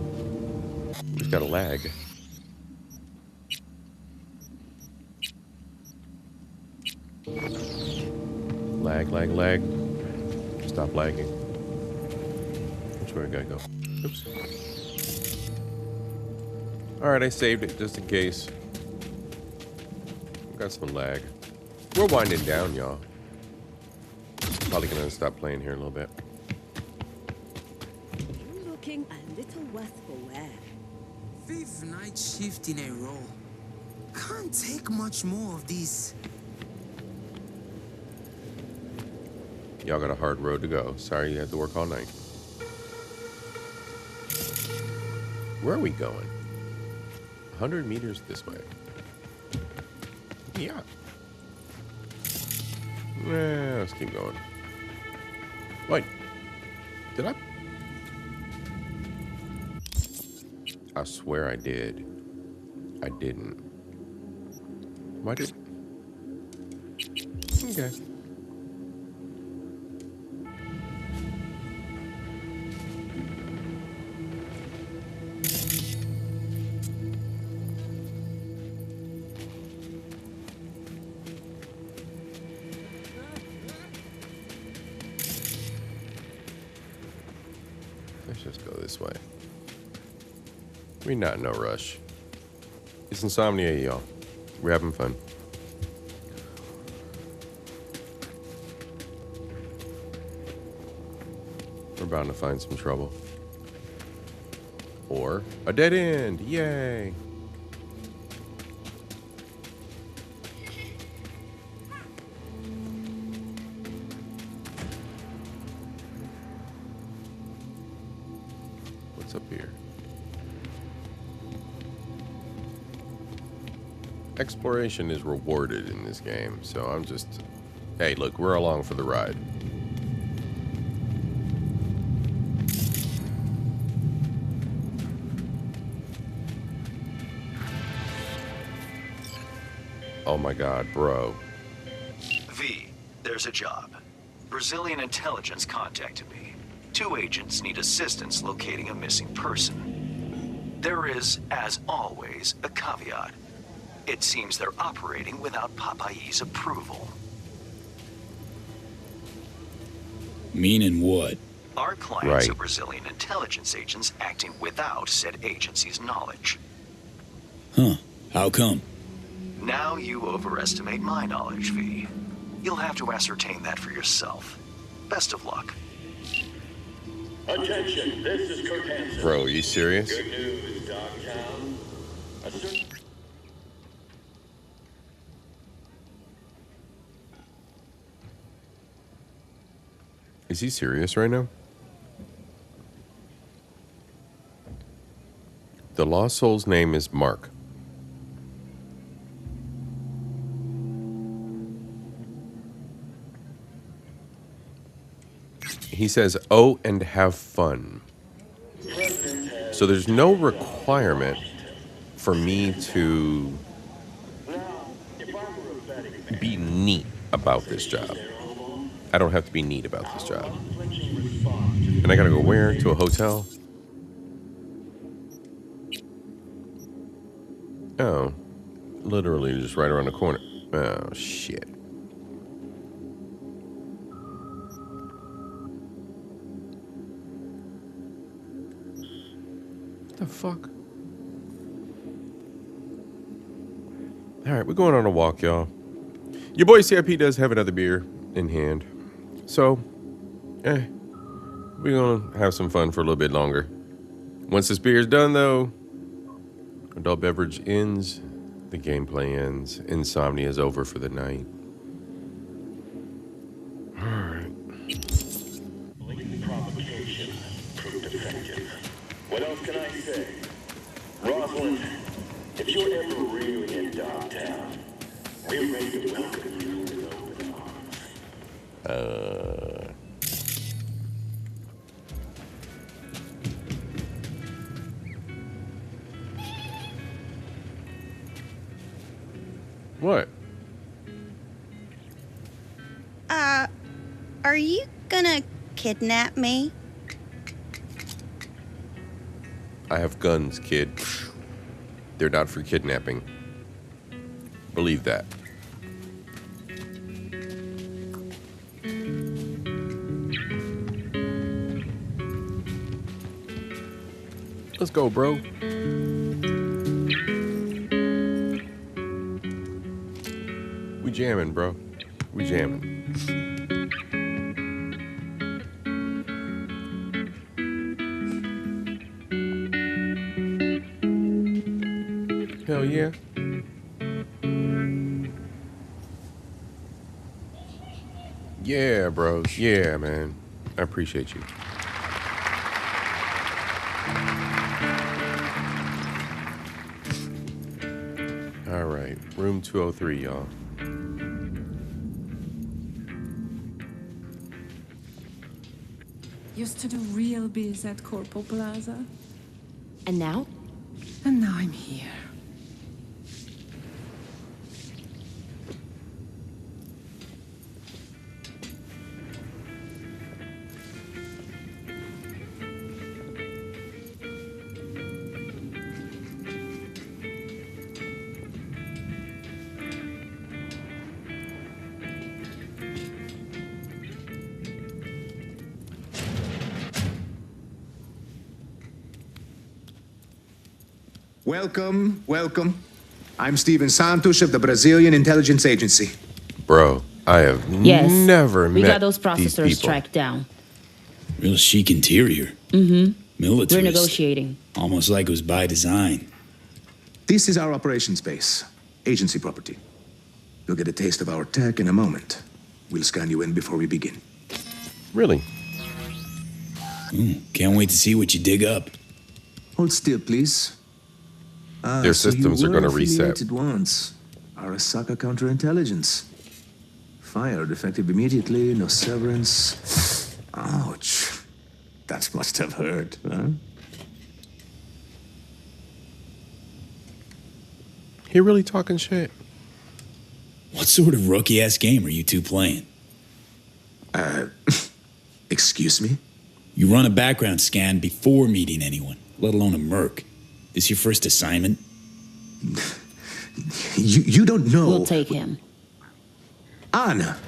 We've got a lag. Lag. Stop lagging. Which way I gotta go? Oops. Alright, I saved it just in case. Got some lag. We're winding down, y'all. Probably gonna stop playing here in a little bit. You're looking a little worse for wear. 5th night shift in a row. Can't take much more of these. Y'all got a hard road to go. Sorry you had to work all night. Where are we going? 100 meters this way. Yeah. Let's keep going. Wait. Did I? I swear I did. I didn't. Why did? Okay. Let's just go this way. We're not in no rush. It's Insomnia, y'all. We're having fun. We're bound to find some trouble. Or a dead end. Yay. What's up here? Exploration is rewarded in this game, so I'm just... Hey, look, we're along for the ride. Oh my god, bro. V, there's a job. Brazilian intelligence contacted me. 2 agents need assistance locating a missing person. There is, as always, a caveat. It seems they're operating without Papayi's approval. Meaning what? Our clients are Brazilian intelligence agents acting without said agency's knowledge. Huh. How come? Now you overestimate my knowledge, V. You'll have to ascertain that for yourself. Best of luck. Attention, this is Kurt Hansen. Bro, are you serious? Good news, Dogtown. Is he serious right now? The lost soul's name is Mark. He says, oh, and have fun. So there's no requirement for me to be neat about this job. I don't have to be neat about this job. And I gotta go where? To a hotel? Oh, literally just right around the corner. Oh, shit. What the fuck? All right, we're going on a walk, y'all. Your boy C.I.P. does have another beer in hand. So, we're gonna have some fun for a little bit longer. Once this beer is done, though, adult beverage ends, the gameplay ends, insomnia is over for the night. All right. Provocation proved effective. What else can I say? Rosalind, if you're ever really in Dogtown, we're ready to welcome you with open arms. What? Are you gonna kidnap me? I have guns, kid. They're not for kidnapping. Believe that. Let's go, bro. We jamming, bro. We jamming. Hell yeah. Yeah, bro. Yeah, man. I appreciate you. All right. Room 203, y'all. Used to do real biz at Corpo Plaza. And now? And now I'm here. Welcome, welcome. I'm Steven Santos of the Brazilian Intelligence Agency. Bro, I have never met we got those these processors people. tracked down. Real chic interior. Mm-hmm. Militarist. We're negotiating. Almost like it was by design. This is our operations base, agency property. You'll get a taste of our tech in a moment. We'll scan you in before we begin. Really? Can't wait to see what you dig up. Hold still, please. Their systems are going to reset. Once. Arasaka counterintelligence. Fired effective immediately, no severance. Ouch. That must have hurt, huh? He really talking shit. What sort of rookie-ass game are you two playing? Excuse me? You run a background scan before meeting anyone, let alone a merc. This your first assignment? You don't know. We'll take him. Anna.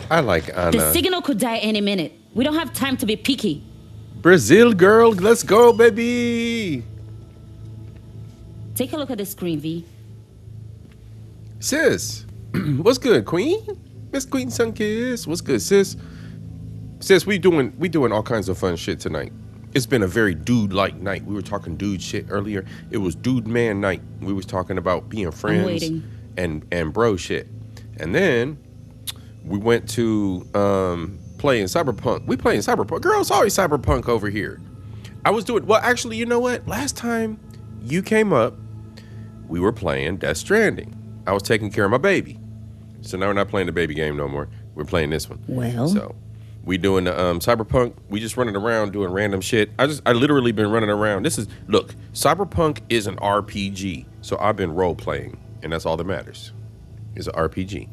I like Anna. The signal could die any minute. We don't have time to be picky. Brazil girl, let's go, baby. Take a look at the screen, V. Sis, what's good, Queen? Miss Queen Sunkiss, what's good, sis? Sis, we doing all kinds of fun shit tonight. It's been a very dude-like night. We were talking dude shit earlier. It was dude man night. We was talking about being friends and bro shit. And then we went to playing Cyberpunk. We playing Cyberpunk. Girl, it's always Cyberpunk over here. I was doing, well, actually, you know what? Last time you came up, we were playing Death Stranding. I was taking care of my baby. So now we're not playing the baby game no more. We're playing this one. Well. So we doing the Cyberpunk. We just running around doing random shit. I literally been running around. Look, Cyberpunk is an RPG. So I've been role playing, and that's all that matters. It's an RPG.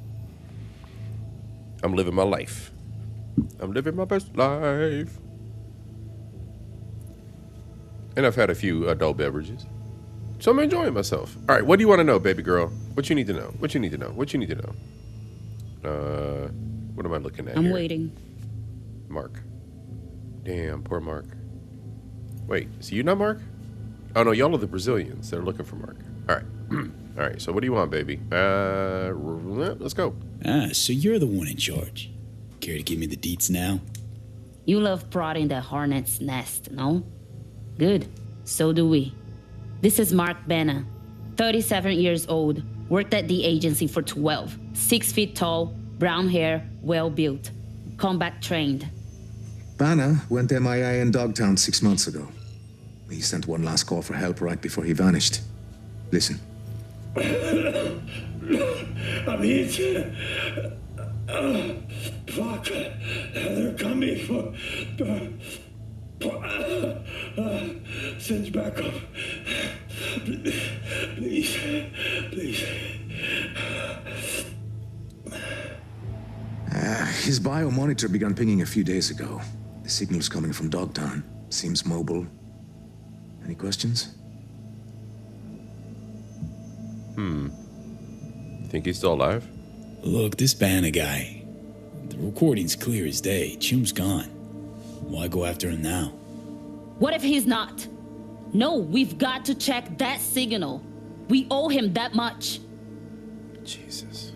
I'm living my life. I'm living my best life. And I've had a few adult beverages. So I'm enjoying myself. All right, what do you want to know, baby girl? What you need to know? What you need to know? What you need to know? What am I looking at I'm here? waiting. Mark. Damn, poor Mark. Wait, is you not Mark? Oh, no, y'all are the Brazilians. They're looking for Mark. All right. All right, so what do you want, baby? Let's go. Ah, so you're the one in charge. Care to give me the deets now? You love prodding the hornet's nest, no? Good. So do we. This is Mark Benna, 37 years old, worked at the agency for 12, 6 feet tall, brown hair, well-built, combat trained. Banner went MIA in Dogtown 6 months ago. He sent one last call for help right before he vanished. Listen. I'm hit. Fuck. They're coming for... Send backup. Please. Please. His biomonitor began pinging a few days ago. The signal's coming from Dogtown. Seems mobile. Any questions? Think he's still alive? Look, this Banner guy. The recording's clear as day. Chum's gone. Why go after him now? What if he's not? No, we've got to check that signal. We owe him that much. Jesus.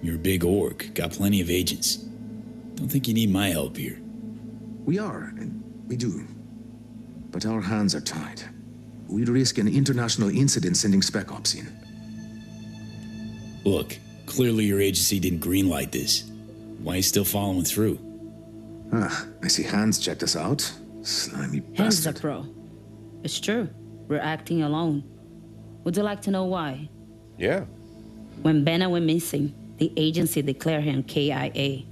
You're a big orc. Got plenty of agents. Don't think you need my help here. We are, and we do. But our hands are tied. We'd risk an international incident sending Spec Ops in. Look, clearly your agency didn't greenlight this. Why are you still following through? I see Hans checked us out. Slimy Hans is a bastard. pro. It's true. We're acting alone. Would you like to know why? Yeah. When Benna went missing, the agency declared him KIA.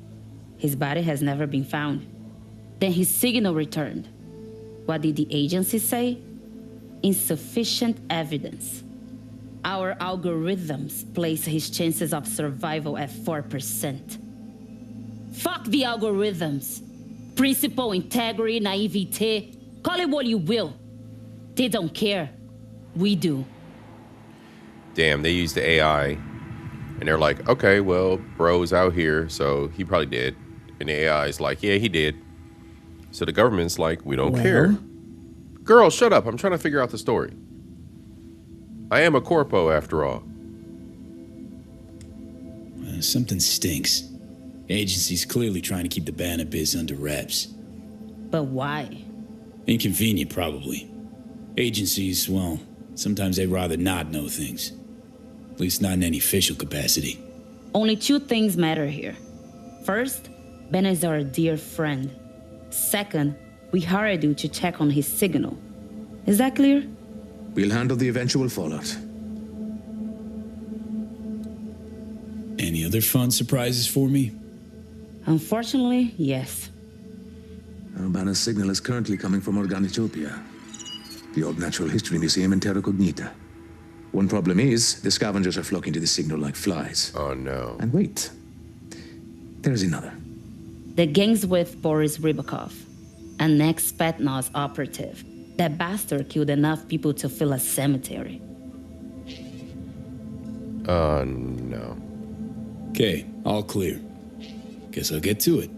His body has never been found. Then his signal returned. What did the agency say? Insufficient evidence. Our algorithms place his chances of survival at 4%. Fuck the algorithms. Principle, integrity, naivete. Call it what you will. They don't care. We do. Damn, they used the AI. And they're like, okay, well, bro's out here, so he probably did. And the AI is like, yeah, he did. So the government's like, we don't care. Girl, shut up. I'm trying to figure out the story. I am a corpo, after all. Something stinks. Agency's clearly trying to keep the Banner biz under wraps. But why? Inconvenient, probably. Agencies, well, sometimes they'd rather not know things. At least not in any official capacity. Only 2 things matter here. First, Ben is our dear friend. Second, we hired you to check on his signal. Is that clear? We'll handle the eventual fallout. Any other fun surprises for me? Unfortunately, yes. Banner's signal is currently coming from Organitopia, the old natural history museum in Terra Cognita. One problem is, the scavengers are flocking to the signal like flies. Oh no. And wait, there's another. The gang's with Boris Rybakov, an ex-Spetsnaz operative. That bastard killed enough people to fill a cemetery. No. Okay, all clear. Guess I'll get to it.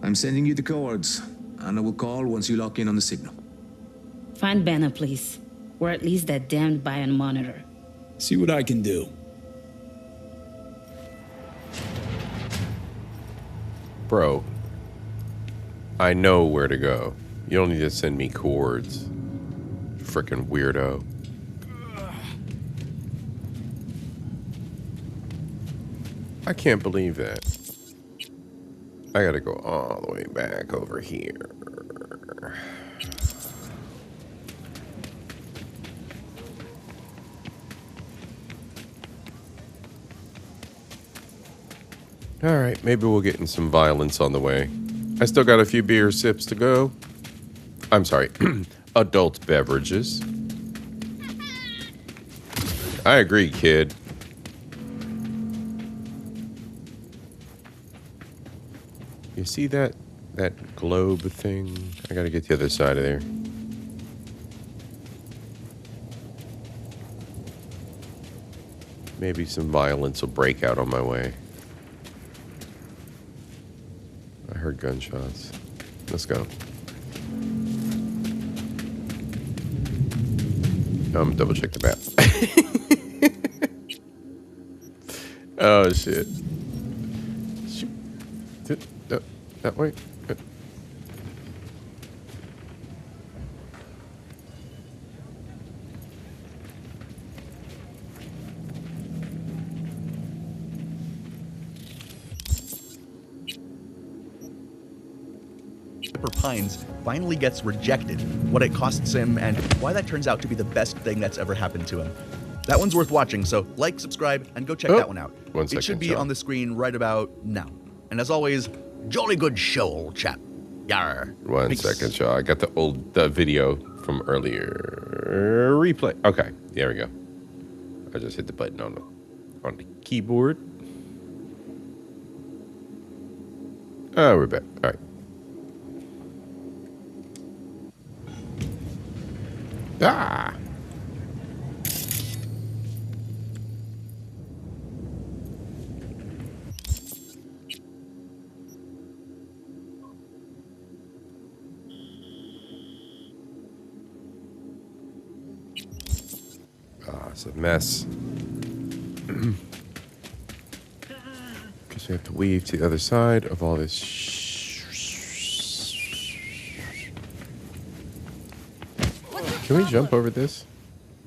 I'm sending you the coords. Anna will call once you lock in on the signal. Find Banner, please. Or at least that damned Bion monitor. See what I can do. Bro, I know where to go. You don't need to send me chords. Frickin' weirdo. I can't believe that. I gotta go all the way back over here. Alright, maybe we'll get in some violence on the way. I still got a few beer sips to go. I'm sorry, adult beverages. I agree, kid. You see that globe thing? I gotta get the other side of there. Maybe some violence will break out on my way. I heard gunshots. Let's go. Double check the map. Oh shit. Shoot. That way. Pines finally gets rejected, what it costs him, and why that turns out to be the best thing that's ever happened to him. That one's worth watching, so like, subscribe, and go check that one out. It should be on the screen right about now. And as always, jolly good show, old chap. Yarr. One second, Shaw. I got the video from earlier. Replay. Okay, there we go. I just hit the button on the keyboard. Oh, we're back. All right. Ah! It's a mess. Guess we have to weave to the other side of all this. Can we jump over this?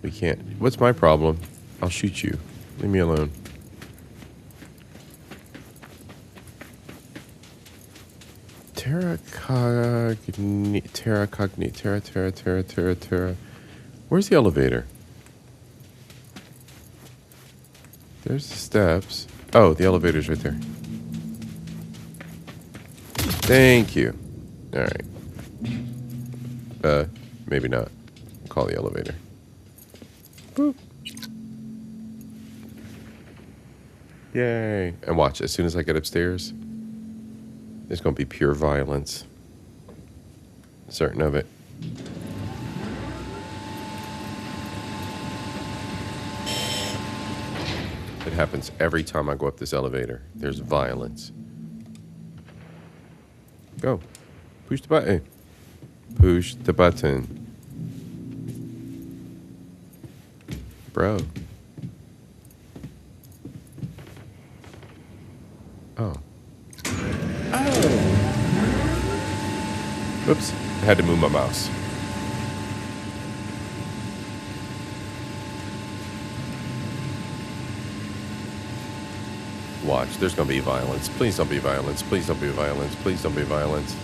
We can't. What's my problem? I'll shoot you. Leave me alone. Terra. Where's the elevator? There's the steps. Oh, the elevator's right there. Thank you. All right. Maybe not. Call the elevator. Boop. Yay. And watch, as soon as I get upstairs, there's going to be pure violence. Certain of it. It happens every time I go up this elevator. There's violence. Go. Push the button. Push the button. Bro. Oh. Oops. I had to move my mouse. Watch. There's going to be violence. Please don't be violence. Please don't be violence. Please don't be violence.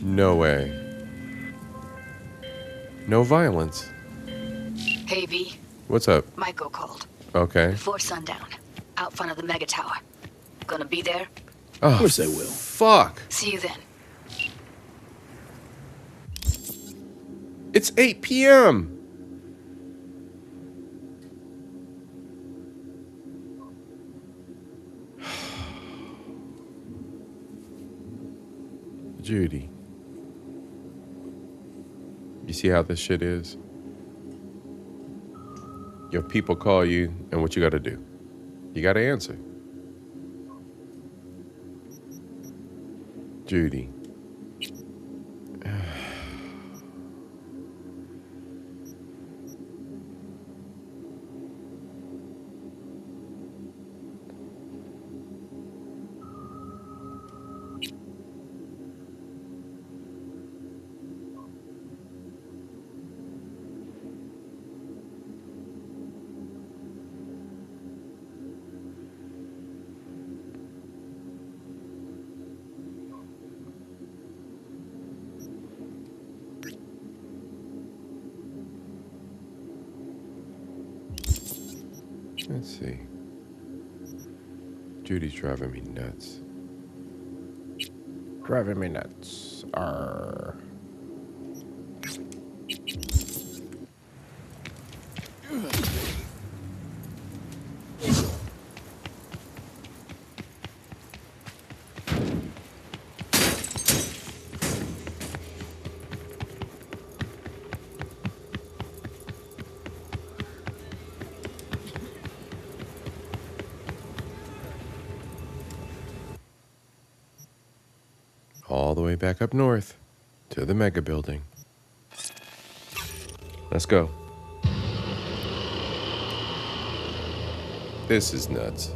No way. No violence. Hey, V. What's up? Michael called. Okay. Before sundown. Out front of the mega tower. Gonna be there? Oh, of course I will. Fuck. See you then. It's 8 p.m. Judy. You see how this shit is? Your people call you, and what you gotta do? You gotta answer. Judy. Let's see. Judy's driving me nuts. Driving me nuts. Arr. All the way back up north to the mega building. Let's go. This is nuts.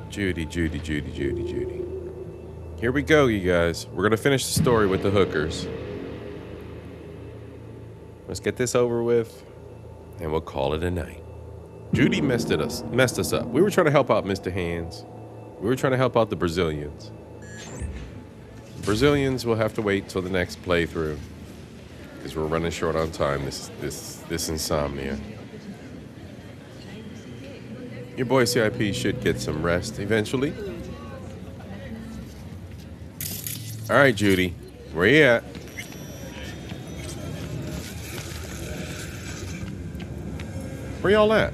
Judy, Judy, Judy, Judy, Judy. Here we go, you guys. We're gonna finish the story with the hookers. Let's get this over with, and we'll call it a night. Judy messed us up. We were trying to help out Mr. Hands. We were trying to help out the Brazilians. Brazilians will have to wait till the next playthrough because we're running short on time. This insomnia. Your boy C.I.P. should get some rest eventually. All right, Judy, where you at? Where y'all at?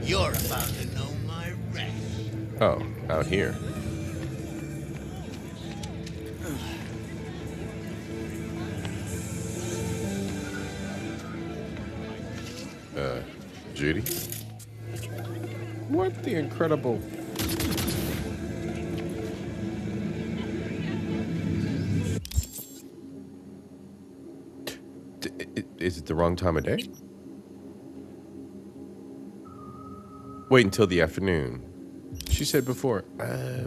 You're about to know my wreck. Oh, out here. Judy? What the incredible... Is it the wrong time of day? Wait until the afternoon. She said before,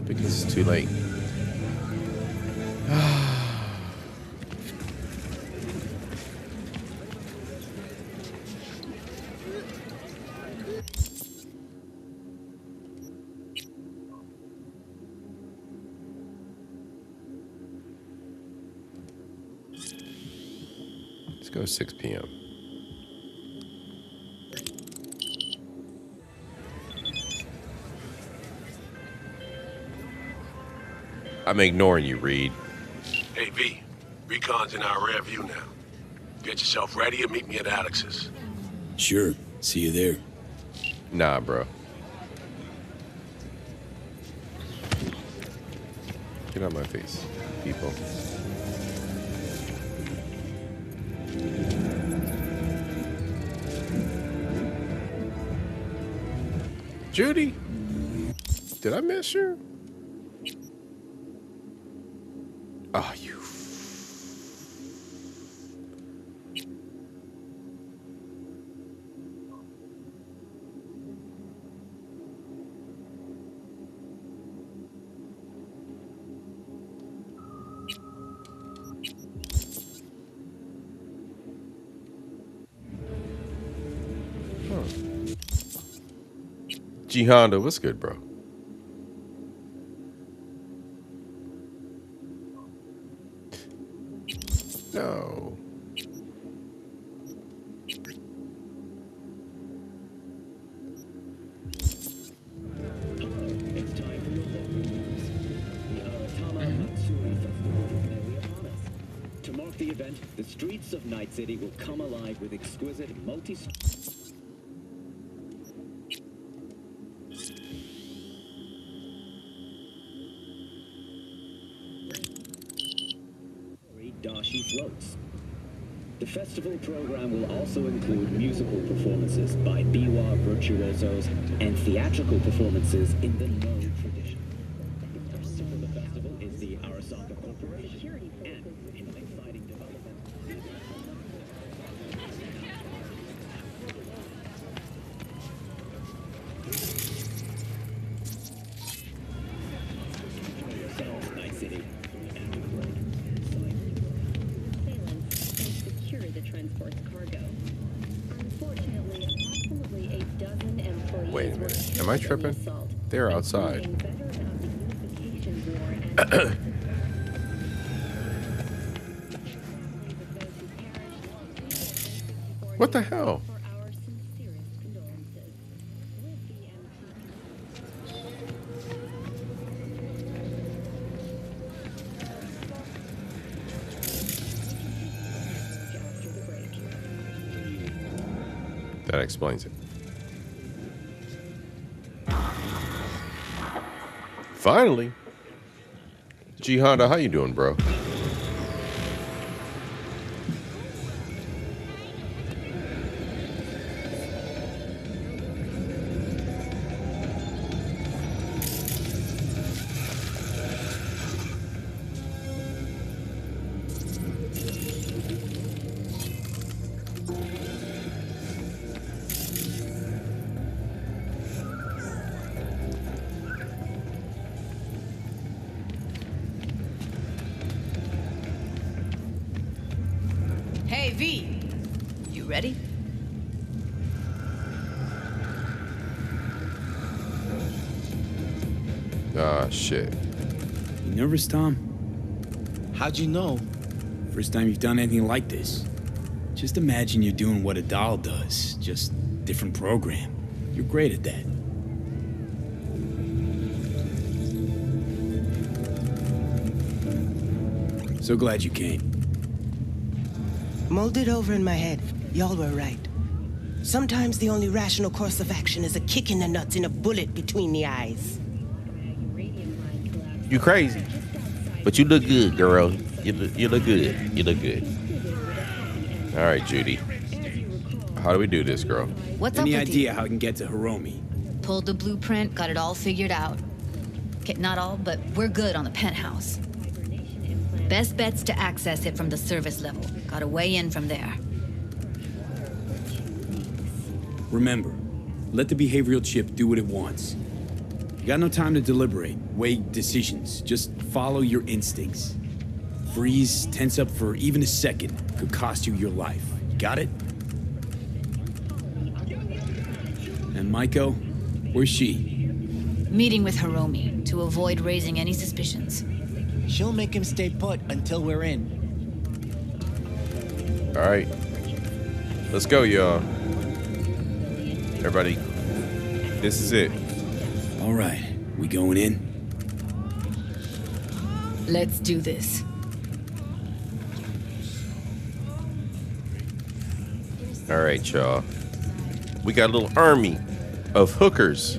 because it's too late. Let's go 6 p.m. I'm ignoring you, Reed. Hey, V. Recon's in our rear view now. Get yourself ready and meet me at Alex's. Sure. See you there. Nah, bro. Get out my face, people. Judy? Did I miss you? Oh, you. Huh. G Honda, what's good, bro? No. To mark the event, the streets of Night City will come alive with exquisite multi... multi floats. The festival program will also include musical performances by biwa virtuosos and theatrical performances in the no tradition. The first for the festival is the Arasaka Corporation, and in an exciting development. Night City. The transport's cargo. Unfortunately, approximately a dozen employees. Wait a minute. Am I tripping? They're outside. What the hell? That explains it. Finally. G Honda, how you doing, bro? Hey, V. You ready? Ah, shit. You nervous, Tom? How'd you know? First time you've done anything like this. Just imagine you're doing what a doll does, just different program. You're great at that. So glad you came. Mulled it over in my head. Y'all were right. Sometimes the only rational course of action is a kick in the nuts and a bullet between the eyes. You crazy. But you look good, girl. You look good. You look good. All right, Judy. How do we do this, girl? What's up Any with idea you? how I can get to Hiromi? Pulled the blueprint, got it all figured out. Okay, not all, but we're good on the penthouse. Best bet's to access it from the service level. Gotta weigh in from there. Remember, let the behavioral chip do what it wants. You got no time to deliberate, weigh decisions. Just follow your instincts. Freeze, tense up for even a second could cost you your life. Got it? And Maiko, where's she? Meeting with Hiromi to avoid raising any suspicions. She'll make him stay put until we're in. All right. Let's go, y'all. Everybody, this is it. All right, we going in? Let's do this. All right, y'all. We got a little army of hookers.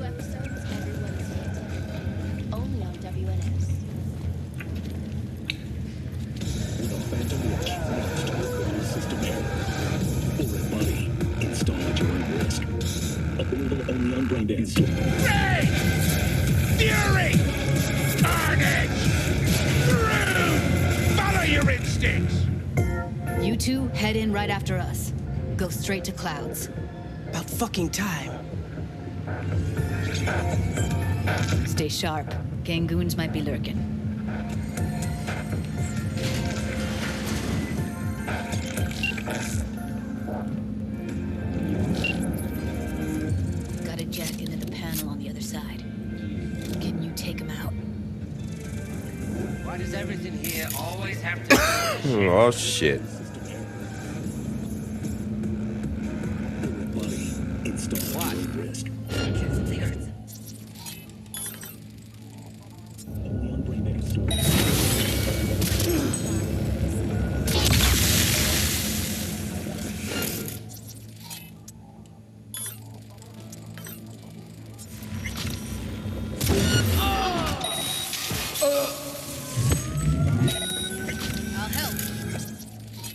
Rage! Fury! Carnage! Rude! Follow your instincts! You two head in right after us. Go straight to Clouds. About fucking time. Stay sharp. Gangoons might be lurking. Got a jet into the panel on the other side. Can you take him out? Why does everything here always have to... Oh, shit.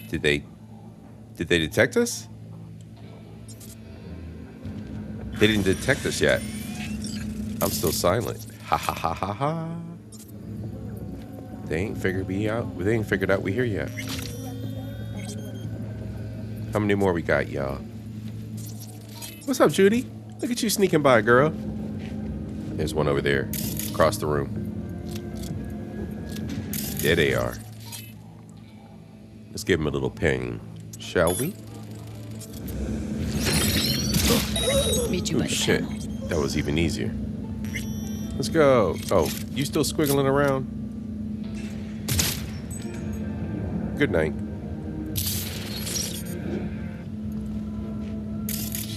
Did they detect us? They didn't detect us yet. I'm still silent. Ha ha ha ha ha. They ain't figured me out. They ain't figured out we here yet. How many more we got, y'all? What's up, Judy? Look at you sneaking by, girl. There's one over there, across the room. There they are. Let's give him a little ping, shall we? Meet you by the shit. That was even easier. Let's go. Oh, you still squiggling around? Good night.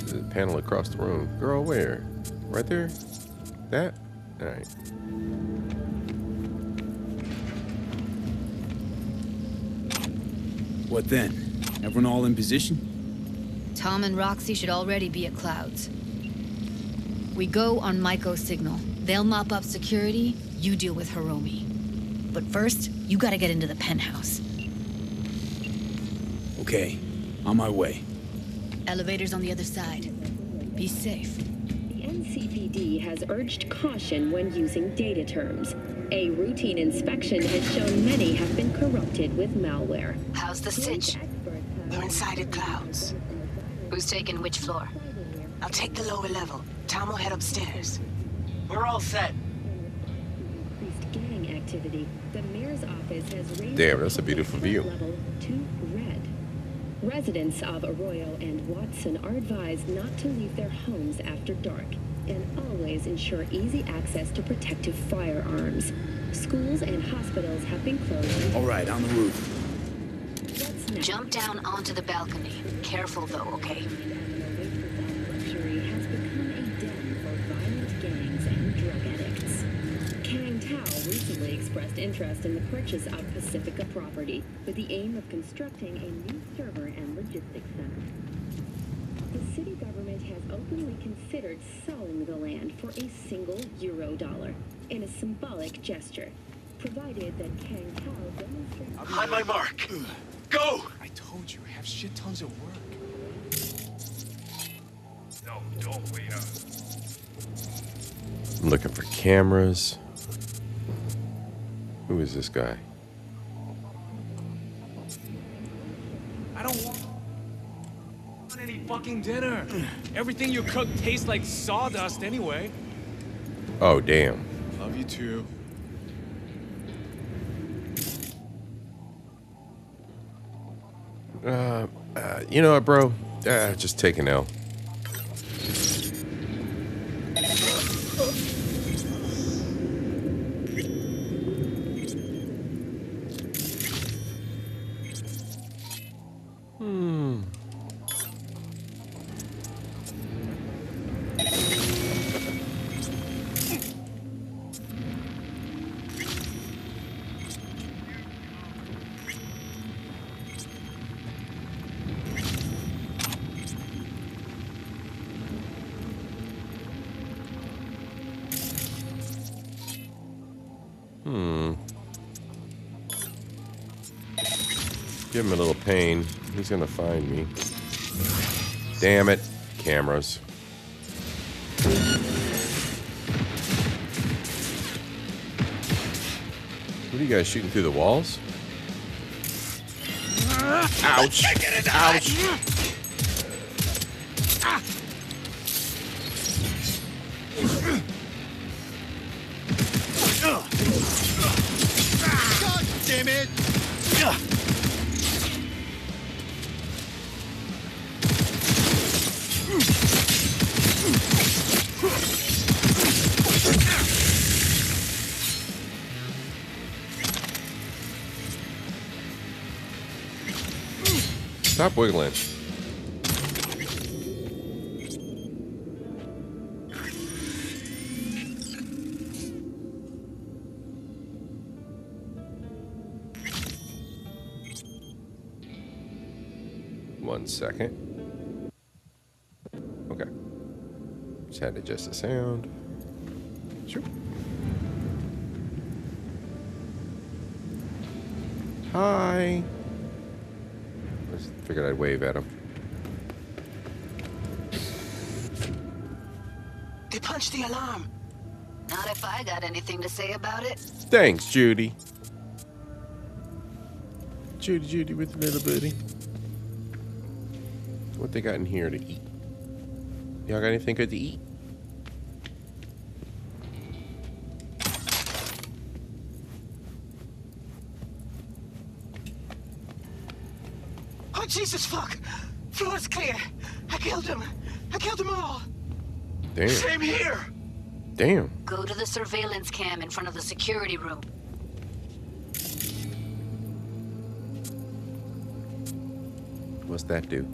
The panel across the room. Girl, where? Right there? That? Alright. What then? Everyone all in position? Tom and Roxy should already be at Clouds. We go on Maiko's signal. They'll mop up security, you deal with Hiromi. But first, you gotta get into the penthouse. Okay, on my way. Elevator's on the other side. Be safe. The NCPD has urged caution when using data terms. A routine inspection has shown many have been corrupted with malware. How's the sitch? We're inside at Clouds. Who's taking which floor? I'll take the lower level. Tom will head upstairs. We're all set. Increased gang activity. The mayor's office has raised Damn, that's a beautiful view. level to red. Residents of Arroyo and Watson are advised not to leave their homes after dark and always ensure easy access to protective firearms. Schools and hospitals have been closed. All right, on the roof. Jump down onto the balcony. Careful though, okay? Luxury has become a den for violent gangs and drug addicts. Kang Tao recently expressed interest in the purchase of Pacifica property with the aim of constructing a new server and logistics center. The city government has openly considered selling the land for a single $1 in a symbolic gesture, provided that Kang Tao demonstrates... On my mark. Go! I told you, I have shit tons of work. No, don't wait up. I'm looking for cameras. Who is this guy? I don't want any fucking dinner. Everything you cook tastes like sawdust anyway. Oh, damn. Love you too. You know what, bro? Just take an L. Give him a little pain. He's gonna find me. Damn it. Cameras. What are you guys shooting through the walls? Ouch. Ouch. God damn it! Stop wiggling. One second. Okay. Just had to adjust the sound. Sure. Hi. figured I'd wave at him. They punched the alarm. Not if I got anything to say about it. Thanks, Judy. Judy with the little booty. What they got in here to eat? Y'all got anything good to eat? Oh, Jesus, fuck. Floor's clear. I killed him. I killed them all. Damn. Same here. Damn. Go to the surveillance cam in front of the security room. What's that do?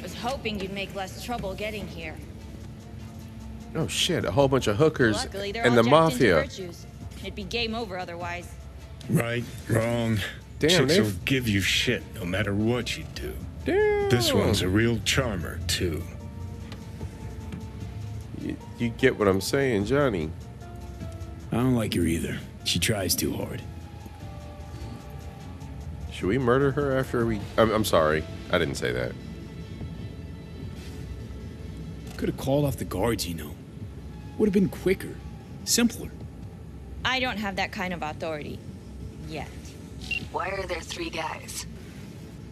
Was hoping you'd make less trouble getting here. Oh shit, a whole bunch of hookers Luckily, they're and all the jacked into mafia. virtues. It'd be game over otherwise. Right, wrong. Damn, Chicks will give you shit no matter what you do. Damn. This one's a real charmer, too. You get what I'm saying, Johnny? I don't like her either. She tries too hard. Should we murder her after we... I'm sorry. I didn't say that. Could have called off the guards, you know. Would have been quicker. Simpler. I don't have that kind of authority. Yet. Why are there 3 guys?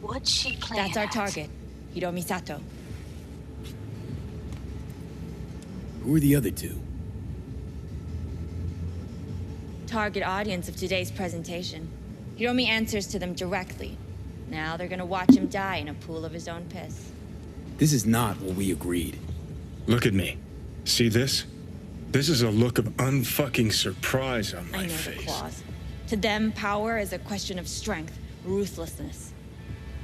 What's she playing That's our at? target. Hiromi Sato. Who are the other 2? Target audience of today's presentation. Hiromi answers to them directly. Now they're gonna watch him die in a pool of his own piss. This is not what we agreed. Look at me. See this? This is a look of unfucking surprise on my I know face. the clause. To them, power is a question of strength, ruthlessness.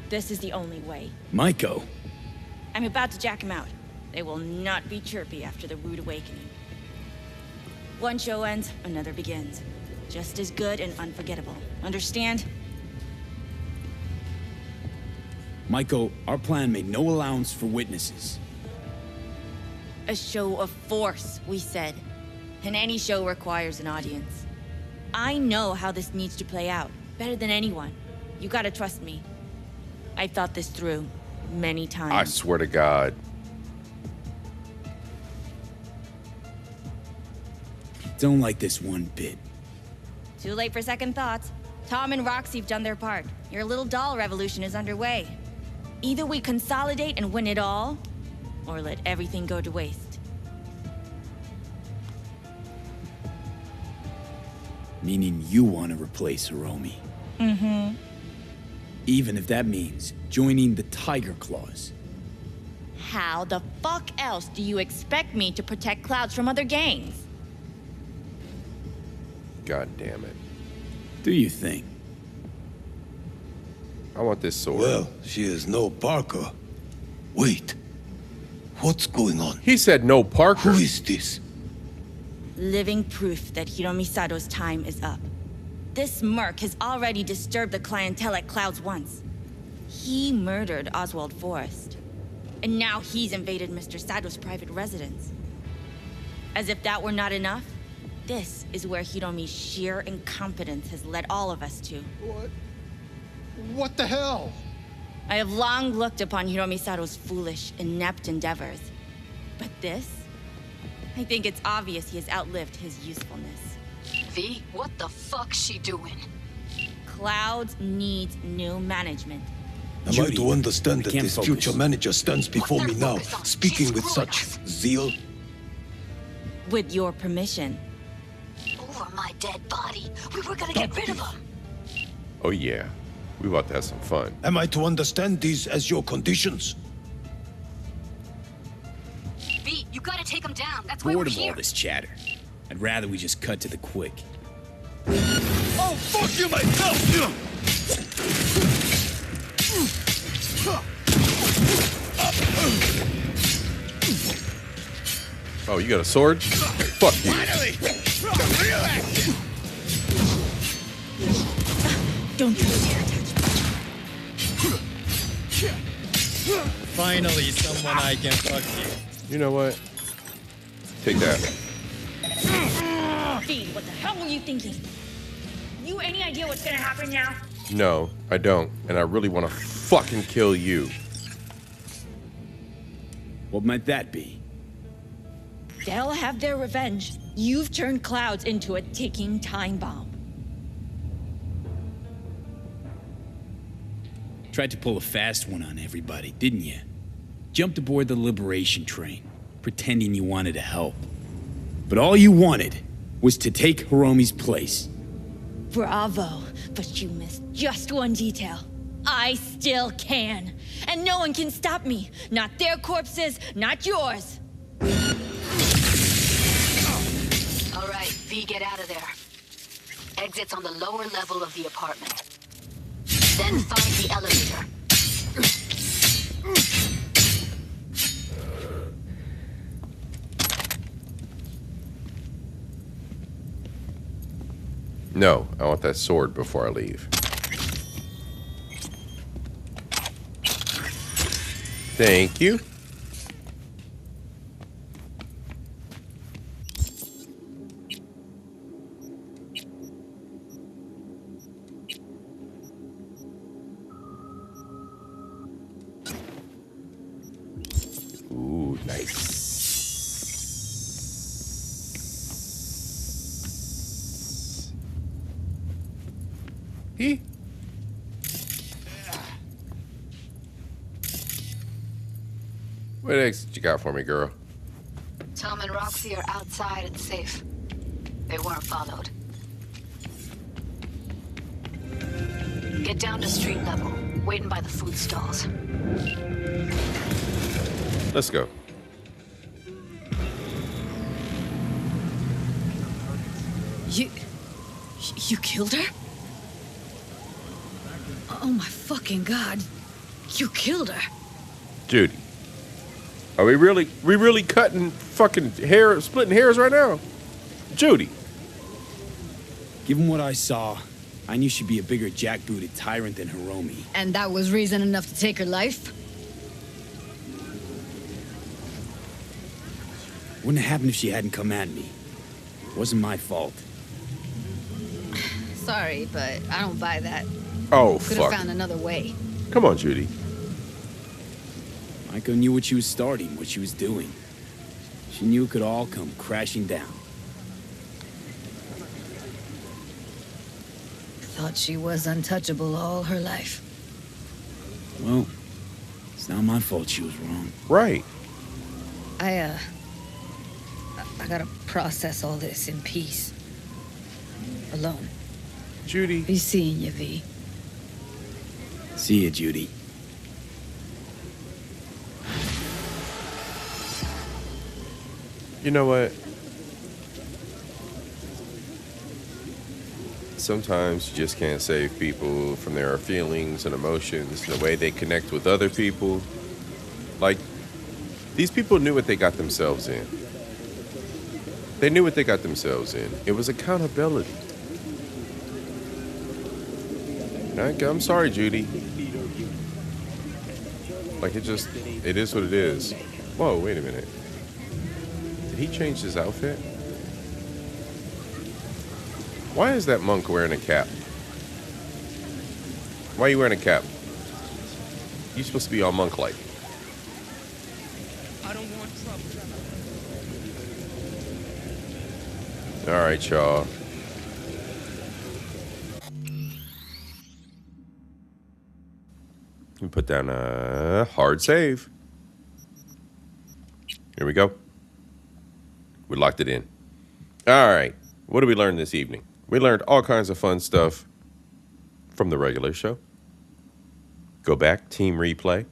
This is the only way. Maiko. I'm about to jack him out. They will not be chirpy after the rude awakening. One show ends, another begins. Just as good and unforgettable. Understand? Maiko, our plan made no allowance for witnesses. A show of force, we said. And any show requires an audience. I know how this needs to play out, better than anyone. You gotta trust me. I've thought this through many times. I swear to God. Don't like this one bit. Too late for second thoughts. Tom and Roxy've done their part. Your little doll revolution is underway. Either we consolidate and win it all, or let everything go to waste. Meaning you want to replace Hiromi. Mm-hmm. Even if that means joining the Tiger Claws. How the fuck else do you expect me to protect Clouds from other gangs? God damn it. Do you think? I want this sword. Well, she is no Parker. Wait. What's going on? He said no Parker. Who is this? Living proof that Hiromi Sato's time is up. This merc has already disturbed the clientele at Clouds once. He murdered Oswald Forrest. And now he's invaded Mr. Sato's private residence. As if that were not enough, this is where Hiromi's sheer incompetence has led all of us to. What the hell? I have long looked upon Hiromi Sato's foolish, inept endeavors. But this? I think it's obvious he has outlived his usefulness. V, what the fuck's she doing? Clouds needs new management. Am I to understand that this future manager stands before me now, speaking with such zeal? With your permission. Over my dead body. We were gonna get rid of him. Oh yeah. We about to have some fun. Am I to understand these as your conditions? V, you gotta take him down. That's why we're Bored of here. all this chatter. I'd rather we just cut to the quick. Oh, fuck you myself! Oh, you got a sword? Fuck you. Finally! Don't you dare touch me. Finally, someone I can fuck you. You know what? Take that. V, what the hell were you thinking? You any idea what's gonna happen now? No, I don't. And I really want to fucking kill you. What might that be? They'll have their revenge. You've turned Clouds into a ticking time bomb. Tried to pull a fast one on everybody, didn't you? Jumped aboard the liberation train, pretending you wanted to help. But all you wanted was to take Hiromi's place. Bravo, but you missed just one detail. I still can. And no one can stop me. Not their corpses, not yours. All right, V, get out of there. Exit's on the lower level of the apartment. Then find the elevator. No, I want that sword before I leave. Thank you. Ooh, nice. He? What exit you got for me, girl? Tom and Roxy are outside and safe. They weren't followed. Get down to street level, waiting by the food stalls. Let's go. You killed her? Oh my fucking god. You killed her. Judy. Are we really cutting fucking hair, splitting hairs right now? Judy. Given what I saw, I knew she'd be a bigger jackbooted tyrant than Hiromi. And that was reason enough to take her life? Wouldn't have happened if she hadn't come at me. It wasn't my fault. Sorry, but I don't buy that. Oh, Could fuck. have found another way. Come on, Judy. Maiko knew what she was starting, what she was doing. She knew it could all come crashing down. Thought she was untouchable all her life. Well, it's not my fault she was wrong. Right. I gotta process all this in peace. Alone. Judy. Be seeing you, V. See ya, Judy. You know what? Sometimes you just can't save people from their feelings and emotions and the way they connect with other people. Like, these people knew what they got themselves in. They knew what they got themselves in. It was accountability. I'm sorry, Judy. Like, it is what it is. Whoa, wait a minute. Did he change his outfit? Why is that monk wearing a cap? Why are you wearing a cap? You're supposed to be all monk-like. I don't want trouble. All right, y'all. You put down a hard save. Here we go. We locked it in. All right. What did we learn this evening? We learned all kinds of fun stuff from the regular show. Go back, team replay.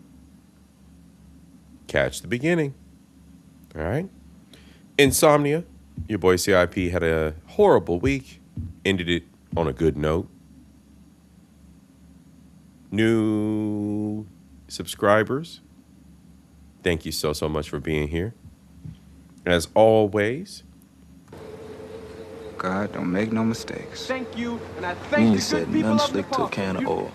Catch the beginning. All right. Insomnia. Your boy C.I.P. had a horrible week. Ended it on a good note. New subscribers, thank you so much for being here. As always, God don't make no mistakes. Thank you, and I You thank ain't the said good people none of slick to a Nepal. can of oil.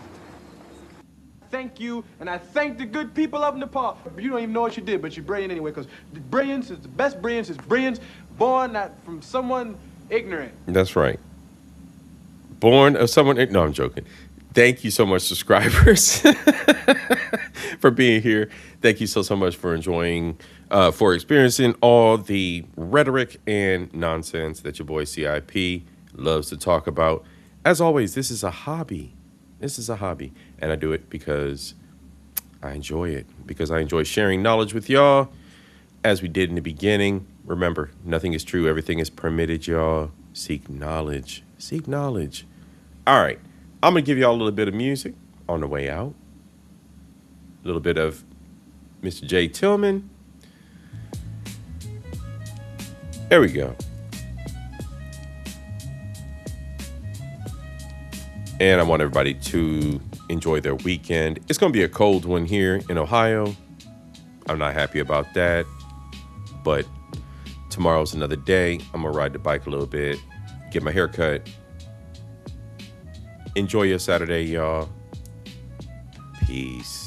thank you, and I thank the good people of Nepal. You don't even know what you did, but you're brilliant anyway, because the brilliance is the best brilliance is brilliance born not from someone ignorant. That's right. Born of someone. No, I'm joking. Thank you so much, subscribers, for being here. Thank you so much for enjoying, for experiencing all the rhetoric and nonsense that your boy C.I.P. loves to talk about. As always, this is a hobby. This is a hobby. And I do it because I enjoy it, because I enjoy sharing knowledge with y'all. As we did in the beginning, remember, nothing is true. Everything is permitted, y'all. Seek knowledge. Seek knowledge. All right. I'm going to give y'all a little bit of music on the way out. A little bit of Mr. J. Tillman. There we go. And I want everybody to enjoy their weekend. It's going to be a cold one here in Ohio. I'm not happy about that. But tomorrow's another day. I'm going to ride the bike a little bit, get my hair cut. Enjoy your Saturday, y'all. Peace.